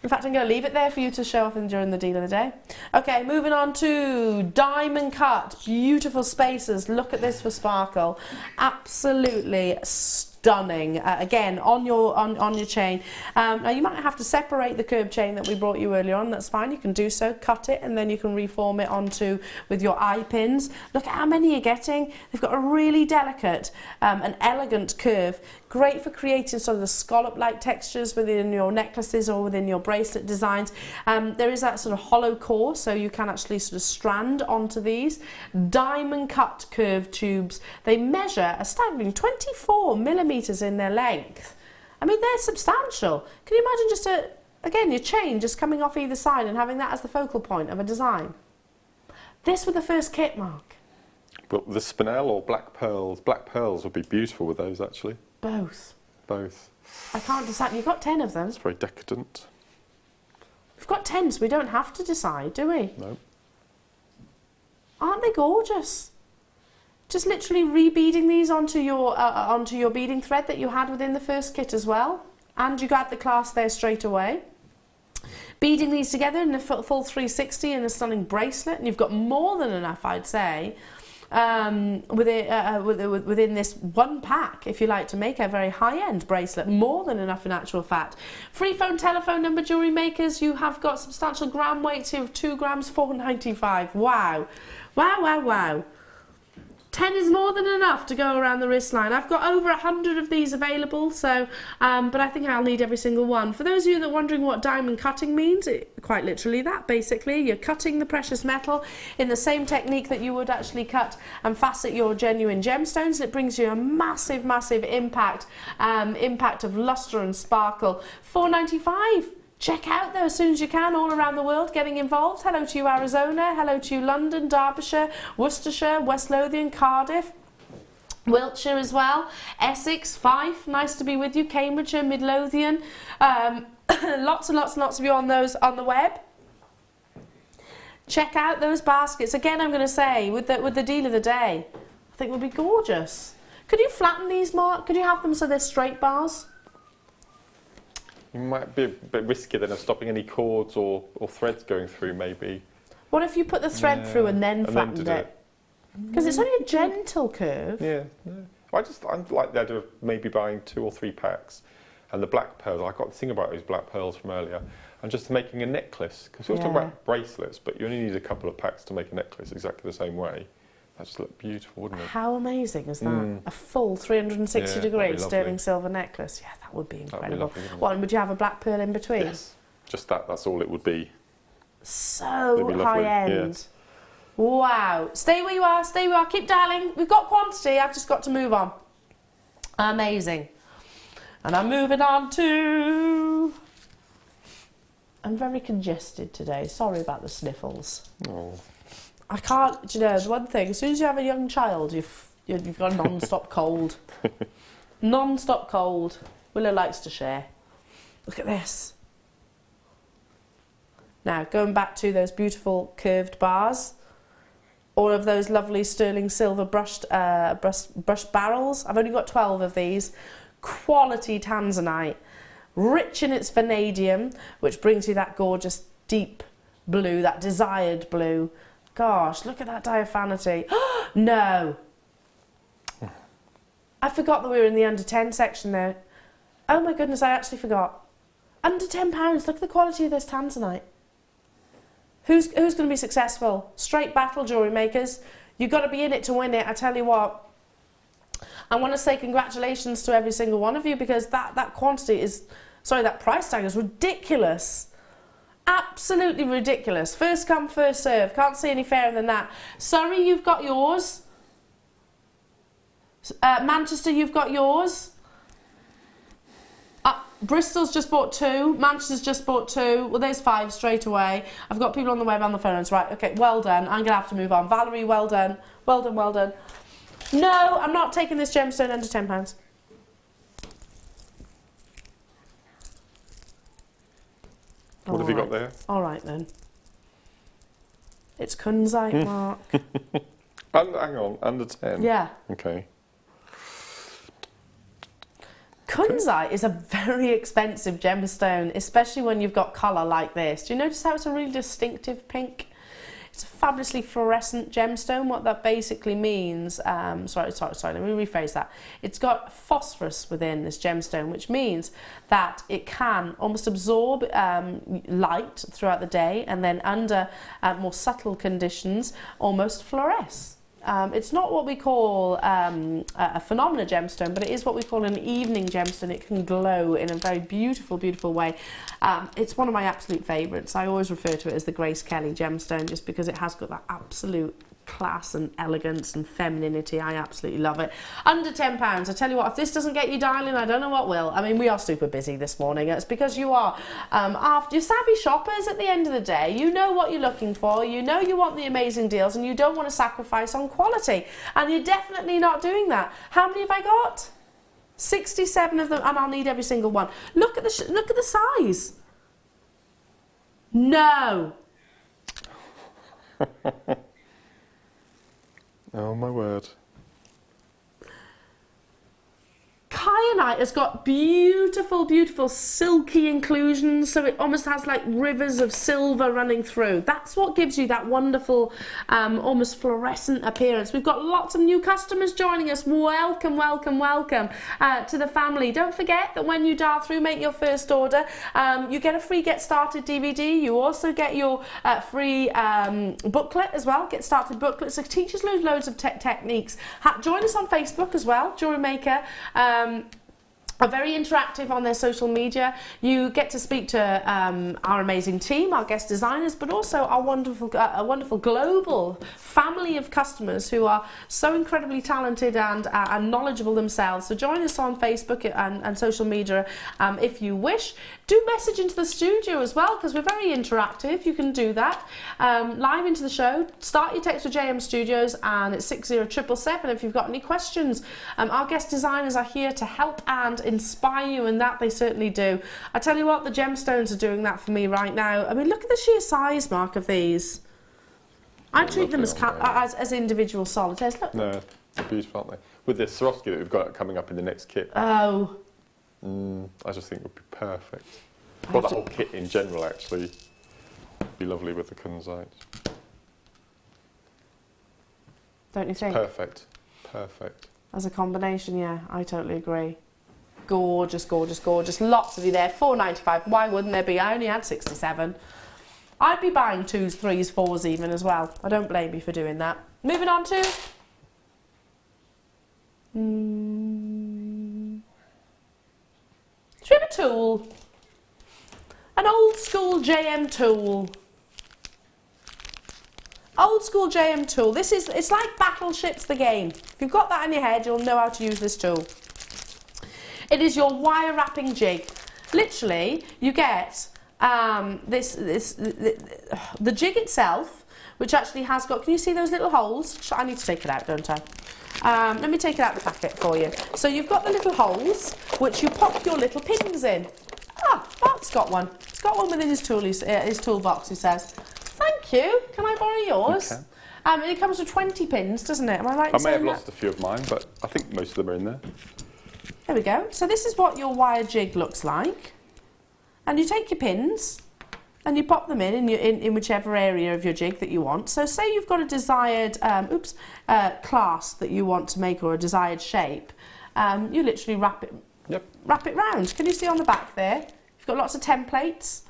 In fact, I'm going to leave it there for you to show off during the deal of the day. Okay, moving on to diamond cut. Beautiful spaces. Look at this for sparkle. Absolutely stunning. Again, on your chain. Now, you might have to separate the curved chain that we brought you earlier on. That's fine. You can do so. Cut it, and then you can reform it onto with your eye pins. Look at how many you're getting. They've got a really delicate and elegant curve. Great for creating sort of the scallop-like textures within your necklaces or within your bracelet designs. There is that sort of hollow core, so you can actually sort of strand onto these. Diamond cut curved tubes. They measure a staggering 24 millimeters in their length. I mean, they're substantial. Can you imagine just again, your chain just coming off either side and having that as the focal point of a design? This with the first kit, Mark. But the spinel or black pearls would be beautiful with those, actually. Both. Both. I can't decide. You've got 10 of them. It's very decadent. We've got 10, so we don't have to decide, do we? No. Aren't they gorgeous? Just literally rebeading these onto your beading thread that you had within the first kit as well. And you got the clasp there straight away. Beading these together in a full 360 in a stunning bracelet. And you've got more than enough, I'd say, within this one pack, if you like to make a very high-end bracelet. More than enough in actual fact. Free phone, telephone number, jewellery makers. You have got substantial gram weights here of 2 grams, $4.95. Wow. Wow, wow, wow. 10 is more than enough to go around the wrist line. I've got over 100 of these available, so but I think I'll need every single one. For those of you that are wondering what diamond cutting means, quite literally that, basically. You're cutting the precious metal in the same technique that you would actually cut and facet your genuine gemstones. It brings you a massive, massive impact of luster and sparkle. $4.95. Check out though as soon as you can, all around the world getting involved. Hello to you Arizona, hello to you London, Derbyshire, Worcestershire, West Lothian, Cardiff, Wiltshire as well, Essex, Fife, nice to be with you, Cambridgeshire, Midlothian, lots and lots and lots of you on those on the web. Check out those baskets. Again, I'm going to say, with the deal of the day, I think would be gorgeous. Could you flatten these, Mark? Could you have them so they're straight bars? It might be a bit risky then of stopping any cords or threads going through, maybe. What if you put the thread through and then flattened it? Because it's only a gentle curve. Yeah. I like the idea of maybe buying 2 or 3 packs. And the black pearls, I got the thing about those black pearls from earlier, and just making a necklace. Because we were talking about bracelets, but you only need a couple of packs to make a necklace exactly the same way. That just looked beautiful, wouldn't it? How amazing is that? A full 360 degree sterling silver necklace. Yeah, that would be incredible. Be lovely, and would you have a black pearl in between? Yes, just that's all it would be. So high end. Yeah. Wow. Stay where you are, stay where you are. Keep dialing. We've got quantity, I've just got to move on. Amazing. And I'm moving on to... I'm very congested today. Sorry about the sniffles. Oh. I can't, you know, there's one thing, as soon as you have a young child, you've got a non-stop cold. Non-stop cold. Willow likes to share. Look at this. Now, going back to those beautiful curved bars, all of those lovely sterling silver brushed barrels. I've only got 12 of these. Quality tanzanite, rich in its vanadium, which brings you that gorgeous deep blue, that desired blue. Gosh, look at that diaphanity. No. I forgot that we were in the under 10 section there. Oh my goodness, I actually forgot. Under £10, look at the quality of this tanzanite. Who's going to be successful? Straight battle, jewellery makers. You've got to be in it to win it, I tell you what. I want to say congratulations to every single one of you, because that quantity is, sorry, that price tag is ridiculous. Absolutely ridiculous. First come, first serve. Can't see any fairer than that. Surrey, you've got yours. Manchester, you've got yours. Bristol's just bought 2. Manchester's just bought 2. Well, there's 5 straight away. I've got people on the web and the phones. Right, okay, well done. I'm going to have to move on. Valerie, well done. Well done, well done. No, I'm not taking this gemstone under £10. What have you got there? All right then. It's kunzite, Mark. Hang on, under 10? Yeah. Okay. Kunzite is a very expensive gemstone, especially when you've got colour like this. Do you notice how it's a really distinctive pink? It's a fabulously fluorescent gemstone. What that basically means, sorry, let me rephrase that. It's got phosphorus within this gemstone, which means that it can almost absorb light throughout the day, and then under more subtle conditions, almost fluoresce. It's not what we call a phenomena gemstone, but it is what we call an evening gemstone. It can glow in a very beautiful, beautiful way. It's one of my absolute favourites. I always refer to it as the Grace Kelly gemstone, just because it has got that absolute class and elegance and femininity. I absolutely love it. Under £10. I tell you what, if this doesn't get you dialing, I don't know what will. I mean, we are super busy this morning. It's because you are you're savvy shoppers at the end of the day. You know what you're looking for. You know you want the amazing deals, and you don't want to sacrifice on quality. And you're definitely not doing that. How many have I got? 67 of them, and I'll need every single one. Look at the size. No. Oh my word. Kyanite has got beautiful, beautiful silky inclusions, so it almost has like rivers of silver running through. That's what gives you that wonderful, almost fluorescent appearance. We've got lots of new customers joining us. Welcome, welcome, welcome to the family. Don't forget that when you dial through, make your first order, you get a free Get Started DVD. You also get your free booklet as well, Get Started booklet. So it teaches loads of techniques. Join us on Facebook as well, JewelleryMaker. Are very interactive on their social media. You get to speak to our amazing team, our guest designers, but also our wonderful global family of customers who are so incredibly talented and knowledgeable themselves. So join us on Facebook and social media if you wish. Do message into the studio as well, because we're very interactive. You can do that live into the show. Start your text with JM Studios, and it's 60777 if you've got any questions. Our guest designers are here to help and inspire you, and that they certainly do. I tell you what, the gemstones are doing that for me right now. I mean, look at the sheer size, Mark, of these. I treat them as individual solitaires. Look. No, they're beautiful, aren't they? With this Swarovski that we've got coming up in the next kit. Oh. I just think it would be perfect. Well, the whole kit in general, actually, would be lovely with the kunzite. Don't you think? Perfect. Perfect. As a combination, yeah, I totally agree. Gorgeous, gorgeous, gorgeous. Lots of you there. £4.95. Why wouldn't there be? I only had 67. I'd be buying 2s, 3s, 4s even as well. I don't blame you for doing that. Moving on to... So we have a tool. An old school JM tool. Old school JM tool. It's like Battleships the game. If you've got that in your head, you'll know how to use this tool. It is your wire wrapping jig. Literally, you get the jig itself, which actually has got, can you see those little holes? I need to take it out, don't I? Let me take it out the packet for you. So you've got the little holes, which you pop your little pins in. Ah, Mark's got one. He's got one within his toolbox, he says. Thank you. Can I borrow yours? You can. It comes with 20 pins, doesn't it? Am I right in saying that? I may have lost a few of mine, but I think most of them are in there. There we go. So this is what your wire jig looks like. And you take your pins and you pop them in whichever area of your jig that you want. So say you've got a desired clasp that you want to make, or a desired shape. You literally wrap it round. Can you see on the back there? You've got lots of templates.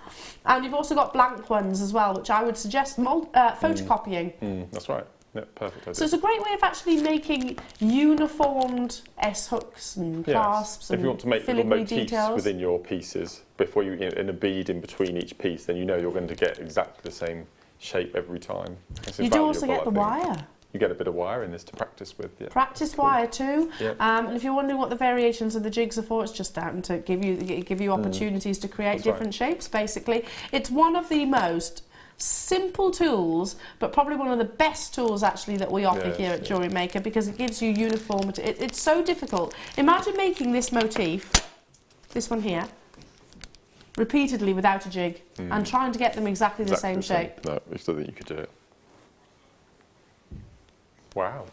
And you've also got blank ones as well, which I would suggest photocopying. That's right. Yeah, perfect idea. So it's a great way of actually making uniformed S-hooks and clasps and if you want to make little filigree motifs details within your pieces, before you in a bead in between each piece, then you know you're going to get exactly the same shape every time. You do also get the wire. You get a bit of wire in this to practice with. Yeah. Practice wire too. Yep. And if you're wondering what the variations of the jigs are for, it's just down to give you opportunities to create different shapes. Basically, it's one of the most simple tools, but probably one of the best tools actually that we offer here at JewelleryMaker, because it gives you uniformity. It's so difficult. Imagine making this motif, this one here, repeatedly without a jig, and trying to get them exactly the same shape. No, I still think you could do it. Wow.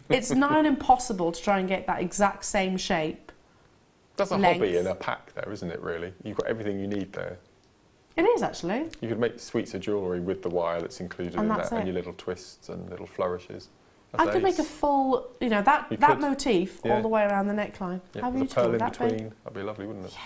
It's nigh impossible to try and get that exact same shape. That's a length. hobby in a pack there, isn't it, really? You've got everything you need there. It is, actually. You could make suites of jewellery with the wire that's included in that, and it. your little twists and little flourishes. I could make a full, you know, that motif all the way around the neckline. Yeah, How with a beautiful pearl would in that between. be? That'd be lovely, wouldn't it? Yeah.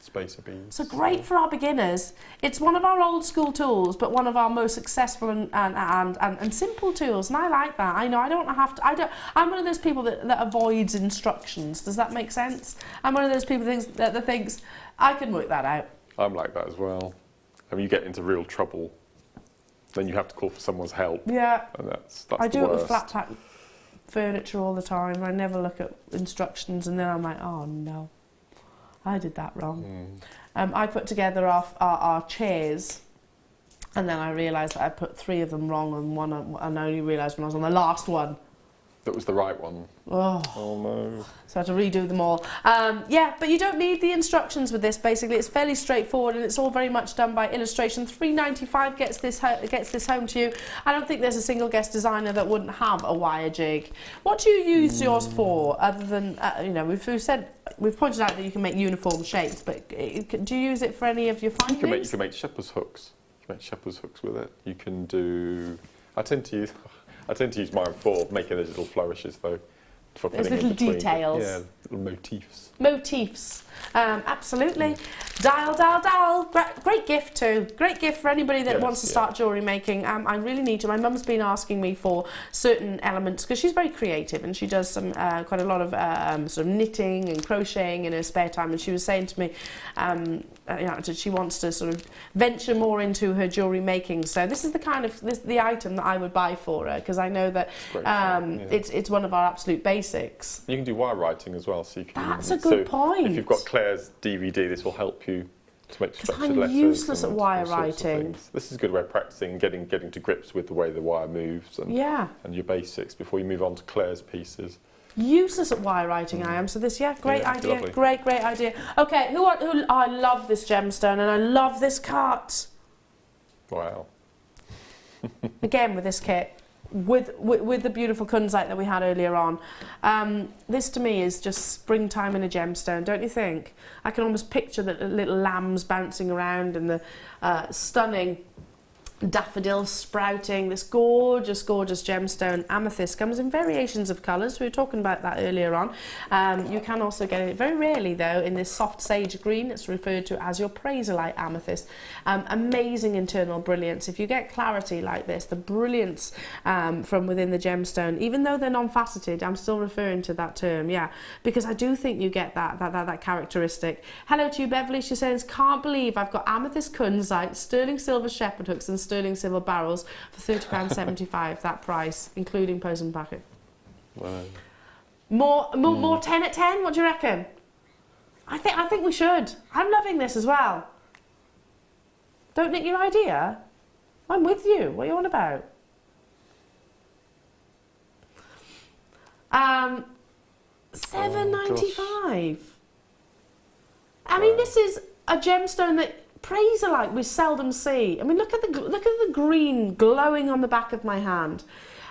Space of beads. So great for our beginners. It's one of our old school tools, but one of our most successful and simple tools. And I like that. I know I don't have to. I'm one of those people that avoids instructions. Does that make sense? I'm one of those people that thinks I can work that out. I'm like that as well. I mean, you get into real trouble, then you have to call for someone's help. Yeah. And that's I the do it worst. with flat pack furniture all the time. I never look at instructions, and then I'm like, oh no, I did that wrong. I put together our chairs, and then I realised that I put 3 of them wrong, and I only realised when I was on the last one. That was the right one. Oh no. So I had to redo them all. Yeah, but you don't need the instructions with this. Basically, it's fairly straightforward, and it's all very much done by illustration. $3.95 gets this home to you. I don't think there's a single guest designer that wouldn't have a wire jig. What do you use yours for, other than you know? We've pointed out that you can make uniform shapes, but do you use it for any of your findings? You can make shepherd's hooks. You can make shepherd's hooks with it. You can do. I tend to use mine for making those little flourishes, though. For those putting little in between. details. Yeah, little motifs. Motifs. Absolutely. Dial. Great gift too. Great gift for anybody that wants to start jewellery making. I really need to. My mum's been asking me for certain elements because she's very creative and she does some quite a lot of sort of knitting and crocheting in her spare time. And she was saying to me, you know, she wants to sort of venture more into her jewellery making. So this is the kind of the item that I would buy for her, because I know that it's one of our absolute basics. You can do wire writing as well, so you can. That's a good point. If you've got Claire's DVD, this will help you to make structured I'm letters. useless at and wire all sorts of writing. things. This is a good way of practicing, getting to grips with the way the wire moves and your basics before you move on to Claire's pieces. Useless at wire writing I am, so this, great idea, lovely. great idea. Okay, who I love this gemstone and I love this cut. Wow. Again with this kit, with the beautiful kunzite that we had earlier on. This to me is just springtime in a gemstone, don't you think? I can almost picture the little lambs bouncing around and the stunning daffodils sprouting. This gorgeous gemstone. Amethyst comes in variations of colours. We were talking about that earlier on. You can also get it, very rarely though, in this soft sage green. It's referred to as your Praserite amethyst. Amazing internal brilliance. If you get clarity like this, the brilliance from within the gemstone, even though they're non-faceted, I'm still referring to that term, because I do think you get that characteristic. Hello to you, Beverly. She says, can't believe I've got amethyst kunzite, sterling silver shepherd hooks and sterling silver barrels for £30.75, that price, including post and packet. Wow. More 10 at 10? What do you reckon? I think we should. I'm loving this as well. Don't nick your idea. I'm with you. What are you on about? $7.95. I mean, this is a gemstone that Praserite we seldom see. I mean, look at the green glowing on the back of my hand.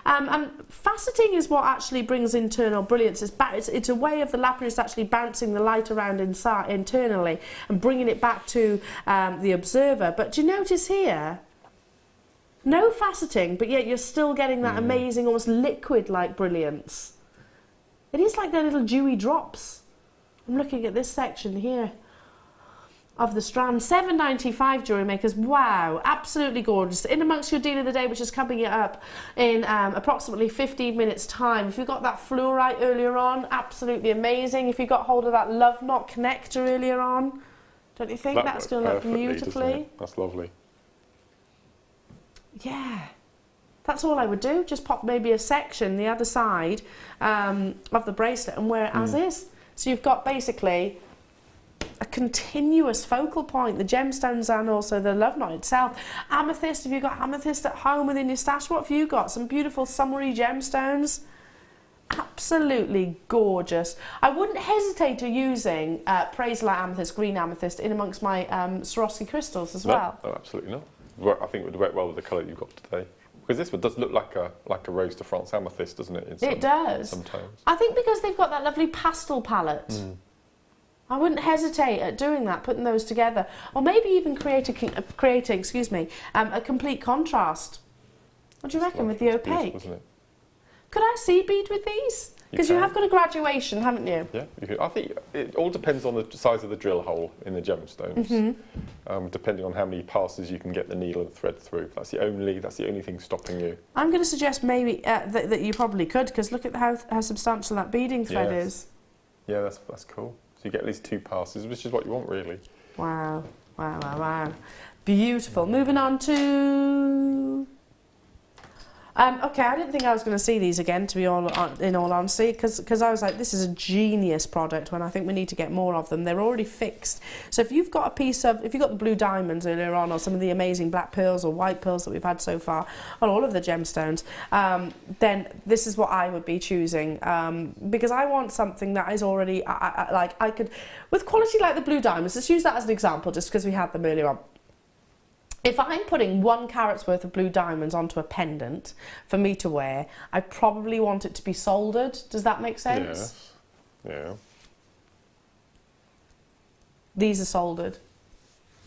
And faceting is what actually brings internal brilliance. It's a way of the lapis actually bouncing the light around internally and bringing it back to the observer. But do you notice here? No faceting, but yet you're still getting that amazing, almost liquid-like brilliance. It is like they're little dewy drops. I'm looking at this section here of the strand. $7.95, jewellery makers. Wow, absolutely gorgeous. In amongst your deal of the day, which is coming up in approximately 15 minutes time. If you got that fluorite earlier on, absolutely amazing. If you got hold of that love knot connector earlier on, don't you think that's going to look beautifully? That's lovely. Yeah, that's all I would do. Just pop maybe a section the other side of the bracelet and wear it as is. So you've got basically a continuous focal point, the gemstones and also the love knot itself. Amethyst, if you've got amethyst at home within your stash, what have you got? Some beautiful summery gemstones. Absolutely gorgeous. I wouldn't hesitate to using Praserite amethyst, green amethyst, in amongst my Swarovski crystals as well. No, absolutely not. I think it would work well with the colour you've got today. Because this one does look like a Rose de France amethyst, doesn't it? It does. Sometimes. I think because they've got that lovely pastel palette. I wouldn't hesitate at doing that, putting those together, or maybe even creating a complete contrast. What do you reckon with the opaque? Isn't it? Could I seed bead with these? Because you have got a graduation, haven't you? Yeah, you could. I think it all depends on the size of the drill hole in the gemstones. Depending on how many passes you can get the needle and thread through. That's the only thing stopping you. I'm going to suggest maybe that you probably could, because look at how substantial that beading thread is. Yeah, that's cool. So you get at least 2 passes, which is what you want, really. Wow, wow, wow, wow. Beautiful. Moving on to... okay, I didn't think I was going to see these again, to be in all honesty, because I was like, this is a genius product when I think we need to get more of them. They're already fixed. So if you've got if you've got the blue diamonds earlier on, or some of the amazing black pearls or white pearls that we've had so far on all of the gemstones, then this is what I would be choosing, because I want something that is already, I could, with quality like the blue diamonds, let's use that as an example just because we had them earlier on. If I'm putting 1 carat's worth of blue diamonds onto a pendant for me to wear, I probably want it to be soldered. Does that make sense? Yes. Yeah. These are soldered.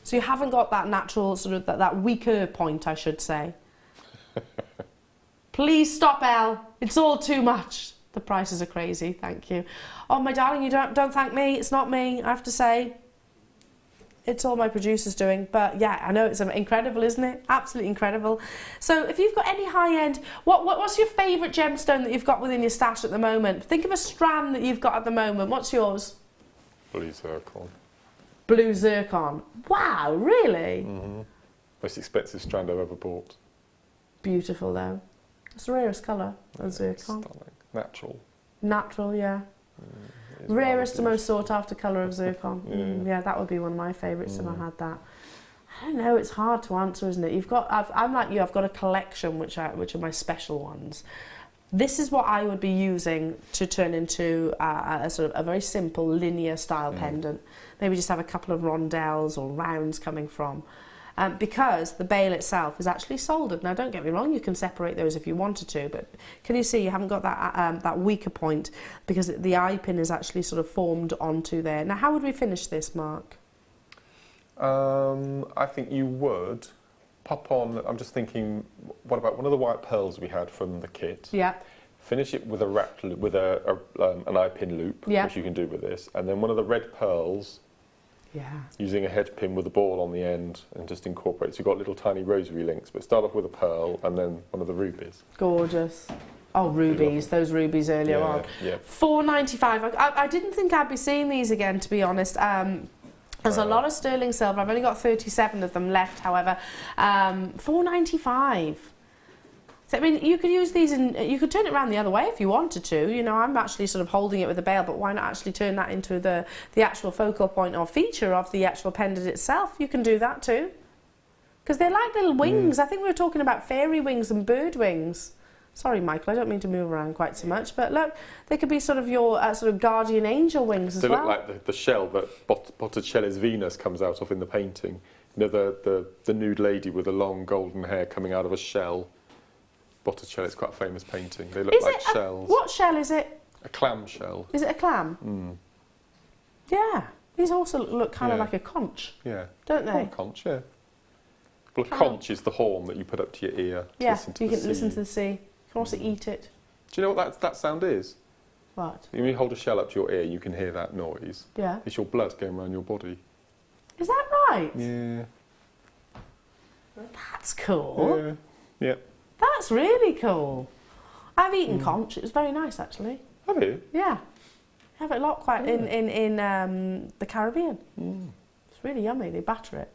So you haven't got that natural, sort of that weaker point, I should say. Please stop, Elle. It's all too much. The prices are crazy, thank you. Oh, my darling, you don't thank me. It's not me, I have to say. It's all my producer's doing, but yeah, I know it's incredible, isn't it? Absolutely incredible. So if you've got any high-end, what's your favourite gemstone that you've got within your stash at the moment? Think of a strand that you've got at the moment. What's yours? Blue zircon. Blue zircon. Wow, really? Most expensive strand I've ever bought. Beautiful, though. It's the rarest colour of zircon. Stunning. Natural. Natural, yeah. Rarest and most sought after colour of zircon. Yeah, that would be one of my favourites if I had that. I don't know, it's hard to answer, isn't it? I'm like you, I've got a collection which are my special ones. This is what I would be using to turn into a sort of a very simple linear style pendant. Maybe just have a couple of rondelles or rounds coming from. Because the bail itself is actually soldered. Now, don't get me wrong, you can separate those if you wanted to, but can you see you haven't got that weaker point because the eye pin is actually sort of formed onto there. Now, how would we finish this, Mark? I think you would pop on, I'm just thinking, what about one of the white pearls we had from the kit? Yeah. Finish it with an eye pin loop, which you can do with this, and then one of the red pearls. Yeah. Using a head pin with a ball on the end and just incorporate. So you've got little tiny rosary links, but start off with a pearl and then one of the rubies. Gorgeous. Oh, rubies, those rubies earlier on. Yeah. $4.95. I didn't think I'd be seeing these again, to be honest. There's a lot of sterling silver. I've only got 37 of them left, however. $4.95. So, I mean, you could use these and you could turn it around the other way if you wanted to. You know, I'm actually sort of holding it with a bail, but why not actually turn that into the actual focal point or feature of the actual pendant itself? You can do that too. Because they're like little wings. I think we were talking about fairy wings and bird wings. Sorry, Michael, I don't mean to move around quite so much, but look, they could be sort of your sort of guardian angel wings as well. They look like the shell that Botticelli's Venus comes out of in the painting. You know, the nude lady with the long golden hair coming out of a shell. Botticelli, it's quite a famous painting. They look like shells. What shell is it? A clam shell. Is it a clam? Yeah. These also look kind of like a conch. Yeah. Don't they? A conch, yeah. Well, a conch is the horn that you put up to your ear to listen to the sea. You can listen to the sea. You can also eat it. Do you know what that sound is? What? When you hold a shell up to your ear, you can hear that noise. Yeah. It's your blood going around your body. Is that right? Yeah. That's cool. Yeah. Yeah. That's really cool. I've eaten conch. It was very nice, actually. Have you? Yeah. I have it a lot quite in the Caribbean. It's really yummy. They batter it.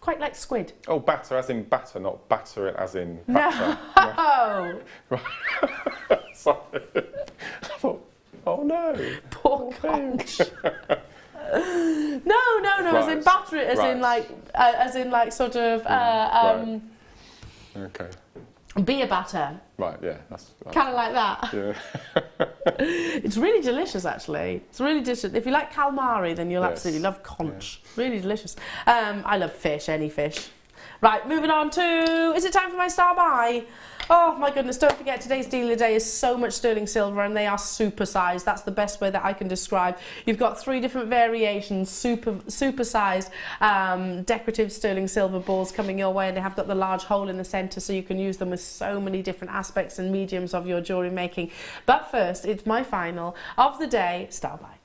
Quite like squid. Oh, batter as in batter, not batter it as in batter. No! Right. Sorry. I thought, oh no. Poor conch. No, right. As in batter it, as in like sort of right. Okay. Beer batter. Right, yeah. That's right. Kind of like that. Yeah. It's really delicious, actually. It's really delicious. If you like calamari, then you'll absolutely love conch. Yeah. Really delicious. I love fish, any fish. Right, moving on to, is it time for my star buy? Oh my goodness, don't forget today's deal of the day is so much sterling silver and they are super sized. That's the best way that I can describe. You've got 3 different variations, super sized decorative sterling silver balls coming your way, and they have got the large hole in the centre so you can use them with so many different aspects and mediums of your jewellery making. But first, it's my final of the day star buy.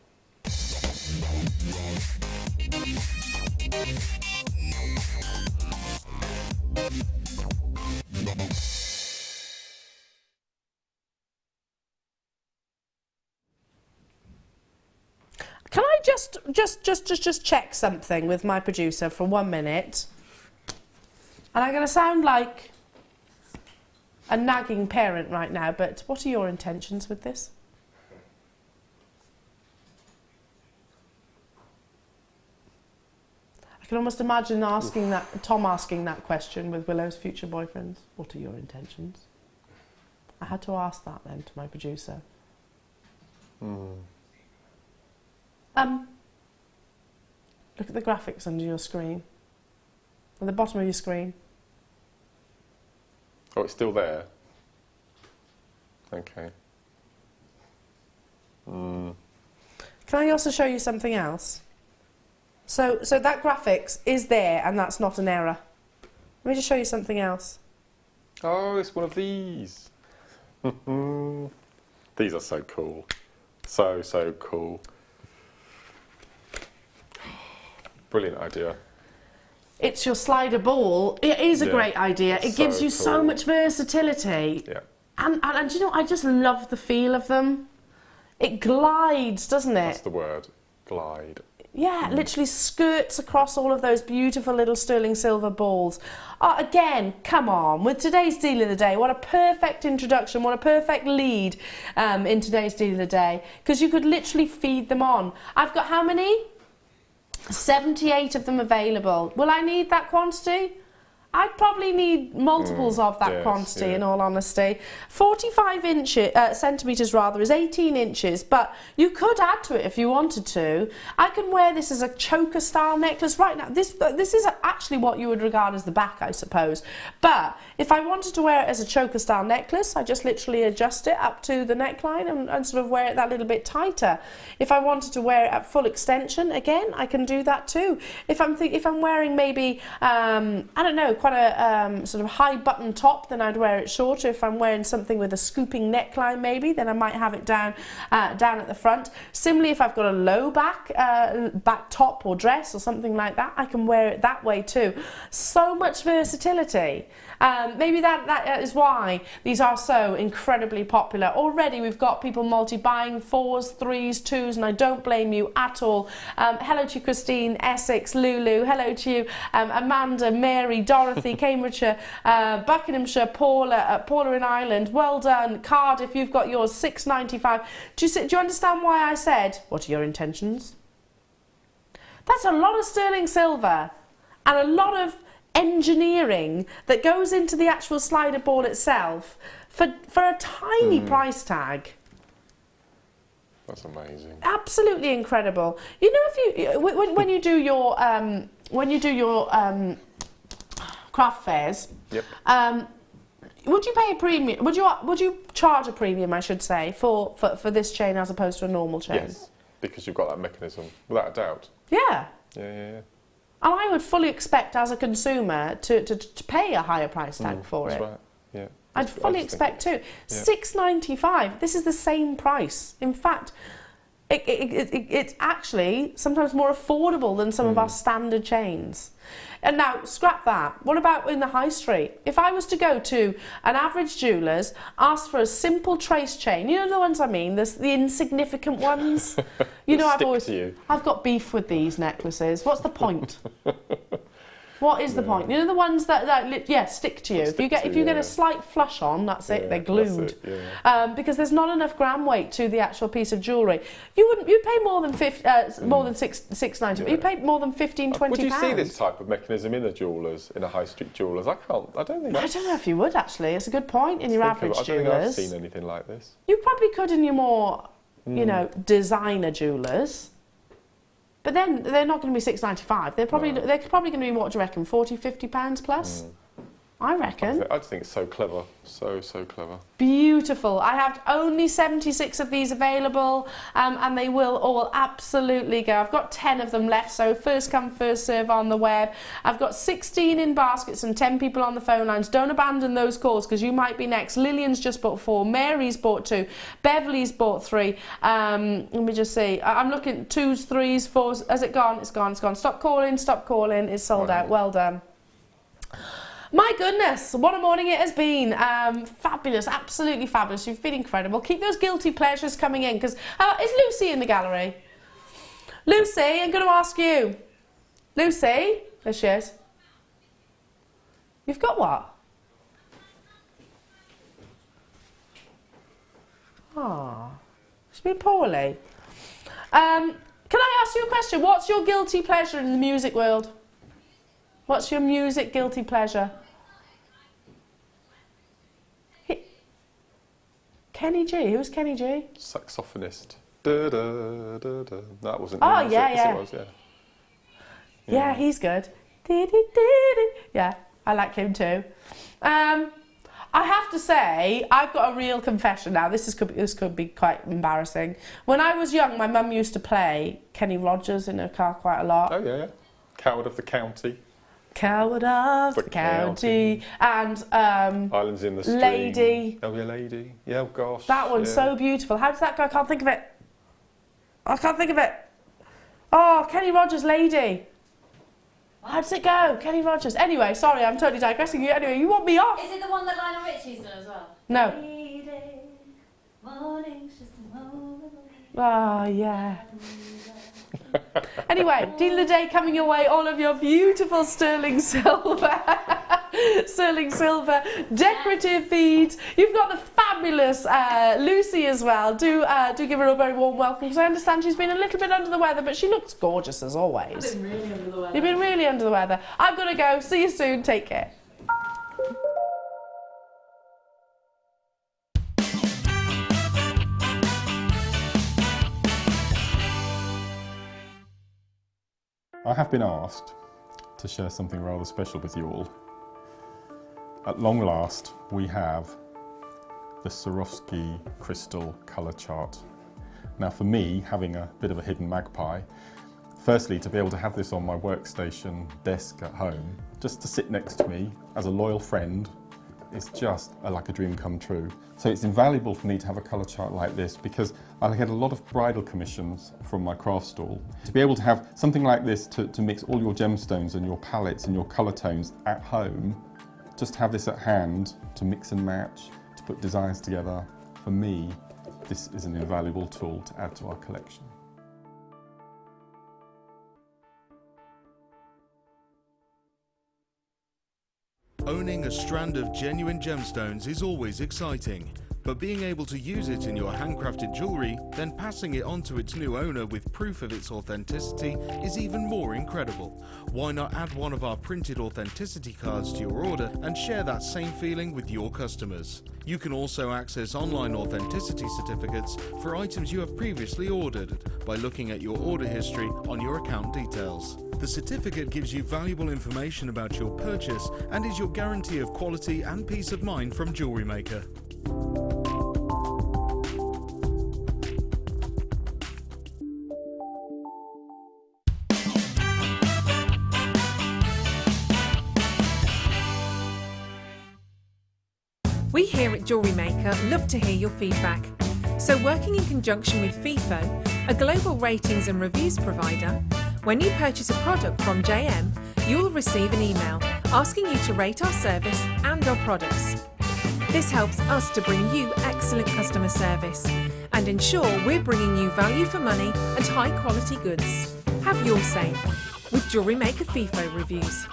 Can I just check something with my producer for 1 minute? And I'm going to sound like a nagging parent right now, but what are your intentions with this? I can almost imagine Tom asking that question with Willow's future boyfriends. What are your intentions? I had to ask that then to my producer. Look at the graphics under your screen. At the bottom of your screen. Oh, it's still there? Okay. Can I also show you something else? So that graphics is there and that's not an error. Let me just show you something else. Oh, it's one of these. These are so cool. So cool. Brilliant idea. It's your slider ball. It is a great idea. It gives you so much versatility. Yeah. And you know, I just love the feel of them. It glides, doesn't it? That's the word. Glide. Yeah, literally skirts across all of those beautiful little sterling silver balls. Again, come on, with today's deal of the day, what a perfect introduction, what a perfect lead in today's deal of the day. Because you could literally feed them on. I've got how many? 78 of them available. Will I need that quantity? I'd probably need multiples of that quantity, in all honesty. 45 centimetres rather is 18 inches, but you could add to it if you wanted to. I can wear this as a choker style necklace right now. This is actually what you would regard as the back, I suppose. But if I wanted to wear it as a choker style necklace, I just literally adjust it up to the neckline and sort of wear it that little bit tighter. If I wanted to wear it at full extension, again, I can do that too. If I'm wearing maybe, I don't know, quite a sort of high button top, then I'd wear it shorter. If I'm wearing something with a scooping neckline maybe, then I might have it down at the front. Similarly, if I've got a low back top or dress or something like that, I can wear it that way too. So much versatility. Maybe that is why these are so incredibly popular. Already we've got people multi-buying 4s, 3s, 2s, and I don't blame you at all. Hello to you, Christine, Essex, Lulu. Hello to you, Amanda, Mary, Dorothy, Cambridgeshire, Buckinghamshire, Paula in Ireland. Well done. Cardiff, you've got yours, £6.95. Do you understand why I said, what are your intentions? That's a lot of sterling silver and a lot of engineering that goes into the actual slider ball itself for a tiny price tag. That's amazing. Absolutely incredible. You know, if you when you do your craft fairs, would you pay a premium? Would you charge a premium, I should say, for this chain as opposed to a normal chain? Yes, because you've got that mechanism, without a doubt. Yeah. Yeah. And I would fully expect, as a consumer, to pay a higher price tag for it. That's right. Yeah. I'd fully expect too. £6.95. This is the same price. In fact, it's actually sometimes more affordable than some of our standard chains. And now, scrap that. What about in the high street? If I was to go to an average jeweller's, ask for a simple trace chain, you know the ones I mean, the insignificant ones? You know, I've got beef with these necklaces. What's the point? What is the point? You know the ones that stick to you. If you get a slight flush on, that's it. They're glued. Because there's not enough gram weight to the actual piece of jewellery. You'd pay more than £6.90. You'd pay more than £15, £20. Would you see this type of mechanism in a jeweller's, in a high street jeweller's? I don't think. I don't know if you would actually. It's a good point in your average jewellers. I don't think I've seen anything like this. You probably could in your more, you know, designer jewellers. But then they're not going to be £6.95. They're probably going to be, what do you reckon, £40, £50 plus? I reckon. I just think it's so clever, so clever. Beautiful. I have only 76 of these available, and they will all absolutely go. I've got 10 of them left, so first come, first serve on the web. I've got 16 in baskets and 10 people on the phone lines. Don't abandon those calls because you might be next. Lillian's just bought 4. Mary's bought 2. Beverly's bought 3. Let me just see. I'm looking 2s, 3s, 4s. Has it gone? It's gone. It's gone. Stop calling. Stop calling. It's sold out. Well done. My goodness, what a morning it has been. Fabulous, absolutely fabulous. You've been incredible. Keep those guilty pleasures coming in, because is Lucy in the gallery? Lucy, I'm going to ask you. Lucy, there she is. You've got what? Oh, she's been poorly. Can I ask you a question? What's your guilty pleasure in the music world? What's your music guilty pleasure? Kenny G. Who's Kenny G? Saxophonist. Da, da, da, da. That wasn't. Oh, music. yeah, Yes, yeah. it was, yeah. Yeah, he's good. Yeah, I like him too. I have to say, I've got a real confession now. This could be quite embarrassing. When I was young, my mum used to play Kenny Rogers in her car quite a lot. Oh yeah, yeah. Coward of the County. Coward of the County. And Islands in the Stream. Lady. Oh yeah, Lady. Yeah, oh gosh. That one's yeah. so beautiful. How does that go? I can't think of it. I can't think of it. Oh, Kenny Rogers, Lady. How does it go? Kenny Rogers. Anyway, sorry, I'm totally digressing you. Anyway, you want me off? Is it the one that Lionel Richie's done as well? No. Lady, morning's just a moment. Oh, yeah. Anyway, deal of the day coming your way. All of your beautiful sterling silver, decorative beads. You've got the fabulous Lucy as well. Do give her a very warm welcome, because I understand she's been a little bit under the weather, but she looks gorgeous as always. I've been really under the weather. You've been really under the weather. I've got to go. See you soon. Take care. I have been asked to share something rather special with you all. At long last, we have the Swarovski crystal colour chart. Now for me, having a bit of a hidden magpie, firstly to be able to have this on my workstation desk at home, just to sit next to me as a loyal friend, it's just like a dream come true. So it's invaluable for me to have a colour chart like this, because I get a lot of bridal commissions from my craft stall. To be able to have something like this to mix all your gemstones and your palettes and your colour tones at home, just have this at hand to mix and match, to put designs together, for me, this is an invaluable tool to add to our collection. Owning a strand of genuine gemstones is always exciting, but being able to use it in your handcrafted jewellery, then passing it on to its new owner with proof of its authenticity is even more incredible. Why not add one of our printed authenticity cards to your order and share that same feeling with your customers? You can also access online authenticity certificates for items you have previously ordered by looking at your order history on your account details. The certificate gives you valuable information about your purchase and is your guarantee of quality and peace of mind from JewelleryMaker. We here at JewelleryMaker love to hear your feedback. So working in conjunction with FIFO, a global ratings and reviews provider, when you purchase a product from JM, you'll receive an email asking you to rate our service and our products. This helps us to bring you excellent customer service and ensure we're bringing you value for money and high quality goods. Have your say with JewelleryMaker FIFO reviews.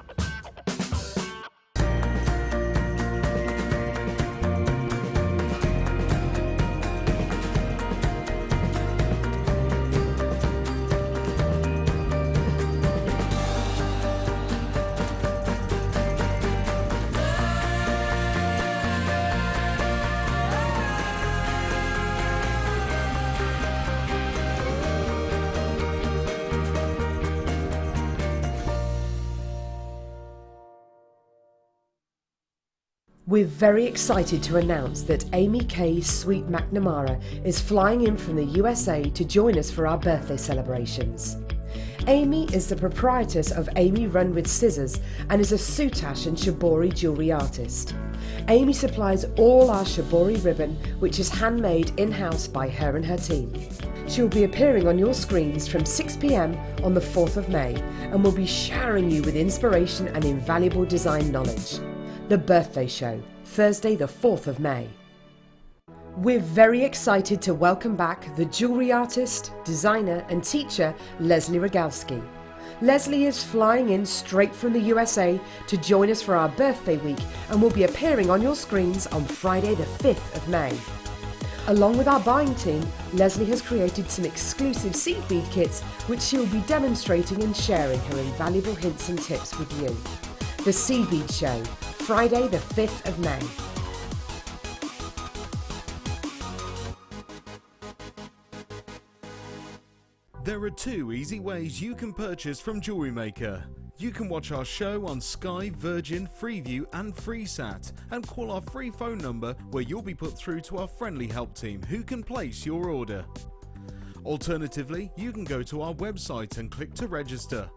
We're very excited to announce that Amy Kay Sweet McNamara is flying in from the USA to join us for our birthday celebrations. Amy is the proprietress of Amy Run With Scissors and is a soutache and shibori jewellery artist. Amy supplies all our shibori ribbon, which is handmade in-house by her and her team. She will be appearing on your screens from 6 p.m. on the 4th of May and will be showering you with inspiration and invaluable design knowledge. The Birthday Show, Thursday the 4th of May. We're very excited to welcome back the jewellery artist, designer and teacher Leslie Rogalski. Leslie is flying in straight from the USA to join us for our birthday week and will be appearing on your screens on Friday the 5th of May. Along with our buying team, Leslie has created some exclusive seed bead kits which she will be demonstrating and sharing her invaluable hints and tips with you. The Seed Bead Show, Friday the 5th of May. There are 2 easy ways you can purchase from JewelleryMaker. You can watch our show on Sky, Virgin, Freeview and FreeSat and call our free phone number where you'll be put through to our friendly help team who can place your order. Alternatively, you can go to our website and click to register.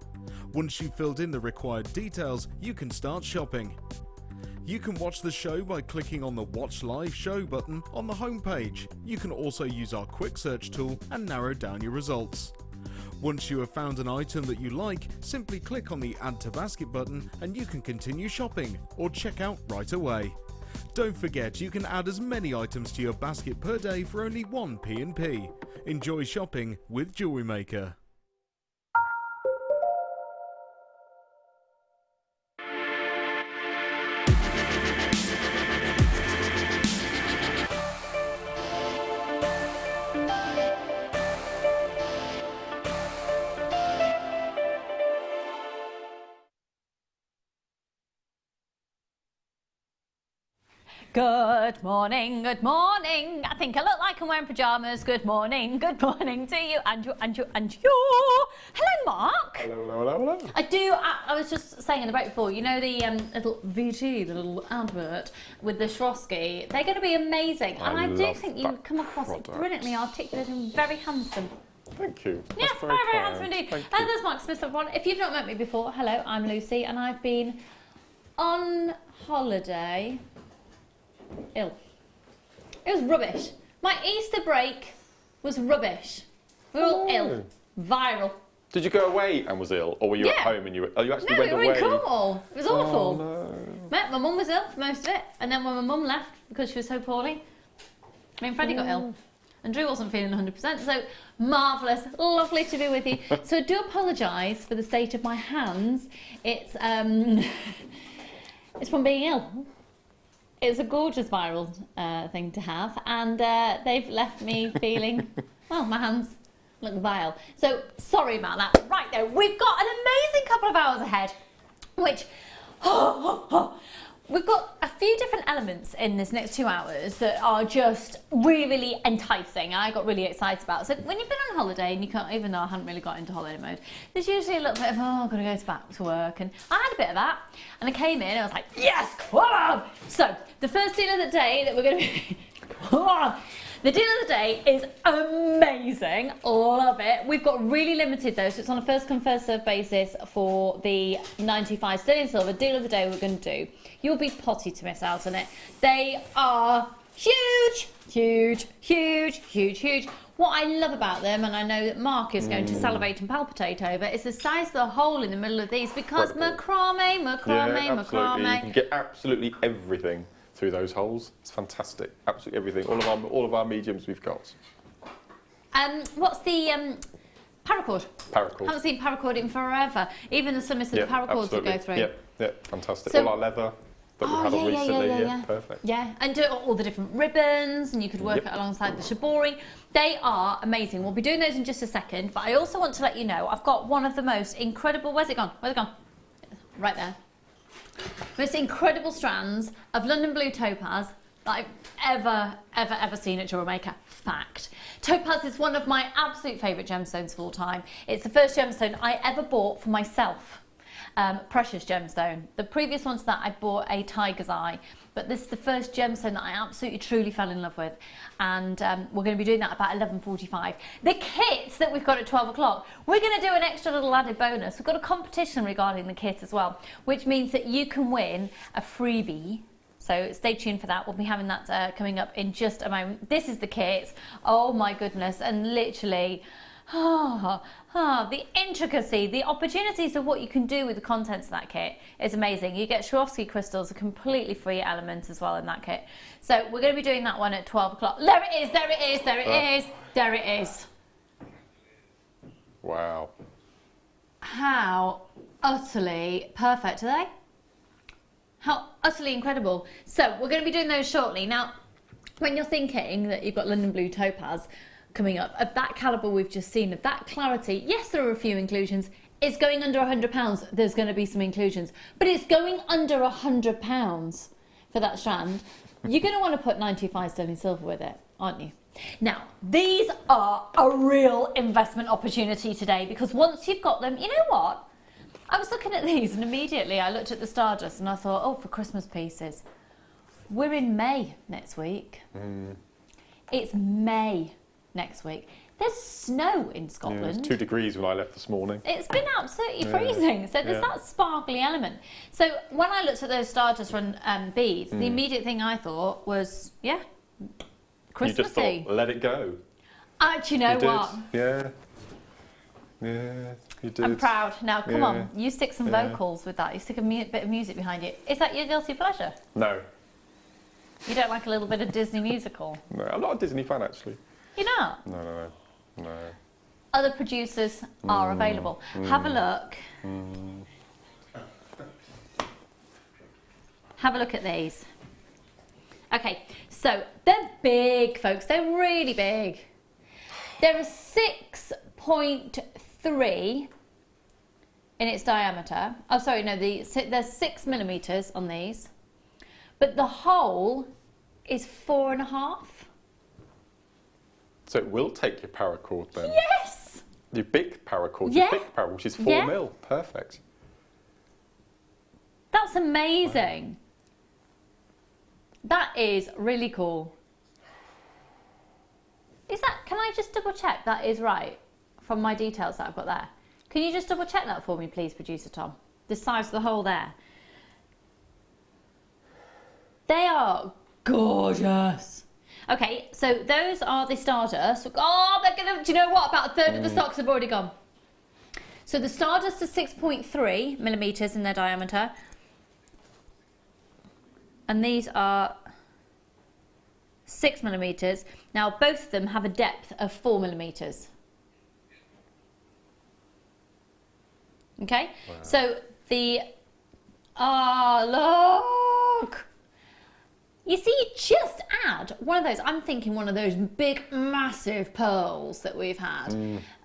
Once you've filled in the required details, you can start shopping. You can watch the show by clicking on the Watch Live Show button on the homepage. You can also use our quick search tool and narrow down your results. Once you have found an item that you like, simply click on the Add to Basket button and you can continue shopping or check out right away. Don't forget you can add as many items to your basket per day for only 1 P&P. Enjoy shopping with JewelleryMaker. Good morning, good morning. I think I look like I'm wearing pyjamas. Good morning to you and you. Hello, Mark. Hello. I was just saying in the break before, you know the little VT, the little advert with the Swarovski, they're going to be amazing. And I do think you come across brilliantly articulate and very handsome. Thank you. Yes, very handsome indeed. And there's Mark Smith, everyone. If you've not met me before, hello, I'm Lucy and I've been on holiday. Ill. It was rubbish. My Easter break was rubbish. We were all ill. Viral. Did you go away and was ill, or were you at home and you actually went away? No, we were in Cornwall. It was awful. No. My mum was ill for most of it, and then when my mum left because she was so poorly, Freddie got ill, and Drew wasn't feeling 100%. So marvellous, lovely to be with you. So I do apologise for the state of my hands. It's it's from being ill. It's a gorgeous viral thing to have, and they've left me feeling, well, my hands look vile. So, sorry about that. Right there, we've got an amazing couple of hours ahead, which, we've got a few different elements in this next 2 hours that are just really, really enticing, and I got really excited about. So, when you've been on holiday, and you can't, even though I hadn't really got into holiday mode, there's usually a little bit of, I've got to go back to work, and I had a bit of that, and I came in, and I was like, yes, come on! So, the first deal of the day that we're going to be, come on! The deal of the day is amazing, love it. We've got really limited though, so it's on a first come first serve basis for the 95 sterling silver deal of the day we're going to do. You'll be potty to miss out on it. They are huge, huge, huge, huge, huge. What I love about them, and I know that Mark is going to salivate and palpitate over, is the size of the hole in the middle of these, because macrame. You can get absolutely everything through those holes. It's fantastic. Absolutely everything. All of our mediums we've got. What's the paracord? Paracord. Haven't seen paracord in forever. Even the submissive paracords will go through. Yep, fantastic. So, all our leather that we've had on recently. Yeah, perfect. Yeah, and do all the different ribbons, and you could work it alongside the shibori. They are amazing. We'll be doing those in just a second, but I also want to let you know I've got one of the most incredible. Where's it gone? Right there. Most incredible strands of London blue topaz that I've ever seen at JewelleryMaker. Fact. Topaz is one of my absolute favourite gemstones of all time. It's the first gemstone I ever bought for myself. Precious gemstone. The previous ones that I bought a tiger's eye, but this is the first gemstone that I absolutely truly fell in love with, and we're going to be doing that about 11:45. The kits that we've got at 12 o'clock, we're going to do an extra little added bonus. We've got a competition regarding the kit as well, which means that you can win a freebie. So stay tuned for that. We'll be having that coming up in just a moment. This is the kit. Oh my goodness, and literally, the intricacy, the opportunities of what you can do with the contents of that kit is amazing. You get Swarovski crystals, a completely free element as well in that kit. So we're going to be doing that one at 12 o'clock. There it is, there it is, there it is, there it is. Wow. How utterly perfect are they? How utterly incredible. So we're going to be doing those shortly. Now, when you're thinking that you've got London Blue Topaz coming up, of that calibre we've just seen, of that clarity, yes, there are a few inclusions. It's going under £100. There's going to be some inclusions. But it's going under £100 for that strand. You're going to want to put 925 sterling silver with it, aren't you? Now, these are a real investment opportunity today, because once you've got them, you know what? I was looking at these and immediately I looked at the Stardust and I thought, oh, for Christmas pieces. We're in May next week. It's May next week. There's snow in Scotland. Yeah, it's 2 degrees when I left this morning. It's been absolutely freezing. So there's that sparkly element. So when I looked at those Stardust run beads, the immediate thing I thought was, yeah, Christmassy. You just thought, let it go. Do you know what? Yeah. Yeah, you did. I'm proud. Now, come on, you stick some vocals with that. You stick a bit of music behind it. Is that your guilty pleasure? No. You don't like a little bit of Disney musical? No, I'm not a Disney fan, actually. You're not? No. Other producers are available. Have a look. Have a look at these. Okay, so they're big, folks. They're really big. They're a 6.3 in its diameter. Oh, sorry, no, there's 6 millimeters on these, but the hole is 4.5. So it will take your paracord then? Yes! Your big paracord, your thick paracord, which is 4 mil. Perfect. That's amazing. Wow. That is really cool. Can I just double check that is right from my details that I've got there? Can you just double check that for me, please, producer Tom? The size of the hole there. They are gorgeous. Okay, so those are the Stardust. Oh, they're gonna, do you know what? About a third of the stocks have already gone. So the Stardust are 6.3 millimeters in their diameter. And these are 6 millimeters. Now, both of them have a depth of 4 millimeters. Okay, so the, look. You see, just add one of those. I'm thinking one of those big, massive pearls that we've had.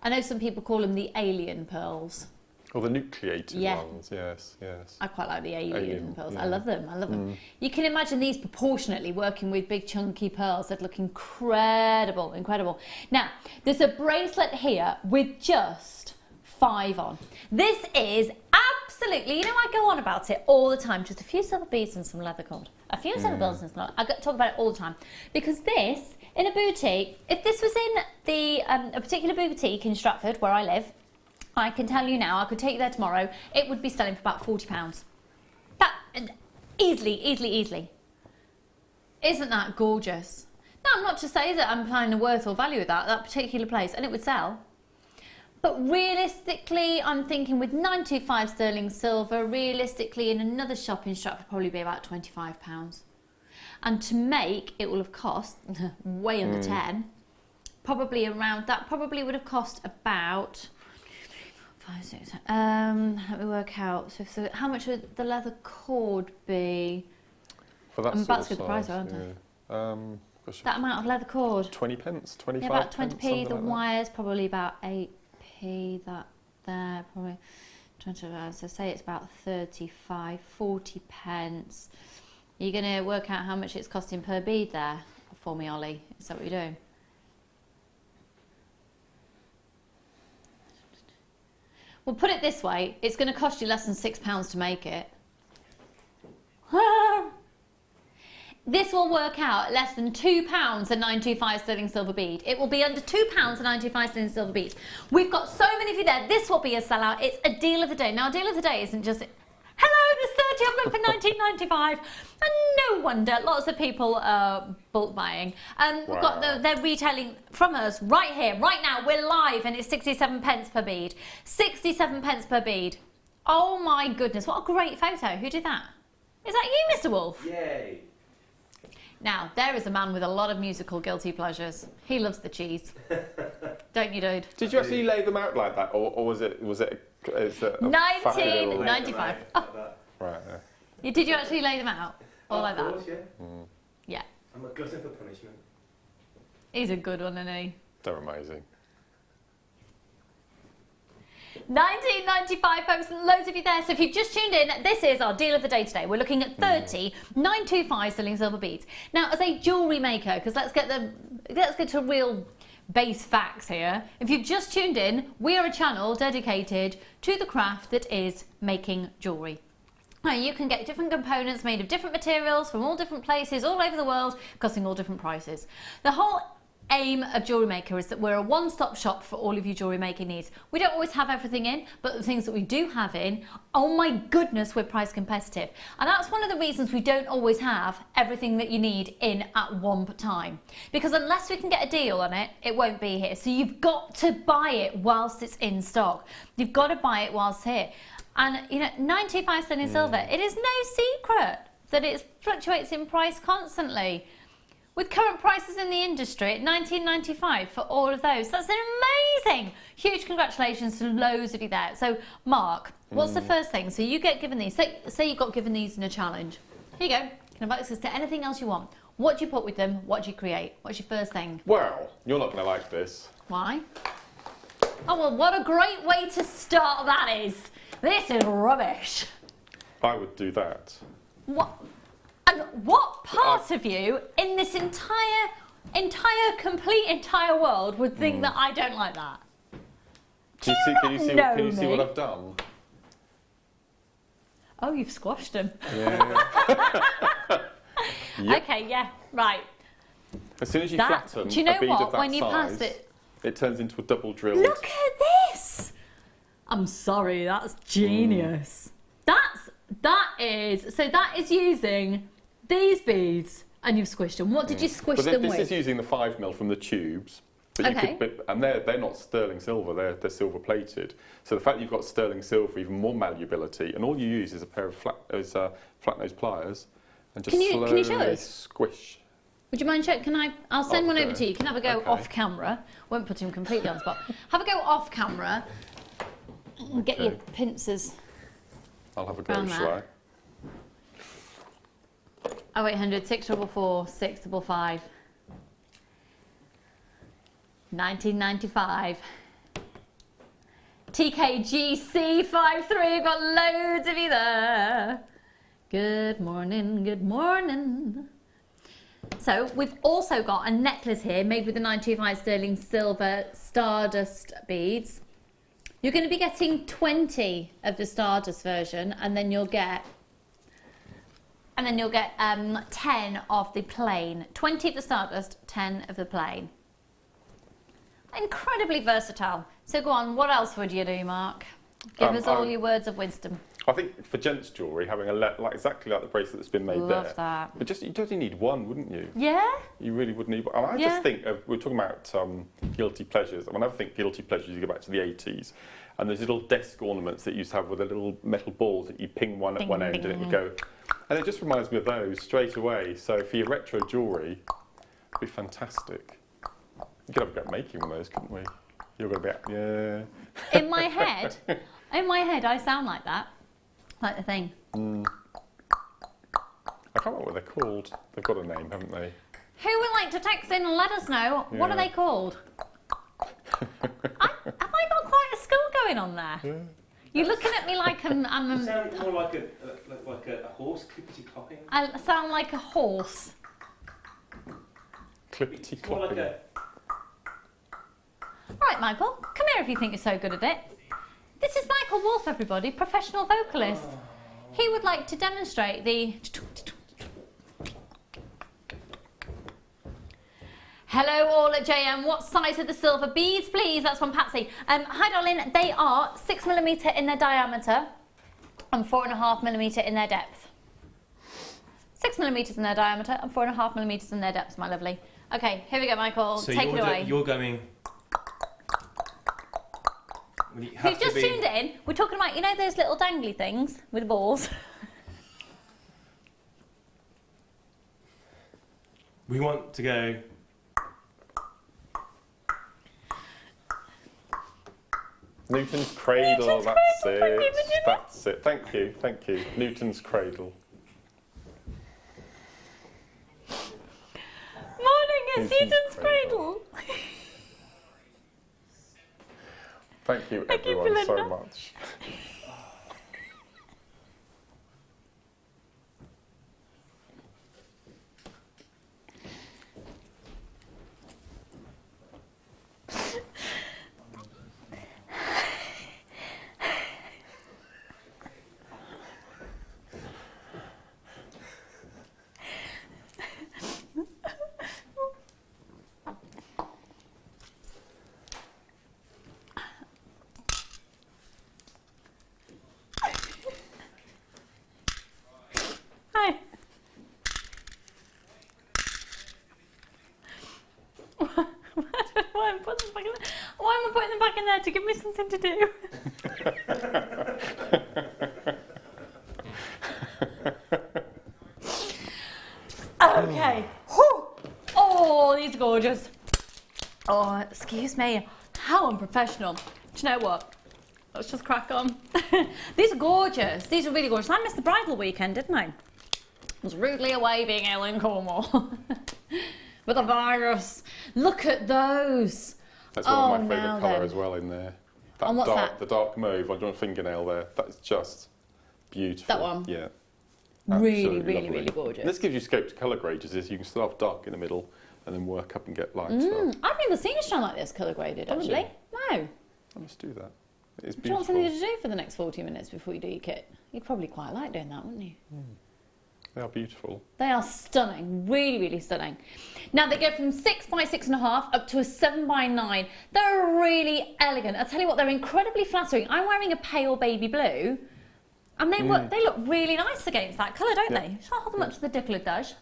I know some people call them the alien pearls. Or the nucleated ones, yes. I quite like the alien pearls. Yeah. I love them. You can imagine these proportionately working with big chunky pearls that look incredible. Now, there's a bracelet here with just 5 on. This is absolutely, you know, I go on about it all the time. Just a few silver beads and some leather cord. A few silver beads and some leather. I talk about it all the time. Because this, in a boutique, if this was in the a particular boutique in Stratford, where I live, I can tell you now, I could take you there tomorrow, it would be selling for about £40. That, easily. Isn't that gorgeous? Now, not to say that I'm applying the worth or value of that particular place, and it would sell. But realistically, I'm thinking with 925 sterling silver, realistically in another shop in Stratford, probably be about £25. And to make, it will have cost way under 10. Probably around that, probably would have cost about... 5, 6, let me work out. So how much would the leather cord be? For that I'm about to sort get the price, aren't I? That amount of leather cord. 20 pence, 25 yeah, about 20p. Pence, The like wires probably about 8p. That there probably 20. So say it's about 35, 40 pence. Are you going to work out how much it's costing per bead there for me, Ollie? Is that what you're doing? Well, put it this way, it's going to cost you less than £6 to make it. This will work out at less than £2.925 sterling silver bead. It will be under £2.925 sterling silver beads. We've got so many of you there. This will be a sellout. It's a deal of the day. Now, a deal of the day isn't just, hello, there's 30 of them for £19.95. And no wonder lots of people are bulk buying. We've got they're retailing from us right here, right now. We're live and it's 67 pence per bead. 67 pence per bead. Oh my goodness, what a great photo. Who did that? Is that you, Mr. Wolf? Yay. Now, there is a man with a lot of musical guilty pleasures. He loves the cheese. Don't you, dude? Did you actually lay them out like that, or was it 1995. Oh. Right. Yeah. Did you actually lay them out? Or like Of course, that? yeah. Yeah. I'm a glutton for punishment. He's a good one, isn't he? They're amazing. 1995, folks, and loads of you there. So if you've just tuned in, this is our deal of the day today. We're looking at 30 925 sterling silver beads. Now, as a jewellery maker, because let's get to real base facts here. If you've just tuned in, we are a channel dedicated to the craft that is making jewellery. Now, you can get different components made of different materials from all different places all over the world, costing all different prices. The whole aim of JewelleryMaker is that we're a one-stop shop for all of your jewellery making needs. We don't always have everything in, but the things that we do have in, oh my goodness, we're price competitive. And that's one of the reasons we don't always have everything that you need in at one time. Because unless we can get a deal on it, it won't be here. So you've got to buy it whilst it's in stock. You've got to buy it whilst here. And you know, 925 sterling silver, it is no secret that it fluctuates in price constantly. With current prices in the industry at $19.95 for all of those. That's amazing! Huge congratulations to loads of you there. So, Mark, what's the first thing? So you get given these. Say you got given these in a challenge. Here you go. You can have access to anything else you want. What do you put with them? What do you create? What's your first thing? Well, you're not going to like this. Why? Oh, well, what a great way to start that is. This is rubbish. I would do that. What? And what part of you in this entire world would think that I don't like that? Can you see what I've done? Oh, you've squashed them. Yeah. Yep. Okay, yeah, right. As soon as you flatten do you know a bead what? of that when you size, pass it, it turns into a double drilled. look at this. I'm sorry, that's genius. That is using these beads, and you've squished them. What did you squish them with? This is using the 5mm from the tubes. But Okay. And they're not sterling silver, they're silver plated. So the fact that you've got sterling silver, even more malleability, and all you use is a pair of flat nose pliers, and just Can you slowly show us? squish. Would you mind checking? I'll send one over Okay. to you. You can have a go Okay. off camera. Won't put him completely on the spot. Have a go off camera. And get your pincers. I'll have a go, Round shall I? 0800 644 655. 1995. TKGC53, got loads of you there. Good morning, good morning. So we've also got a necklace here made with the 925 sterling silver Stardust beads. You're going to be getting 20 of the Stardust version, and then you'll get 10 of the plain. 20 of the Stardust, 10 of the plain. Incredibly versatile. So go on, what else would you do, Mark? Give us all your words of wisdom. I think for gents' jewellery, having exactly like the bracelet that's been made Love there. that. But you'd only need one, wouldn't you? Yeah? You really would need one. And I Yeah. just think we're talking about guilty pleasures. And whenever I think guilty pleasures, you go back to the 80s. And there's little desk ornaments that you used to have with the little metal balls that you ping one at one end and it would go. And it just reminds me of those straight away. So for your retro jewellery, it'd be fantastic. You could have a go at making one of those, couldn't we? You're going to be, yeah. In my head, I sound like that. Like the thing. I can't remember what they're called. They've got a name, haven't they? Who would like to text in and let us know? What are they called? Have I got quite a skill going on there? Yeah. You're looking at me like You sound more like a horse clippity-clopping. I sound like a horse. Clippity More like clopping. a... Right, Michael, come here if you think you're so good at it. This is Michael Wolf, everybody, professional vocalist. He would like to demonstrate the... Hello all at JM, what size are the silver beads please? That's from Patsy. Hi darling, they are 6mm in their diameter and 4.5mm in their depth. 6mm in their diameter and 4.5mm in their depth, my lovely. Okay, here we go Michael, So take it away. You're going... If you've just tuned in, we're talking about, you know those little dangly things with the balls? We want to go... Newton's cradle, Newton's that's cradle, it. thank you, Virginia. That's it. Thank you, thank you. Newton's cradle. Morning, it's Newton's Newton's cradle. cradle. Thank you Thank you, everyone so Belinda. much. Hi. Why am I putting them back in there? Why am I putting them back in there? To give me something to do. Okay. Whew. Oh, these are gorgeous. Oh, excuse me. How unprofessional. Do you know what? Let's just crack on. These are gorgeous. These are really gorgeous. I missed the bridal weekend, didn't I? I was rudely away being ill in Cornwall. With a virus. Look at those. That's one of my now favourite colour then. as well in there. And what's that? The dark mauve on your fingernail there. That is just beautiful. That one? Yeah. Really, Absolutely really, lovely. really gorgeous. And this gives you scope to colour grades, is you can start off dark in the middle and then work up and get light. I've never seen a strand like this colour graded, Haven't actually. you? No. I must do that. It is Do you want beautiful. something to do for the next 40 minutes before you do your kit? You'd probably quite like doing that, wouldn't you? They are beautiful. They are stunning, really, really stunning. Now they go from 6 by 6.5 up to a 7 by 9. They're really elegant. I tell you what, they're incredibly flattering. I'm wearing a pale baby blue, and they look really nice against that colour, don't they? Shall I hold them up to the décolletage?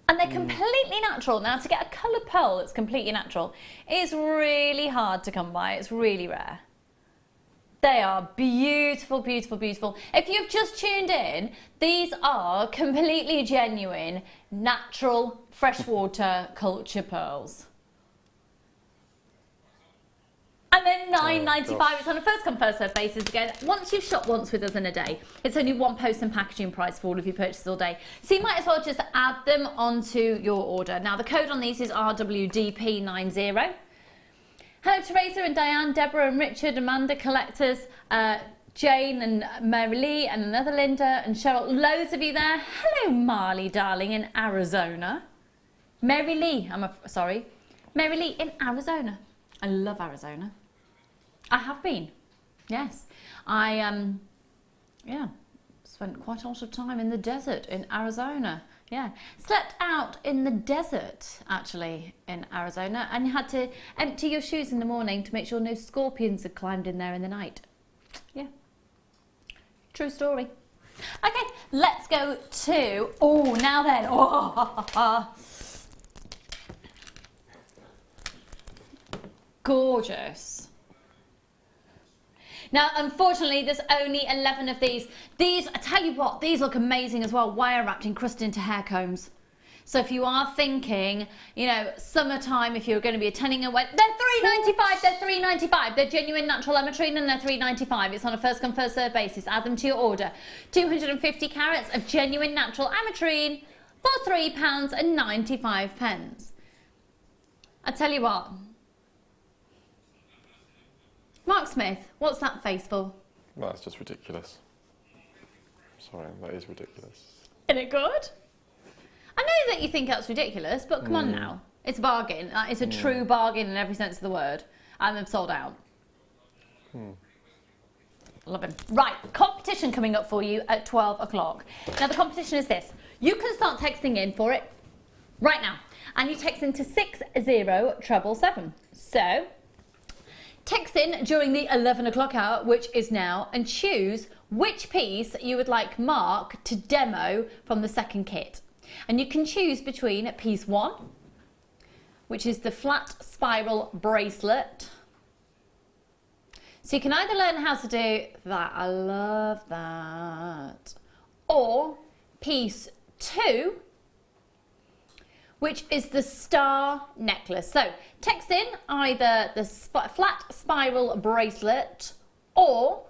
And they're completely natural. Now to get a colour pearl that's completely natural is really hard to come by. It's really rare. They are beautiful, beautiful, beautiful. If you've just tuned in, these are completely genuine, natural, freshwater culture pearls. And then £9.95, it's on a first come first served basis again. Once you've shopped once with us in a day, it's only £1 post and packaging price for all of your purchases all day. So you might as well just add them onto your order. Now the code on these is RWDP90. Hello Teresa and Diane, Deborah and Richard, Amanda, collectors, Jane and Mary Lee and another Linda and Cheryl. Loads of you there. Hello Marley, darling, in Arizona. Mary Lee, Mary Lee in Arizona. I love Arizona. I have been, yes. I spent quite a lot of time in the desert in Arizona. Yeah, slept out in the desert actually in Arizona, and you had to empty your shoes in the morning to make sure no scorpions had climbed in there in the night. Yeah, true story. Okay, let's go to, now then, gorgeous. Now, unfortunately, there's only 11 of these. These, I tell you what, these look amazing as well, wire wrapped, encrusted into hair combs. So if you are thinking, you know, summertime, if you're going to be attending a wedding, they're $3.95, they're $3.95. They're genuine natural ametrine and they're $3.95. It's on a first come first served basis. Add them to your order. 250 carats of genuine natural ametrine for £3.95. I tell you what. Mark Smith, what's that face for? Well, that's just ridiculous. Sorry, that is ridiculous. Isn't it good? I know that you think that's ridiculous, but come on now. It's a bargain. It's a true bargain in every sense of the word. And they've sold out. Love him. Right, competition coming up for you at 12 o'clock. Now the competition is this. You can start texting in for it right now. And you text into 60777. So, text in during the 11 o'clock hour, which is now, and choose which piece you would like Mark to demo from the second kit. And you can choose between piece 1, which is the flat spiral bracelet. So you can either learn how to do that, I love that, or piece 2, which is the star necklace. So text in either the flat spiral bracelet or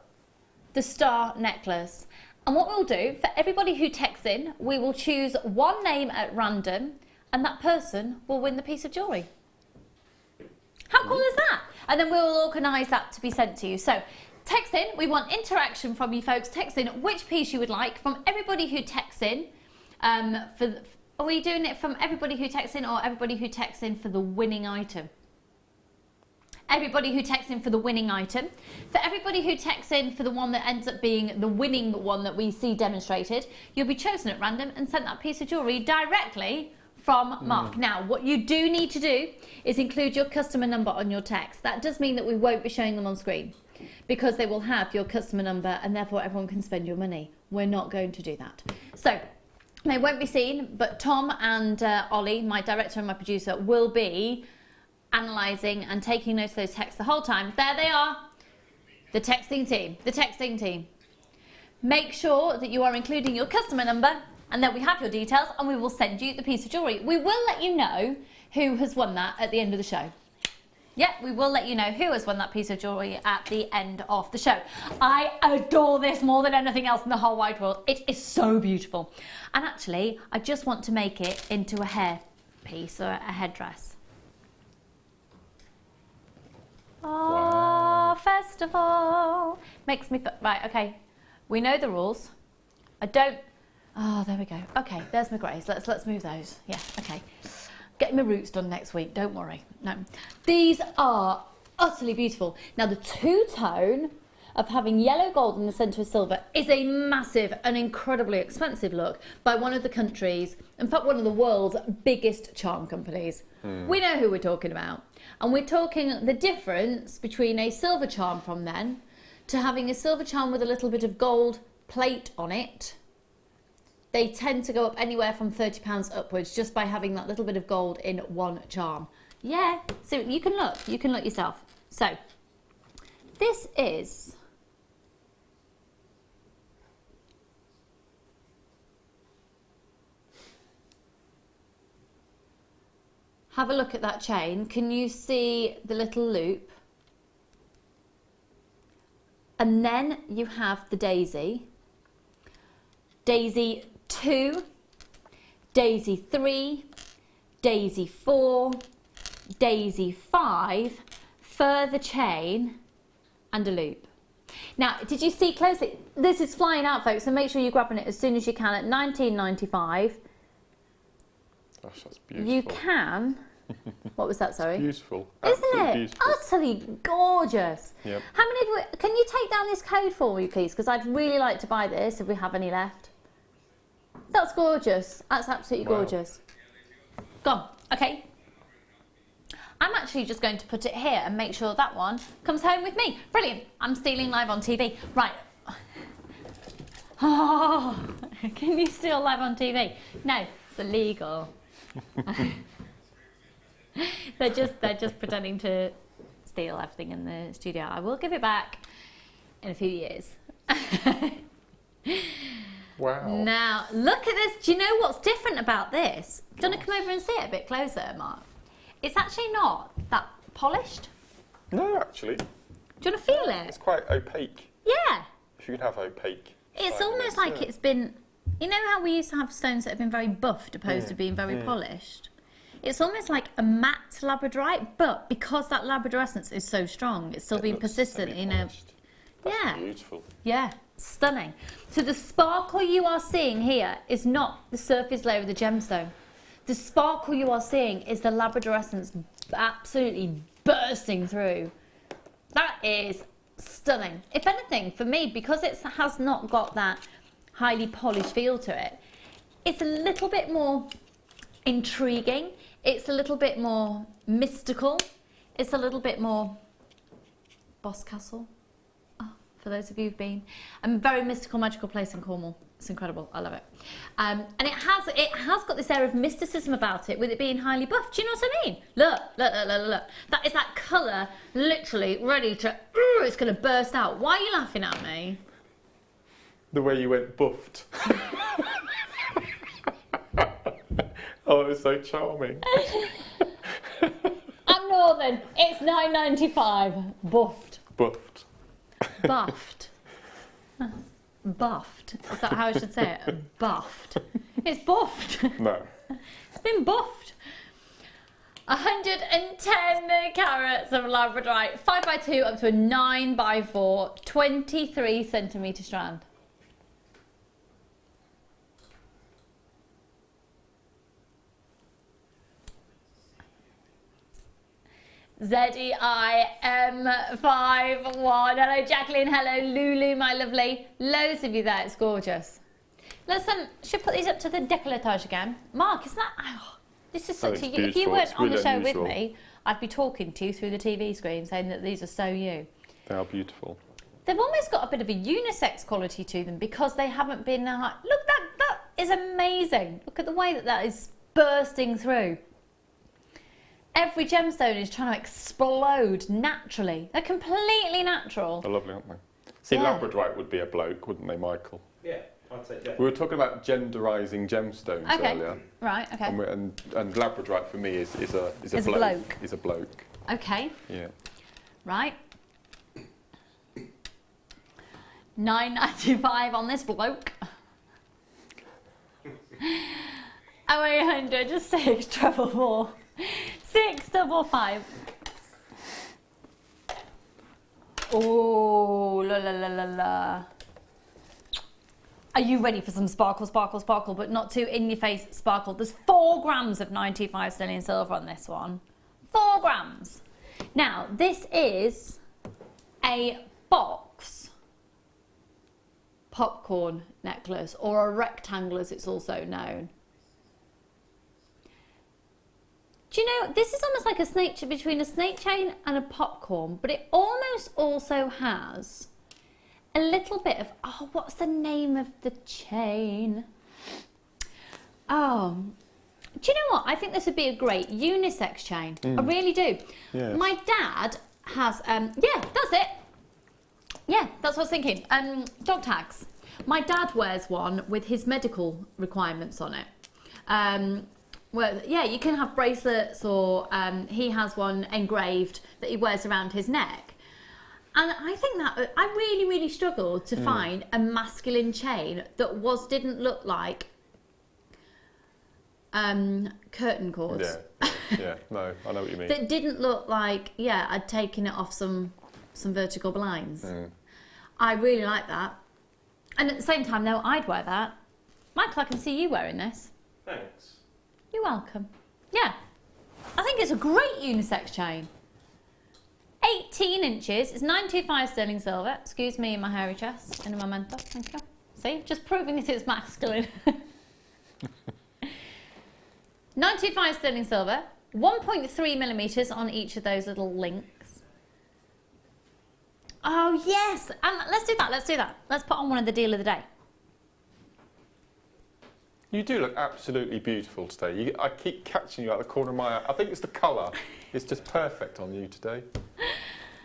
the star necklace. And what we'll do, for everybody who texts in, we will choose one name at random and that person will win the piece of jewellery. How cool is that? And then we'll organise that to be sent to you. So text in, we want interaction from you folks. Text in which piece you would like from everybody who texts in. Are we doing it from everybody who texts in or everybody who texts in for the winning item? Everybody who texts in for the winning item. For everybody who texts in for the one that ends up being the winning one that we see demonstrated, you'll be chosen at random and sent that piece of jewellery directly from Mark. Now, what you do need to do is include your customer number on your text. That does mean that we won't be showing them on screen because they will have your customer number and therefore everyone can spend your money. We're not going to do that. So, they won't be seen, but Tom and Ollie, my director and my producer, will be analysing and taking notes of those texts the whole time. There they are, the texting team. Make sure that you are including your customer number and then we have your details and we will send you the piece of jewellery. We will let you know who has won that at the end of the show. Yep, we will let you know who has won that piece of jewellery at the end of the show. I adore this more than anything else in the whole wide world. It is so beautiful. And actually, I just want to make it into a hair piece or a headdress. Oh, wow. Festival. Makes me, right, okay. We know the rules. I don't, oh, there we go. Okay, there's my greys. Let's move those. Yeah, okay. Getting my roots done next week, don't worry. No. These are utterly beautiful. Now the two-tone of having yellow gold in the centre of silver is a massive and incredibly expensive look by one of the country's, in fact one of the world's biggest charm companies. We know who we're talking about. And we're talking the difference between a silver charm from then to having a silver charm with a little bit of gold plate on it. They tend to go up anywhere from £30 upwards just by having that little bit of gold in one charm. Yeah, so you can look yourself. So, this is have a look at that chain. Can you see the little loop? And then you have the daisy. Daisy 2, daisy 3, daisy 4, daisy 5, further chain and a loop. Now, did you see closely? This is flying out, folks, so make sure you're grabbing it as soon as you can at £19.95. Gosh, that's beautiful. You can. What was that, sorry? Beautiful. Isn't it? Beautiful. Utterly gorgeous. Yep. How many of you, can you take down this code for me, please? Because I'd really like to buy this if we have any left. That's gorgeous. That's absolutely gorgeous. Gone. Okay. I'm actually just going to put it here and make sure that one comes home with me. Brilliant. I'm stealing live on TV. Right. Oh, can you steal live on TV? No, it's illegal. They're just pretending to steal everything in the studio. I will give it back in a few years. Wow. Now, look at this. Do you know what's different about this? Do you want to come over and see it a bit closer, Mark? It's actually not that polished. No, actually. Do you want to feel it? It's quite opaque. Yeah. If you can have opaque. It's almost like it's been, you know how we used to have stones that have been very buffed opposed to being very polished? It's almost like a matte labradorite, but because that labradorescence is so strong, it's still being persistent in a... That's beautiful. Yeah, stunning. So the sparkle you are seeing here is not the surface layer of the gemstone. The sparkle you are seeing is the labradorescence absolutely bursting through. That is stunning. If anything, for me, because it has not got that highly polished feel to it, it's a little bit more intriguing. It's a little bit more mystical. It's a little bit more Boscastle. Oh, for those of you who've been. A very mystical, magical place in Cornwall. It's incredible. I love it. And it has got this air of mysticism about it, with it being highly buffed. Do you know what I mean? Look, look, look, look, look. That is that colour literally ready to, it's going to burst out. Why are you laughing at me? The way you went buffed. Oh, it was so charming. I'm Northern. It's £9.95. Buffed. Buffed. Buffed. Buffed. Is that how I should say it? Buffed. It's buffed. No. It's been buffed. 110 carats of labradorite, 5x2 up to a 9x4, 23 centimetre strand. ZEIM51. Hello Jacqueline, hello Lulu, my lovely. Loads of you there, it's gorgeous. Let's should put these up to the décolletage again. Mark, isn't that, oh, this is such a you. If you weren't on the show with me, I'd be talking to you through the TV screen saying that these are so you. They are beautiful. They've almost got a bit of a unisex quality to them because they haven't been, look, that is amazing. Look at the way that is bursting through. Every gemstone is trying to explode naturally. They're completely natural. They're lovely, aren't they? See, labradorite would be a bloke, wouldn't they, Michael? Yeah, I'd say yeah. We were talking about genderising gemstones earlier. Right, okay. And labradorite for me is a bloke. Is a bloke. Okay. Yeah. Right. £9.95 on this bloke. 0800 just 644 655. Oh, la la la la la. Are you ready for some sparkle, sparkle, sparkle, but not too in-your-face sparkle? There's 4 grams of 925 sterling silver on this one. 4 grams. Now, this is a box popcorn necklace, or a rectangle as it's also known. Do you know, this is almost like a snake between a snake chain and a popcorn, but it almost also has a little bit of, oh, what's the name of the chain? Oh, do you know what? I think this would be a great unisex chain. I really do. Yes. My dad has, yeah, that's it. Yeah, that's what I was thinking. Dog tags. My dad wears one with his medical requirements on it. Well, yeah, you can have bracelets, or he has one engraved that he wears around his neck. And I think that I really, really struggled to find a masculine chain that didn't look like curtain cords. Yeah, yeah, no, I know what you mean. That didn't look like, yeah, I'd taken it off some vertical blinds. I really like that. And at the same time, though, I'd wear that. Michael, I can see you wearing this. Thanks. You're welcome. Yeah, I think it's a great unisex chain. 18 inches, it's 925 sterling silver. Excuse me, my hairy chest in a memento, thank you. See, just proving that it's masculine. 925 sterling silver, 1.3 millimetres on each of those little links. Oh yes, let's do that, let's do that. Let's put on one of the deal of the day. You do look absolutely beautiful today. I keep catching you out the corner of my eye. I think it's the colour. It's just perfect on you today.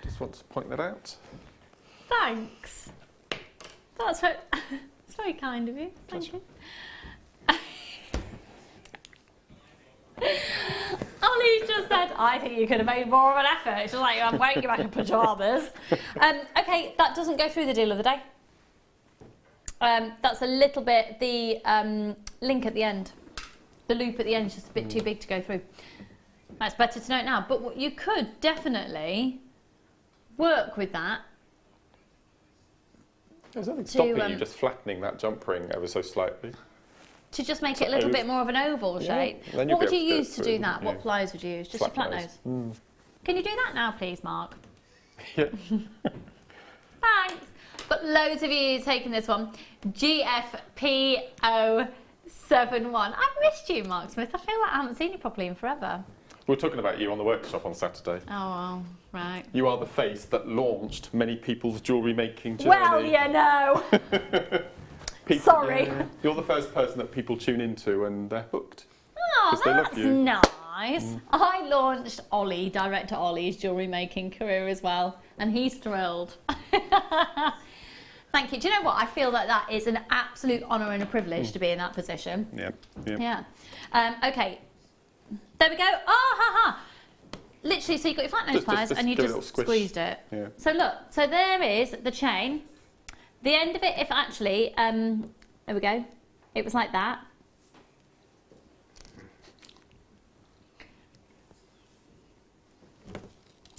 Just want to point that out. Thanks. That's very kind of you. Thank you. Ollie just said, I think you could have made more of an effort. It's just like, I'm wearing you back in pyjamas. Okay, that doesn't go through the deal of the day. That's a little bit, the link at the end, the loop at the end is just a bit too big to go through. That's better to know it now, but you could definitely work with that. There's nothing stopping you just flattening that jump ring ever so slightly. To just make it a little bit more of an oval shape. What would you use to do that? What pliers would you use? Just a flat nose. Can you do that now, please, Mark? Yeah. Thanks. Got loads of you taking this one. GFPO71. I've missed you, Mark Smith. I feel like I haven't seen you properly in forever. We were talking about you on the workshop on Saturday. Oh, well, right. You are the face that launched many people's jewellery making journey. Well, you know. Sorry. Yeah, you're the first person that people tune into and they're hooked. Oh, they love that's you. nice. I launched director Ollie's jewellery making career as well, and he's thrilled. Thank you. Do you know what? I feel that that is an absolute honour and a privilege to be in that position. Yeah. Okay. There we go. Oh, ha ha. Literally, so you've got your flat nose pliers and you just squeezed it. Yeah. So look, so there is the chain. The end of it, if actually, there we go. It was like that.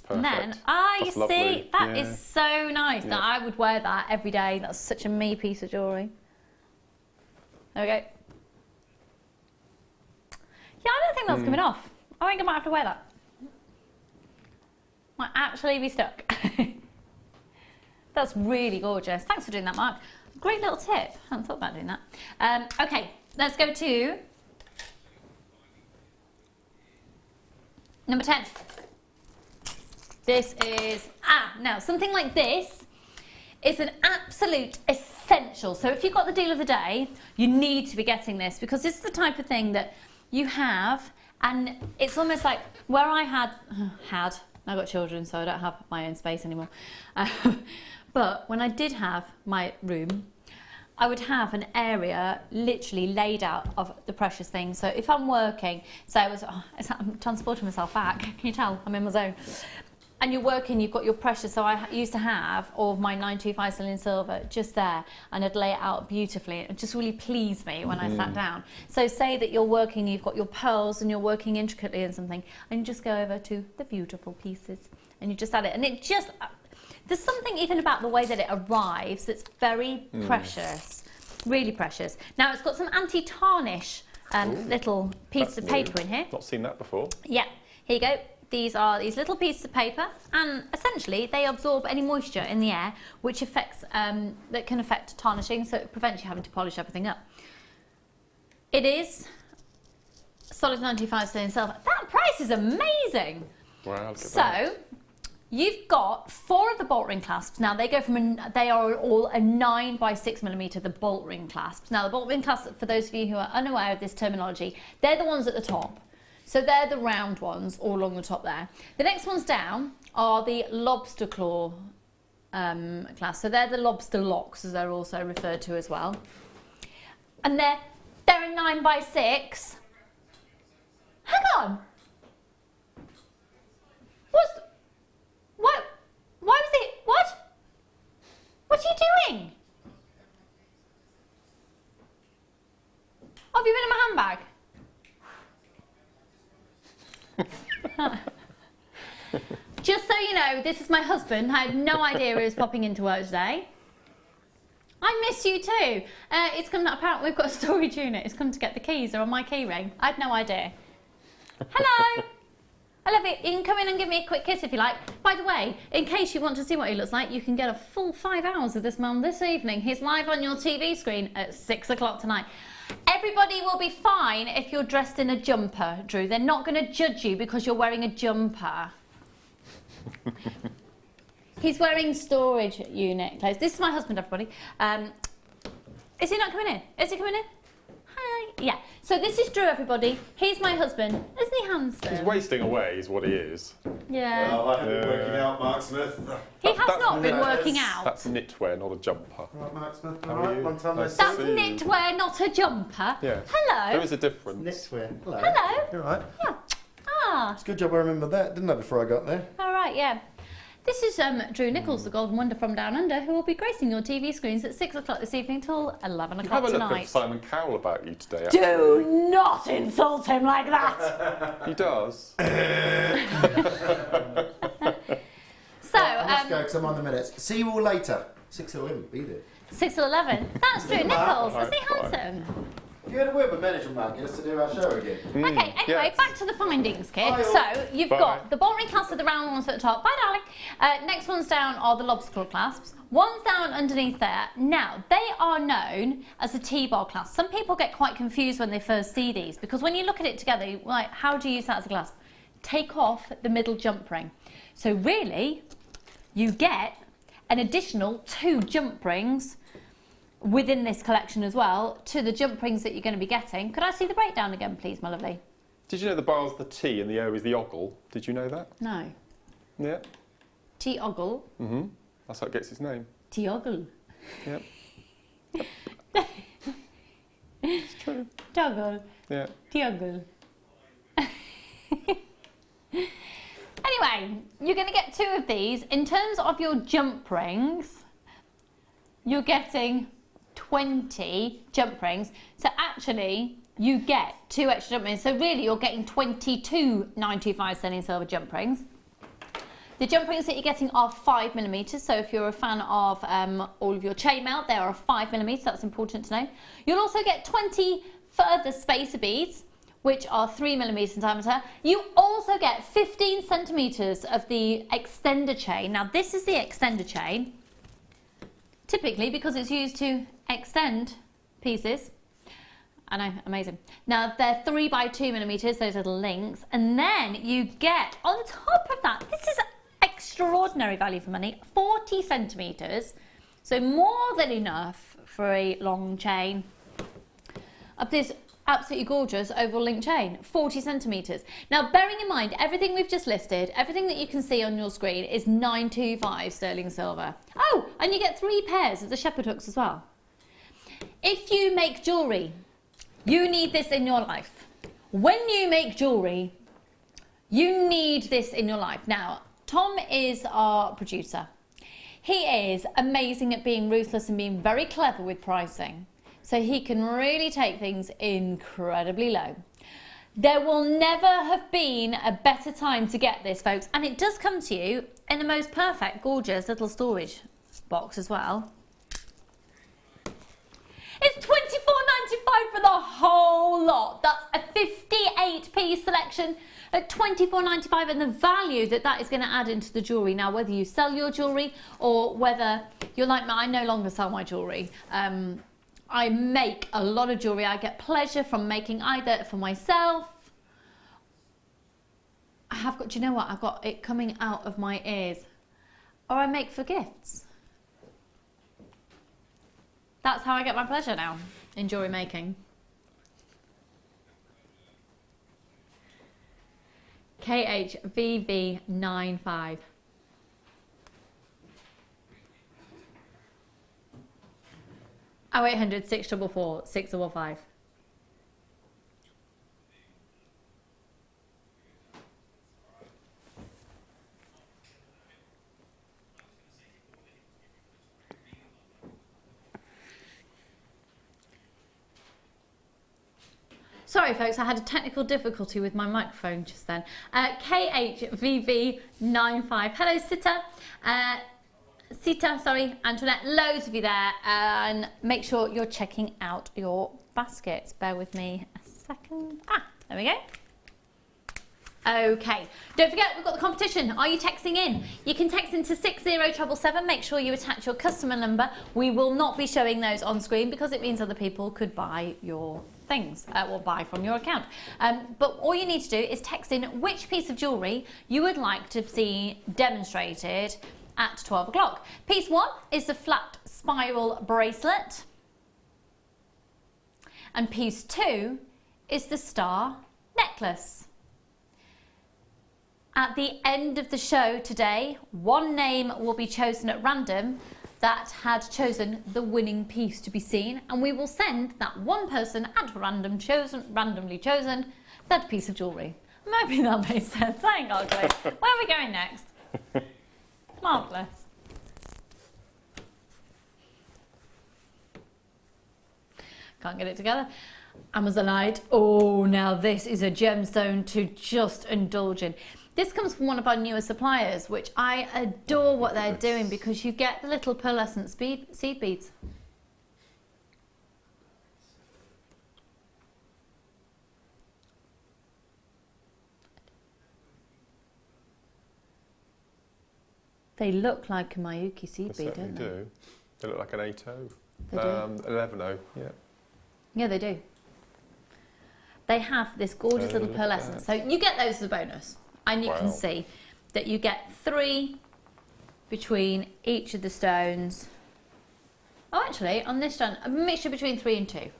Perfect. And then, you That's see, lovely. that is so nice. Now, I would wear that every day. That's such a me piece of jewellery. There we go. Yeah, I don't think that's coming off. I think I might have to wear that. Might actually be stuck. That's really gorgeous. Thanks for doing that, Mark. Great little tip. I hadn't thought about doing that. Okay, let's go to number 10. This is, now something like this is an absolute essential. So if you've got the deal of the day, you need to be getting this because this is the type of thing that you have, and it's almost like where I I've got children, so I don't have my own space anymore. But when I did have my room, I would have an area literally laid out of the precious things. So if I'm working, so I'm transporting myself back. Can you tell? I'm in my zone. And you're working, you've got your precious. So I used to have all of my 925 sterling silver just there, and I'd lay it out beautifully. It just really pleased me when I sat down. So say that you're working, you've got your pearls, and you're working intricately in something, and you just go over to the beautiful pieces, and you just add it, and it just. There's something even about the way that it arrives that's very precious, really precious. Now it's got some anti-tarnish little pieces of paper in here. Not seen that before. Yeah, here you go. These are these little pieces of paper, and essentially they absorb any moisture in the air, which affects that can affect tarnishing, so it prevents you having to polish everything up. It is solid 95 sterling silver. That price is amazing. Wow. So. You've got 4 of the bolt ring clasps. Now they go from they are all a 9 by 6mm, the bolt ring clasps. Now the bolt ring clasps, for those of you who are unaware of this terminology, they're the ones at the top. So they're the round ones all along the top there. The next ones down are the lobster claw clasps. So they're the lobster locks, as they're also referred to as well. And they're a 9 by 6. Hang on. Why was it? What? What are you doing? Have you been in my handbag? Just so you know, this is my husband. I had no idea he was popping into work today. I miss you too. It's come. Apparently, we've got a storage unit. It's come to get the keys. They're on my key ring. I had no idea. Hello. I love it. You can come in and give me a quick kiss if you like. By the way, in case you want to see what he looks like, you can get a full 5 hours of this man this evening. He's live on your TV screen at 6 o'clock tonight. Everybody will be fine if you're dressed in a jumper, Drew. They're not going to judge you because you're wearing a jumper. He's wearing storage unit clothes. This is my husband, everybody. Is he not coming in? Is he coming in? Hi. Yeah. So this is Drew, everybody. He's my husband. Isn't he handsome? He's wasting away, is what he is. Yeah. Well, I haven't been working out, Mark Smith. He has not been working out. That's knitwear, not a jumper. Right, Mark Smith. How All are right, you? long time no Nice see. to That's see you. knitwear, not a jumper. Yeah. Hello. There is a difference. Knitwear. Hello. Hello. You're right. Yeah. Ah. It's a good job I remembered that, didn't I, before I got there? All right. Yeah. This is Drew Nichols, the Golden Wonder from Down Under, who will be gracing your TV screens at 6 o'clock this evening till 11 You o'clock have a look tonight. at Simon Cowell about you today, actually. Do not insult him like that. He does. So, Let's go, because I'm on the minutes. See you all later. 6 till 11, be there. 6 till 11. That's Drew Nichols. Right, Is he fine. handsome? You had a word with management, Marcus, to do our show again. Okay, anyway, yes. back to the findings kit. Bye, all. So you've Bye. got the bolt ring clasp with the round ones at the top. Bye, darling. Next ones down are the lobster claw clasps. One's down underneath there. Now, they are known as a T-bar clasp. Some people get quite confused when they first see these because when you look at it together, you're like, how do you use that as a clasp? Take off the middle jump ring. So really, you get an additional 2 jump rings within this collection as well to the jump rings that you're going to be getting. Could I see the breakdown again, please, my lovely? Did you know the bar's the T and the O is the ogle? Did you know that? No. Yeah. T-ogle. Mm-hmm. That's how it gets its name. T-ogle. Yep. It's true. Toggle. Yeah. T-ogle. Anyway, you're going to get 2 of these. In terms of your jump rings, you're getting 20 jump rings. So actually, you get 2 extra jump rings. So really, you're getting 22 925 sterling silver jump rings. The jump rings that you're getting are 5mm. So if you're a fan of all of your chainmail, they are 5mm. That's important to know. You'll also get 20 further spacer beads, which are 3mm in diameter. You also get 15 centimetres of the extender chain. Now this is the extender chain, typically because it's used to extend pieces. I know, amazing. Now they're 3 by 2mm, those little links. And then you get, on top of that, this is extraordinary value for money, 40 centimetres. So more than enough for a long chain of this absolutely gorgeous oval link chain, 40 centimetres. Now, bearing in mind, everything we've just listed, everything that you can see on your screen is 925 sterling silver. Oh, and you get 3 pairs of the shepherd hooks as well. If you make jewellery, you need this in your life. When you make jewellery, you need this in your life. Now, Tom is our producer. He is amazing at being ruthless and being very clever with pricing. So he can really take things incredibly low. There will never have been a better time to get this, folks. And it does come to you in the most perfect, gorgeous little storage box as well. It's $24.95 for the whole lot. That's a 58-piece selection at $24.95, and the value that that is going to add into the jewellery. Now, whether you sell your jewellery or whether you're like me, I no longer sell my jewellery. I make a lot of jewellery. I get pleasure from making either for myself. I have got, do you know what? I've got it coming out of my ears. Or I make for gifts. That's how I get my pleasure now in jewellery making. KHVV95. Oh, 0800 644 655. Sorry folks, I had a technical difficulty with my microphone just then. KHVV95. Hello Sita, sorry, Antoinette, loads of you there, and make sure you're checking out your baskets. Bear with me a second. There we go. Okay, don't forget we've got the competition. Are you texting in? You can text into 60777. Make sure you attach your customer number. We will not be showing those on screen because it means other people could buy your things or buy from your account. But all you need to do is text in which piece of jewellery you would like to see demonstrated at 12 o'clock. Piece 1 is the flat spiral bracelet, and piece 2 is the star necklace. At the end of the show today, one name will be chosen at random that had chosen the winning piece to be seen, and we will send that one person at randomly chosen that piece of jewellery. Maybe that makes sense. I ain't got a clue. Where are we going next? Marvellous. Can't get it together. Amazonite. Oh, now this is a gemstone to just indulge in. This comes from one of our newer suppliers, which I adore what they're doing because you get the little pearlescent seed beads. They look like a Miyuki seed They bead, certainly don't they? do. They look like an 8-0. They do. 11-0, yeah. Yeah, they do. They have this gorgeous little look pearl at essence. that. So you get those as a bonus. And you Wow. can see that you get 3 between each of the stones. Oh, actually, on this stone, a mixture between 3 and 2.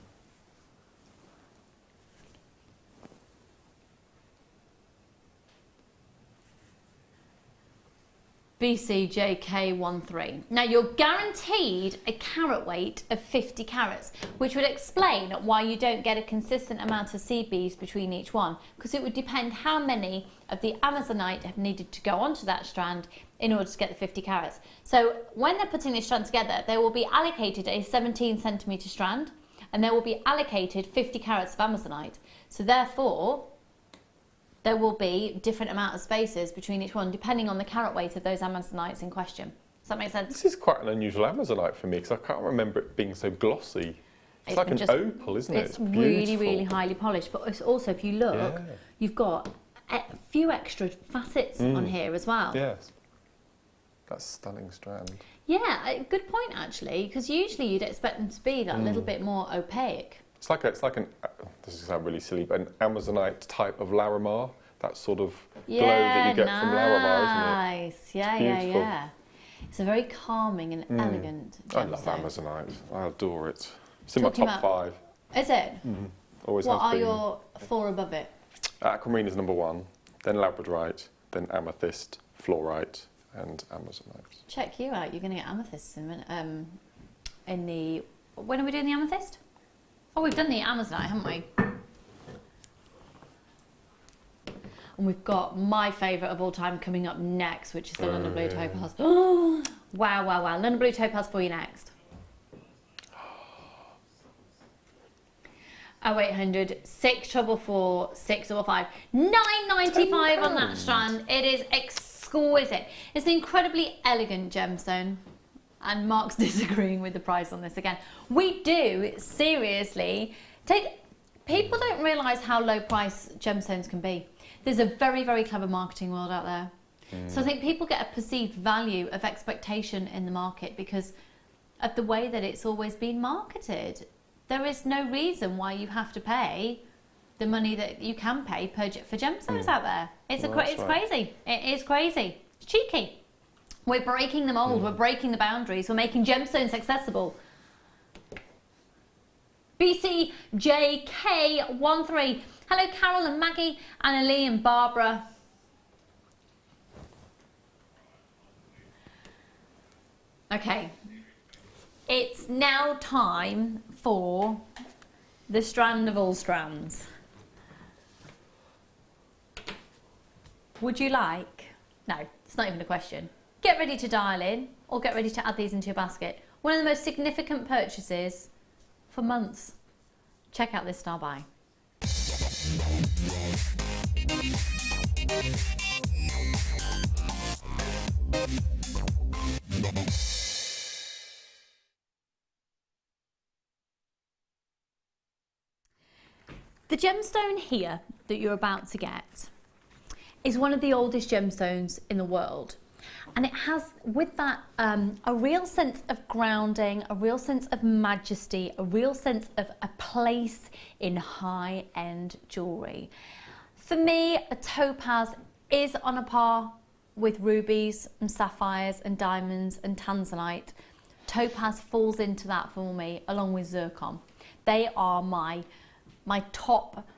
BCJK13. Now you're guaranteed a carat weight of 50 carats, which would explain why you don't get a consistent amount of seed beads between each one, because it would depend how many of the Amazonite have needed to go onto that strand in order to get the 50 carats. So when they're putting this strand together, they will be allocated a 17 centimetre strand, and there will be allocated 50 carats of Amazonite. So therefore, there will be different amount of spaces between each one, depending on the carat weight of those Amazonites in question. Does that make sense? This is quite an unusual Amazonite for me, because I can't remember it being so glossy. It's like an opal, isn't it? It's really, really highly polished. But it's also, if you look, you've got a few extra facets on here as well. Yes. That's a stunning strand. Yeah, good point actually, because usually you'd expect them to be that little bit more opaque. It's like an, this is sound really silly, but an Amazonite type of Larimar. That sort of glow that you get from Larimar, isn't it? Nice. Yeah. It's a very calming and elegant gemstone. I love Amazonite. I adore it. It's in my top 5. Is it? Always What has are been. your 4 above it? Aquamarine is number 1, then Labradorite, then Amethyst, Fluorite, and Amazonite. Check you out. You're going to get amethysts in a minute. When are we doing the amethyst? Oh, we've done the Amazonite, haven't we? And we've got my favourite of all time coming up next, which is the London Blue Topaz. Oh, wow. London Blue Topaz for you next. 0800 644 655. £9.95 on that strand. It is exquisite. It's an incredibly elegant gemstone. And Mark's disagreeing with the price on this again. We do, seriously, people don't realise how low price gemstones can be. There's a very, very clever marketing world out there. So I think people get a perceived value of expectation in the market because of the way that it's always been marketed. There is no reason why you have to pay the money that you can pay for gemstones out there. It's crazy. It is crazy. It's cheeky. We're breaking the mould, we're breaking the boundaries, we're making gemstones accessible. BCJK13. Hello Carol and Maggie, Annalie and Barbara. Okay, it's now time for the strand of all strands. Would you like? No, it's not even a question. Get ready to dial in or get ready to add these into your basket. One of the most significant purchases for months. Check out this star buy. The gemstone here that you're about to get is one of the oldest gemstones in the world. And it has, with that, a real sense of grounding, a real sense of majesty, a real sense of a place in high-end jewellery. For me, a topaz is on a par with rubies and sapphires and diamonds and tanzanite. Topaz falls into that for me, along with zircon. They are my top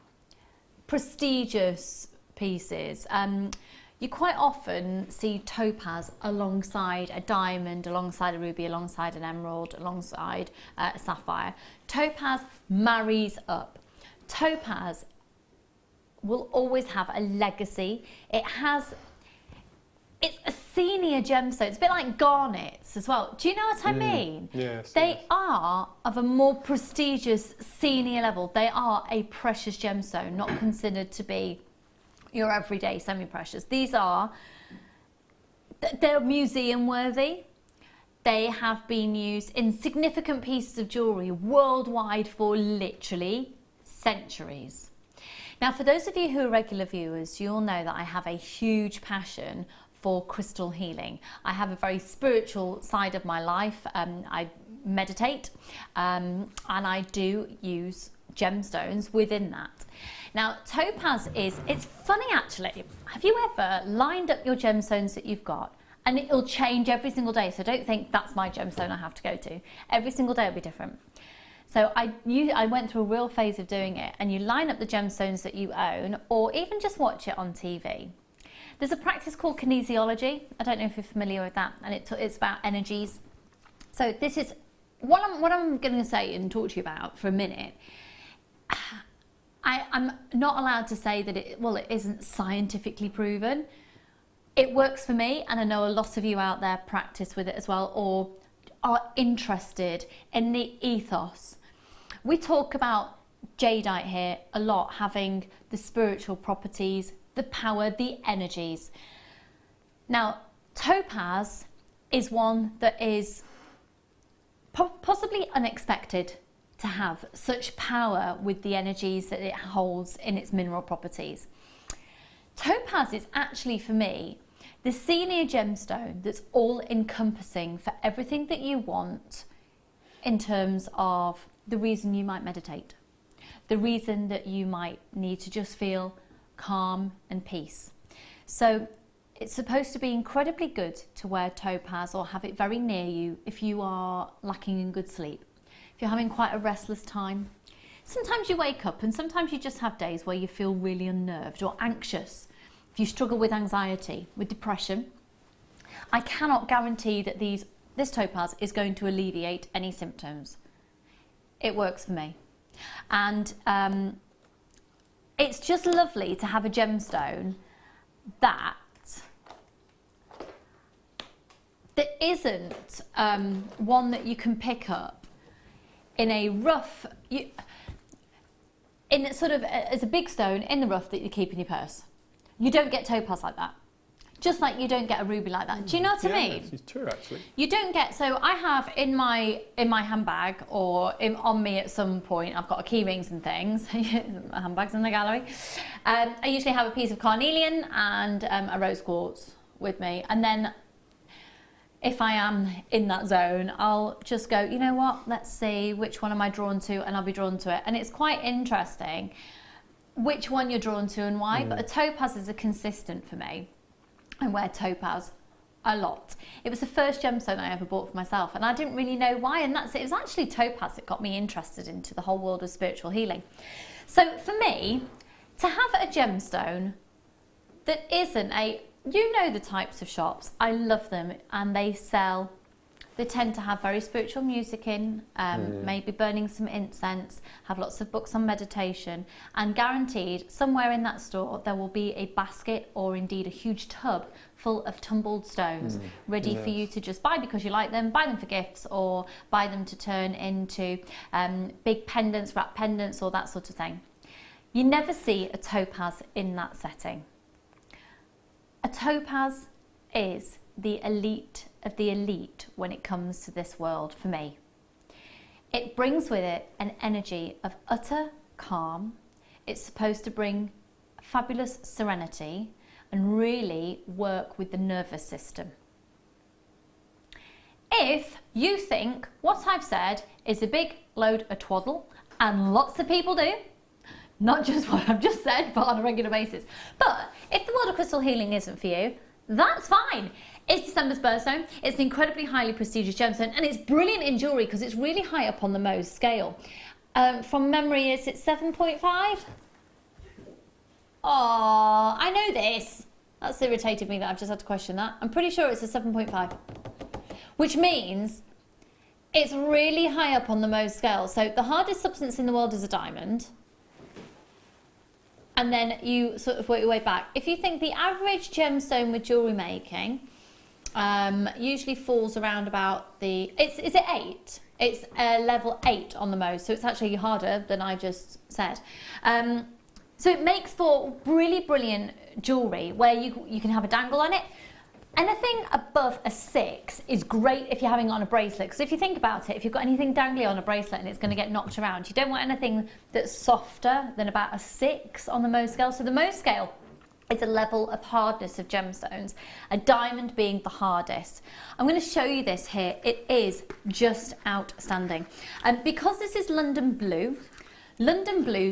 prestigious pieces. You quite often see topaz alongside a diamond, alongside a ruby, alongside an emerald, alongside a sapphire. Topaz marries up. Topaz will always have a legacy. It's a senior gemstone. It's a bit like garnets as well. Do you know what I mean? Yes. They are of a more prestigious senior level. They are a precious gemstone, not considered to be your everyday semi-precious. They're museum worthy. They have been used in significant pieces of jewellery worldwide for literally centuries. Now, for those of you who are regular viewers, you'll know that I have a huge passion for crystal healing. I have a very spiritual side of my life. I meditate and I do use gemstones within that. Now, topaz it's funny actually. Have you ever lined up your gemstones that you've got? And it'll change every single day. So don't think that's my gemstone I have to go to. Every single day will be different. So I went through a real phase of doing it, and you line up the gemstones that you own, or even just watch it on TV. There's a practice called kinesiology. I don't know if you're familiar with that, and it's about energies. So this is what I'm going to say and talk to you about for a minute. I'm not allowed to say that it isn't scientifically proven. It works for me, and I know a lot of you out there practice with it as well, or are interested in the ethos. We talk about jadeite here a lot, having the spiritual properties, the power, the energies. Now, topaz is one that is possibly unexpected to have such power with the energies that it holds in its mineral properties. Topaz is actually, for me, the senior gemstone that's all encompassing for everything that you want in terms of the reason you might meditate, the reason that you might need to just feel calm and peace. So it's supposed to be incredibly good to wear topaz or have it very near you if you are lacking in good sleep, if you're having quite a restless time. Sometimes you wake up and sometimes you just have days where you feel really unnerved or anxious. If you struggle with anxiety, with depression, I cannot guarantee that this topaz is going to alleviate any symptoms. It works for me. And it's just lovely to have a gemstone that isn't one that you can pick up in a rough, as a big stone in the rough that you keep in your purse. You don't get topaz like that. Just like you don't get a ruby like that. Do you know what I mean? Yes, it's true actually. You don't get, so I have in my handbag or on me at some point, I've got key rings and things, my handbag's in the gallery. I usually have a piece of carnelian and a rose quartz with me. And then if I am in that zone, I'll just go, you know what, let's see, which one am I drawn to? And I'll be drawn to it. And it's quite interesting which one you're drawn to and why, but a topaz is a consistent for me. I wear topaz a lot. It was the first gemstone I ever bought for myself, and I didn't really know why, and it was actually topaz that got me interested into the whole world of spiritual healing. So for me, to have a gemstone that isn't you know the types of shops, I love them, and they tend to have very spiritual music in, maybe burning some incense, have lots of books on meditation, and guaranteed somewhere in that store there will be a basket or indeed a huge tub full of tumbled stones ready for you to just buy because you like them, buy them for gifts, or buy them to turn into big pendants, wrap pendants, or that sort of thing. You never see a topaz in that setting. A topaz is the elite of the elite when it comes to this world for me. It brings with it an energy of utter calm. It's supposed to bring fabulous serenity and really work with the nervous system. If you think what I've said is a big load of twaddle, and lots of people do, not just what I've just said, but on a regular basis. But if the world of crystal healing isn't for you, that's fine. It's December's birthstone. It's an incredibly highly prestigious gemstone, and it's brilliant in jewellery because it's really high up on the Mohs scale. From memory, is it 7.5? Oh, I know this. That's irritated me that I've just had to question that. I'm pretty sure it's a 7.5, which means it's really high up on the Mohs scale. So the hardest substance in the world is a diamond. And then you sort of work your way back. If you think the average gemstone with jewellery making usually falls around about is it 8? It's level 8 on the Mohs, so it's actually harder than I just said. So it makes for really brilliant jewellery where you can have a dangle on it. Anything above a 6 is great if you're having on a bracelet, because if you think about it, if you've got anything dangly on a bracelet and it's going to get knocked around, you don't want anything that's softer than about a 6 on the Mohs scale. So the Mohs scale is a level of hardness of gemstones, a diamond being the hardest. I'm going to show you this here. It is just outstanding. And because this is London blue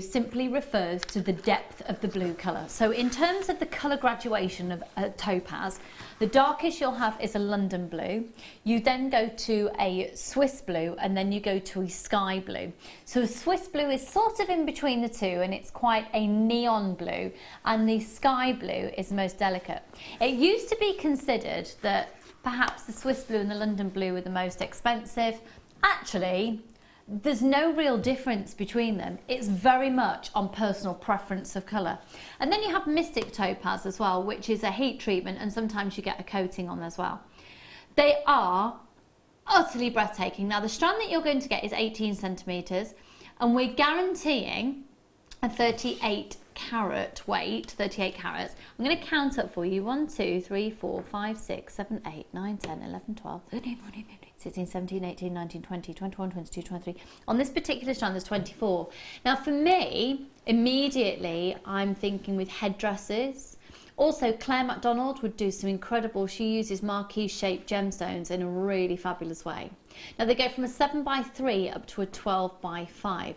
simply refers to the depth of the blue colour. So in terms of the colour graduation of a topaz, the darkest you'll have is a London blue. You then go to a Swiss blue, and then you go to a sky blue. So Swiss blue is sort of in between the two, and it's quite a neon blue, and the sky blue is the most delicate. It used to be considered that perhaps the Swiss blue and the London blue were the most expensive. Actually, there's no real difference between them. It's very much on personal preference of colour. And then you have Mystic Topaz as well, which is a heat treatment, and sometimes you get a coating on as well. They are utterly breathtaking. Now the strand that you're going to get is 18 centimetres, and we're guaranteeing a 38 carat weight, 38 carats. I'm going to count up for you. 1, 2, 3, 4, 5, 6, 7, 8, 9, 10, 11, 12, 13, 14, 15, 16, 17, 18, 19, 20, 21, 22, 23. On this particular strand, there's 24. Now, for me, immediately, I'm thinking with headdresses. Also, Claire MacDonald would do some incredible, she uses marquise-shaped gemstones in a really fabulous way. Now, they go from a 7x3 up to a 12x5.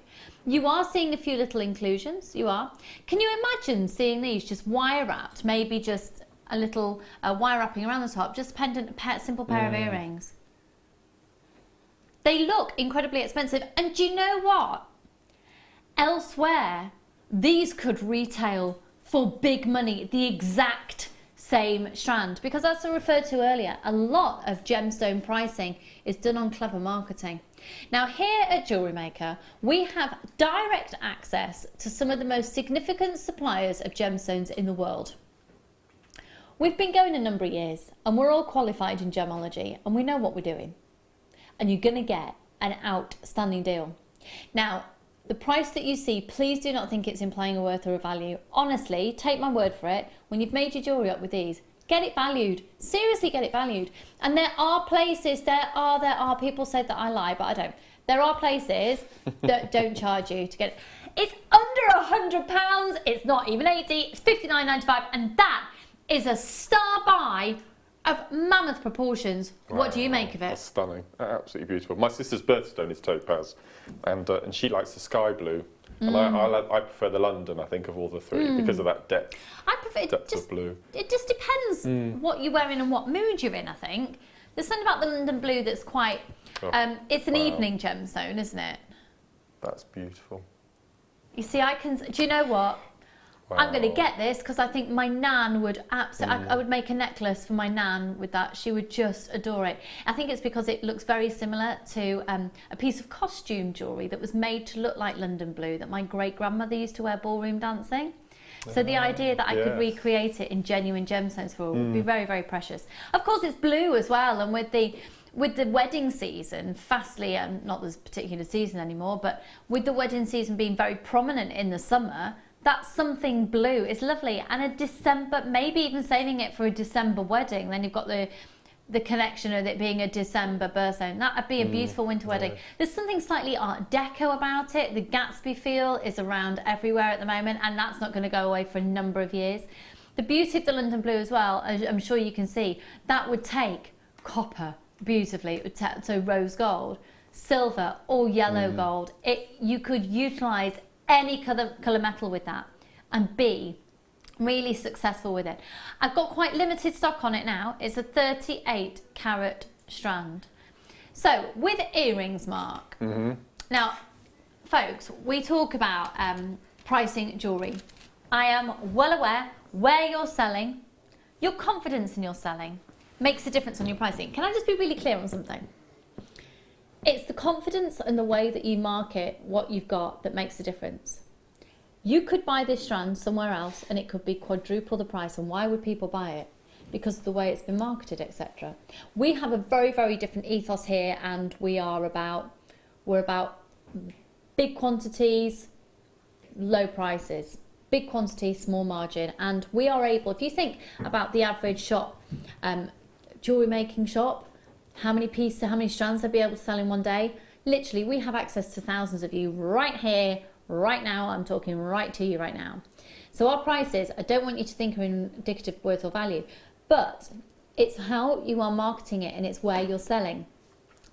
You are seeing a few little inclusions, you are. Can you imagine seeing these just wire-wrapped, maybe just a little wire wrapping around the top, just pendant, a simple pair of earrings? They look incredibly expensive, and do you know what? Elsewhere, these could retail for big money, the exact same strand, because as I referred to earlier, a lot of gemstone pricing is done on clever marketing. Now here at JewelleryMaker, we have direct access to some of the most significant suppliers of gemstones in the world. We've been going a number of years, and we're all qualified in gemology, and we know what we're doing. And you're going to get an outstanding deal. Now, the price that you see, please do not think it's implying a worth or a value. Honestly, take my word for it. When you've made your jewellery up with these, get it valued. Seriously, get it valued. And there are places, there are people say that I lie, but I don't. There are places that don't charge you to get it. It's under £100. It's not even 80. It's £59.95, and that is a star buy of mammoth proportions. Wow. What do you make of it? That's stunning. Absolutely beautiful. My sister's birthstone is topaz, and she likes the sky blue. And I prefer the London, I think, of all the three, because of that depth. I prefer depth of blue. It just depends what you're wearing and what mood you're in, I think. There's something about the London blue that's quite... it's an evening gemstone, isn't it? That's beautiful. You see, do you know what? Wow. I'm going to get this because I think my nan would absolutely... I would make a necklace for my nan with that. She would just adore it. I think it's because it looks very similar to a piece of costume jewellery that was made to look like London blue that my great-grandmother used to wear ballroom dancing. So the idea that I could recreate it in genuine gemstones for her would be very, very precious. Of course, it's blue as well, and with the wedding season fastly, not this particular season anymore, but with the wedding season being very prominent in the summer, that's something blue. It's lovely. And a December, maybe even saving it for a December wedding, then you've got the connection of it being a December birthstone. That would be a beautiful winter wedding. There's something slightly Art Deco about it. The Gatsby feel is around everywhere at the moment, and that's not going to go away for a number of years. The beauty of the London blue as well, as I'm sure you can see, that would take copper beautifully. It would so rose gold, silver, or yellow gold. You could utilise any colour metal with that and be really successful with it. I've got quite limited stock on it now. It's a 38 carat strand. So with earrings, Mark, now folks, we talk about pricing jewellery. I am well aware where you're selling, your confidence in your selling makes a difference on your pricing. Can I just be really clear on something? It's the confidence and the way that you market what you've got that makes the difference. You could buy this strand somewhere else and it could be quadruple the price, and why would people buy it? Because of the way it's been marketed, etc. We have a very, very different ethos here, and we're about big quantities, low prices. Big quantity, small margin, and we are able, if you think about the average shop, jewellery making shop, how many pieces, how many strands they'll be able to sell in one day. Literally, we have access to thousands of you right here, right now. I'm talking right to you right now. So our prices, I don't want you to think are indicative worth or value, but it's how you are marketing it and it's where you're selling.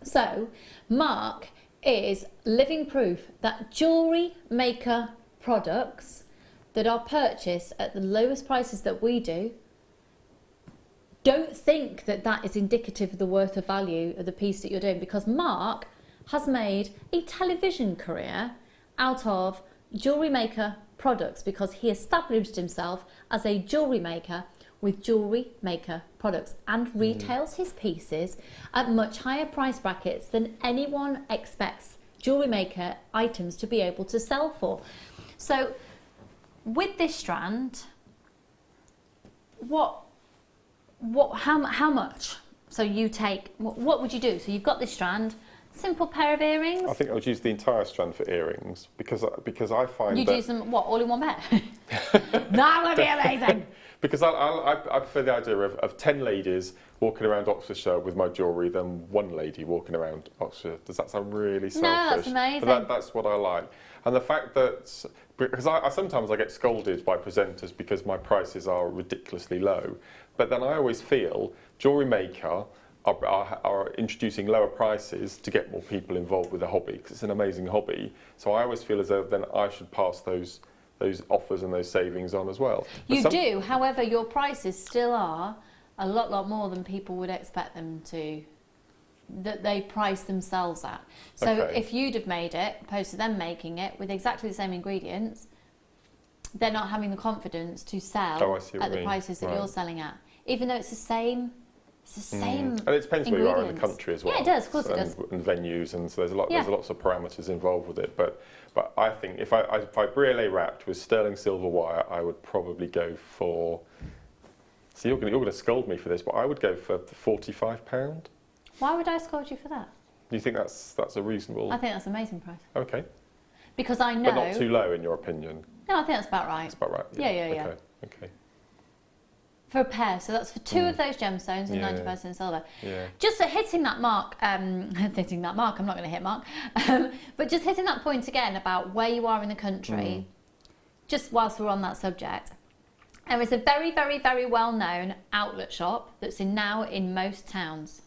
So Mark is living proof that jewellery maker products that are purchased at the lowest prices that we do, don't think that that is indicative of the worth of value of the piece that you're doing, because Mark has made a television career out of jewellery maker products because he established himself as a jewellery maker with jewellery maker products and retails his pieces at much higher price brackets than anyone expects jewellery maker items to be able to sell for. So with this strand, how much? So you take, what would you do? So you've got this strand, simple pair of earrings. I think I would use the entire strand for earrings because I find you'd use them, what, all in one pair? That would be amazing. Because I prefer the idea of 10 ladies walking around Oxfordshire with my jewellery than one lady walking around Oxfordshire. Does that sound really selfish? No, that's amazing. But that's what I like. And the fact that, because I sometimes I get scolded by presenters because my prices are ridiculously low, but then I always feel Jewellery Maker are introducing lower prices to get more people involved with the hobby, because it's an amazing hobby. So I always feel as though then I should pass those offers and those savings on as well. You do, however, your prices still are a lot more than people would expect them to, that they price themselves at. So Okay. if you'd have made it, opposed to them making it with exactly the same ingredients, they're not having the confidence to sell at the prices that you're selling at, even though it's the same. It's the same. And it depends where you are in the country as well. Yeah, it does. Of course, it does. And venues, and so there's lots of parameters involved with it. But I think if I briolet wrapped with sterling silver wire, I would probably go for. So you're going to scold me for this, but I would go for £45. Why would I scold you for that? Do you think that's a reasonable? I think that's an amazing price. Okay. Because I know. But not too low in your opinion. No, I think that's about right. That's about right. Yeah. Okay. For a pair, so that's for two of those gemstones and 90% silver. Yeah. Just hitting that mark, I'm not going to hit Mark, but just hitting that point again about where you are in the country, just whilst we're on that subject. There is a very, very, very well-known outlet shop that's now in most towns.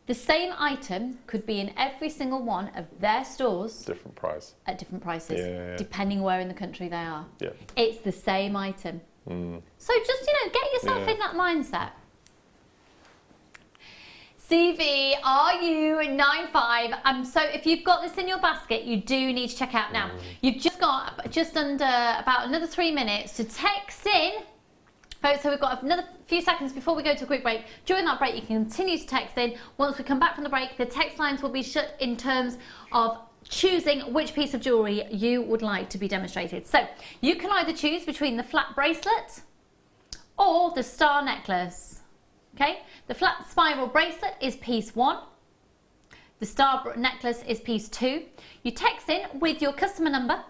The same item could be in every single one of their stores. Different price. At different prices, depending where in the country they are. Yeah. It's the same item. So just, get yourself in that mindset. CV RU95. So if you've got this in your basket, you do need to check out now. You've just got just under about another 3 minutes to text in. Folks, so we've got another few seconds before we go to a quick break. During that break, you can continue to text in. Once we come back from the break, the text lines will be shut in terms of choosing which piece of jewellery you would like to be demonstrated. So you can either choose between the flat bracelet or the star necklace. Okay, the flat spiral bracelet is piece 1. The star necklace is piece 2. You text in with your customer number.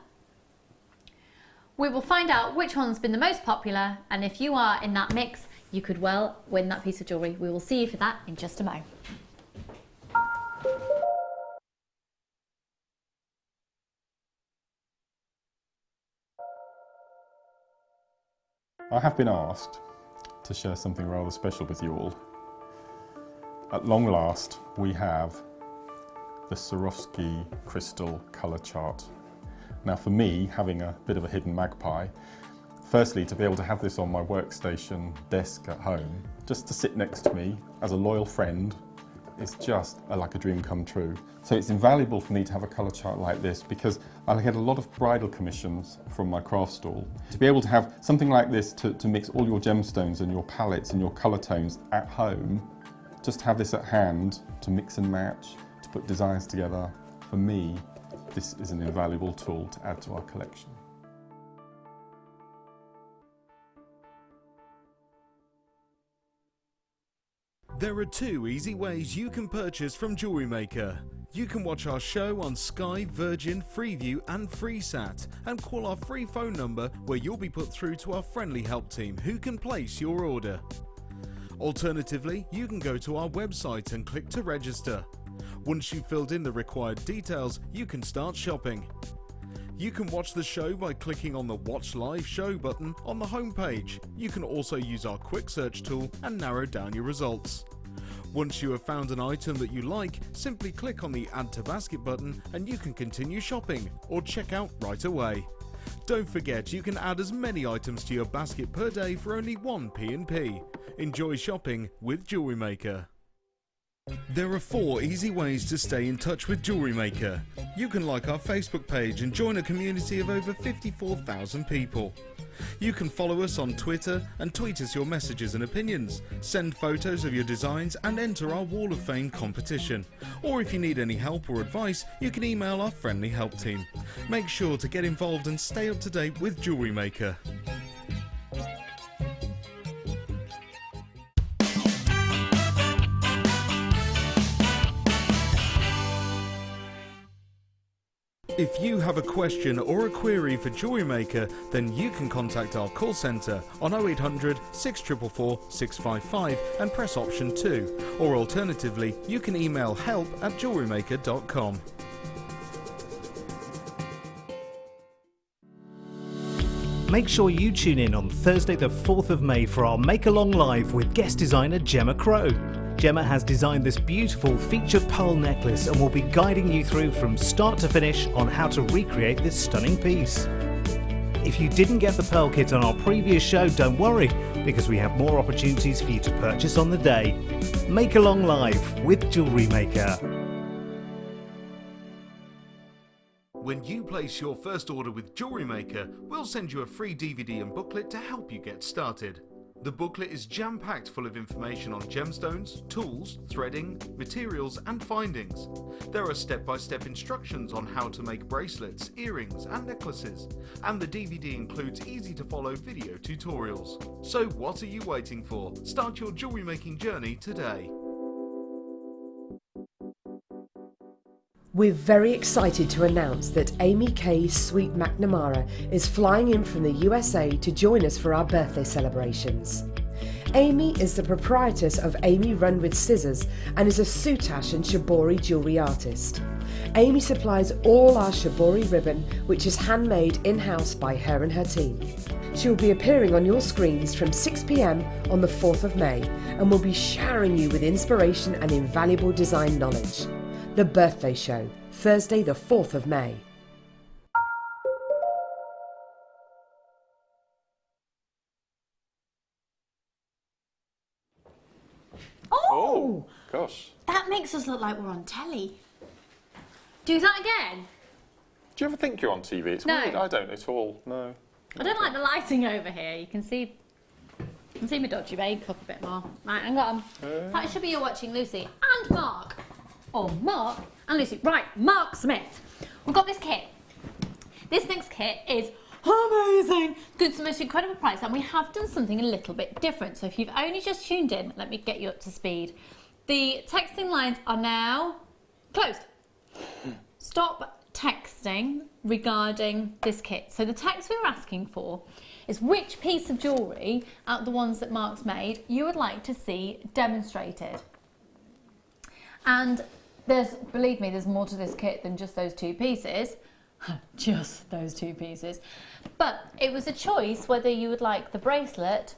We will find out which one's been the most popular, and if you are in that mix, you could well win that piece of jewellery. We will see you for that in just a moment. I have been asked to share something rather special with you all. At long last, we have the Swarovski crystal colour chart. Now for me, having a bit of a hidden magpie, firstly to be able to have this on my workstation desk at home, just to sit next to me as a loyal friend, is just like a dream come true. So it's invaluable for me to have a colour chart like this because I get a lot of bridal commissions from my craft stall. To be able to have something like this to mix all your gemstones and your palettes and your colour tones at home, just have this at hand to mix and match, to put designs together, for me, this is an invaluable tool to add to our collection. There are 2 easy ways you can purchase from Jewellery Maker. You can watch our show on Sky, Virgin, Freeview and FreeSat and call our free phone number where you'll be put through to our friendly help team who can place your order. Alternatively, you can go to our website and click to register. Once you've filled in the required details, you can start shopping. You can watch the show by clicking on the Watch Live Show button on the homepage. You can also use our quick search tool and narrow down your results. Once you have found an item that you like, simply click on the Add to Basket button and you can continue shopping or check out right away. Don't forget, you can add as many items to your basket per day for only 1 P&P. Enjoy shopping with JewelleryMaker. There are 4 easy ways to stay in touch with JewelleryMaker. You can like our Facebook page and join a community of over 54,000 people. You can follow us on Twitter and tweet us your messages and opinions, send photos of your designs and enter our Wall of Fame competition. Or if you need any help or advice, you can email our friendly help team. Make sure to get involved and stay up to date with JewelleryMaker. If you have a question or a query for JewelleryMaker, then you can contact our call centre on 0800 644 655 and press option 2, or alternatively you can email help@jewellerymaker.com. Make sure you tune in on Thursday the 4th of May for our Make Along Live with guest designer Gemma Crow. Gemma has designed this beautiful featured pearl necklace and will be guiding you through from start to finish on how to recreate this stunning piece. If you didn't get the pearl kit on our previous show, don't worry, because we have more opportunities for you to purchase on the day. Make Along Live with JewelleryMaker. When you place your first order with JewelleryMaker, we'll send you a free DVD and booklet to help you get started. The booklet is jam-packed full of information on gemstones, tools, threading, materials and findings. There are step-by-step instructions on how to make bracelets, earrings and necklaces, and the DVD includes easy-to-follow video tutorials. So what are you waiting for? Start your jewellery making journey today. We're very excited to announce that Amy Kay Sweet McNamara is flying in from the USA to join us for our birthday celebrations. Amy is the proprietress of Amy Run With Scissors and is a soutache and shibori jewellery artist. Amy supplies all our shibori ribbon, which is handmade in-house by her and her team. She will be appearing on your screens from 6 p.m. on the 4th of May and will be showering you with inspiration and invaluable design knowledge. The Birthday Show, Thursday the 4th of May. Oh! Gosh. That makes us look like we're on telly. Do that again. Do you ever think you're on TV? It's No. weird. I don't at all. No. I don't like the lighting over here. You can see my dodgy makeup a bit more. Right, hang on. That should be you're watching Lucy and Mark. Or Mark and Lucy. Right, Mark Smith. We've got this kit. This next kit is amazing. It's the most incredible price, and we have done something a little bit different. So if you've only just tuned in, let me get you up to speed. The texting lines are now closed. Stop texting regarding this kit. So the text we were asking for is which piece of jewellery out of the ones that Mark's made you would like to see demonstrated. And believe me, there's more to this kit than just those 2 pieces. Just those 2 pieces. But it was a choice whether you would like the bracelet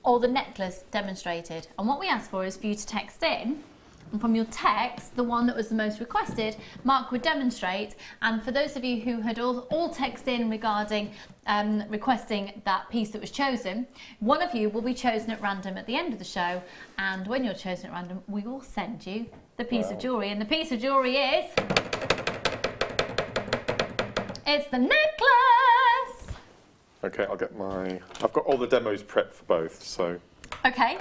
or the necklace demonstrated. And what we asked for is for you to text in, and from your text, the one that was the most requested, Mark would demonstrate. And for those of you who had all text in regarding requesting that piece that was chosen, one of you will be chosen at random at the end of the show. And when you're chosen at random, we will send you the piece of jewellery. And the piece of jewellery is... it's the necklace! Okay, I've got all the demos prepped for both, so... Okay,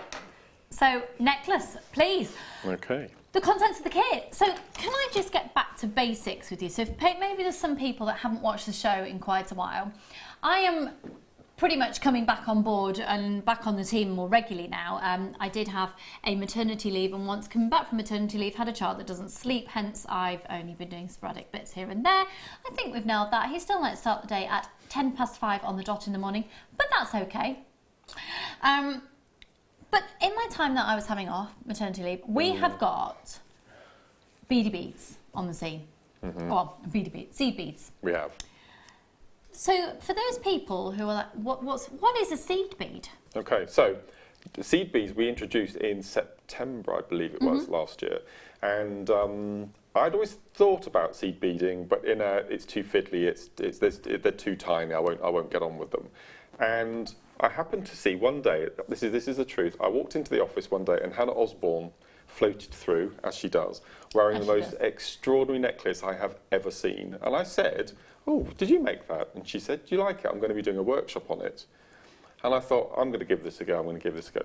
so necklace, please. Okay. The contents of the kit. So can I just get back to basics with you? So maybe there's some people that haven't watched the show in quite a while. I am pretty much coming back on board and back on the team more regularly now. I did have a maternity leave, and once coming back from maternity leave had a child that doesn't sleep, hence I've only been doing sporadic bits here and there. I think we've nailed that. He still might start the day at 5:10 on the dot in the morning, but that's okay. But in my time that I was having off maternity leave, we have got beady beads on the scene. Well, beady beads, seed beads. We have. So for those people who are like, what is a seed bead? Okay, so the seed beads we introduced in September, I believe it was, last year. And I'd always thought about seed beading, but it's too fiddly, they're too tiny, I won't get on with them. And I happened to see one day, this is the truth, I walked into the office one day and Hannah Osborne floated through, as she does, wearing the most extraordinary necklace I have ever seen. And I said, oh, did you make that? And she said, do you like it? I'm going to be doing a workshop on it. And I thought, I'm going to give this a go,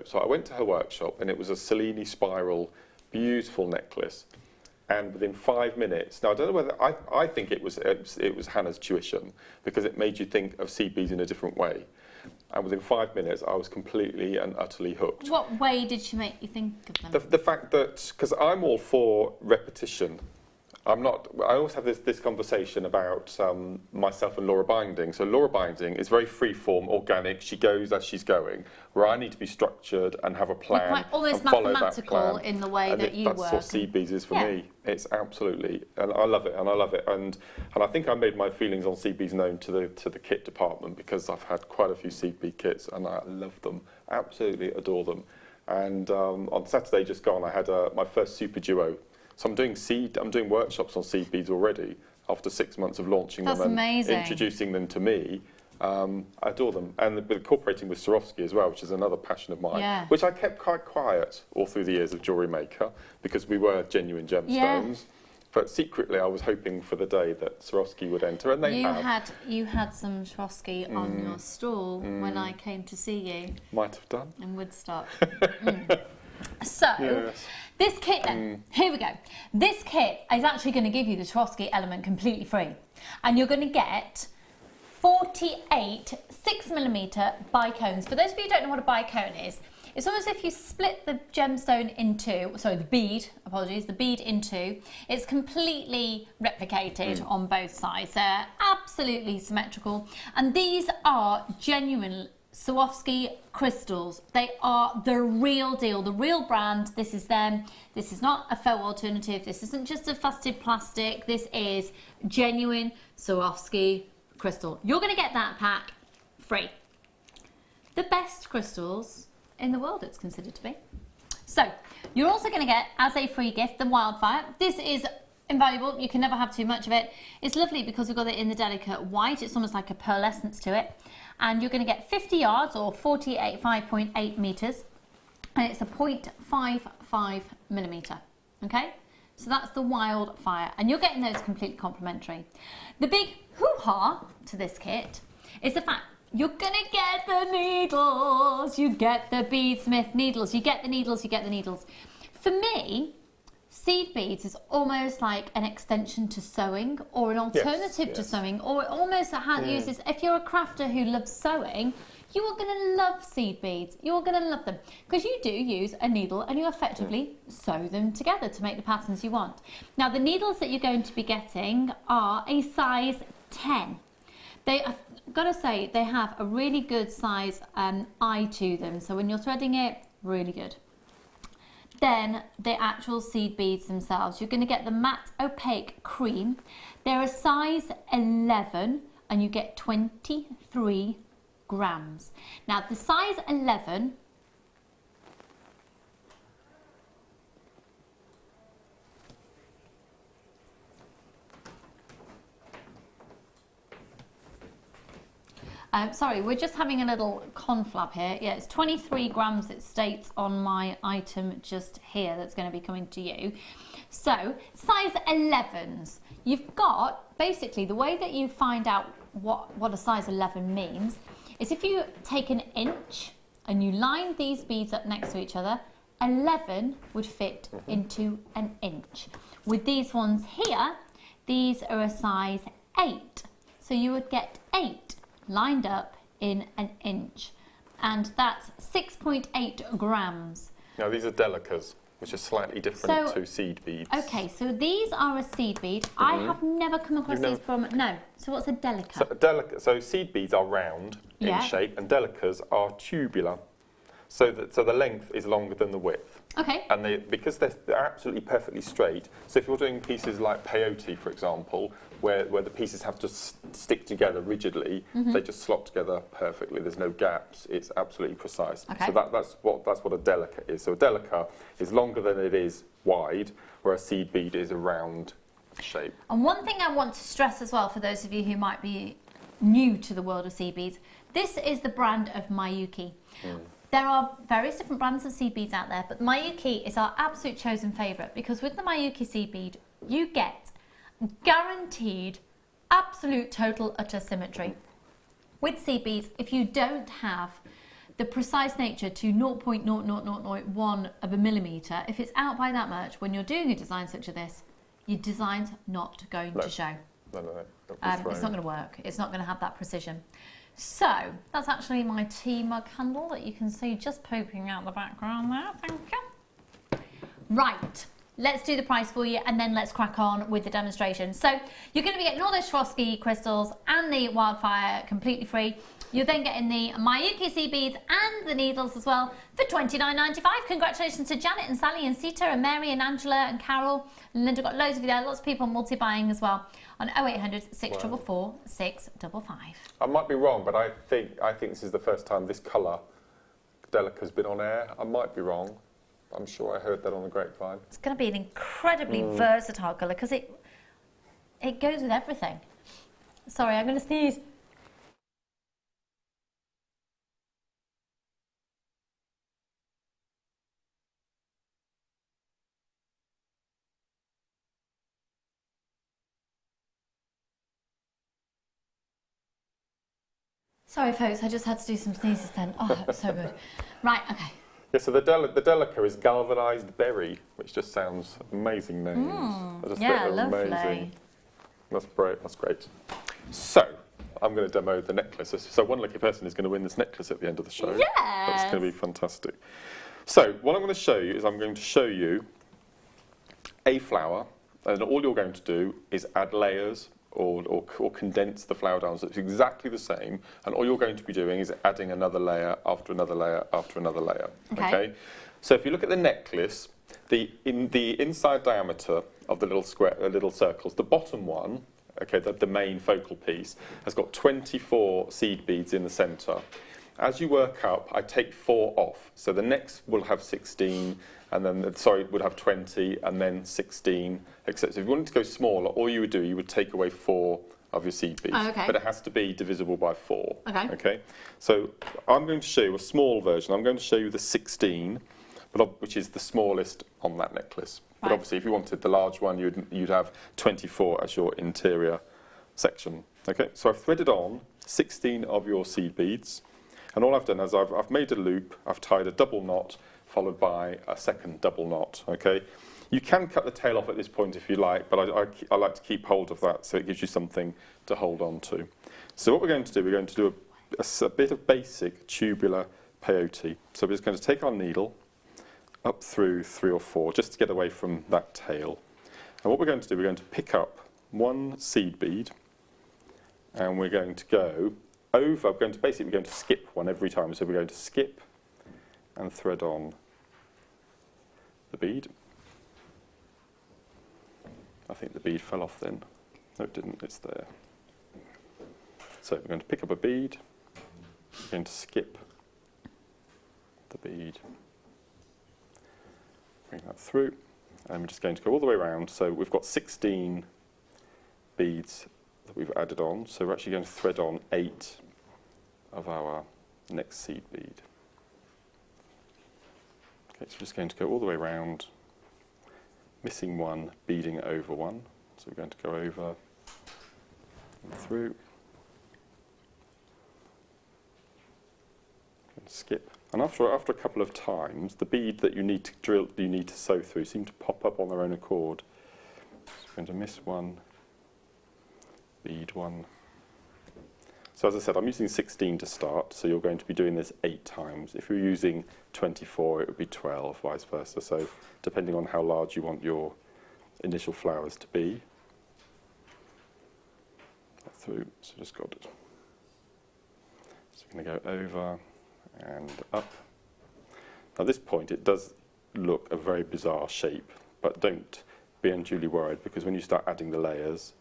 So I went to her workshop, and it was a Cellini spiral, beautiful necklace. And within 5 minutes, now I don't know whether, I think it was Hannah's tuition, because it made you think of seed beads in a different way. And within 5 minutes, I was completely and utterly hooked. What way did she make you think of them? The fact that, because I'm all for repetition. I always have this conversation about myself and Laura Binding. So Laura Binding is very free-form, organic. She goes as she's going, where I need to be structured and have a plan. Quite almost and follow mathematical that plan. in the way that you that's work. That's what seed beads is for me. It's absolutely, and I love it, and I think I made my feelings on seed beads known to the kit department, because I've had quite a few seed bead kits and I love them, absolutely adore them. And on Saturday just gone, I had my first super duo. So I'm doing workshops on seed beads already after 6 months of launching them and introducing them to me. I adore them, and incorporating with Swarovski as well, which is another passion of mine, which I kept quite quiet all through the years of JewelleryMaker, because we were genuine gemstones. Yeah. But secretly, I was hoping for the day that Swarovski would enter, and they have. You had some Swarovski on your stall when I came to see you. Might have done. In Woodstock. So, this kit then, here we go. This kit is actually going to give you the Swarovski element completely free. And you're going to get 48 6mm bicones. For those of you who don't know what a bicone is, it's almost if you split the gemstone into, the bead into, it's completely replicated on both sides. They're absolutely symmetrical. And these are genuine Swarovski crystals. They are the real deal, the real brand. This is them. This is not a faux alternative. This isn't just a fusted plastic. This is genuine Swarovski crystal. You're going to get that pack free. The best crystals in the world, it's considered to be. So you're also going to get, as a free gift, the Wildfire. This is invaluable. You can never have too much of it. It's lovely because we've got it in the delicate white. It's almost like a pearlescence to it. And you're going to get 50 yards or 5.8 metres, and it's a 0.55mm. Okay, so that's the Wildfire, and you're getting those completely complimentary. The big hoo-ha to this kit is the fact you're going to get the needles. You get the beadsmith needles. You get the needles. You get the needles. For me, seed beads is almost like an extension to sewing, or an alternative to sewing, or almost how to use this. If you're a crafter who loves sewing, you are going to love seed beads. You're going to love them because you do use a needle and you effectively sew them together to make the patterns you want. Now, the needles that you're going to be getting are a size 10. I've got to say, they have a really good size eye to them. So when you're threading it, really good. Then the actual seed beads themselves, you're going to get the matte opaque cream. They're a size 11 and you get 23 grams. Now the size 11 sorry, we're just having a little conflab here. Yeah, it's 23 grams, it states on my item just here that's going to be coming to you. So, size 11s. You've got, basically, the way that you find out what a size 11 means is if you take an inch and you line these beads up next to each other, 11 would fit into an inch. With these ones here, these are a size 8. So you would get 8 lined up in an inch, and that's 6.8 grams. Now these are delicas, which are slightly different to seed beads. Okay, so these are a seed bead. I have never come across these from, no. So what's a delica? So seed beads are round in shape, and delicas are tubular. So the length is longer than the width. Okay. And because they're absolutely perfectly straight, so if you're doing pieces like peyote, for example, where the pieces have to stick together rigidly. They just slot together perfectly. There's no gaps. It's absolutely precise. Okay. So that's what a delica is. So a delica is longer than it is wide, where a seed bead is a round shape. And one thing I want to stress as well, for those of you who might be new to the world of seed beads, this is the brand of Miyuki. There are various different brands of seed beads out there, but Miyuki is our absolute chosen favourite, because with the Miyuki seed bead, you get guaranteed absolute total utter symmetry. With seed beads, if you don't have the precise nature to 0.00001 of a millimetre, if it's out by that much, when you're doing a design such as this, your design's not going to show. No. It's not going to work. It's not going to have that precision. So, that's actually my tea mug handle that you can see just poking out the background there. Thank you. Right, let's do the price for you, and then let's crack on with the demonstration. So, you're going to be getting all those Swarovski crystals and the Wildfire completely free. You're then getting the Miyuki seed beads and the needles as well for $29.95. Congratulations to Janet and Sally and Sita and Mary and Angela and Carol. And Linda, got loads of you there. Lots of people multi-buying as well on 0800 644 655. I might be wrong, but I think this is the first time this colour Delica's been on air. I might be wrong. I'm sure I heard that on the grapevine. It's going to be an incredibly versatile colour, because it goes with everything. Sorry, I'm going to sneeze. Sorry folks, I just had to do some sneezes then. Oh, it was so good. Right, okay. Yeah, so the Delica is galvanised berry, which just sounds amazing names. Yeah, lovely. Amazing. That's great. That's great. So, I'm going to demo the necklace. So one lucky person is going to win this necklace at the end of the show. Yes! That's going to be fantastic. So, what I'm going to show you is I'm going to show you a flower, and all you're going to do is add layers or condense the flower down so it's exactly the same, and all you're going to be doing is adding another layer after another layer after another layer. Okay? So if you look at the necklace, in the inside diameter of the little circles, the bottom one, okay, the main focal piece, has got 24 seed beads in the centre. As you work up, I take 4 off. So the next will have 16, and then, would have 20, and then 16, etc. So if you wanted to go smaller, all you would do, you would take away 4 of your seed beads. Oh, okay. But it has to be divisible by 4. Okay. Okay? So I'm going to show you a small version. I'm going to show you the 16, which is the smallest on that necklace. But obviously, if you wanted the large one, you'd have 24 as your interior section. Okay? So I've threaded on 16 of your seed beads. And all I've done is I've made a loop, I've tied a double knot, followed by a second double knot, okay? You can cut the tail off at this point if you like, but I like to keep hold of that so it gives you something to hold on to. So what we're going to do a bit of basic tubular peyote. So we're just going to take our needle up through 3 or 4, just to get away from that tail. And what we're going to do, we're going to pick up one seed bead, and we're going to go over, we're going to skip one every time. So we're going to skip and thread on the bead. I think the bead fell off then. No, it didn't, it's there. So we're going to pick up a bead, we're going to skip the bead, bring that through, and we're just going to go all the way around. So we've got 16 beads that we've added on, so we're actually going to thread on 8 of our next seed bead. Okay, so we're just going to go all the way around, missing one, beading over one. So we're going to go over and through, and skip. And after a couple of times, the bead that you need to sew through seem to pop up on their own accord. So we're going to miss one, bead one. So as I said, I'm using 16 to start, so you're going to be doing this 8 times. If you're using 24, it would be 12, vice versa. So depending on how large you want your initial flowers to be. Through, so just got it. So we're going to go over and up. Now at this point, it does look a very bizarre shape, but don't be unduly worried, because when you start adding the layers,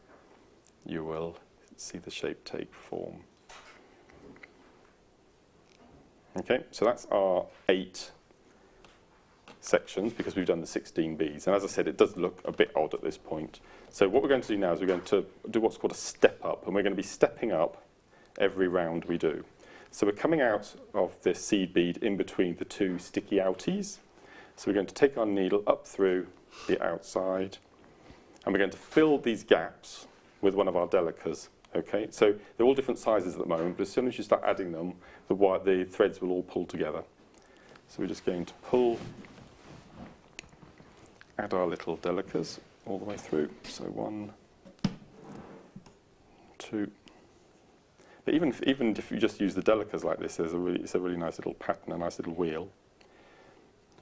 you will see the shape take form. Okay, so that's our 8 sections because we've done the 16 beads. And as I said, it does look a bit odd at this point. So what we're going to do now is we're going to do what's called a step up, and we're going to be stepping up every round we do. So we're coming out of this seed bead in between the 2 sticky outies. So we're going to take our needle up through the outside, and we're going to fill these gaps with one of our delicas. Okay, so they're all different sizes at the moment, but as soon as you start adding them, the threads will all pull together. So we're just going to add our little delicas all the way through. So 1, 2. But even if you just use the delicas like this, it's a really nice little pattern, a nice little wheel.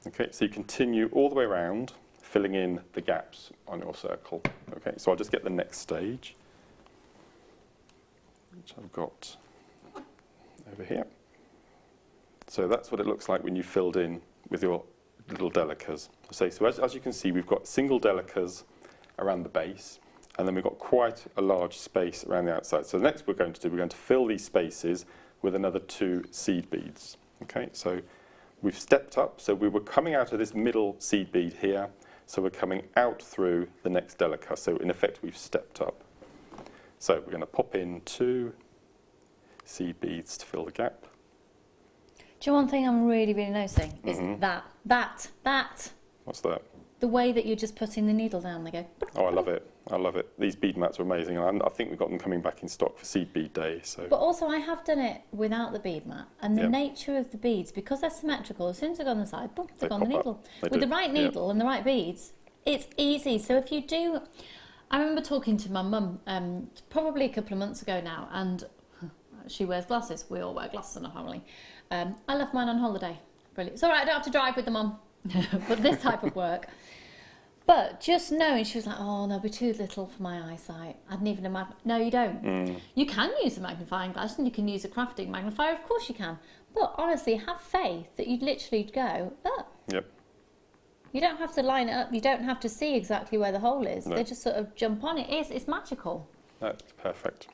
Okay, so you continue all the way around, filling in the gaps on your circle. Okay, so I'll just get the next stage, which I've got over here. So that's what it looks like when you filled in with your little delicas. So as you can see, we've got single delicas around the base, and then we've got quite a large space around the outside. So the next we're going to fill these spaces with another 2 seed beads. Okay, so we've stepped up. So we were coming out of this middle seed bead here, so we're coming out through the next delica. So in effect, we've stepped up. So we're going to pop in 2 seed beads to fill the gap. Do you know one thing I'm really noticing is that. What's that? The way that you're just putting the needle down, they go. Oh, I love it. I love it. These bead mats are amazing, and I think we've got them coming back in stock for Seed Bead Day. So. But also, I have done it without the bead mat, and the nature of the beads, because they're symmetrical, as soon as they go on the side, boom, they go on the needle. With the right needle and the right beads, it's easy. So if you do, I remember talking to my mum probably a couple of months ago now, and she wears glasses. We all wear glasses in our family. I left mine on holiday. Brilliant. It's all right, I don't have to drive with them on, but this type of work. But just knowing, she was like, oh, they'll be too little for my eyesight. I didn't even imagine. No, you don't. You can use a magnifying glass and you can use a crafting magnifier. Of course you can. But honestly, have faith that you'd literally go, look. Yep. You don't have to line it up. You don't have to see exactly where the hole is. No. They just sort of jump on it. It's magical. That's perfect.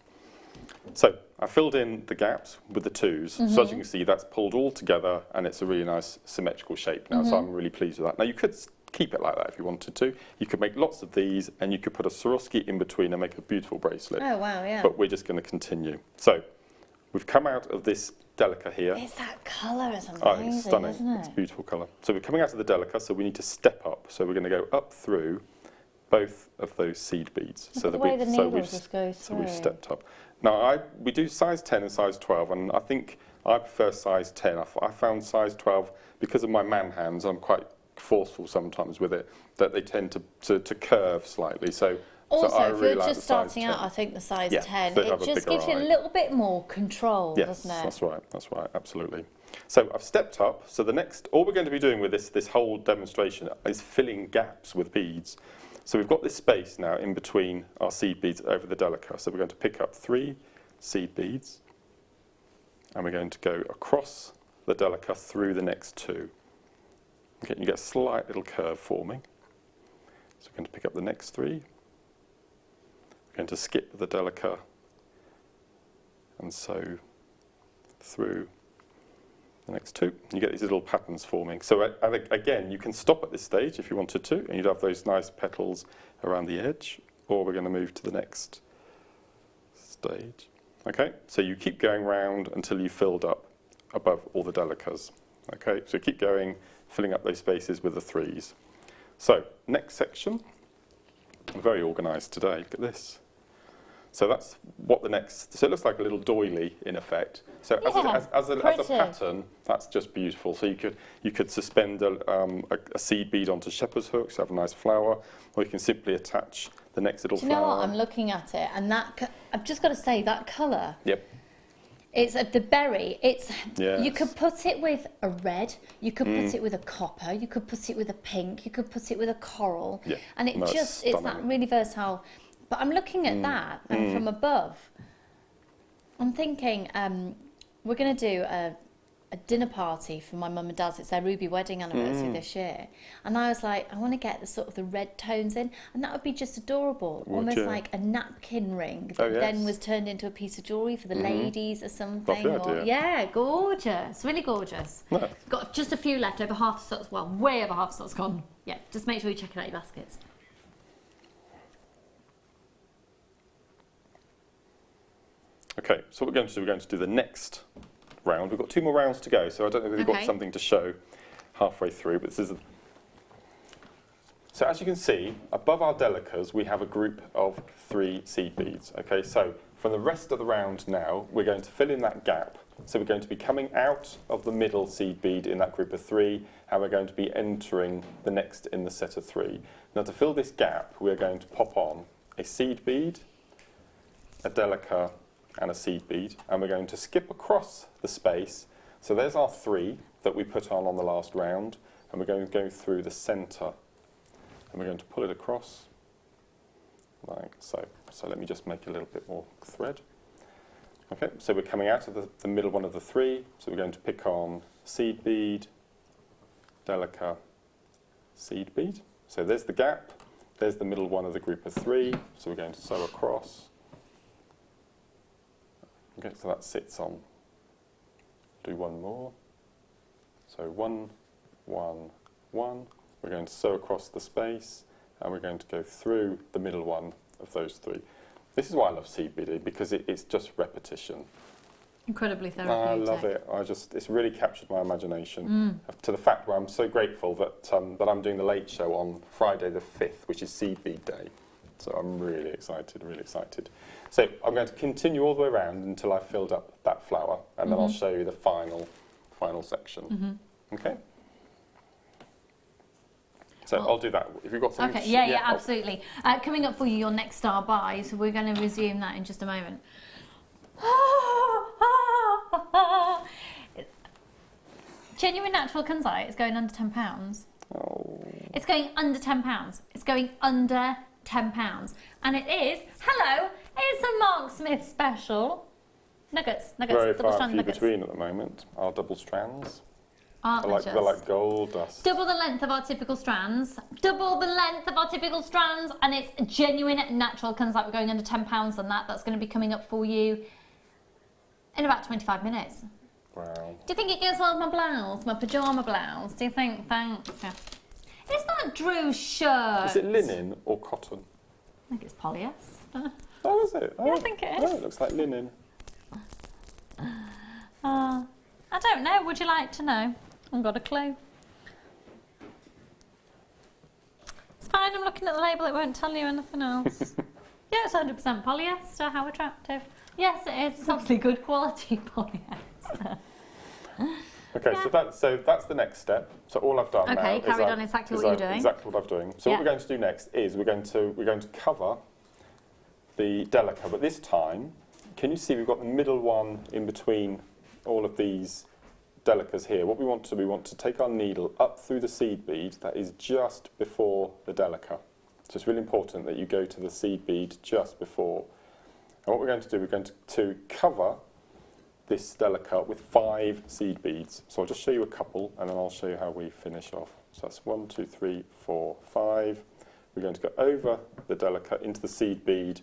So I filled in the gaps with the 2s. So as you can see, that's pulled all together and it's a really nice symmetrical shape now. So I'm really pleased with that. Now you could keep it like that if you wanted to. You could make lots of these and you could put a Swarovski in between and make a beautiful bracelet. Oh, wow, yeah. But we're just going to continue. So we've come out of this delica here. It's that colour, it's amazing, I think it's stunning. isn't it? It's a beautiful colour. So we're coming out of the delica, so we need to step up. So we're going to go up through both of those seed beads. Look at the way the needle just goes through. So we've stepped up. Now we do size 10 and size 12, and I think I prefer size 10. I found size 12, because of my man hands, I'm quite forceful sometimes with it, that they tend to curve slightly. So also, I if really you're like just the size starting 10. out, I think the size Yeah, 10, they it have a just bigger gives you eye. a little bit more control, Yes, doesn't it? that's right, absolutely. So I've stepped up. So all we're going to be doing with this whole demonstration is filling gaps with beads. So we've got this space now in between our seed beads over the delica. So we're going to pick up 3 seed beads, and we're going to go across the delica through the next 2. Okay, you get a slight little curve forming. So we're going to pick up the next 3. We're going to skip the delica and sew through the next 2. You get these little patterns forming. So again, you can stop at this stage if you wanted to, and you'd have those nice petals around the edge, or we're going to move to the next stage. Okay, so you keep going round until you've filled up above all the delicas. Okay, so keep going, filling up those spaces with the 3s. So next section. I'm very organised today. Look at this. So that's what the next. So it looks like a little doily in effect. So as a pattern, that's just beautiful. So you could suspend a seed bead onto shepherd's hooks, have a nice flower, or you can simply attach the next little flower. Do you know what? I'm looking at it, and I've just got to say that colour. Yep. It's the berry. It's yes. You could put it with a red. You could put it with a copper. You could put it with a pink. You could put it with a coral. Yeah. And it's that really versatile. But I'm looking at that, and from above, I'm thinking we're going to do a dinner party for my mum and dad's. It's their ruby wedding anniversary this year, and I was like, I want to get the sort of the red tones in, and that would be just adorable, almost like a napkin ring that then was turned into a piece of jewellery for the ladies or something. Lovely idea. Yeah, gorgeous, really gorgeous. No. Got just a few left, over half the stock's, well, way over half the stock's gone. Yeah, just make sure you check it out your baskets. Okay, so what we're going to do the next round. We've got 2 more rounds to go, so I don't know if we've got something to show halfway through, but this is... So as you can see, above our delicas, we have a group of 3 seed beads. Okay, so from the rest of the round now, we're going to fill in that gap. So we're going to be coming out of the middle seed bead in that group of 3, and we're going to be entering the next in the set of 3. Now to fill this gap, we're going to pop on a seed bead, a delica, and a seed bead, and we're going to skip across the space. So there's our 3 that we put on the last round, and we're going to go through the centre, and we're going to pull it across like so. So let me just make a little bit more thread. Okay, so we're coming out of the middle one of the 3, so we're going to pick on seed bead, delica, seed bead. So there's the gap, there's the middle one of the group of 3, so we're going to sew across. Okay, so that sits on. Do 1 more. So 1, 1, 1. We're going to sew across the space, and we're going to go through the middle one of those 3. This is why I love seed beading, because it's just repetition. Incredibly therapeutic. I love it. It's really captured my imagination to the fact where I'm so grateful that that I'm doing the late show on Friday the 5th, which is seed bead day. So I'm really excited, really excited. So I'm going to continue all the way around until I've filled up that flower, and then I'll show you the final section. Okay? So I'll do that. If you've got something Okay, yeah, absolutely. Coming up for you, your next star buy, so we're going to resume that in just a moment. Genuine natural kunzite is going under £10. Oh. It's going under £10. It's going under £10. And it is, hello, it's a Mark Smith special. Nuggets, Very double far strand few nuggets. between at the moment. Our double strands. Aren't they They're like gold dust. Double the length of our typical strands. Double the length of our typical strands. And it's genuine natural kunzite. We're going under £10 on that. That's going to be coming up for you in about 25 minutes. Wow. Do you think it goes well with my blouse, my pyjama blouse? Do you think? Thanks. Yeah. Is that Drew's shirt? Is it linen or cotton? I think it's polyester. Oh, is it? Oh, Yeah, I think it is. Oh, it looks like linen. I don't know. Would you like to know? I haven't got a clue. It's fine. I'm looking at the label. It won't tell you anything else. Yeah, it's 100% polyester. How attractive. Yes, it is. It's obviously good quality polyester. Okay, Yeah. so that's the next step. So all I've done now Okay, is carried on exactly what you're doing. Exactly what I'm doing. So what we're going to do next is we're going to cover the delica, but this time, can you see we've got the middle one in between all of these delicas here. What we want to do, we want to take our needle up through the seed bead that is just before the delica. So it's really important that you go to the seed bead just before. And what we're going to do, we're going to cover this delica with 5 seed beads. So I'll just show you a couple, and then I'll show you how we finish off. So that's 1, 2, 3, 4, 5. We're going to go over the delica into the seed bead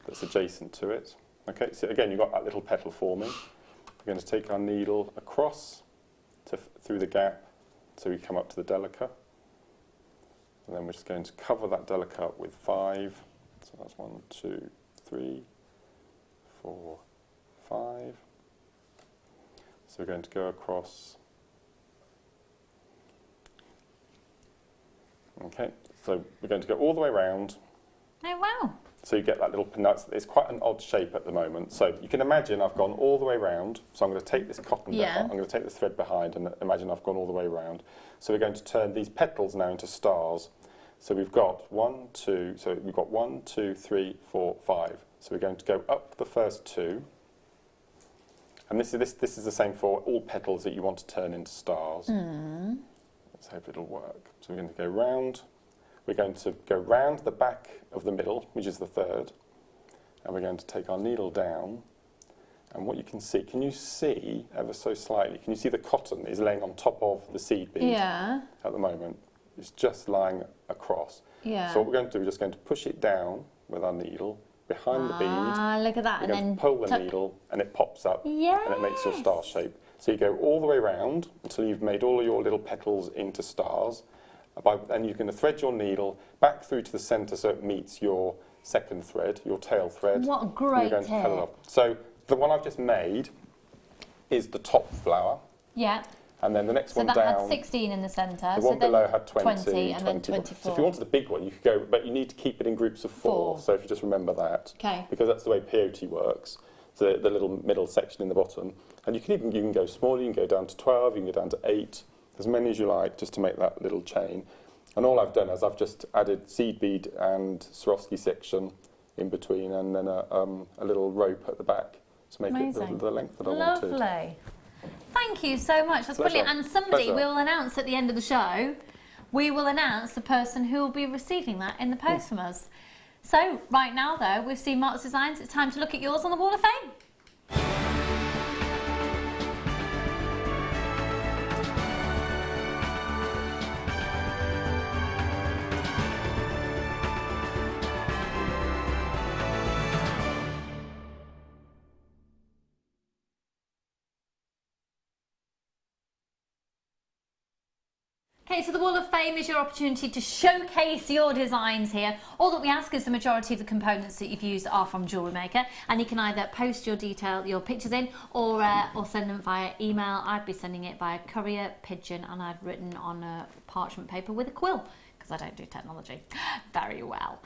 that's adjacent to it. Okay, so again, you've got that little petal forming. We're going to take our needle across through the gap so we come up to the delica. And then we're just going to cover that delica with 5. So that's 1, 2, 3, 4, 5. So we're going to go across. Okay, so we're going to go all the way around. Oh, wow. So you get that little peanut. It's quite an odd shape at the moment. So you can imagine I've gone all the way around. So I'm going to take this cotton behind, I'm going to take the thread behind, and imagine I've gone all the way around. So we're going to turn these petals now into stars. So we've got 1, 2, so we've got 1, 2, 3, 4, 5. So we're going to go up the first 2. And this is the same for all petals that you want to turn into stars. Let's hope it'll work. So we're going to go round. We're going to go round the back of the middle, which is the 3rd. And we're going to take our needle down. And And what you can see, can you see ever so slightly, can you see the cotton is laying on top of the seed bead Yeah. at the moment? It's just lying across. Yeah. So what we're going to do, we're just going to push it down with our needle behind the bead. Ah, look at that. We're And going then to pull the tuck- needle and it pops up and it makes your star Yes. shape. So you go all the way around until you've made all of your little petals into stars. And you're going to thread your needle back through to the centre so it meets your second thread, your tail thread. What a And great you're going to pull it tip. up. So the one I've just made is the top flower. Yeah. And then the next So one that down, had 16 in the centre. the so one then below had 20 and then 24. 24. So if you wanted a big one, you could go, but you need to keep it in groups of 4. So if you just remember that, Okay. because that's the way peyote works, the little middle section in the bottom. And you can go smaller, you can go down to 12, you can go down to 8, as many as you like, just to make that little chain. And all I've done is I've just added seed bead and Swarovski section in between, and then a little rope at the back to make it the length that I wanted. Lovely. Thank you so much. That's Pleasure. brilliant. And somebody Pleasure. will announce at the end of the show, we will announce the person who will be receiving that in the post from us. So right now, though, we've seen Mark's designs. It's time to look at yours on the Wall of Fame. Okay, so the Wall of Fame is your opportunity to showcase your designs here. All that we ask is the majority of the components that you've used are from JewelleryMaker, and you can either post your pictures in, or send them via email. I'd be sending it via courier, pigeon, and I've written on a parchment paper with a quill, because I don't do technology very well.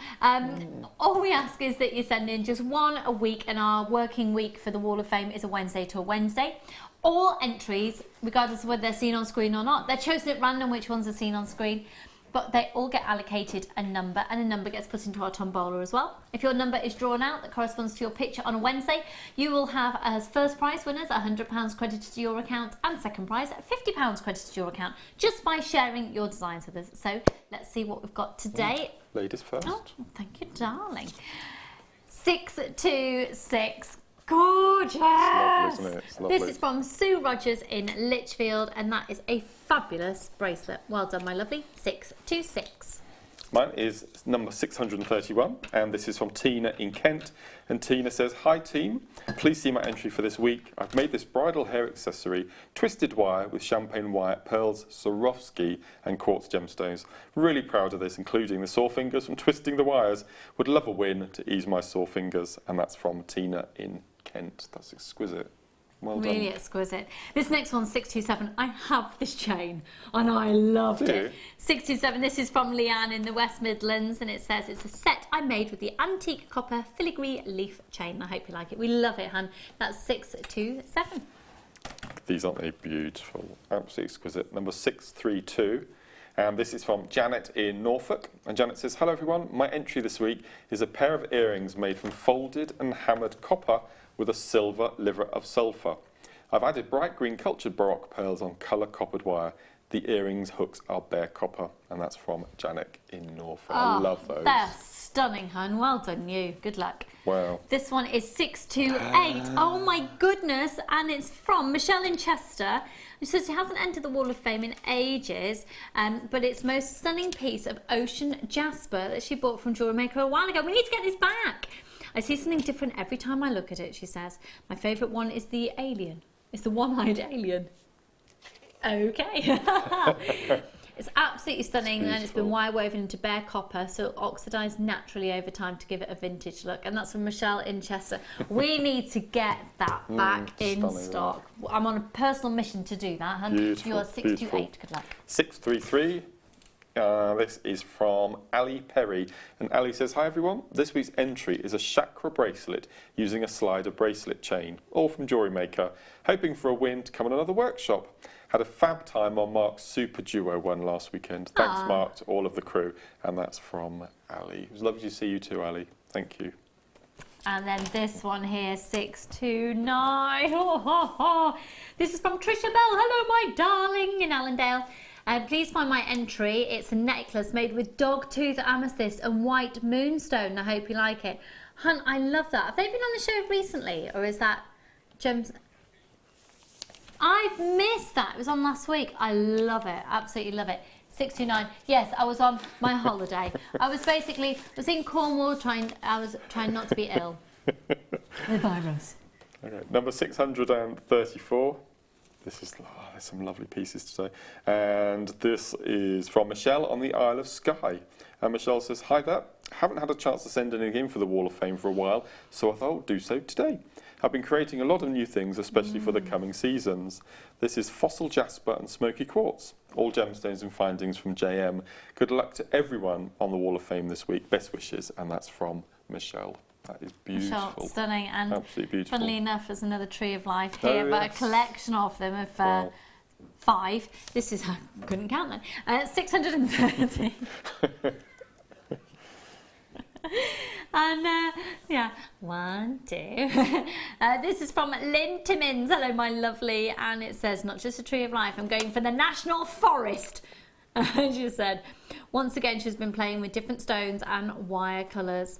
All we ask is that you send in just one a week, and our working week for the Wall of Fame is a Wednesday to a Wednesday. All entries, regardless of whether they're seen on screen or not, they're chosen at random which ones are seen on screen, but they all get allocated a number, and a number gets put into our tombola as well. If your number is drawn out that corresponds to your picture on a Wednesday, you will have as first prize winners £100 credited to your account, and second prize £50 credited to your account, just by sharing your designs with us. So let's see what we've got today. Ladies first. Oh, thank you, darling. 626. Gorgeous! It's lovely, isn't it? It's lovely. This is from Sue Rogers in Lichfield, and that is a fabulous bracelet. Well done, my lovely. 626. Mine is number 631, and this is from Tina in Kent. And Tina says, "Hi team, please see my entry for this week. I've made this bridal hair accessory, twisted wire with champagne wire, pearls, Swarovski and quartz gemstones. Really proud of this, including the sore fingers from twisting the wires. Would love a win to ease my sore fingers." And that's from Tina in Kent. That's exquisite. Well done. Really exquisite. This next one's 627. I have this chain and I loved it. 627. This is from Leanne in the West Midlands, and it says it's a set I made with the antique copper filigree leaf chain. I hope you like it. We love it, hun. That's 627. These aren't they beautiful? Absolutely exquisite. Number 632. And this is from Janet in Norfolk. And Janet says, "Hello everyone. My entry this week is a pair of earrings made from folded and hammered copper with a silver liver of sulphur. I've added bright green cultured baroque pearls on colour coppered wire. The earrings hooks are bare copper." And that's from Janet in Norfolk. I love those. They're stunning, hun. Well done, you. Good luck. Wow. This one is 628. Oh my goodness. And it's from Michelle in Chester. She says she hasn't entered the Wall of Fame in ages, but it's most stunning piece of ocean jasper that she bought from JewelleryMaker a while ago. We need to get this back. I see something different every time I look at it, she says. My favourite one is the alien. It's the one-eyed alien. Okay. It's absolutely stunning, and it's been wire woven into bare copper, so it'll oxidise naturally over time to give it a vintage look. And that's from Michelle in Chester. We need to get that back in stock. I'm on a personal mission to do that. Beautiful, You're 628. beautiful. Good luck. 633. This is from Ali Perry, and Ali says, "Hi everyone, this week's entry is a chakra bracelet using a slider bracelet chain, all from JewelleryMaker, hoping for a win to come on another workshop. Had a fab time on Mark's Super Duo one last weekend. Thanks Mark to all of the crew." And that's from Ali. It was lovely to see you too, Ali. Thank you. And then this one here, 629. This is from Trisha Bell. "Hello, my darling," in Allendale. Please find my entry. It's a necklace made with dog tooth amethyst and white moonstone. I hope you like it. Hun, I love that. Have they been on the show recently, or is that gems. I've missed that. It was on last week. I love it. Absolutely love it. 629. Yes, I was on my holiday. I was in Cornwall I was trying not to be ill. The virus. Okay, number 634. This is, there's some lovely pieces today. And this is from Michelle on the Isle of Skye. And Michelle says, hi there. Haven't had a chance to send anything in for the Wall of Fame for a while, so I thought I'll do so today. I've been creating a lot of new things, especially for the coming seasons. This is Fossil Jasper and Smoky Quartz. All gemstones and findings from JM. Good luck to everyone on the Wall of Fame this week. Best wishes. And that's from Michelle. That is beautiful. Michelle, stunning. And absolutely beautiful. Funnily enough, there's another Tree of Life here, but a collection of them of Wow. 5. This is, I couldn't count then, 630. And yeah, 1, 2. This is from Lynn Timmins. Hello, my lovely. And it says, not just a Tree of Life, I'm going for the National Forest. And she said, once again, she's been playing with different stones and wire colours.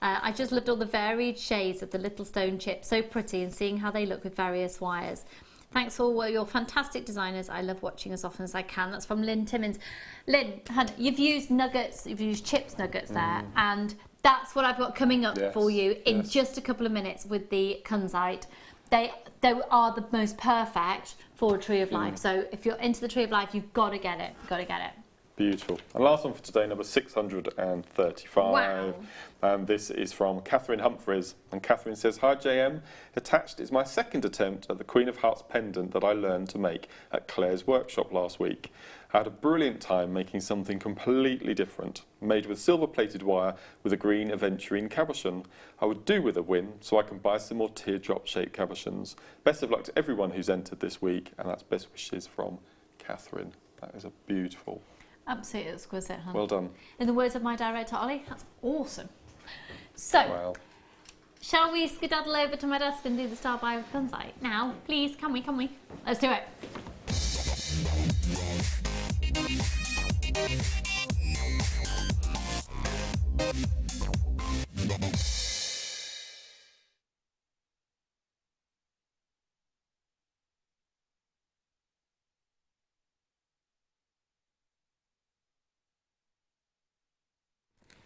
I just loved all the varied shades of the little stone chips. So pretty, and seeing how they look with various wires. Thanks for all your fantastic designers. I love watching as often as I can. That's from Lynn Timmins. Lynn, you've used nuggets, you've used chips nuggets there, and that's what I've got coming up for you in just a couple of minutes with the kunzite. They are the most perfect for a Tree of Life. So if you're into the Tree of Life, you've got to get it. Got to get it. Beautiful. And last one for today, number 635. Wow. And this is from Catherine Humphreys. And Catherine says, hi JM, attached is my second attempt at the Queen of Hearts pendant that I learned to make at Claire's workshop last week. I had a brilliant time making something completely different, made with silver-plated wire with a green aventurine cabochon. I would do with a win, so I can buy some more teardrop-shaped cabochons. Best of luck to everyone who's entered this week, and that's best wishes from Catherine. That is a beautiful. Absolutely exquisite, huh? Well done. In the words of my director, Ollie, that's awesome. So, shall we skedaddle over to my desk and do the Star by kunzite? Now, please, can we? Let's do it.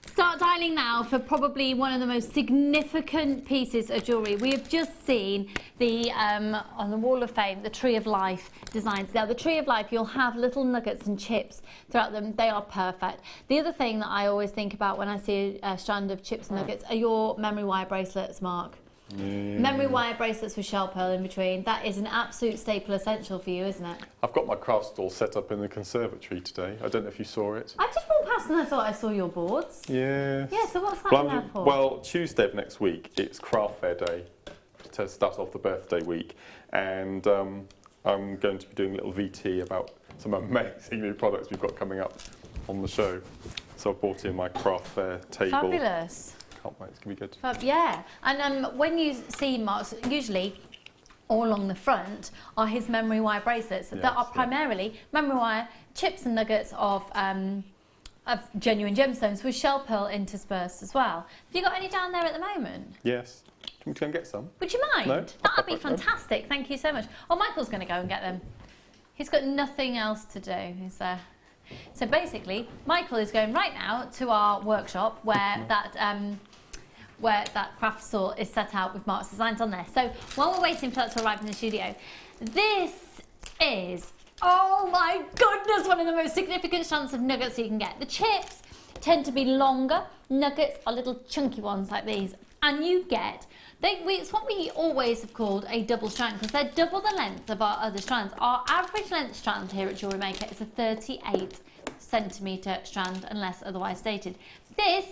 Start dialing now for probably one of the most significant pieces of jewellery. We have just seen the on the Wall of Fame, the Tree of Life designs. Now, the Tree of Life, you'll have little nuggets and chips throughout them. They are perfect. The other thing that I always think about when I see a strand of chips and nuggets are your memory wire bracelets, Mark. Memory wire bracelets with shell pearl in between. That is an absolute staple essential for you, isn't it? I've got my craft stall set up in the conservatory today. I don't know if you saw it. I just walked past and I thought I saw your boards. Yeah. Yeah, so what's that in there for? Well, Tuesday of next week, it's craft fair day to start off the birthday week. And I'm going to be doing a little VT about some amazing new products we've got coming up on the show. So I've brought in my craft fair table. Fabulous. Can't wait, it's going to be good. Yeah, and when you see Mark's, usually all along the front are his memory wire bracelets that are primarily memory wire, chips and nuggets of genuine gemstones with shell pearl interspersed as well. Have you got any down there at the moment? Yes. Can we go and get some? Would you mind? No? That'd be fantastic. Thank you so much. Oh, Michael's going to go and get them. He's got nothing else to do. He's So basically, Michael is going right now to our workshop where that craft stall is set out with Mark's designs on there. So while we're waiting for that to arrive in the studio, this is, oh my goodness, one of the most significant strands of nuggets you can get. The chips tend to be longer, nuggets are little chunky ones like these, and you get, it's what we always have called a double strand because they're double the length of our other strands. Our average length strand here at JewelleryMaker is a 38 centimetre strand unless otherwise stated. This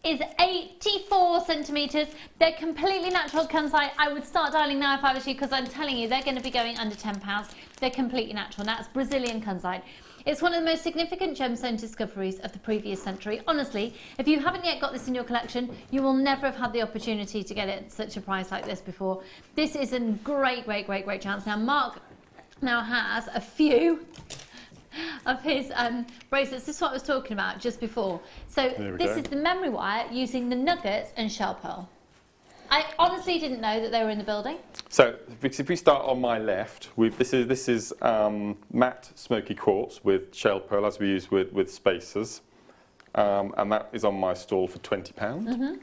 is 84 centimetres. They're completely natural kunzite. I would start dialing now if I was you because I'm telling you they're going to be going under £10. They're completely natural. Now it's Brazilian kunzite. It's one of the most significant gemstone discoveries of the previous century. Honestly, if you haven't yet got this in your collection, you will never have had the opportunity to get it at such a price like this before. This is a great chance. Now Mark now has a few of his bracelets. This is what I was talking about just before. So this is the memory wire using the nuggets and shell pearl. I honestly didn't know that they were in the building. So if we start on my left, this is matte smoky quartz with shell pearl, as we use with spacers, and that is on my stall for £20. Mm-hmm.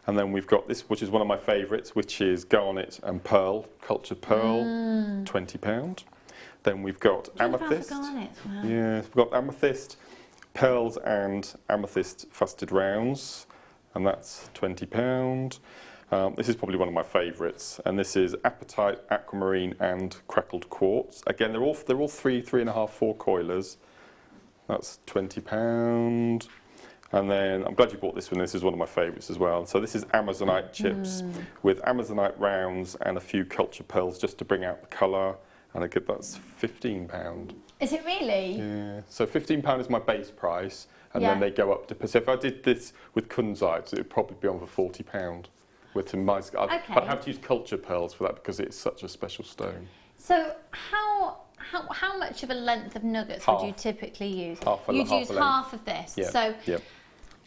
And then we've got this, which is one of my favourites, which is garnet and pearl, cultured pearl, £20. Then we've got amethyst. Garnet. Wow. Yeah, we've got amethyst, pearls and amethyst fusted rounds, and that's £20. This is probably one of my favourites, and this is apatite, aquamarine, and crackled quartz. Again, they're all 3.5, 4 coilers. That's £20. And then I'm glad you bought this one. This is one of my favourites as well. So this is Amazonite chips with Amazonite rounds and a few culture pearls just to bring out the colour. And that's £15. Is it really? Yeah. So £15 is my base price, and then they go up to. So if I did this with kunzite, it would probably be on for £40. With some nice, I'd have to use culture pearls for that because it's such a special stone. So how much of a length of nuggets would you typically use? You'd use half of this. Yeah. So. Yeah.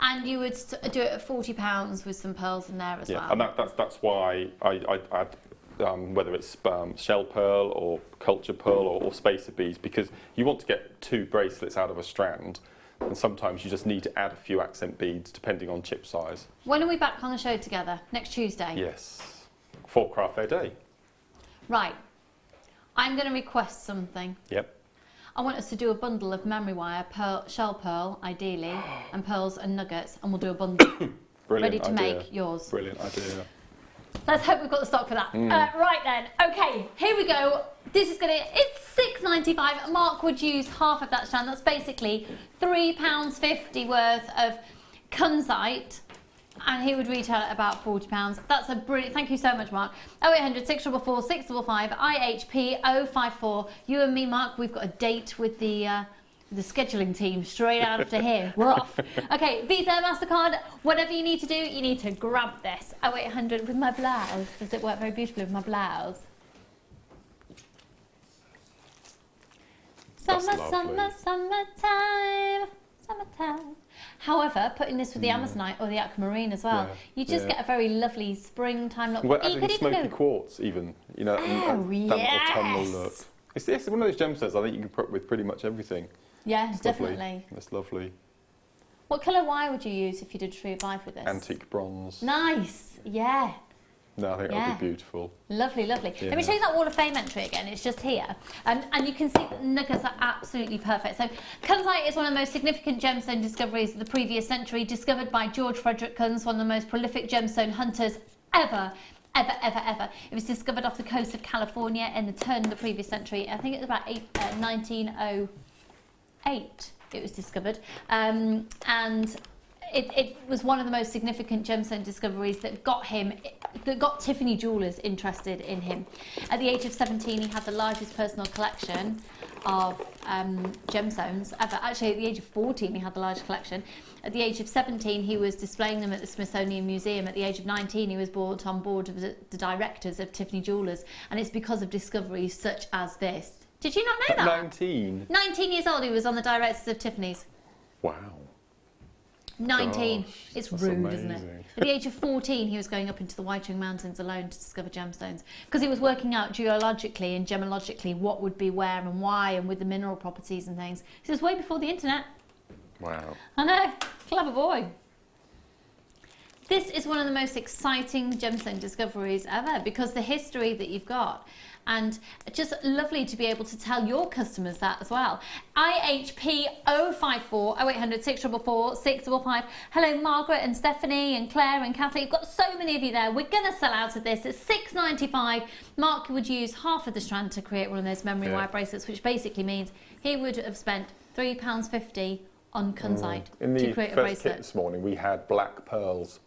And you would do it at £40 with some pearls in there as well. Yeah, and that's why I add whether it's shell pearl or culture pearl or spacer beads, because you want to get 2 bracelets out of a strand, and sometimes you just need to add a few accent beads depending on chip size. When are we back on the show together? Next Tuesday? Yes, for Craft Fair Day. Right, I'm going to request something. Yep. I want us to do a bundle of memory wire, shell pearl, ideally, and pearls and nuggets, and we'll do a bundle. Brilliant ready to idea. make yours. Brilliant idea. Let's hope we've got the stock for that. Right then, okay, here we go. This is it's £6.95. Mark would use half of that strand. That's basically £3.50 worth of kunzite, and he would retail at about £40. That's a brilliant, thank you so much, Mark. 0800 644 655 IHP 054. You and me, Mark, we've got a date with the scheduling team straight out after here. We're off. Okay, Visa, MasterCard, whatever you need to do, you need to grab this. 0800 with my blouse. Does it work very beautifully with my blouse? Summertime. However, putting this with the Amazonite or the aquamarine as well, you just get a very lovely springtime look. Well, adding smoky quartz even, you know, that autumnal look. It's one of those gemstones I think you can put with pretty much everything. Yes, definitely. That's lovely. What colour wire would you use if you did True Life with this? Antique bronze. Nice, yeah. No, I think that would be beautiful. Lovely, lovely. Yeah. Let me show you that Wall of Fame entry again. It's just here. And you can see that the nuggets are absolutely perfect. So kunzite is one of the most significant gemstone discoveries of the previous century, discovered by George Frederick Kunz, one of the most prolific gemstone hunters ever. It was discovered off the coast of California in the turn of the previous century. I think it was about 1908 it was discovered. And it was one of the most significant gemstone discoveries that got Tiffany jewellers interested in him. At the age of 17, he had the largest personal collection of gemstones ever. Actually, at the age of 14, he had the largest collection. At the age of 17, he was displaying them at the Smithsonian Museum. At the age of 19, he was brought on board of the directors of Tiffany Jewellers, and it's because of discoveries such as this. Did you not know that? 19? 19 years old, he was on the directors of Tiffany's. Wow. 19. Gosh, it's that's rude, amazing. isn't it? At the age of 14, he was going up into the Whiting Mountains alone to discover gemstones, because he was working out geologically and gemologically what would be where and why, and with the mineral properties and things. This was way before the internet. Wow. I know, clever boy. This is one of the most exciting gemstone discoveries ever, because the history that you've got, and just lovely to be able to tell your customers that as well. IHP 054 0800 644 655. Hello, Margaret and Stephanie and Claire and Kathleen. You've got so many of you there. We're going to sell out of this at £6.95. Mark would use half of the strand to create one of those memory wire bracelets, which basically means he would have spent £3.50 on kunzite to create a bracelet. In the first kit this morning, we had black pearls,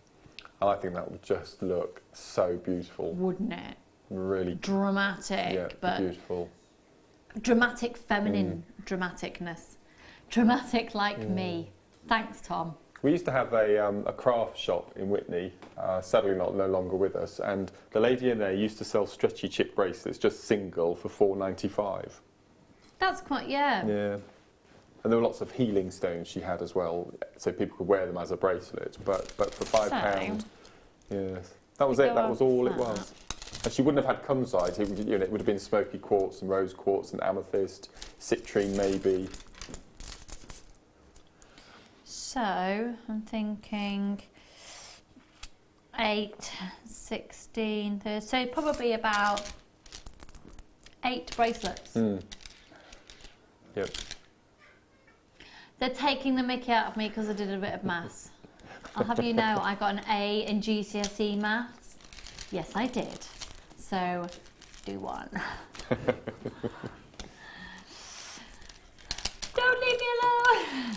and I think that would just look so beautiful. Wouldn't it? Really dramatic, but beautiful. Dramatic feminine dramaticness. Dramatic like me. Thanks, Tom. We used to have a craft shop in Witney, sadly no longer with us, and the lady in there used to sell stretchy chip bracelets, just single, for £4.95. That's quite, yeah. And there were lots of healing stones she had as well, so people could wear them as a bracelet. But for £5, That was it. That was all it Like was. And she wouldn't have had cum size. It would, it would have been smoky quartz and rose quartz and amethyst, citrine maybe. So I'm thinking 8, 16, 30, so probably about 8 bracelets. Yep. They're taking the mickey out of me because I did a bit of maths. I'll have you know I got an A in GCSE maths. Yes, I did. So do one. Don't leave me alone.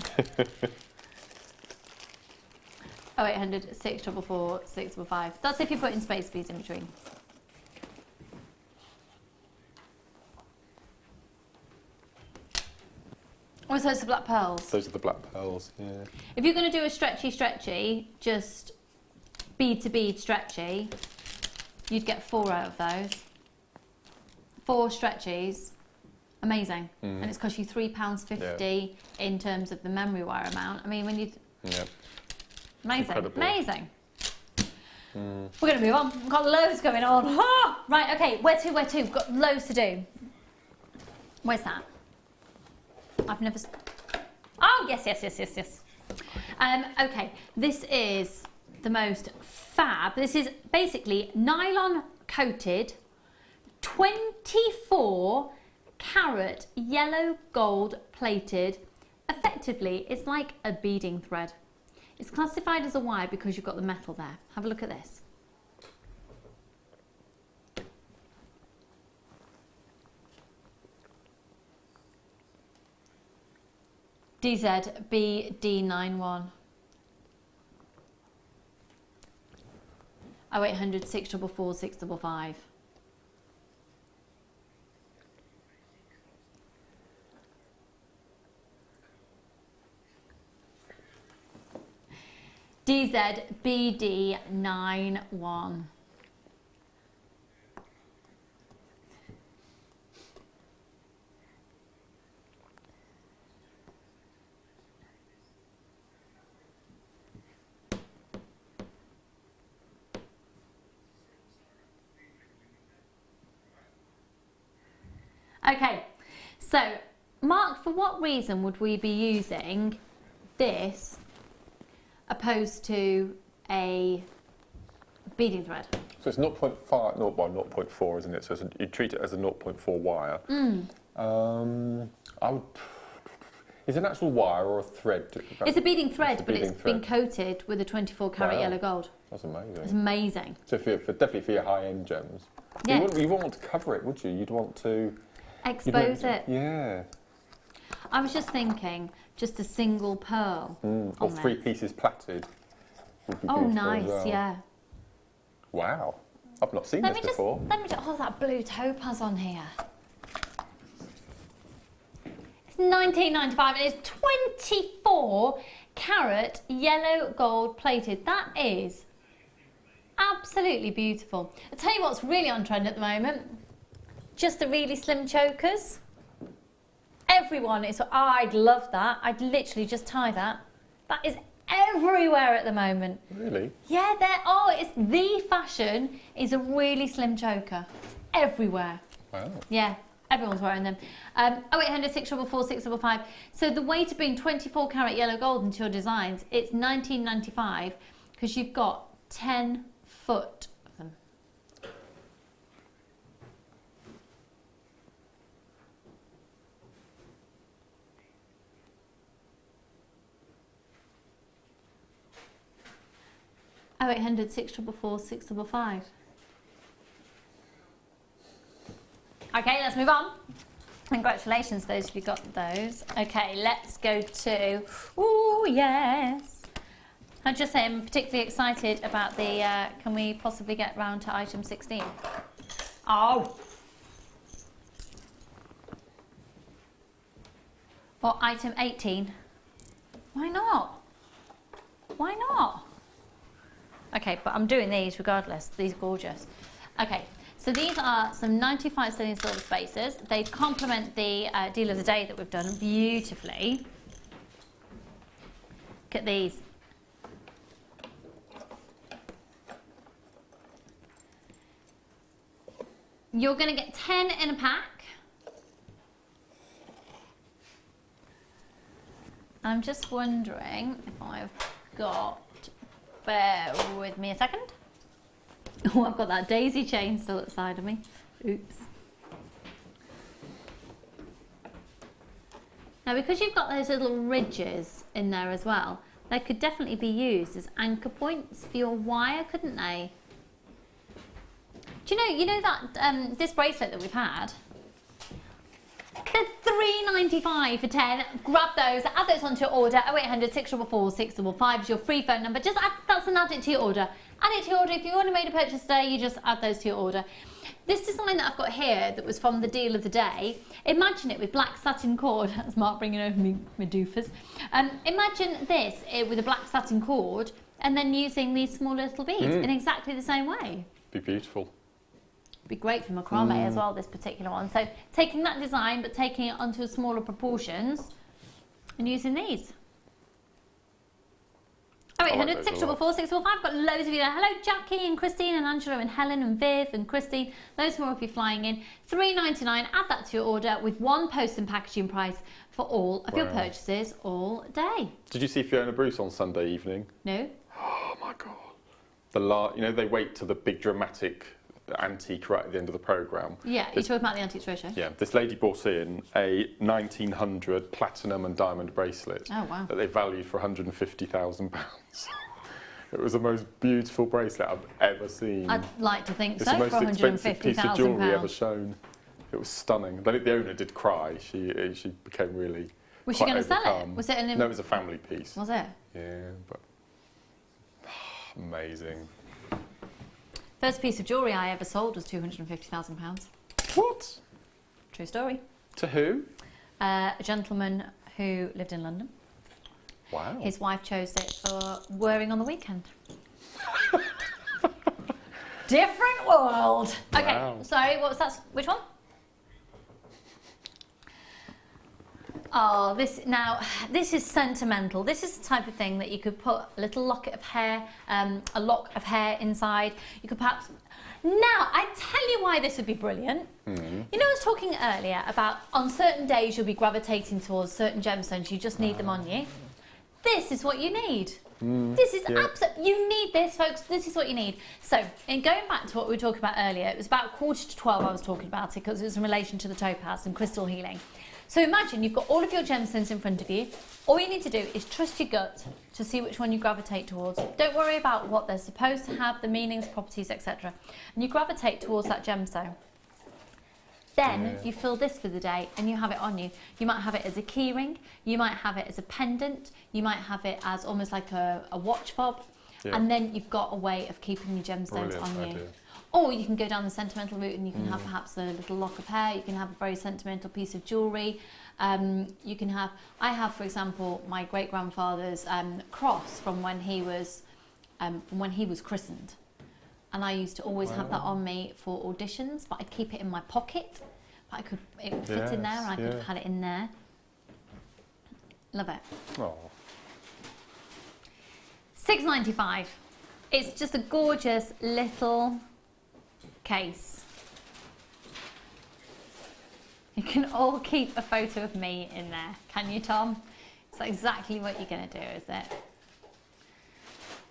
0800 644 655. That's if you put in space beads in between. Oh, so it's the black pearls. Those are the black pearls, yeah. If you're going to do a stretchy, just bead to bead stretchy, you'd get 4 out of those. 4 stretchies. Amazing. And it's cost you £3.50 in terms of the memory wire amount. I mean, when you... Amazing. Incredible. Amazing. We're going to move on. We've got loads going on. Ah! Right, okay. Where to? We've got loads to do. Where's that? I've never... Oh, yes. Okay, this is the most fab. This is basically nylon coated 24 carat yellow gold plated. Effectively, it's like a beading thread. It's classified as a wire because you've got the metal there. Have a look at this. DZBD91. 0800 644 655. DZBD91. Okay, so Mark, for what reason would we be using this opposed to a beading thread? So it's 0.5, 0.4, isn't it? So you treat it as a 0.4 wire. I would... Is it an actual wire or a thread? It's a beading thread, but it's been coated with a 24 carat yellow gold. That's amazing. It's amazing. So definitely for your high-end gems. Yeah. You wouldn't want to cover it, would you? You'd want to... Expose it. Yeah. I was just thinking, just a single pearl. Or 3 pieces plaited. Would be oh, beautiful nice, as well. yeah. Wow. I've not seen this before. Oh, that blue topaz on here. It's £19.95 and it's 24 carat yellow gold plated. That is absolutely beautiful. I'll tell you what's really on trend at the moment. Just the really slim chokers. Everyone is, I'd love that. I'd literally just tie that. That is everywhere at the moment. Really? Yeah, it's the fashion is a really slim choker. It's everywhere. Wow. Yeah, everyone's wearing them. 0800 644 655. So the way to bring 24 carat yellow gold into your designs, it's £19.95 because you've got 10 foot of them. Oh, 0800 644 655. Okay, let's move on. Congratulations, those of you got those. Okay, let's go to, ooh, yes. I'd just say I'm particularly excited about the, can we possibly get round to item 16? Oh. Or item 18. Why not? Why not? Okay, but I'm doing these regardless. These are gorgeous. Okay, so these are some 95 sterling silver spacers. They complement the deal of the day that we've done beautifully. Look at these. You're going to get 10 in a pack. I'm just wondering if I've got, bear with me a second. Oh, I've got that daisy chain still at the side of me. Oops. Now, because you've got those little ridges in there as well, they could definitely be used as anchor points for your wire, couldn't they? Do you know that this bracelet that we've had? They're $3.95 for 10. Grab those, add those onto your order. 0800 644 655 is your free phone number. Just add it to your order. Add it to your order. If you want to make a purchase today, you just add those to your order. This design that I've got here, that was from the deal of the day, imagine it with black satin cord. That's Mark bringing over me doofus. Imagine this with a black satin cord and then using these small little beads in exactly the same way. Be beautiful. Be great for macrame as well, this particular one. So taking that design but taking it onto smaller proportions and using these. 0800 644 645. I've got loads of you there. Hello Jackie and Christine and Angela and Helen and Viv and Christine. Loads more of you flying in. $3.99. Add that to your order with one post and packaging price for all of your purchases all day. Did you see Fiona Bruce on Sunday evening? No. Oh my God. You know, they wait to the big dramatic antique right at the end of the programme. Yeah, you're talking about the Antiques Roadshow? Yeah, this lady brought in a 1900 platinum and diamond bracelet that they valued for £150,000. It was the most beautiful bracelet I've ever seen. I'd like to think it's so, the most for expensive piece of jewellery £150,000. ever shown. It was stunning. The owner did cry. She became really Was she going to sell it? Was it No, it was a family piece. Was it? Yeah, but amazing. First piece of jewellery I ever sold was £250,000. What? True story. To who? A gentleman who lived in London. Wow. His wife chose it for wearing on the weekend. Different world. Okay, Wow. sorry, what was that? Which one? Oh, this is sentimental. This is the type of thing that you could put a little locket of hair, a lock of hair inside. You could perhaps... Now, I tell you why this would be brilliant. You know, I was talking earlier about on certain days you'll be gravitating towards certain gemstones. You just need them on you. This is what you need. This is you need this, folks. This is what you need. So, in going back to what we were talking about earlier, it was about 11:45 I was talking about it because it was in relation to the topaz and crystal healing. So imagine you've got all of your gemstones in front of you. All you need to do is trust your gut to see which one you gravitate towards. Don't worry about what they're supposed to have, the meanings, properties, etc. And you gravitate towards that gemstone. Then you fill this for the day and you have it on you. You might have it as a key ring, you might have it as a pendant, you might have it as almost like a watch fob, and then you've got a way of keeping your gemstones on you. Or you can go down the sentimental route and you can have perhaps a little lock of hair, you can have a very sentimental piece of jewellery. You can have, I have for example my great grandfather's cross from when he was christened. And I used to always have that on me for auditions, but I'd keep it in my pocket. But it would fit in there and I could have had it in there. Love it. Oh. $6.95. It's just a gorgeous little case. You can all keep a photo of me in there, can you, Tom? It's exactly what you're going to do, is it?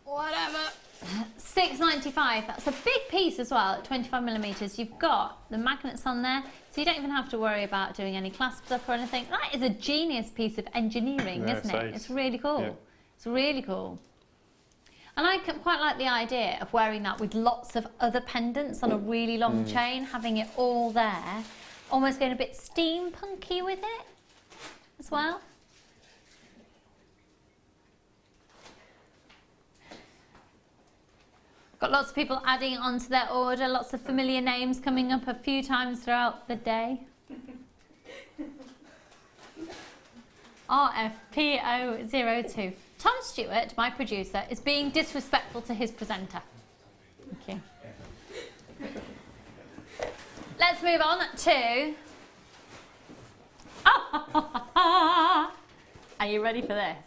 Whatever. $6.95. That's a big piece as well, at 25mm. You've got the magnets on there, so you don't even have to worry about doing any clasps up or anything. That is a genius piece of engineering, isn't it? It's really cool. Yeah. It's really cool. And I quite like the idea of wearing that with lots of other pendants on a really long chain, having it all there, almost going a bit steampunky with it as well. Got lots of people adding it onto their order, lots of familiar names coming up a few times throughout the day. RFPO02. Tom Stewart, my producer, is being disrespectful to his presenter. Thank you. Let's move on to... Are you ready for this?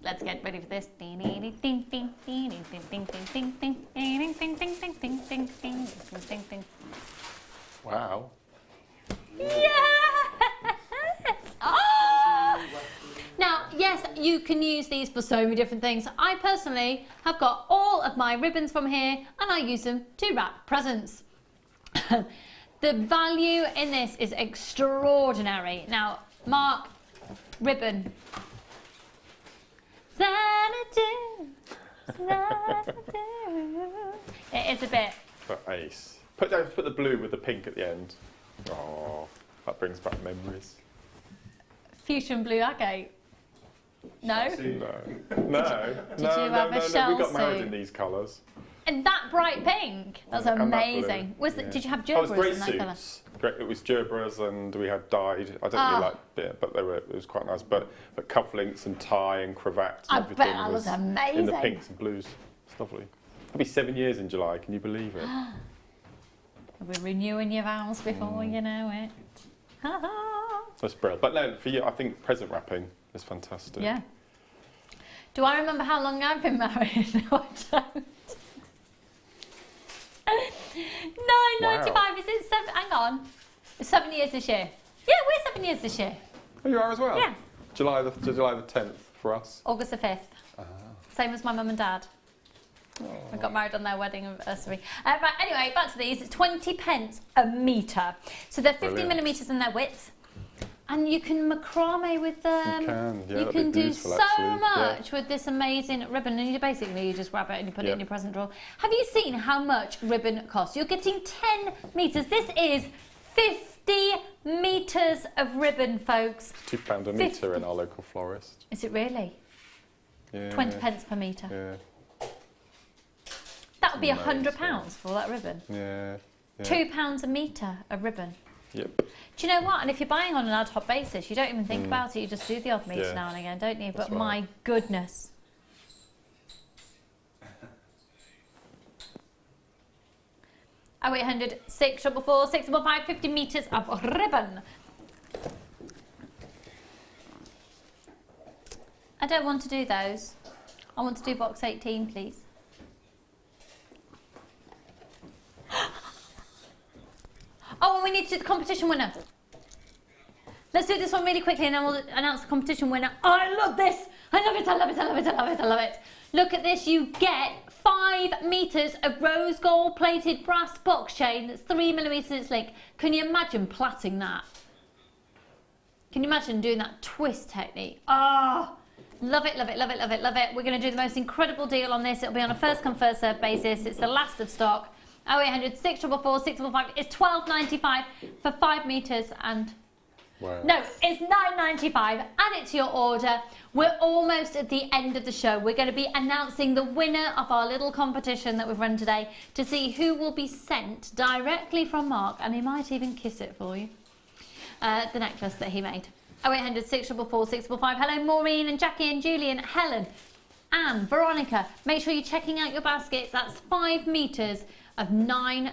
Let's get ready for this. Wow. Yes! Oh! Now, yes, you can use these for so many different things. I personally have got all of my ribbons from here and I use them to wrap presents. The value in this is extraordinary. Now, Mark, ribbon. It is a bit. But ace. Put the blue with the pink at the end. Oh, that brings back memories. Fuchsia blue agate. No? No. Did No. you have a shell We got married suit? in these colours. And that bright pink. That's And that amazing. blue. Did you have Oh, it was Gerberas great in that colour? suits. Great. It was Gerberas and we had dyed. I don't really like it, but it was quite nice. But cufflinks and tie and cravat and I everything bet that was in the amazing. pinks and blues. It's lovely. It'll be 7 years in July. Can you believe it? We're renewing your vows before you know it. That's brilliant. But no, for you, I think present wrapping is fantastic. Yeah. Do I remember how long I've been married? No, I don't. 9.95. Is it 7? Hang on. It's 7 years this year. Yeah, we're 7 years this year. Oh, you are as well? Yeah. July the 10th for us. August the 5th. Same as my mum and dad. We got married on their wedding anniversary. Right, anyway, back to these. It's 20 pence a metre. So they're 50 millimetres in their width. And you can macrame with them. You can, yeah. You that'd can be do beautiful, so actually. much with this amazing ribbon. And you just grab it and you put it in your present drawer. Have you seen how much ribbon costs? You're getting 10 metres. This is 50 metres of ribbon, folks. £2 a metre in our local florist. Is it really? Yeah. 20 pence per metre. Yeah. That would be £100 for that ribbon. Yeah. £2 a metre of ribbon. Yep. Do you know what? And if you're buying on an ad hoc basis, you don't even think about it. You just do the odd metre now and again, don't you? But my goodness. Oh, 0800 644 655 50 metres of ribbon. I don't want to do those. I want to do box 18, please. Oh, and we need to do the competition winner. Let's do this one really quickly and then we'll announce the competition winner. Oh, I love this. I love it, I love it, I love it, I love it, I love it. Look at this. You get 5 metres of rose gold plated brass box chain that's 3 millimetres in its length. Can you imagine plaiting that? Can you imagine doing that twist technique? Oh, love it, love it, love it, love it, love it. We're going to do the most incredible deal on this. It'll be on a first come, first served basis. It's the last of stock. 0800 644 655. It's £12.95 for 5 metres and... Wow. No, it's £9.95. Add it to your order. We're almost at the end of the show. We're going to be announcing the winner of our little competition that we've run today to see who will be sent directly from Mark, and he might even kiss it for you. The necklace that he made. 0800 644 655. Hello, Maureen and Jackie and Julian, Helen, Anne, Veronica. Make sure you're checking out your baskets. That's 5 metres of 9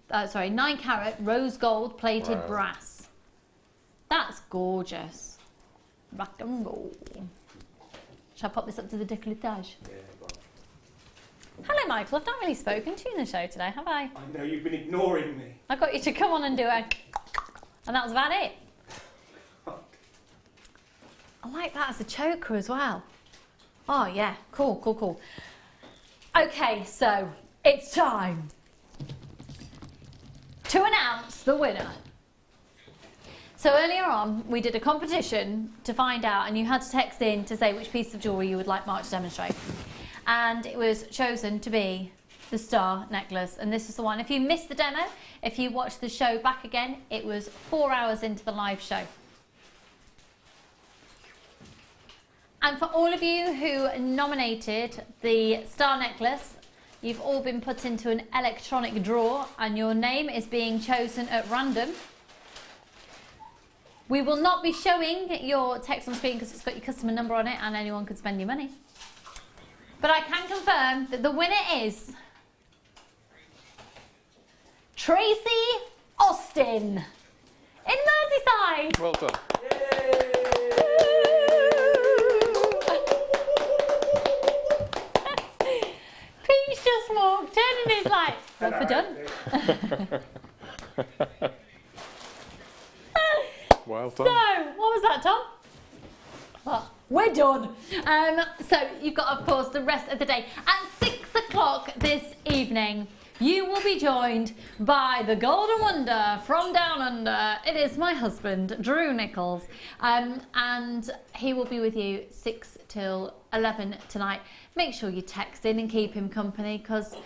carat rose gold plated brass. That's gorgeous. Rock and roll. Shall I pop this up to the décolletage? Yeah, go on. Hello, Michael. I've not really spoken to you in the show today, have I? I know you've been ignoring me. I got you to come on and do it, and that was about it. I like that as a choker as well. Oh yeah, cool, cool, cool. Okay, so it's time to announce the winner. So earlier on, we did a competition to find out, and you had to text in to say which piece of jewellery you would like Mark to demonstrate. And it was chosen to be the star necklace, and this is the one. If you missed the demo, if you watched the show back again, it was 4 hours into the live show. And for all of you who nominated the star necklace, you've all been put into an electronic draw, and your name is being chosen at random. We will not be showing your text on screen because it's got your customer number on it and anyone could spend your money. But I can confirm that the winner is Tracy Austin in Merseyside. Well done. Pete's just walked in and he's like, what have we done? Well So, done. what was that, Tom? Well, we're done. So you've got, of course, the rest of the day. At 6 o'clock this evening, you will be joined by the Golden Wonder from Down Under. It is my husband, Drew Nichols, and he will be with you 6 till 11 tonight. Make sure you text in and keep him company, because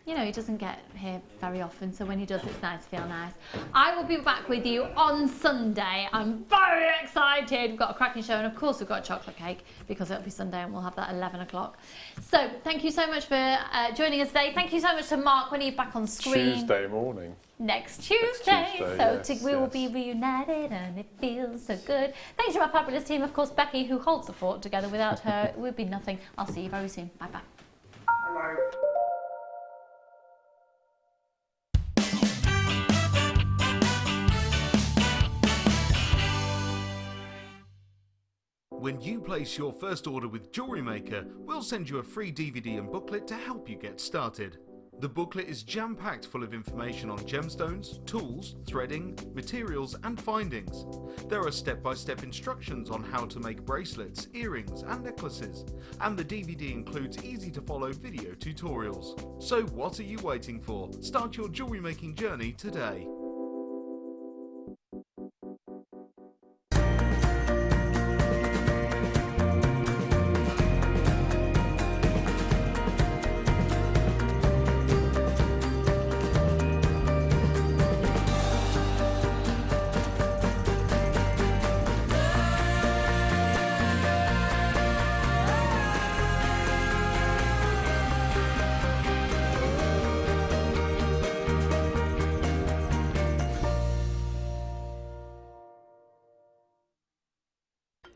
you know, he doesn't get here very often, so when he does, it's nice to feel nice. I will be back with you on Sunday. I'm very excited. We've got a cracking show, and of course we've got a chocolate cake, because it'll be Sunday and we'll have that at 11 o'clock. So thank you so much for joining us today. Thank you so much to Mark when he's back on screen. Tuesday morning. Next Tuesday. So yes, we will be reunited, and it feels so good. Thanks to our fabulous team, of course, Becky, who holds the fort together. Without her, it would be nothing. I'll see you very soon. Bye-bye. Hello. When you place your first order with JewelleryMaker, we'll send you a free DVD and booklet to help you get started. The booklet is jam-packed full of information on gemstones, tools, threading, materials and findings. There are step-by-step instructions on how to make bracelets, earrings and necklaces, and the DVD includes easy-to-follow video tutorials. So what are you waiting for? Start your jewellery making journey today.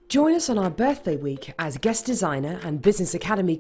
Join us on our birthday week as guest designer and Business Academy